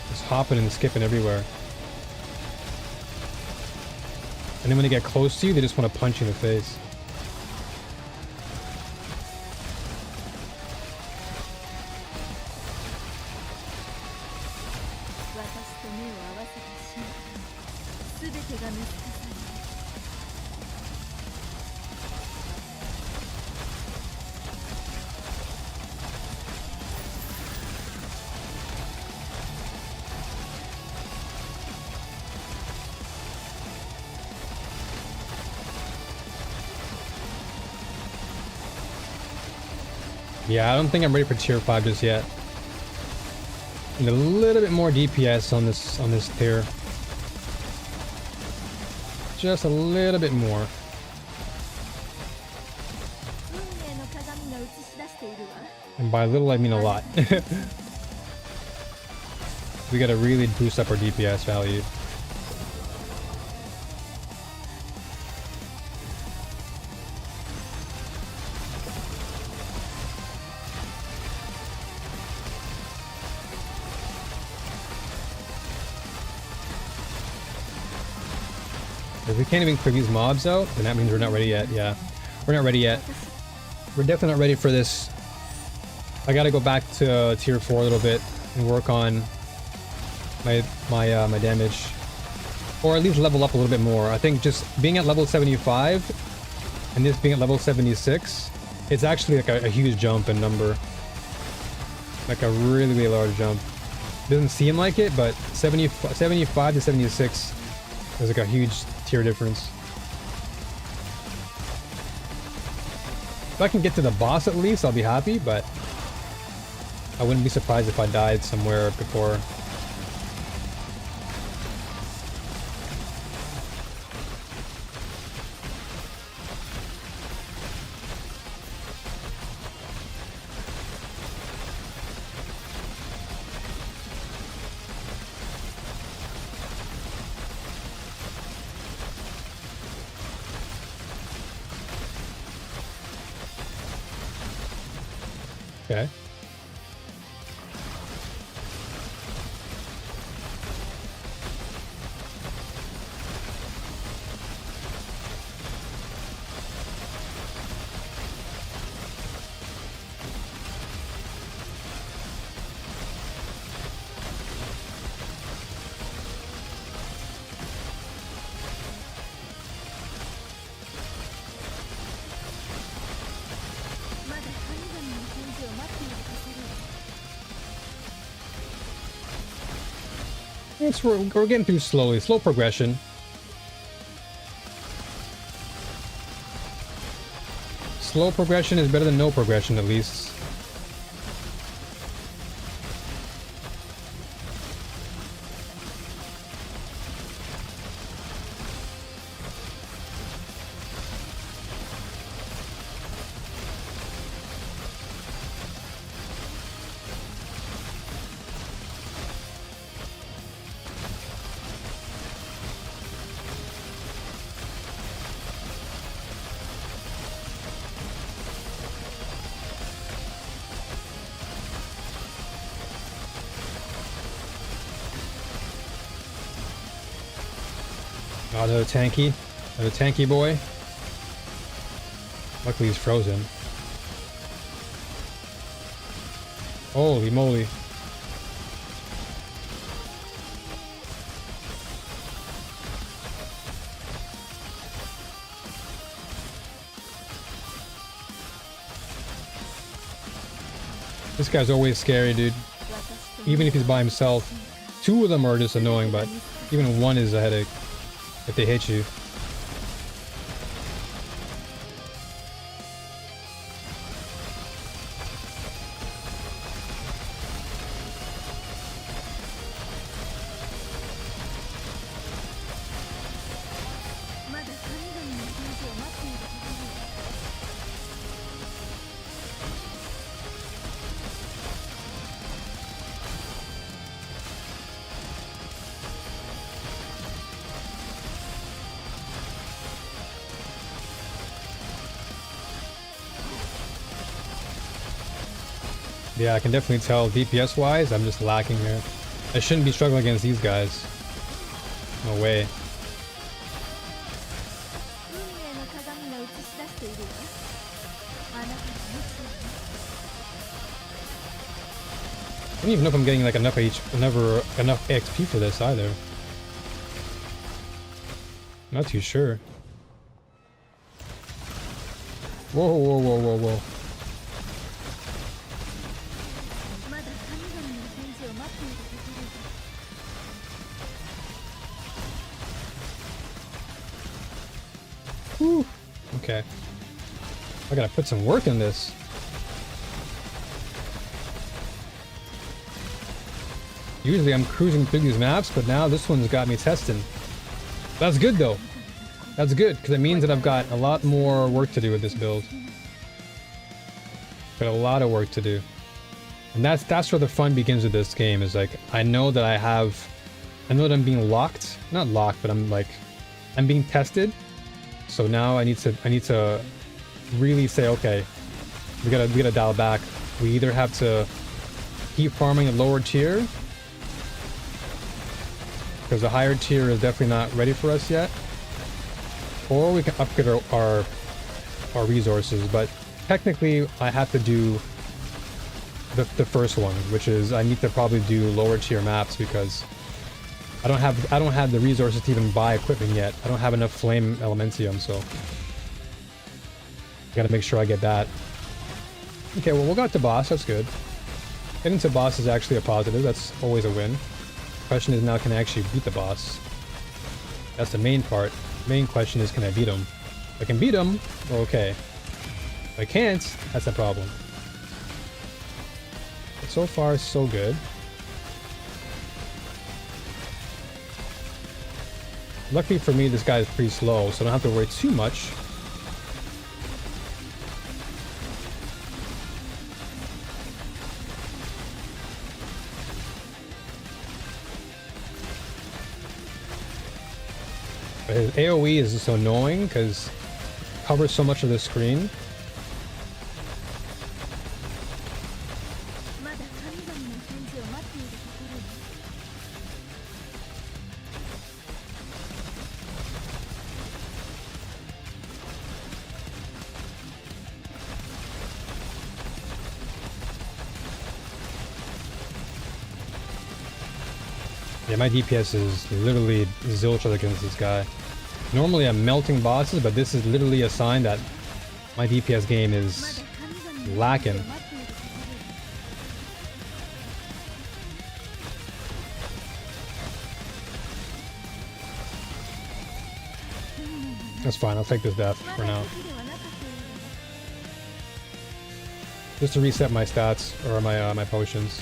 Just hopping and skipping everywhere. And then when they get close to you, they just want to punch you in the face. Yeah, I don't think I'm ready for tier 5 just yet. Need a little bit more DPS on this tier. Just a little bit more. And by little I mean a lot. We gotta really boost up our DPS value. If we can't even clear these mobs out, then that means we're not ready yet. Yeah, we're not ready yet. We're definitely not ready for this. I gotta go back to tier 4 a little bit and work on my damage, or at least level up a little bit more. I think just being at level 75 and this being at level 76, it's actually like a huge jump in number, like a really, really large jump. Doesn't seem like it, but 75 to 76 is like a huge tier difference. If I can get to the boss at least, I'll be happy, but I wouldn't be surprised if I died somewhere before. Okay. We're getting through slowly. Slow progression. Slow progression is better than no progression, at least. Oh, another tanky boy. Luckily he's frozen. Holy moly. This guy's always scary, dude. Even if he's by himself. Two of them are just annoying, but even one is a headache if they hit you. Yeah, I can definitely tell DPS wise, I'm just lacking here. I shouldn't be struggling against these guys. No way. 運命の鏡が映し出しているわ。あなたの無知を I don't even know if I'm getting like enough enough XP for this either. Not too sure. Whoa, whoa, whoa, whoa, whoa. まだ神々の返事を待っているところだ。 Whew. Okay. I gotta put some work in this. Usually I'm cruising through these maps, but now this one's got me testing. That's good though. That's good, because it means that I've got a lot more work to do with this build. Got a lot of work to do. And that's where the fun begins with this game, is like, I know that I'm being locked. Not locked, but I'm being tested. So now I need to really say, okay, we gotta dial back. We either have to keep farming a lower tier, because the higher tier is definitely not ready for us yet, or we can upgrade our resources. But technically I have to do the first one, which is I need to probably do lower tier maps, because I don't have the resources to even buy equipment yet. I don't have enough flame elementium, so gotta make sure I get that. Okay, well, we got the boss. That's good. Getting to boss is actually a positive. That's always a win. Question is now, can I actually beat the boss? That's the main part. Main question is, can I beat him? If I can beat him, we're okay. If I can't, that's a problem. But so far, so good. Luckily for me, this guy is pretty slow, so I don't have to worry too much. But his AoE is just annoying because it covers so much of the screen. まだ神々の返事を待っているところだ。 Yeah, my DPS is literally zilch against this guy. Normally I'm melting bosses, but this is literally a sign that my DPS game is lacking. That's fine, I'll take this death for now. Just to reset my stats, or my potions.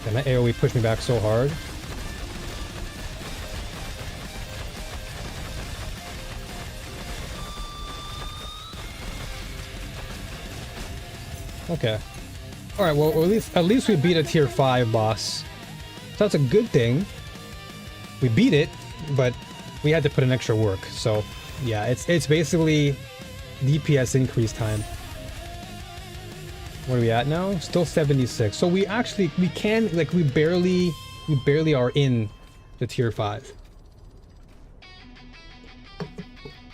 And that AoE pushed me back so hard. Okay. Alright, well at least we beat a tier 5 boss. So that's a good thing. We beat it, but we had to put in extra work. So yeah, it's basically DPS increase time. Where are we at now? Still 76. So we can, like, we barely are in the tier 5.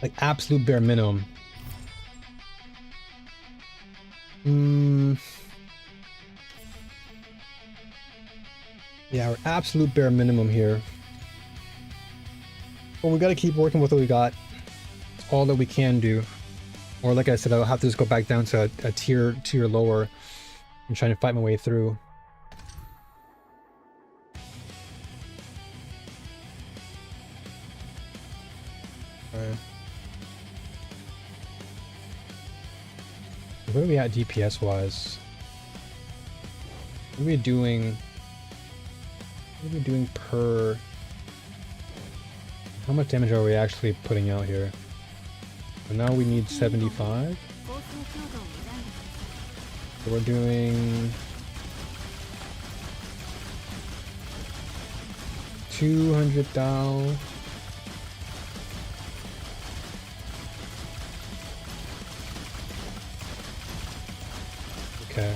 Like, absolute bare minimum. Yeah, we're absolute bare minimum here. But we gotta keep working with what we got. It's all that we can do. Or like I said, I'll have to just go back down to a tier lower and try to fight my way through. Alright. Where are we at DPS wise? What are we doing? What are we doing per... How much damage are we actually putting out here? And now we need 75. So we're doing 200 thou. Okay.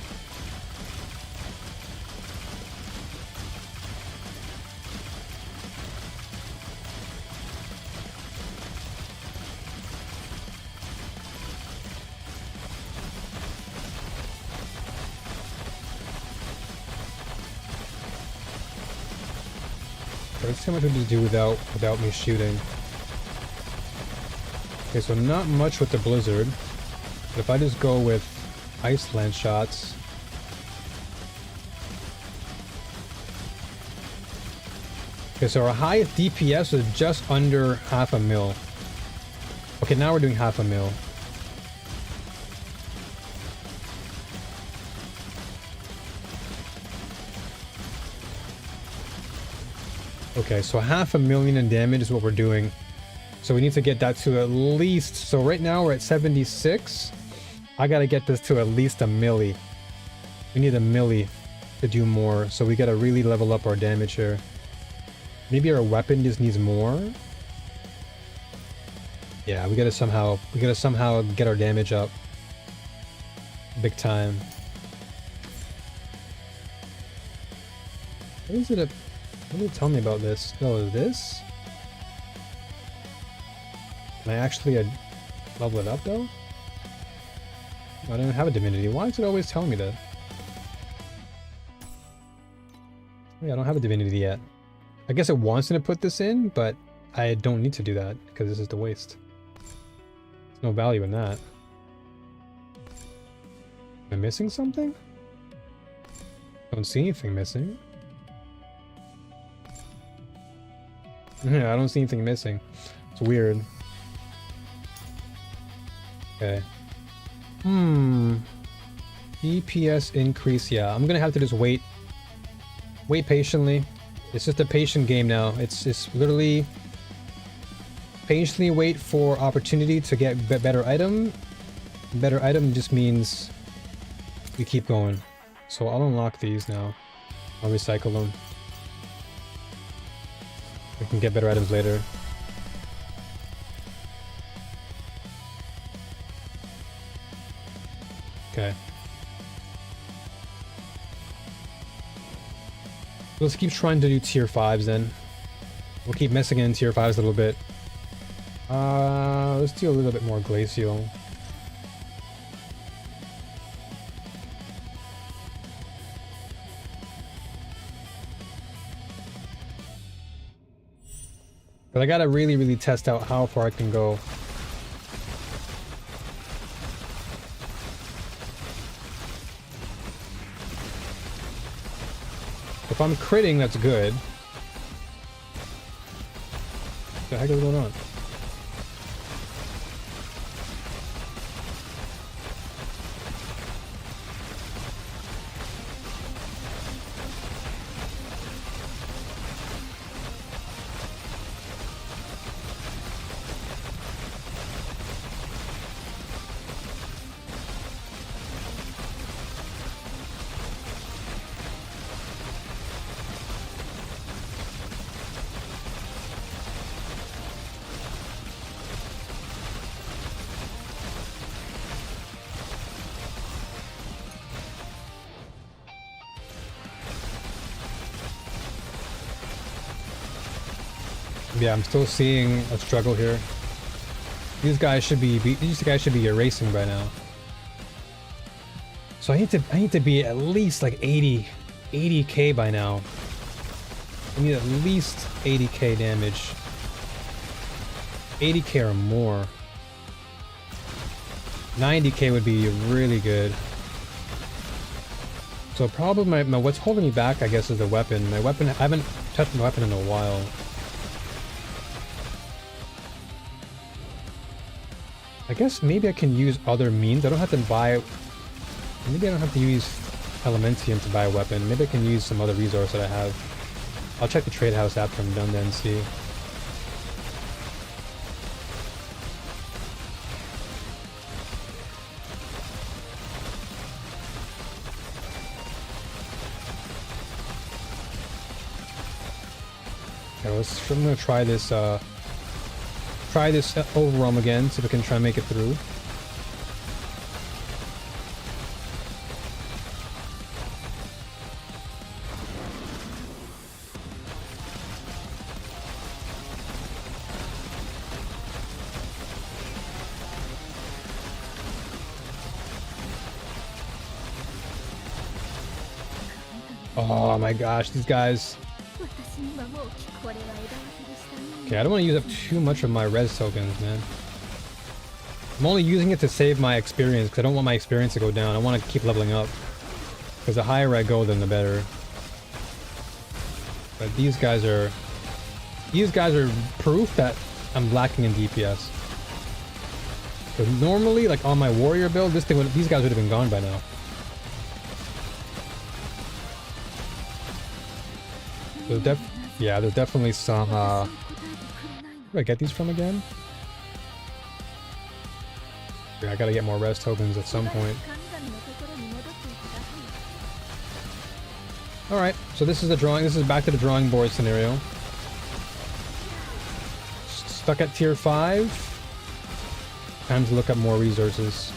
Let's see how much we just do without me shooting. Okay, so not much with the blizzard. But if I just go with Iceland shots. Okay, so our highest DPS is just under 0.5 mil. Okay, now we're doing 0.5 mil. Okay, so 500,000 in damage is what we're doing. So we need to get that to at least... So right now we're at 76. I gotta get this to at least a milli. We need a milli to do more. So we gotta really level up our damage here. Maybe our weapon just needs more. Yeah, we gotta somehow get our damage up. Big time. What is it? What did it tell me about this? Oh, this? Can I actually level it up though? I don't have a divinity. Why is it always telling me that? Yeah, I don't have a divinity yet. I guess it wants me to put this in, but I don't need to do that because this is the waste. There's no value in that. Am I missing something? Don't see anything missing. Yeah, I don't see anything missing. It's weird. Okay. DPS increase. Yeah, I'm gonna have to just wait patiently. It's just a patient game now. It's literally patiently wait for opportunity to get better item. Better item just means we keep going. So I'll unlock these now. I'll recycle them. We can get better items later. Okay. Let's keep trying to do tier 5s then. We'll keep messing in tier 5s a little bit. Let's do a little bit more glacial. But I gotta really test out how far I can go. If I'm critting, that's good. What the heck is going on? Yeah, I'm still seeing a struggle here. These guys should be erasing by now. So I need to be at least like 80k by now. I need at least 80k damage. 80k or more. 90k would be really good. So probably what's holding me back, I guess, is the weapon. My weapon, I haven't touched my weapon in a while. I guess maybe I can use other means. I don't have to buy... Maybe I don't have to use Elementium to buy a weapon. Maybe I can use some other resource that I have. I'll check the trade house after I'm done then and see. I'm gonna try this overwhelm again, see if I can try and make it through. Oh my gosh, these guys. Okay, I don't want to use up too much of my res tokens, man. I'm only using it to save my experience, because I don't want my experience to go down. I want to keep leveling up. Because the higher I go, then the better. But these guys are proof that I'm lacking in DPS. So normally, like on my warrior build, these guys would have been gone by now. There's definitely some, where do I get these from again? Yeah, I gotta get more res tokens at some point. Alright, so this is back to the drawing board scenario. Stuck at tier 5. Time to look up more resources.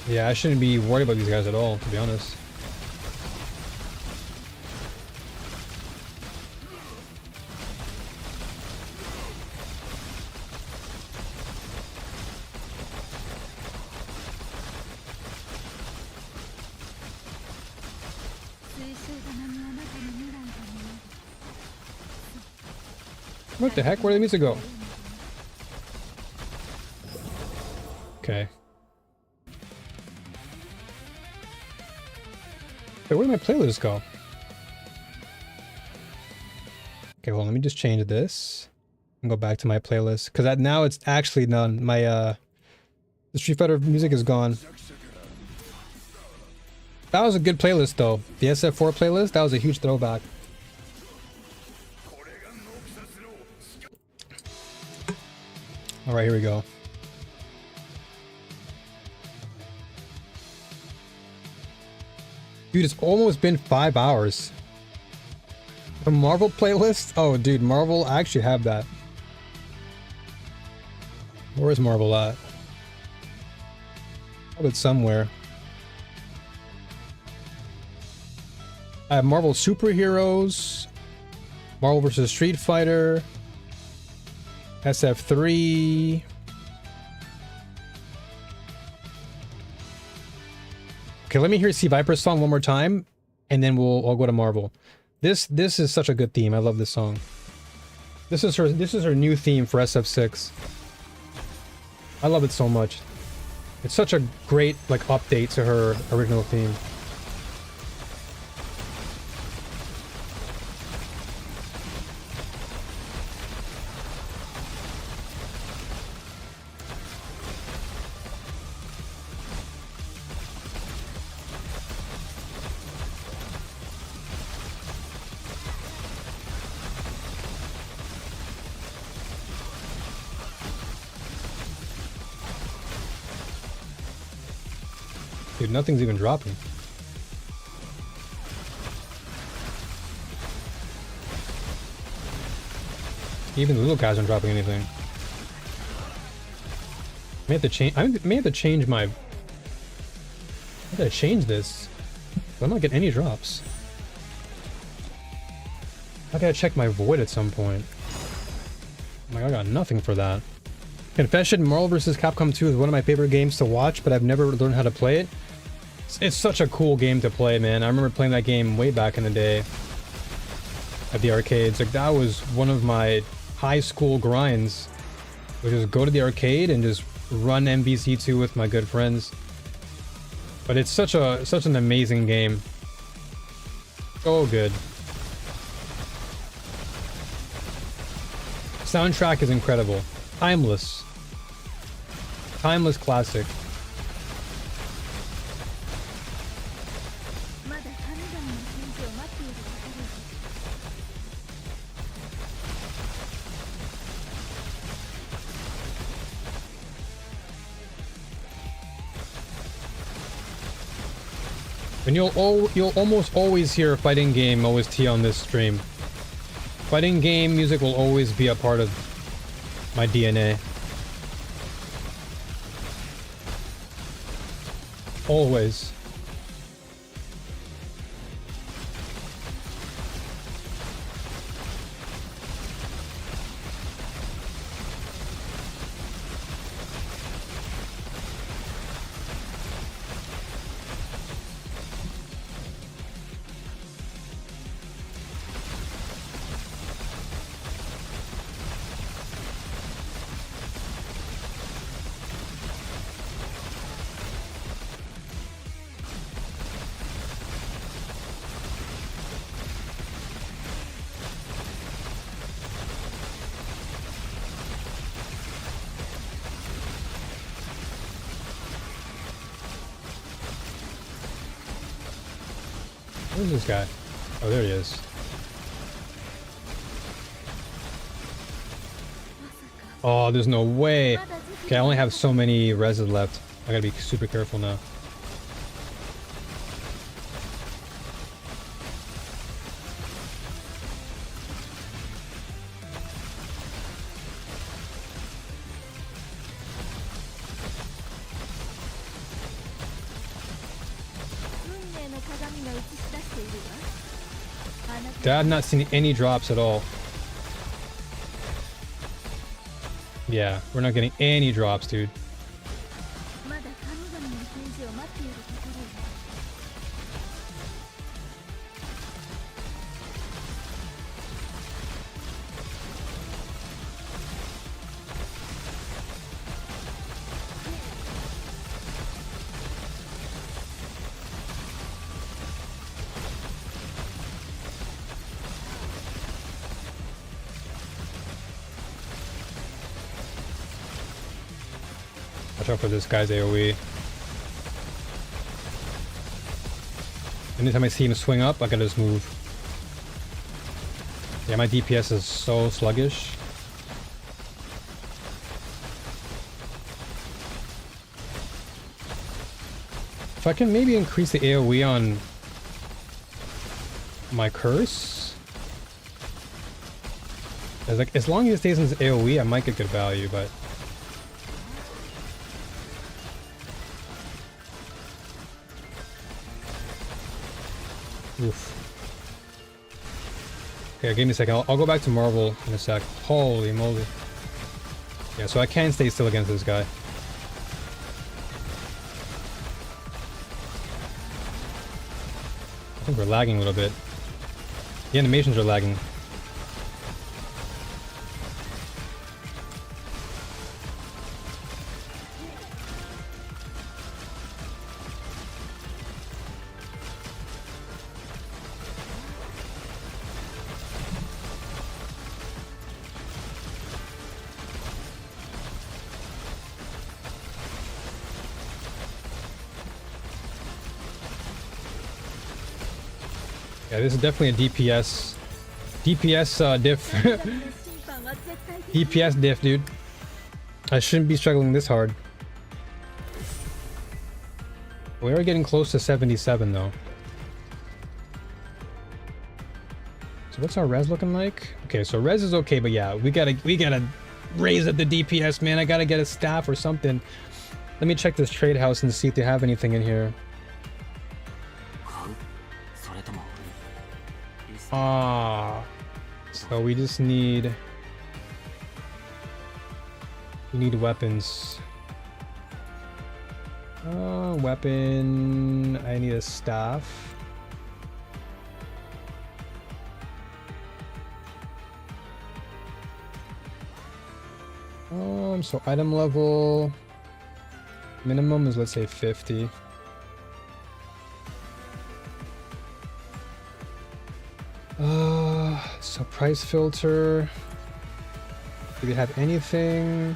Yeah, I shouldn't be worried about these guys at all, to be honest. What the heck? Where did the music go? Okay. Wait, where did my playlist go? Okay, well, let me just change this and go back to my playlist, because now it's actually done. My the Street Fighter music is gone. That was a good playlist though. The SF4 playlist, that was a huge throwback. All right, here we go. Dude, it's almost been 5 hours. The Marvel playlist? Oh, dude, Marvel, I actually have that. Where is Marvel at? I have it somewhere. I have Marvel Superheroes, Marvel vs. Street Fighter, SF3. Okay, let me hear C Viper's song one more time, and then I'll go to Marvel. This is such a good theme. I love this song. This is her new theme for SF6. I love it so much. It's such a great like update to her original theme. Dude, nothing's even dropping. Even the little guys aren't dropping anything. I may have to change. I may have to change my. I gotta change this. I'm not getting any drops. I gotta check my void at some point. Like, I got nothing for that. Confession: Marvel vs. Capcom 2 is one of my favorite games to watch, but I've never learned how to play it. It's such a cool game to play, man. I remember playing that game way back in the day at the arcades. Like, that was one of my high school grinds. Which is go to the arcade and just run MVC2 with my good friends. But it's such an amazing game. So good. Soundtrack is incredible. Timeless. Timeless classic. And you'll almost always hear a fighting game OST on this stream. Fighting game music will always be a part of my DNA. Always. Where's this guy? Oh, there he is. Oh, there's no way. Okay, I only have so many reses left. I gotta be super careful now. I've not seen any drops at all. Yeah, we're not getting any drops, dude. Watch out for this guy's AoE. Anytime I see him swing up, I gotta just move. Yeah, my DPS is so sluggish. If I can maybe increase the AoE on my curse. As long as it stays in his AoE, I might get good value, but oof. Okay, give me a second. I'll go back to Marvel in a sec. Holy moly. Yeah, so I can stay still against this guy. I think we're lagging a little bit. The animations are lagging. Yeah, this is definitely a DPS diff. DPS diff, dude. I shouldn't be struggling this hard. We are getting close to 77 though. So what's our res looking like? Okay, so res is okay, but yeah, we gotta raise up the DPS, man. I gotta get a staff or something. Let me check this trade house and see if they have anything in here. So we just need... We need weapons. Weapon... I need a staff. So item level... Minimum is, let's say, 50. So price filter. Do we have anything?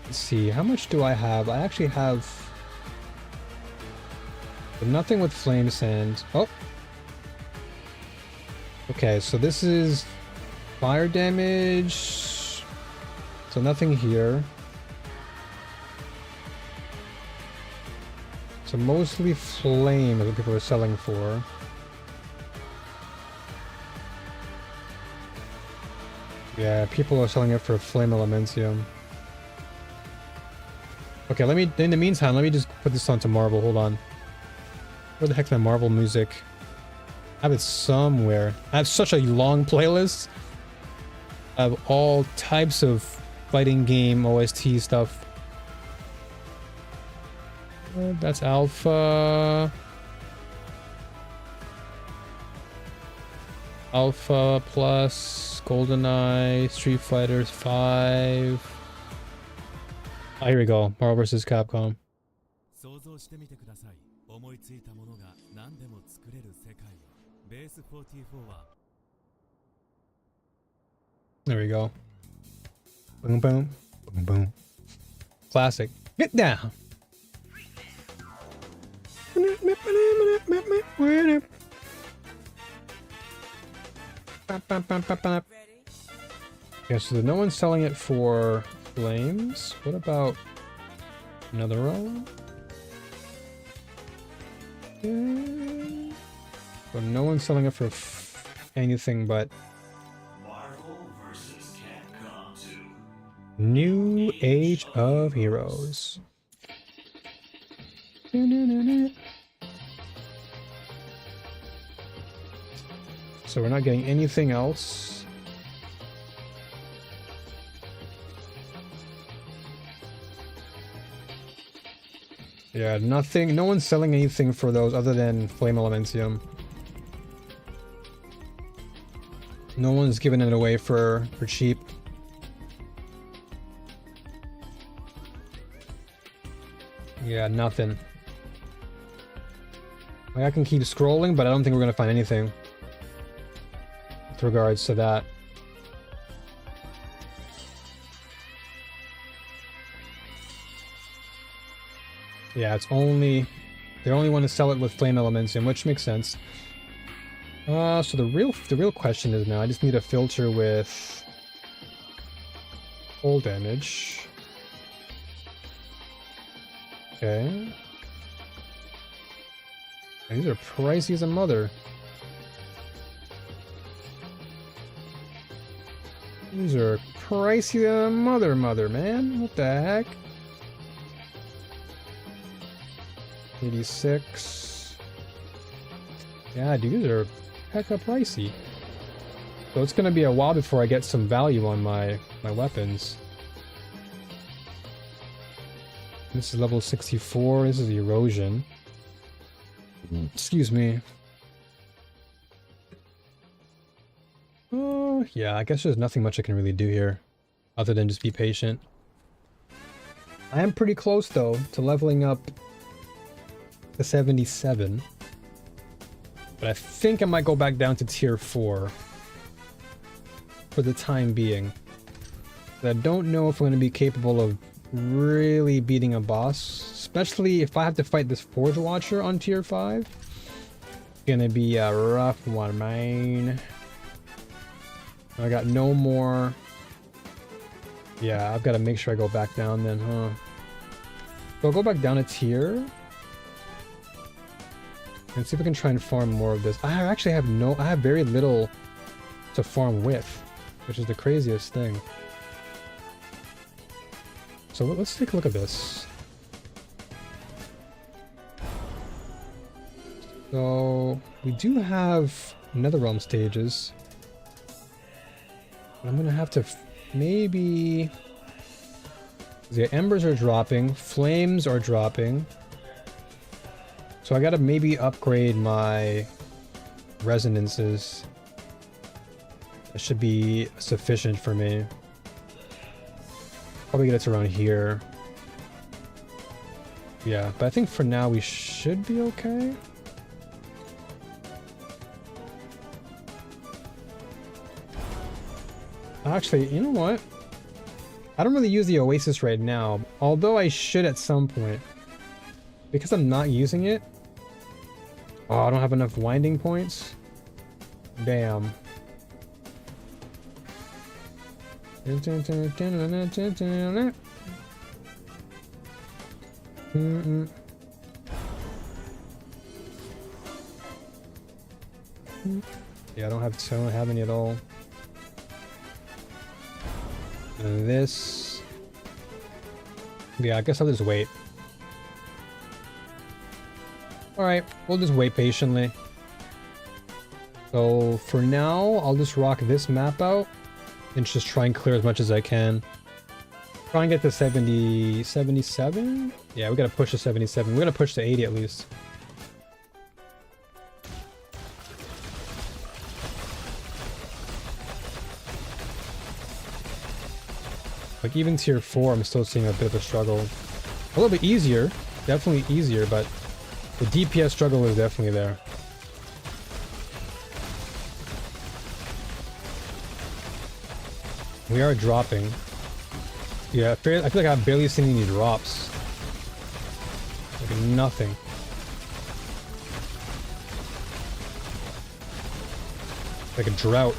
Let's see, how much do I have? I actually have nothing with flame sand. Oh. Okay, so this is fire damage. So nothing here. So mostly flame is what people are selling for. Yeah, people are selling it for flame elementium. Okay, let me, in the meantime, let me just put this onto Marvel. Hold on. Where the heck's my Marvel music? I have it somewhere. I have such a long playlist of all types of fighting game OST stuff. That's Alpha. Alpha Plus, GoldenEye, Street Fighter 5. Ah, here we go. Marvel vs. Capcom. There we go. Boom, boom, boom, boom. Classic. Get down. Okay, so no one's selling it for flames. What about another row? So no one's selling it for anything but New Age of Heroes. So we're not getting anything else. Yeah, nothing. No one's selling anything for those other than Flame Elementium. No one's giving it away for cheap. Yeah, nothing. Like, I can keep scrolling, but I don't think we're gonna find anything with regards to that. Yeah, it's only... They only want to sell it with Flame Elementium, which makes sense. So the real question is now, I just need a filter with full damage. Okay. And these are pricey as a mother. These are pricey as a mother, man. What the heck? 86. Yeah, dude, these are hecka pricey. So it's gonna be a while before I get some value on my weapons. This is level 64. This is erosion. Excuse me. Oh, yeah, I guess there's nothing much I can really do here other than just be patient. I am pretty close though to leveling up to 77. But I think I might go back down to tier 4 for the time being. But I don't know if I'm going to be capable of really beating a boss, especially if I have to fight this Forge Watcher on tier 5. Gonna be a rough one, man. I got no more. Yeah, I've got to make sure I go back down then, huh? So I'll go back down a tier and see if I can try and farm more of this. I actually have I have very little to farm with, which is the craziest thing. So let's take a look at this. So we do have Netherrealm stages. But I'm gonna have to maybe... The embers are dropping, flames are dropping. So I gotta maybe upgrade my resonances. That should be sufficient for me. Probably get it to around here. Yeah, but I think for now we should be okay. Actually, you know what? I don't really use the Oasis right now, although I should at some point. Because I'm not using it. Oh, I don't have enough winding points. Damn. Yeah, I don't have any at all. And this. Yeah, I guess I'll just wait. Alright, we'll just wait patiently. So for now, I'll just rock this map out and just try and clear as much as I can. Try and get to 77? Yeah, we gotta push to 77. We gotta push to 80 at least. Like even tier 4, I'm still seeing a bit of a struggle. A little bit easier, definitely easier, but the DPS struggle is definitely there. We are dropping. Yeah, I feel like I've barely seen any drops. Like nothing. Like a drought.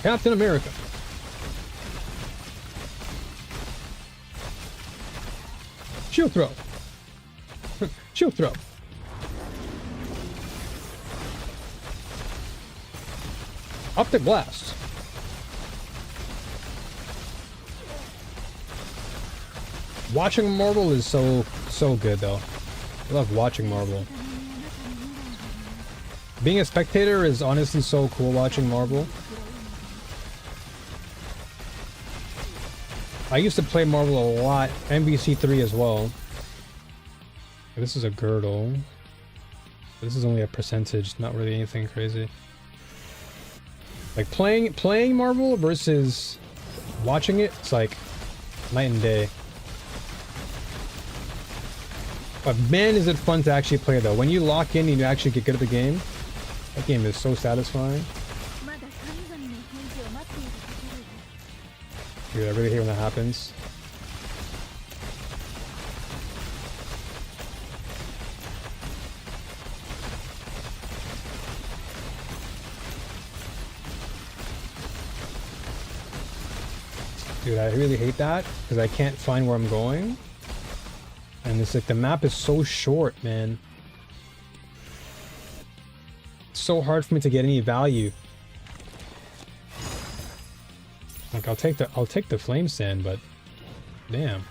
Captain America. Shield throw. Shield throw. Optic blast. Watching Marvel is so good though. I love watching Marvel. Being a spectator is honestly so cool watching Marvel. I used to play Marvel a lot, MVC3 as well. This is a girdle. This is only a percentage, not really anything crazy. Like playing Marvel versus watching it, it's like night and day. But man, is it fun to actually play though. When you lock in and you actually get good at the game, that game is so satisfying. Dude, I really hate when that happens. Dude, I really hate that because I can't find where I'm going. And it's like the map is so short, man. It's so hard for me to get any value. Like I'll take the flame sand, but damn.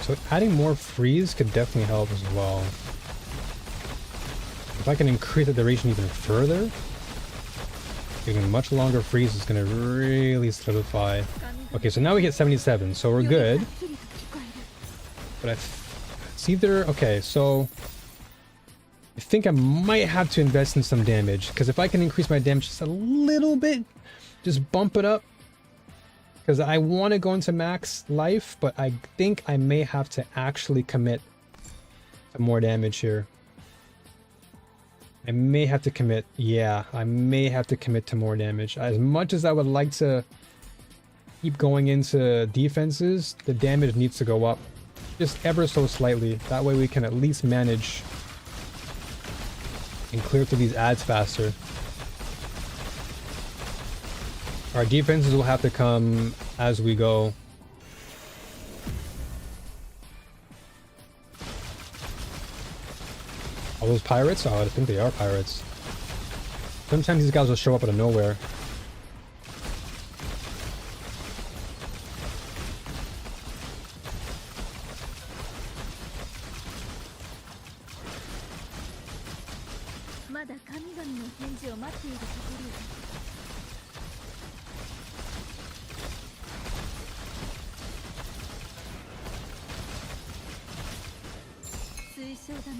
So adding more freeze could definitely help as well. If I can increase the duration even further, getting much longer freeze is going to really solidify. Okay, so now we hit 77, so we're good. But it's either... Okay, so... I think I might have to invest in some damage, because if I can increase my damage just a little bit, just bump it up, because I want to go into max life, but I think I may have to actually commit to more damage here. I may have to commit. Yeah, I may have to commit to more damage. As much as I would like to keep going into defenses, the damage needs to go up. Just ever so slightly. That way we can at least manage and clear through these ads faster. Our defenses will have to come as we go. Are those pirates? Oh, I think they are pirates. Sometimes these guys will show up out of nowhere.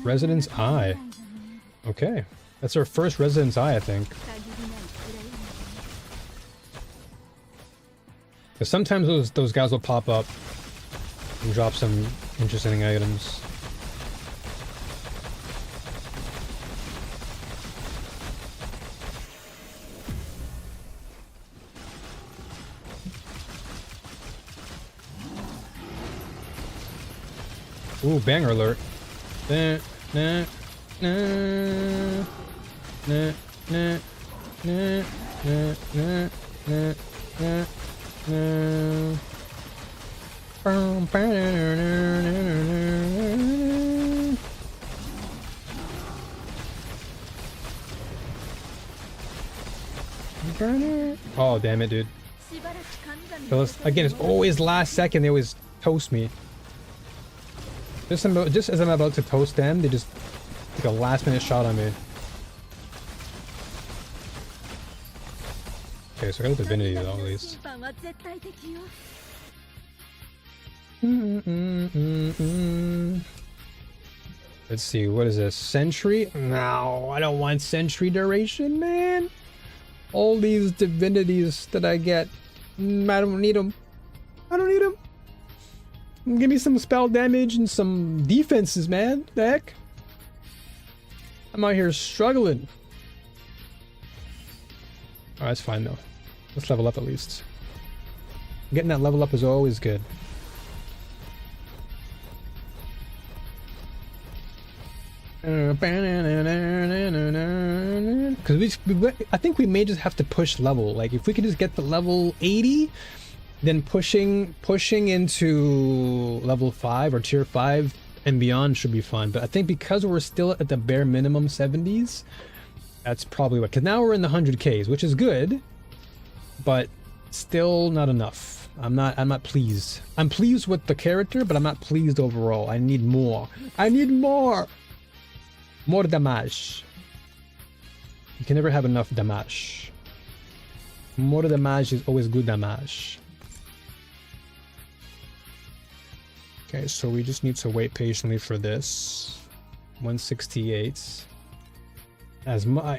Residence Eye. Okay. That's our first Residence Eye, I think. Because sometimes those guys will pop up and drop some interesting items. Ooh, banger alert. Nah, nah, nah, nah, nah, nah, nah, nah, nah, nah, nah. Oh, damn it, dude. Again, it's always last second. They always toast me. Just as I'm about to toast them, they just take a last minute shot on me. Okay, so I got the divinity though, at least. Let's see, what is this? Sentry? No, I don't want sentry duration, man. All these divinities that I get, I don't need them. I don't need them. Give me some spell damage and some defenses, man. The heck? I'm out here struggling. Alright, that's fine though. Let's level up at least. Getting that level up is always good. Because I think we may just have to push level. Like if we could just get the level 80, then pushing into level 5 or tier 5 and beyond should be fun. But I think because we're still at the bare minimum 70s, that's probably what. Because now we're in the 100Ks, which is good, but still not enough. I'm not pleased. I'm pleased with the character, but I'm not pleased overall. I need more. I need more. More damage. You can never have enough damage. More damage is always good damage. Okay, so we just need to wait patiently for this. 168.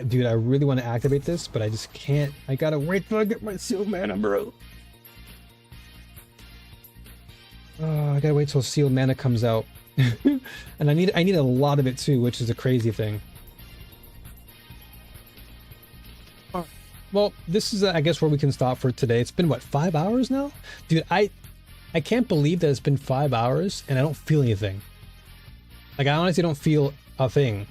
Dude, I really want to activate this, but I just can't. I gotta wait till I get my sealed mana, bro. Oh, I gotta wait till sealed mana comes out. And I need a lot of it too, which is a crazy thing. Well, this is I guess where we can stop for today. It's been what, 5 hours now? Dude, I can't believe that it's been 5 hours and I don't feel anything. Like, I honestly don't feel a thing.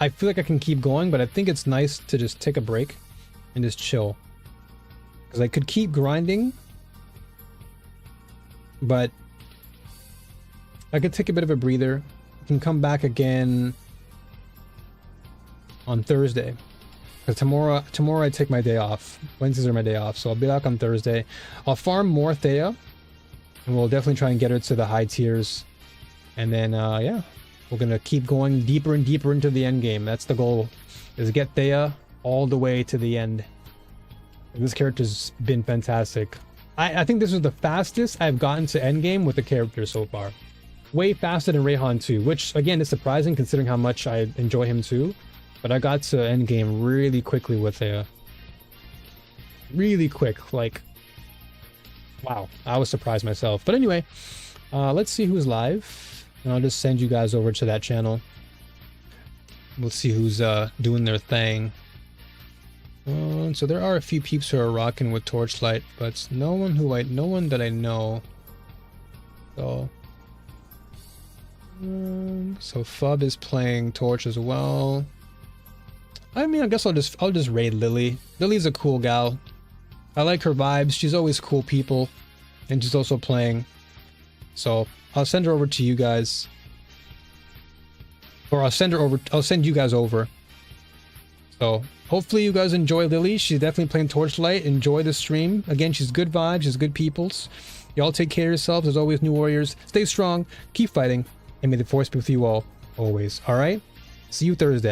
I feel like I can keep going, but I think it's nice to just take a break and just chill. Because I could keep grinding, but I could take a bit of a breather. I can come back again on Thursday. Because tomorrow I take my day off. Wednesdays are my day off, so I'll be back on Thursday. I'll farm more Thea. And we'll definitely try and get her to the high tiers. And then, yeah. We're gonna keep going deeper and deeper into the end game. That's the goal. Is get Thea all the way to the end. And this character's been fantastic. I think this is the fastest I've gotten to end game with the character so far. Way faster than Rayhan 2, which again is surprising considering how much I enjoy him too. But I got to end game really quickly with Thea. Really quick, like, wow, I was surprised myself. But anyway, let's see who's live. And I'll just send you guys over to that channel. we'll see who's doing their thing. So there are a few peeps who are rocking with Torchlight, but no one that I know. So so Fub is playing Torch as well. I mean, I guess I'll just raid Lily. Lily's a cool gal. I like her vibes. She's always cool people, and she's also playing. So I'll send her over to you guys, or I'll send you guys over. So hopefully you guys enjoy Lily. She's definitely playing Torchlight. Enjoy the stream. Again, she's good vibes. She's good peoples. Y'all take care of yourselves. As always, new warriors. Stay strong. Keep fighting. And may the force be with you all. Always. Alright? See you Thursday.